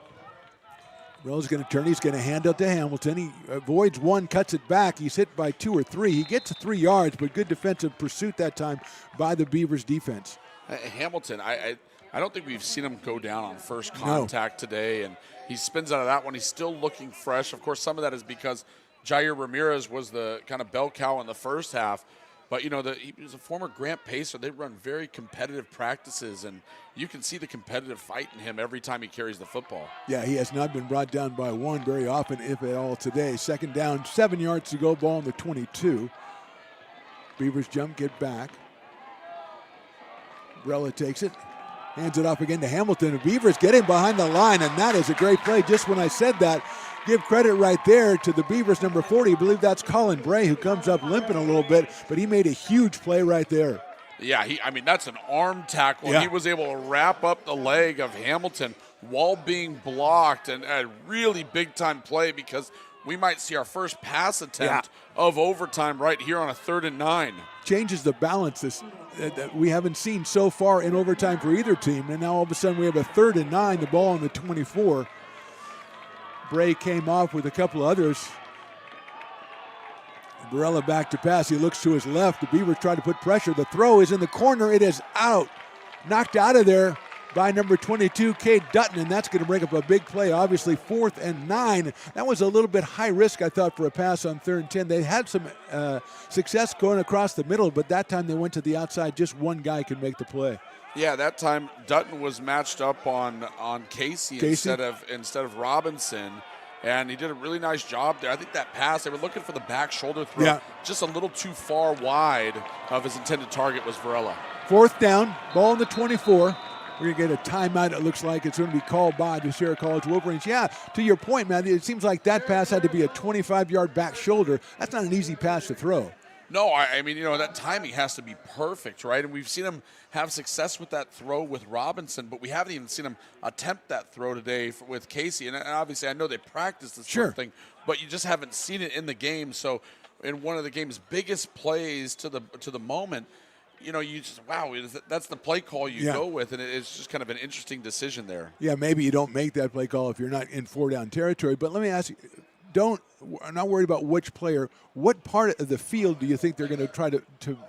Varela's going to turn. He's going to hand it to Hamilton. He avoids one, cuts it back. He's hit by 2 or 3. He gets 3 yards, but good defensive pursuit that time by the Beavers defense. Hamilton, I don't think we've seen him go down on first contact today, and he spins out of that one. He's still looking fresh. Of course, some of that is because Jair Ramirez was the kind of bell cow in the first half. But, he was a former Grant Pacer. They run very competitive practices, and you can see the competitive fight in him every time he carries the football. Yeah, he has not been brought down by one very often, if at all, today. Second down, 7 yards to go, ball on the 22. Beavers jump, get back. Brella takes it, hands it off again to Hamilton. The Beavers getting behind the line, and that is a great play. Just when I said that, give credit right there to the Beavers, number 40. I believe that's Colin Bray, who comes up limping a little bit, but he made a huge play right there. Yeah, that's an arm tackle. Yeah. He was able to wrap up the leg of Hamilton while being blocked, and a really big-time play because we might see our first pass attempt of overtime right here on a 3rd and 9. Changes the balance that we haven't seen so far in overtime for either team, and now all of a sudden we have a 3rd and 9, the ball on the 24. Bray came off with a couple others. Barella back to pass. He looks to his left. The Beavers try to put pressure. The throw is in the corner. It is out. Knocked out of there by number 22, Cade Dutton, and that's going to bring up a big play. Obviously, 4th and 9. That was a little bit high risk, I thought, for a pass on 3rd and 10. They had some success going across the middle, but that time they went to the outside. Just one guy could make the play. Yeah, that time Dutton was matched up on Casey. instead of Robinson, and he did a really nice job there. I think that pass, they were looking for the back shoulder throw, just a little too far wide of his intended target was Varela. 4th down, ball on the 24. We're going to get a timeout. It looks like it's going to be called by the Sierra College Wolverines. Yeah, to your point, man, it seems like that pass had to be a 25-yard back shoulder. That's not an easy pass to throw. No, I mean, that timing has to be perfect, right? And we've seen him have success with that throw with Robinson, but we haven't even seen him attempt that throw today with Casey. And obviously, I know they practice this sort of thing, but you just haven't seen it in the game. So in one of the game's biggest plays to the moment, you just, that's the play call you go with, and it's just kind of an interesting decision there. Yeah, maybe you don't make that play call if you're not in 4-down territory. But let me ask you, I'm not worried about which player. What part of the field do you think they're going to try to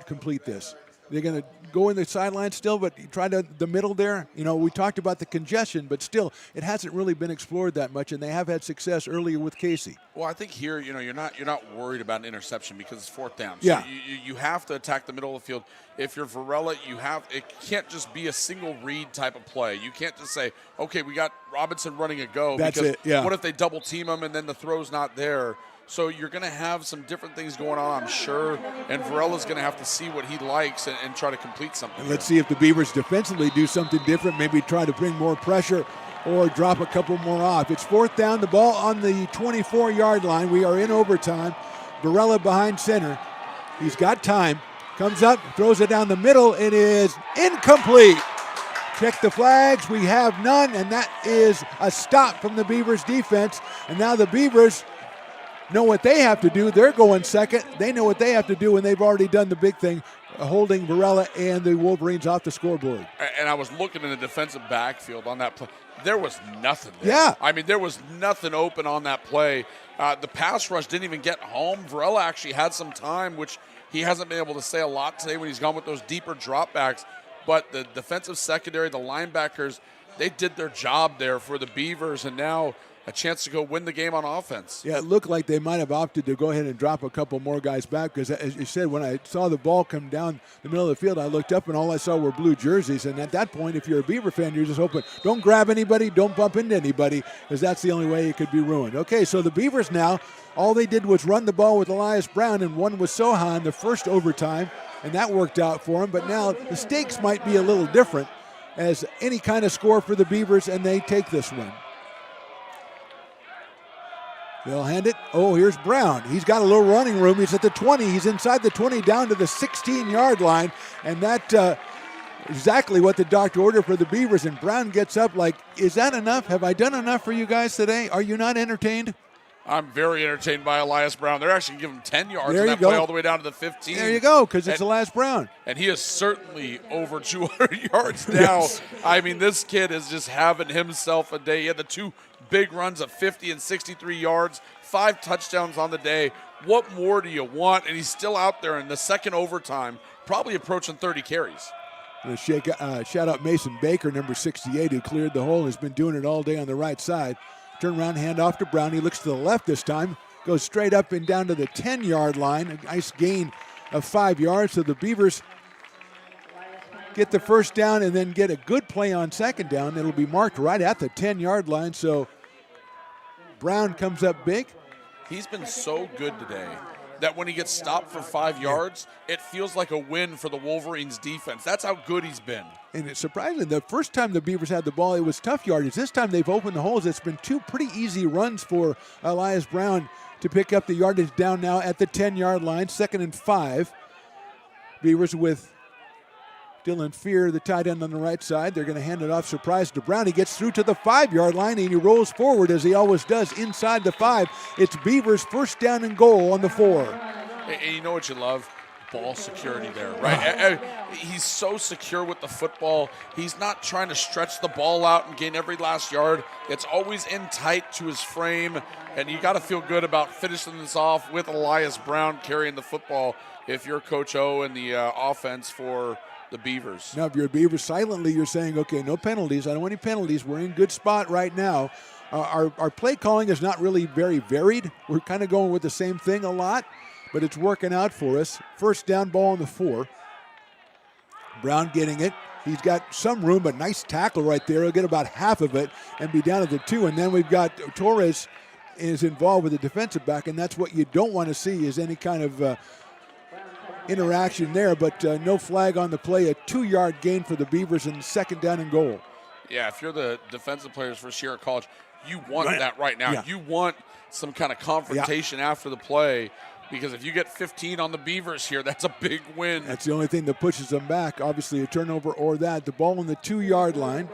complete this? They're going to go in the sideline still, but try the middle there? We talked about the congestion, but still, it hasn't really been explored that much, and they have had success earlier with Casey. Well, I think here, you're not worried about an interception because it's 4th down. So yeah. You have to attack the middle of the field. If you're Varela, it can't just be a single read type of play. You can't just say, okay, we got Robinson running a go. That's because it, yeah. What if they double team him and then the throw's not there? So you're going to have some different things going on, I'm sure, and Varela's going to have to see what he likes and try to complete something. And let's see if the Beavers defensively do something different, maybe try to bring more pressure or drop a couple more off. It's 4th down, the ball on the 24-yard line. We are in overtime. Varela behind center. He's got time. Comes up, throws it down the middle. It is incomplete. Check the flags. We have none, and that is a stop from the Beavers defense. And now the Beavers know what they have to do. They're going second. They know what they have to do, and they've already done the big thing, holding Varela and the Wolverines off the scoreboard. And I was looking in the defensive backfield on that play. There was nothing there. Yeah. I mean, there was nothing open on that play. The pass rush didn't even get home. Varela actually had some time, which he hasn't been able to say a lot today when he's gone with those deeper dropbacks. But the defensive secondary, the linebackers, they did their job there for the Beavers, and now a chance to go win the game on offense. Yeah, it looked like they might have opted to go ahead and drop a couple more guys back because, as you said, when I saw the ball come down the middle of the field, I looked up and all I saw were blue jerseys. And at that point, if you're a Beaver fan, you're just hoping, don't grab anybody, don't bump into anybody, because that's the only way it could be ruined. Okay, so the Beavers now, all they did was run the ball with Elias Brown, and one was Sohan the first overtime, and that worked out for him. But now the stakes might be a little different as any kind of score for the Beavers, and they take this one. They'll hand it. Oh, here's Brown. He's got a little running room. He's at the 20. He's inside the 20 down to the 16-yard line. And that exactly what the doctor ordered for the Beavers. And Brown gets up like, is that enough? Have I done enough for you guys today? Are you not entertained? I'm very entertained by Elias Brown. They're actually giving him 10 yards there in that play all the way down to the 15. There you go, because it's Elias Brown. And he is certainly over 200 yards now. Yes. I mean, this kid is just having himself a day. He had the two big runs of 50 and 63 yards, 5 touchdowns on the day. What more do you want? And he's still out there in the second overtime, probably approaching 30 carries. And shout out Mason Baker, number 68, who cleared the hole and has been doing it all day on the right side. Turn around, hand off to Brown. He looks to the left this time. Goes straight up and down to the 10-yard line. A nice gain of 5 yards. So the Beavers get the first down and then get a good play on second down. It'll be marked right at the 10-yard line. So Brown comes up big. He's been so good today that when he gets stopped for 5 yards, it feels like a win for the Wolverines defense. That's how good he's been. And it's surprising. The first time the Beavers had the ball, it was tough yardage. This time they've opened the holes. It's been 2 pretty easy runs for Elias Brown to pick up the yardage down now at the 10-yard line. 2nd and 5. Beavers with Dylan Fear, the tight end on the right side. They're going to hand it off, surprise, to Brown. He gets through to the 5-yard line, and he rolls forward as he always does inside the 5. It's Beavers' first down and goal on the 4. And you know what you love? Ball security there, right? He's so secure with the football. He's not trying to stretch the ball out and gain every last yard. It's always in tight to his frame, and you got to feel good about finishing this off with Elias Brown carrying the football if you're Coach O and the offense for the Beavers. Now, if you're a Beaver, silently you're saying, okay, no penalties. I don't want any penalties. We're in good spot right now. Our play calling is not really very varied. We're kind of going with the same thing a lot, but it's working out for us. First down, ball on the 4. Brown getting it. He's got some room, but nice tackle right there. He'll get about half of it and be down at the 2. And then we've got Torres is involved with the defensive back, and that's what you don't want to see is any kind of interaction there, but no flag on the play. A 2-yard gain for the Beavers and 2nd down and goal. Yeah, if you're the defensive players for Sierra College, you want that right now. Yeah. You want some kind of confrontation after the play, because if you get 15 on the Beavers here, that's a big win. That's the only thing that pushes them back. Obviously a turnover or that. The ball on the 2-yard line.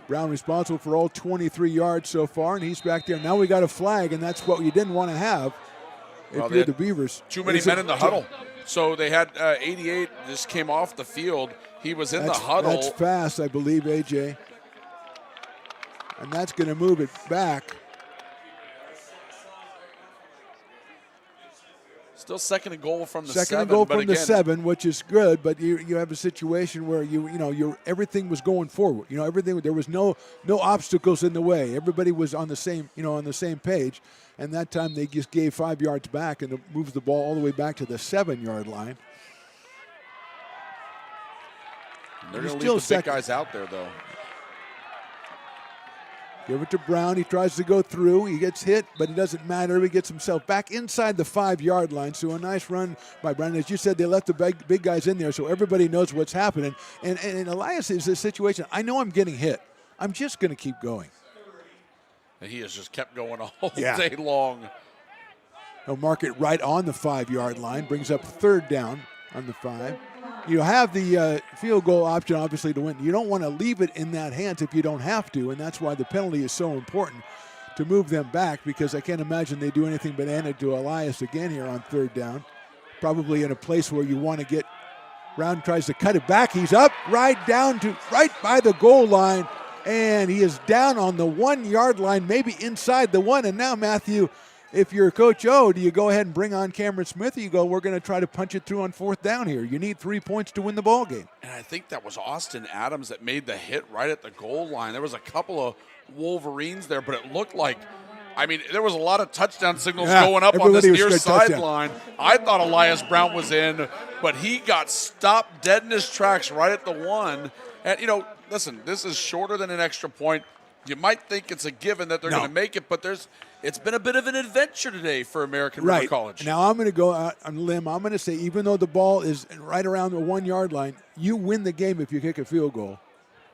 Brown responsible for all 23 yards so far, and he's back there. Now we got a flag, and that's what you didn't want to have. If you're the Beavers. Too many men in the huddle. So they had 88 just came off the field. He was in the huddle. That's fast, I believe, AJ. And that's going to move it back. Still 2nd and goal from the 7. 2nd and goal from the 7, which is good, but you have a situation where everything was going forward. Everything, there was no obstacles in the way. Everybody was on the same page. And that time they just gave 5 yards back and it moves the ball all the way back to the 7-yard line. They're going to leave the big guys out there, though. Give it to Brown. He tries to go through. He gets hit, but it doesn't matter. He gets himself back inside the 5-yard line. So a nice run by Brown. As you said, they left the big guys in there, so everybody knows what's happening. And Elias is this situation. I know I'm getting hit. I'm just going to keep going. And he has just kept going all day long. He'll mark it right on the 5-yard line. Brings up 3rd down on the 5. You have the field goal option, obviously, to win. You don't want to leave it in that hands if you don't have to, and that's why the penalty is so important to move them back, because I can't imagine they do anything but hand it to Elias again here on 3rd down. Probably in a place where you want to get. Brown tries to cut it back. He's up right by the goal line, and he is down on the 1-yard line, maybe inside the 1. And now, Matthew, if you're Coach O, do you go ahead and bring on Cameron Smith, or you go, we're going to try to punch it through on 4th down here? You need 3 points to win the ball game. And I think that was Austin Adams that made the hit right at the goal line. There was a couple of Wolverines there, but it looked like, there was a lot of touchdown signals going up on this near sideline. I thought Elias Brown was in, but he got stopped dead in his tracks right at the 1. And, listen, this is shorter than an extra point. You might think it's a given that they're going to make it, but it's been a bit of an adventure today for American River College. Now I'm going to go out on a limb. I'm going to say, even though the ball is right around the 1-yard line, you win the game if you kick a field goal.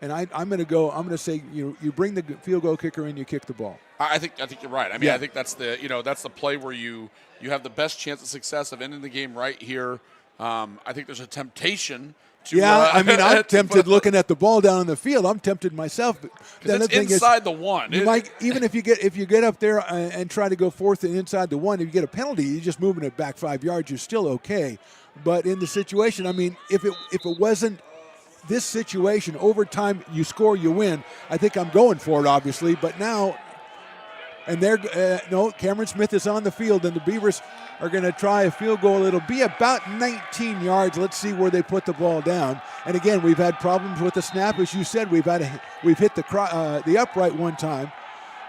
And I'm going to say you bring the field goal kicker in, you kick the ball. I think you're right. I think that's the play where you have the best chance of success of ending the game right here. I think there's a temptation to, I'm tempted looking at the ball down on the field. I'm tempted myself. Because it's inside the 1. You might, even if you get up there and try to go 4th and inside the 1, if you get a penalty, you're just moving it back 5 yards. You're still okay. But in the situation, if it wasn't this situation, overtime, you score, you win. I think I'm going for it, obviously. But now, and Cameron Smith is on the field, and the Beavers are going to try a field goal. It'll be about 19 yards. Let's see where they put the ball down. And again, we've had problems with the snap. As you said, we've hit the upright one time.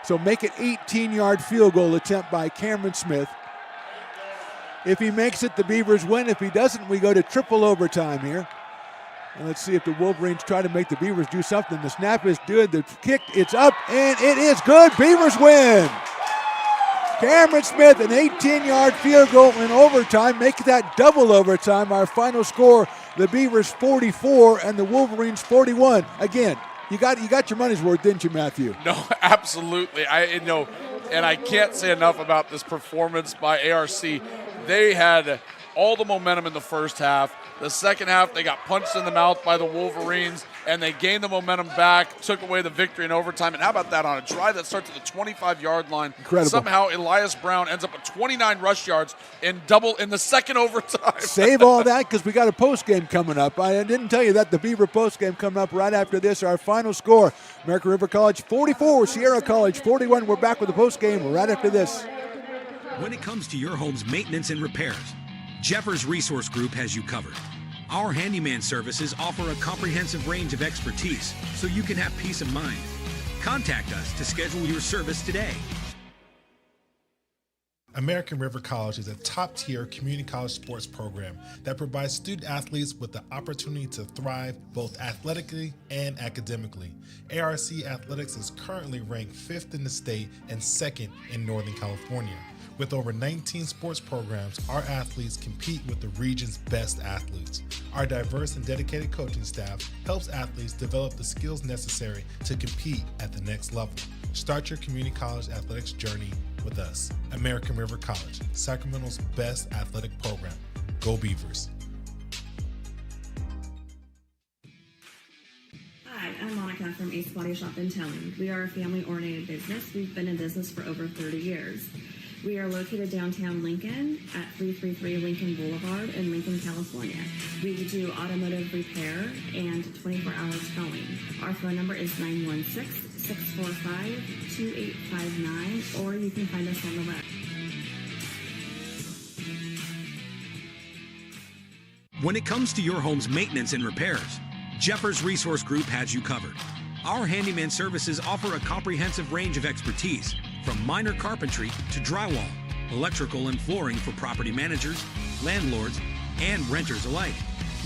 So make it 18-yard field goal attempt by Cameron Smith. If he makes it, the Beavers win. If he doesn't, we go to triple overtime here. And let's see if the Wolverines try to make the Beavers do something. The snap is good. The kick, it's up, and it is good. Beavers win. Cameron Smith, an 18-yard field goal in overtime. Make that double overtime. Our final score, the Beavers 44 and the Wolverines 41. Again, you got your money's worth, didn't you, Matthew? No, absolutely. And I can't say enough about this performance by ARC. They had all the momentum in the first half. The second half, they got punched in the mouth by the Wolverines, and they gained the momentum back, took away the victory in overtime. And how about that on a drive that starts at the 25-yard line? Incredible. Somehow, Elias Brown ends up with 29 rush yards in the second overtime. Save all that because we got a postgame coming up. I didn't tell you that. The Beaver postgame coming up right after this. Our final score, American River College 44, Sierra College 41. We're back with the postgame right after this. When it comes to your home's maintenance and repairs, Jeffers Resource Group has you covered. Our handyman services offer a comprehensive range of expertise so you can have peace of mind. Contact us to schedule your service today. American River College is a top-tier community college sports program that provides student athletes with the opportunity to thrive both athletically and academically. ARC Athletics is currently ranked 5th in the state and 2nd in Northern California. With over 19 sports programs, our athletes compete with the region's best athletes. Our diverse and dedicated coaching staff helps athletes develop the skills necessary to compete at the next level. Start your community college athletics journey with us. American River College, Sacramento's best athletic program. Go Beavers. Hi, I'm Monica from Ace Body Shop in Towing. We are a family-oriented business. We've been in business for over 30 years. We are located downtown Lincoln at 333 Lincoln Boulevard in Lincoln, California. We do automotive repair and 24-hour towing. Our phone number is 916-645-2859, or you can find us on the web. When it comes to your home's maintenance and repairs, Jeffers Resource Group has you covered. Our handyman services offer a comprehensive range of expertise, from minor carpentry to drywall, electrical and flooring for property managers, landlords, and renters alike.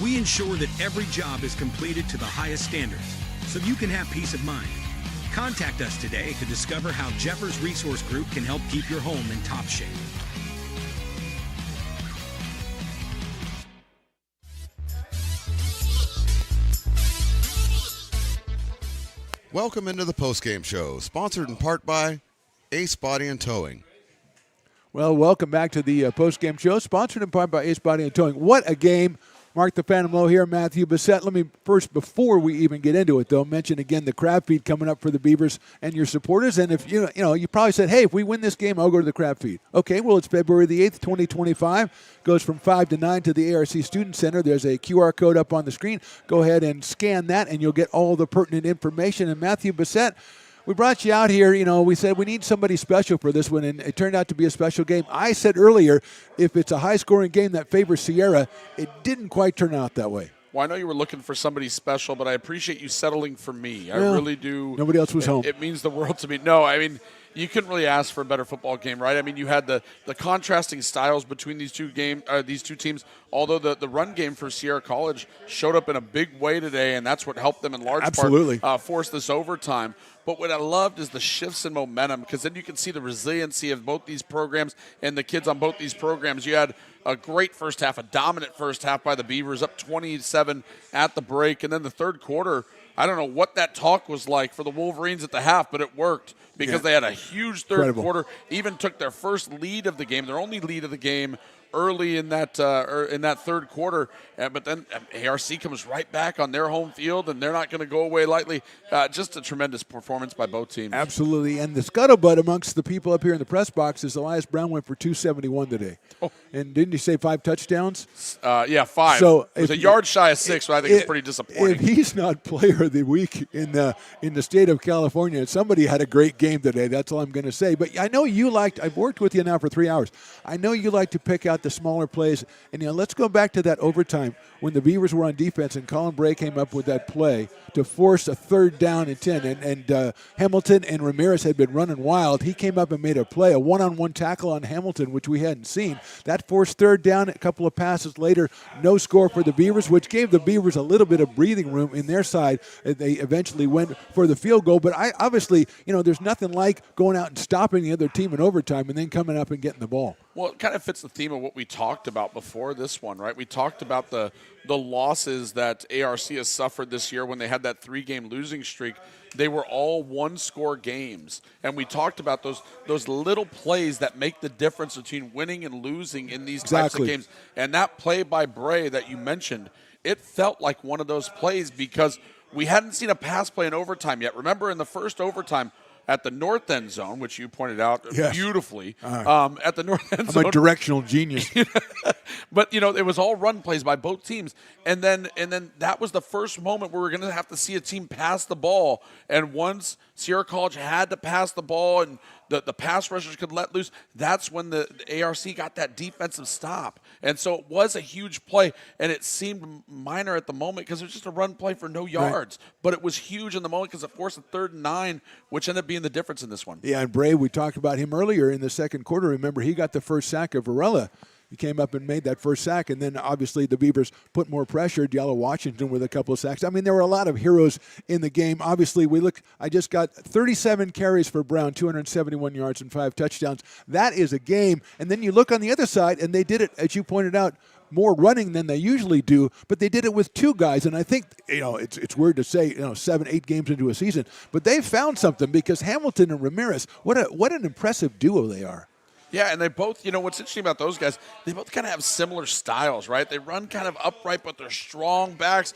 We ensure that every job is completed to the highest standards, so you can have peace of mind. Contact us today to discover how Jeffers Resource Group can help keep your home in top shape. Welcome into the postgame show, sponsored in part by Ace Body and Towing. Well, welcome back to the postgame show, sponsored in part by Ace Body and Towing. What a game. Mark the Phantom Low here, Matthew Bissett. Let me first, before we even get into it, though, mention again the crab feed coming up for the Beavers and your supporters. And if you probably said, hey, if we win this game, I'll go to the crab feed. Okay, well, it's February the 8th, 2025. Goes from 5 to 9 to the ARC Student Center. There's a QR code up on the screen. Go ahead and scan that, and you'll get all the pertinent information. And Matthew Bissett, we brought you out here, we said we need somebody special for this one, and it turned out to be a special game. I said earlier, if it's a high-scoring game that favors Sierra, it didn't quite turn out that way. Well, I know you were looking for somebody special, but I appreciate you settling for me. I really do. Nobody else was home. It means the world to me. No, I mean, you couldn't really ask for a better football game, right? I mean, you had the contrasting styles between these two teams, although the run game for Sierra College showed up in a big way today, and that's what helped them in large part force this overtime. But what I loved is the shifts in momentum, because then you can see the resiliency of both these programs and the kids on both these programs. You had a great first half, a dominant first half by the Beavers, up 27 at the break. And then the third quarter, I don't know what that talk was like for the Wolverines at the half, but it worked because they had a huge third quarter, even took their first lead of the game, their only lead of the game, early in that third quarter, but then ARC comes right back on their home field, and they're not going to go away lightly. Just a tremendous performance by both teams. Absolutely, and the scuttlebutt amongst the people up here in the press box is Elias Brown went for 271 today. Oh. And didn't you say 5 touchdowns? Yeah, 5. So it was a yard shy of 6, but I think it's pretty disappointing. If he's not player of the week in the state of California, somebody had a great game today. That's all I'm going to say. But I know you liked. I've worked with you now for 3 hours. I know you like to pick out the smaller plays. And let's go back to that overtime when the Beavers were on defense and Colin Bray came up with that play to force a 3rd down and 10. And Hamilton and Ramirez had been running wild. He came up and made a play, a one-on-one tackle on Hamilton, which we hadn't seen. That forced 3rd down. A couple of passes later, no score for the Beavers, which gave the Beavers a little bit of breathing room in their side. They eventually went for the field goal. But obviously, there's nothing like going out and stopping the other team in overtime and then coming up and getting the ball. Well, it kind of fits the theme of what we talked about before this one, right? We talked about the losses that ARC has suffered this year when they had that 3-game losing streak. They were all 1-score games, and we talked about those little plays that make the difference between winning and losing in these types of games. And that play by Bray that you mentioned, it felt like one of those plays because we hadn't seen a pass play in overtime yet. Remember, in the first overtime, at the north end zone, which you pointed out beautifully, at the north end zone. I'm a directional genius. But, it was all run plays by both teams. And then that was the first moment where we're going to have to see a team pass the ball. And once Sierra College had to pass the ball and the pass rushers could let loose, that's when the ARC got that defensive stop. And so it was a huge play, and it seemed minor at the moment because it was just a run play for no yards. Right. But it was huge in the moment because it forced a 3rd and 9, which ended up being the difference in this one. Yeah, and Bray, we talked about him earlier in the second quarter. Remember, he got the first sack of Varela. He came up and made that first sack, and then obviously the Beavers put more pressure. Diallo Washington with a couple of sacks. I mean, there were a lot of heroes in the game. Obviously, I just got 37 carries for Brown, 271 yards and 5 touchdowns. That is a game. And then you look on the other side, and they did it, as you pointed out, more running than they usually do, but they did it with 2 guys. And I think, it's weird to say, 7-8 games into a season, but they found something because Hamilton and Ramirez, what an impressive duo they are. Yeah, and they both, what's interesting about those guys, they both kind of have similar styles, right? They run kind of upright, but they're strong backs.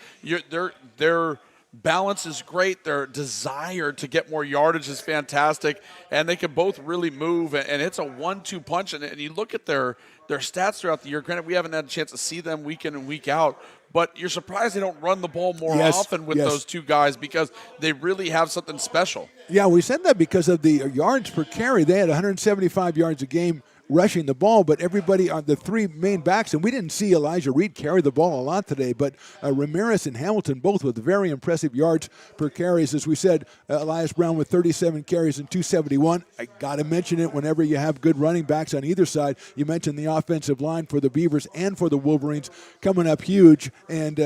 Their balance is great. Their desire to get more yardage is fantastic, and they can both really move, and it's a 1-2 punch. And you look at their stats throughout the year. Granted, we haven't had a chance to see them week in and week out, but you're surprised they don't run the ball more often with those 2 guys because they really have something special. Yeah, we said that because of the yards per carry. They had 175 yards a game rushing the ball, but everybody on the 3 main backs, and we didn't see Elijah Reed carry the ball a lot today, but Ramirez and Hamilton both with very impressive yards per carries. As we said, Elias Brown with 37 carries and 271. I got to mention it whenever you have good running backs on either side. You mentioned the offensive line for the Beavers and for the Wolverines coming up huge, and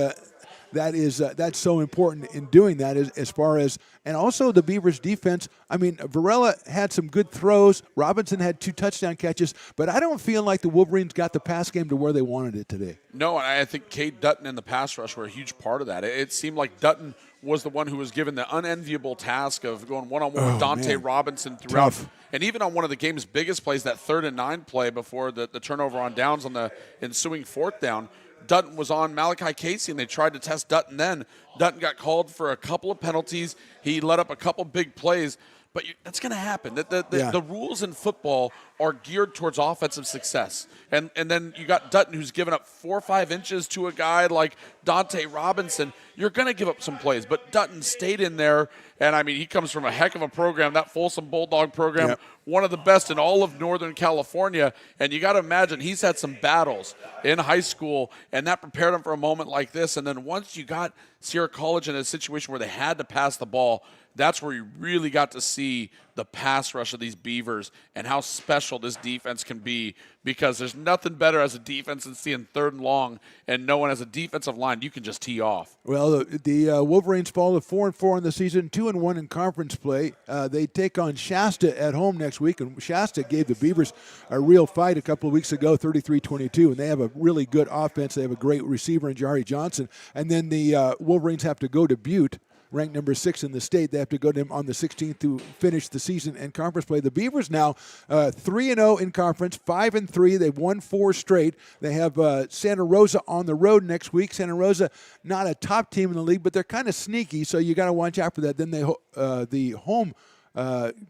that's so important in doing that as far as, and also the Beavers defense. I mean, Varela had some good throws. Robinson had 2 touchdown catches, but I don't feel like the Wolverines got the pass game to where they wanted it today. No, and I think Cade Dutton and the pass rush were a huge part of that. It seemed like Dutton was the one who was given the unenviable task of going one-on-one with Dante Robinson throughout. Tough. And even on one of the game's biggest plays, that 3rd and 9 play before the turnover on downs on the ensuing 4th down, Dutton was on Malachi Casey, and they tried to test Dutton then. Dutton got called for a couple of penalties. He let up a couple big plays. But that's going to happen. The rules in football are geared towards offensive success. And then you got Dutton, who's given up 4 or 5 inches to a guy like Dante Robinson. You're going to give up some plays. But Dutton stayed in there. And, I mean, he comes from a heck of a program, that Folsom Bulldog program, one of the best in all of Northern California. And you got to imagine he's had some battles in high school, and that prepared him for a moment like this. And then once you got Sierra College in a situation where they had to pass the ball, that's where you really got to see the pass rush of these Beavers and how special this defense can be, because there's nothing better as a defense than seeing 3rd and long and knowing as a defensive line you can just tee off. Well, the Wolverines fall to 4-4 in the season, 2-1 in conference play. They take on Shasta at home next week, and Shasta gave the Beavers a real fight a couple of weeks ago, 33-22, and they have a really good offense. They have a great receiver in Jari Johnson. And then the Wolverines have to go to Butte, ranked number 6 in the state. They have to go to them on the 16th to finish the season and conference play. The Beavers now 3-0 in conference, 5-3. They've won 4 straight. They have Santa Rosa on the road next week. Santa Rosa, not a top team in the league, but they're kind of sneaky, so you got to watch out for that. Then the home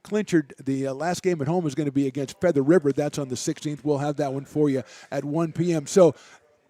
clincher, the last game at home is going to be against Feather River. That's on the 16th. We'll have that one for you at 1 p.m. So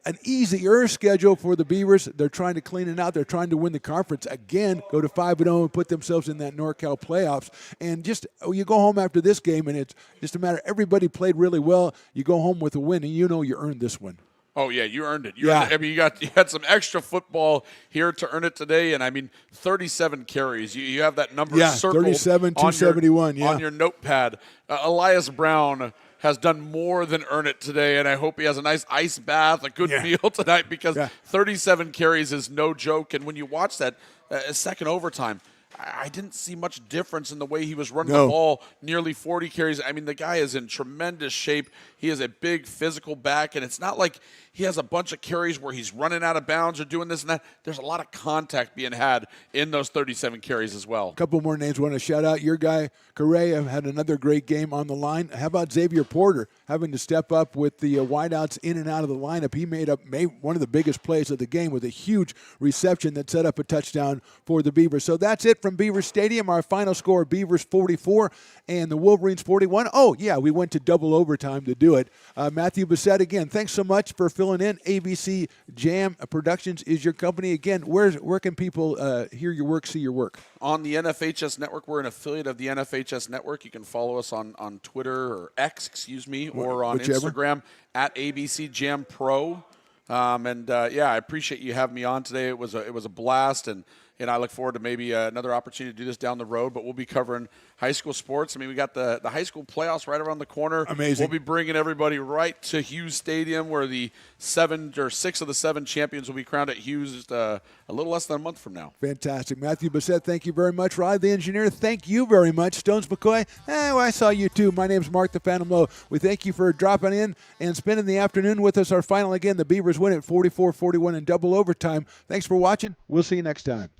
an easier schedule for the Beavers. They're trying to clean it out. They're trying to win the conference again, go to 5-0 and put themselves in that NorCal playoffs. And just you go home after this game, and it's just a matter. Everybody played really well. You go home with a win, and you know you earned this one. Oh, yeah, you earned it. Earned it. I mean, you had some extra football here to earn it today, and, I mean, 37 carries. You have that number circled 37, 271, on your notepad. Elias Brown has done more than earn it today, and I hope he has a nice ice bath, a good meal tonight, because 37 carries is no joke. And when you watch that second overtime, I didn't see much difference in the way he was running the ball, nearly 40 carries. I mean, the guy is in tremendous shape. He is a big physical back, and it's not like he has a bunch of carries where he's running out of bounds or doing this and that. There's a lot of contact being had in those 37 carries as well. A couple more names I want to shout out. Your guy, Correa, had another great game on the line. How about Xavier Porter having to step up with the wideouts in and out of the lineup? He made one of the biggest plays of the game with a huge reception that set up a touchdown for the Beavers. So that's it from Beaver Stadium. Our final score, Beavers 44 and the Wolverines 41. Oh, yeah, we went to double overtime to do it. Matthew Bissett, again, thanks so much for filling in. ABC Jam Productions is your company. Again, where can people hear your work, see your work? On the NFHS Network. We're an affiliate of the NFHS Network. You can follow us on Twitter or X, or on Instagram at ABC Jam Pro. I appreciate you having me on today. It was a blast, and I look forward to maybe another opportunity to do this down the road. But we'll be covering high school sports. I mean, we got the high school playoffs right around the corner. Amazing. We'll be bringing everybody right to Hughes Stadium, where the 6 of the 7 champions will be crowned at Hughes just a little less than a month from now. Fantastic. Matthew Bissett, thank you very much. Rod, the engineer, thank you very much. Stones McCoy, I saw you too. My name's Mark the Phantom Lowe. We thank you for dropping in and spending the afternoon with us. Our final again, the Beavers win at 44-41 in double overtime. Thanks for watching. We'll see you next time.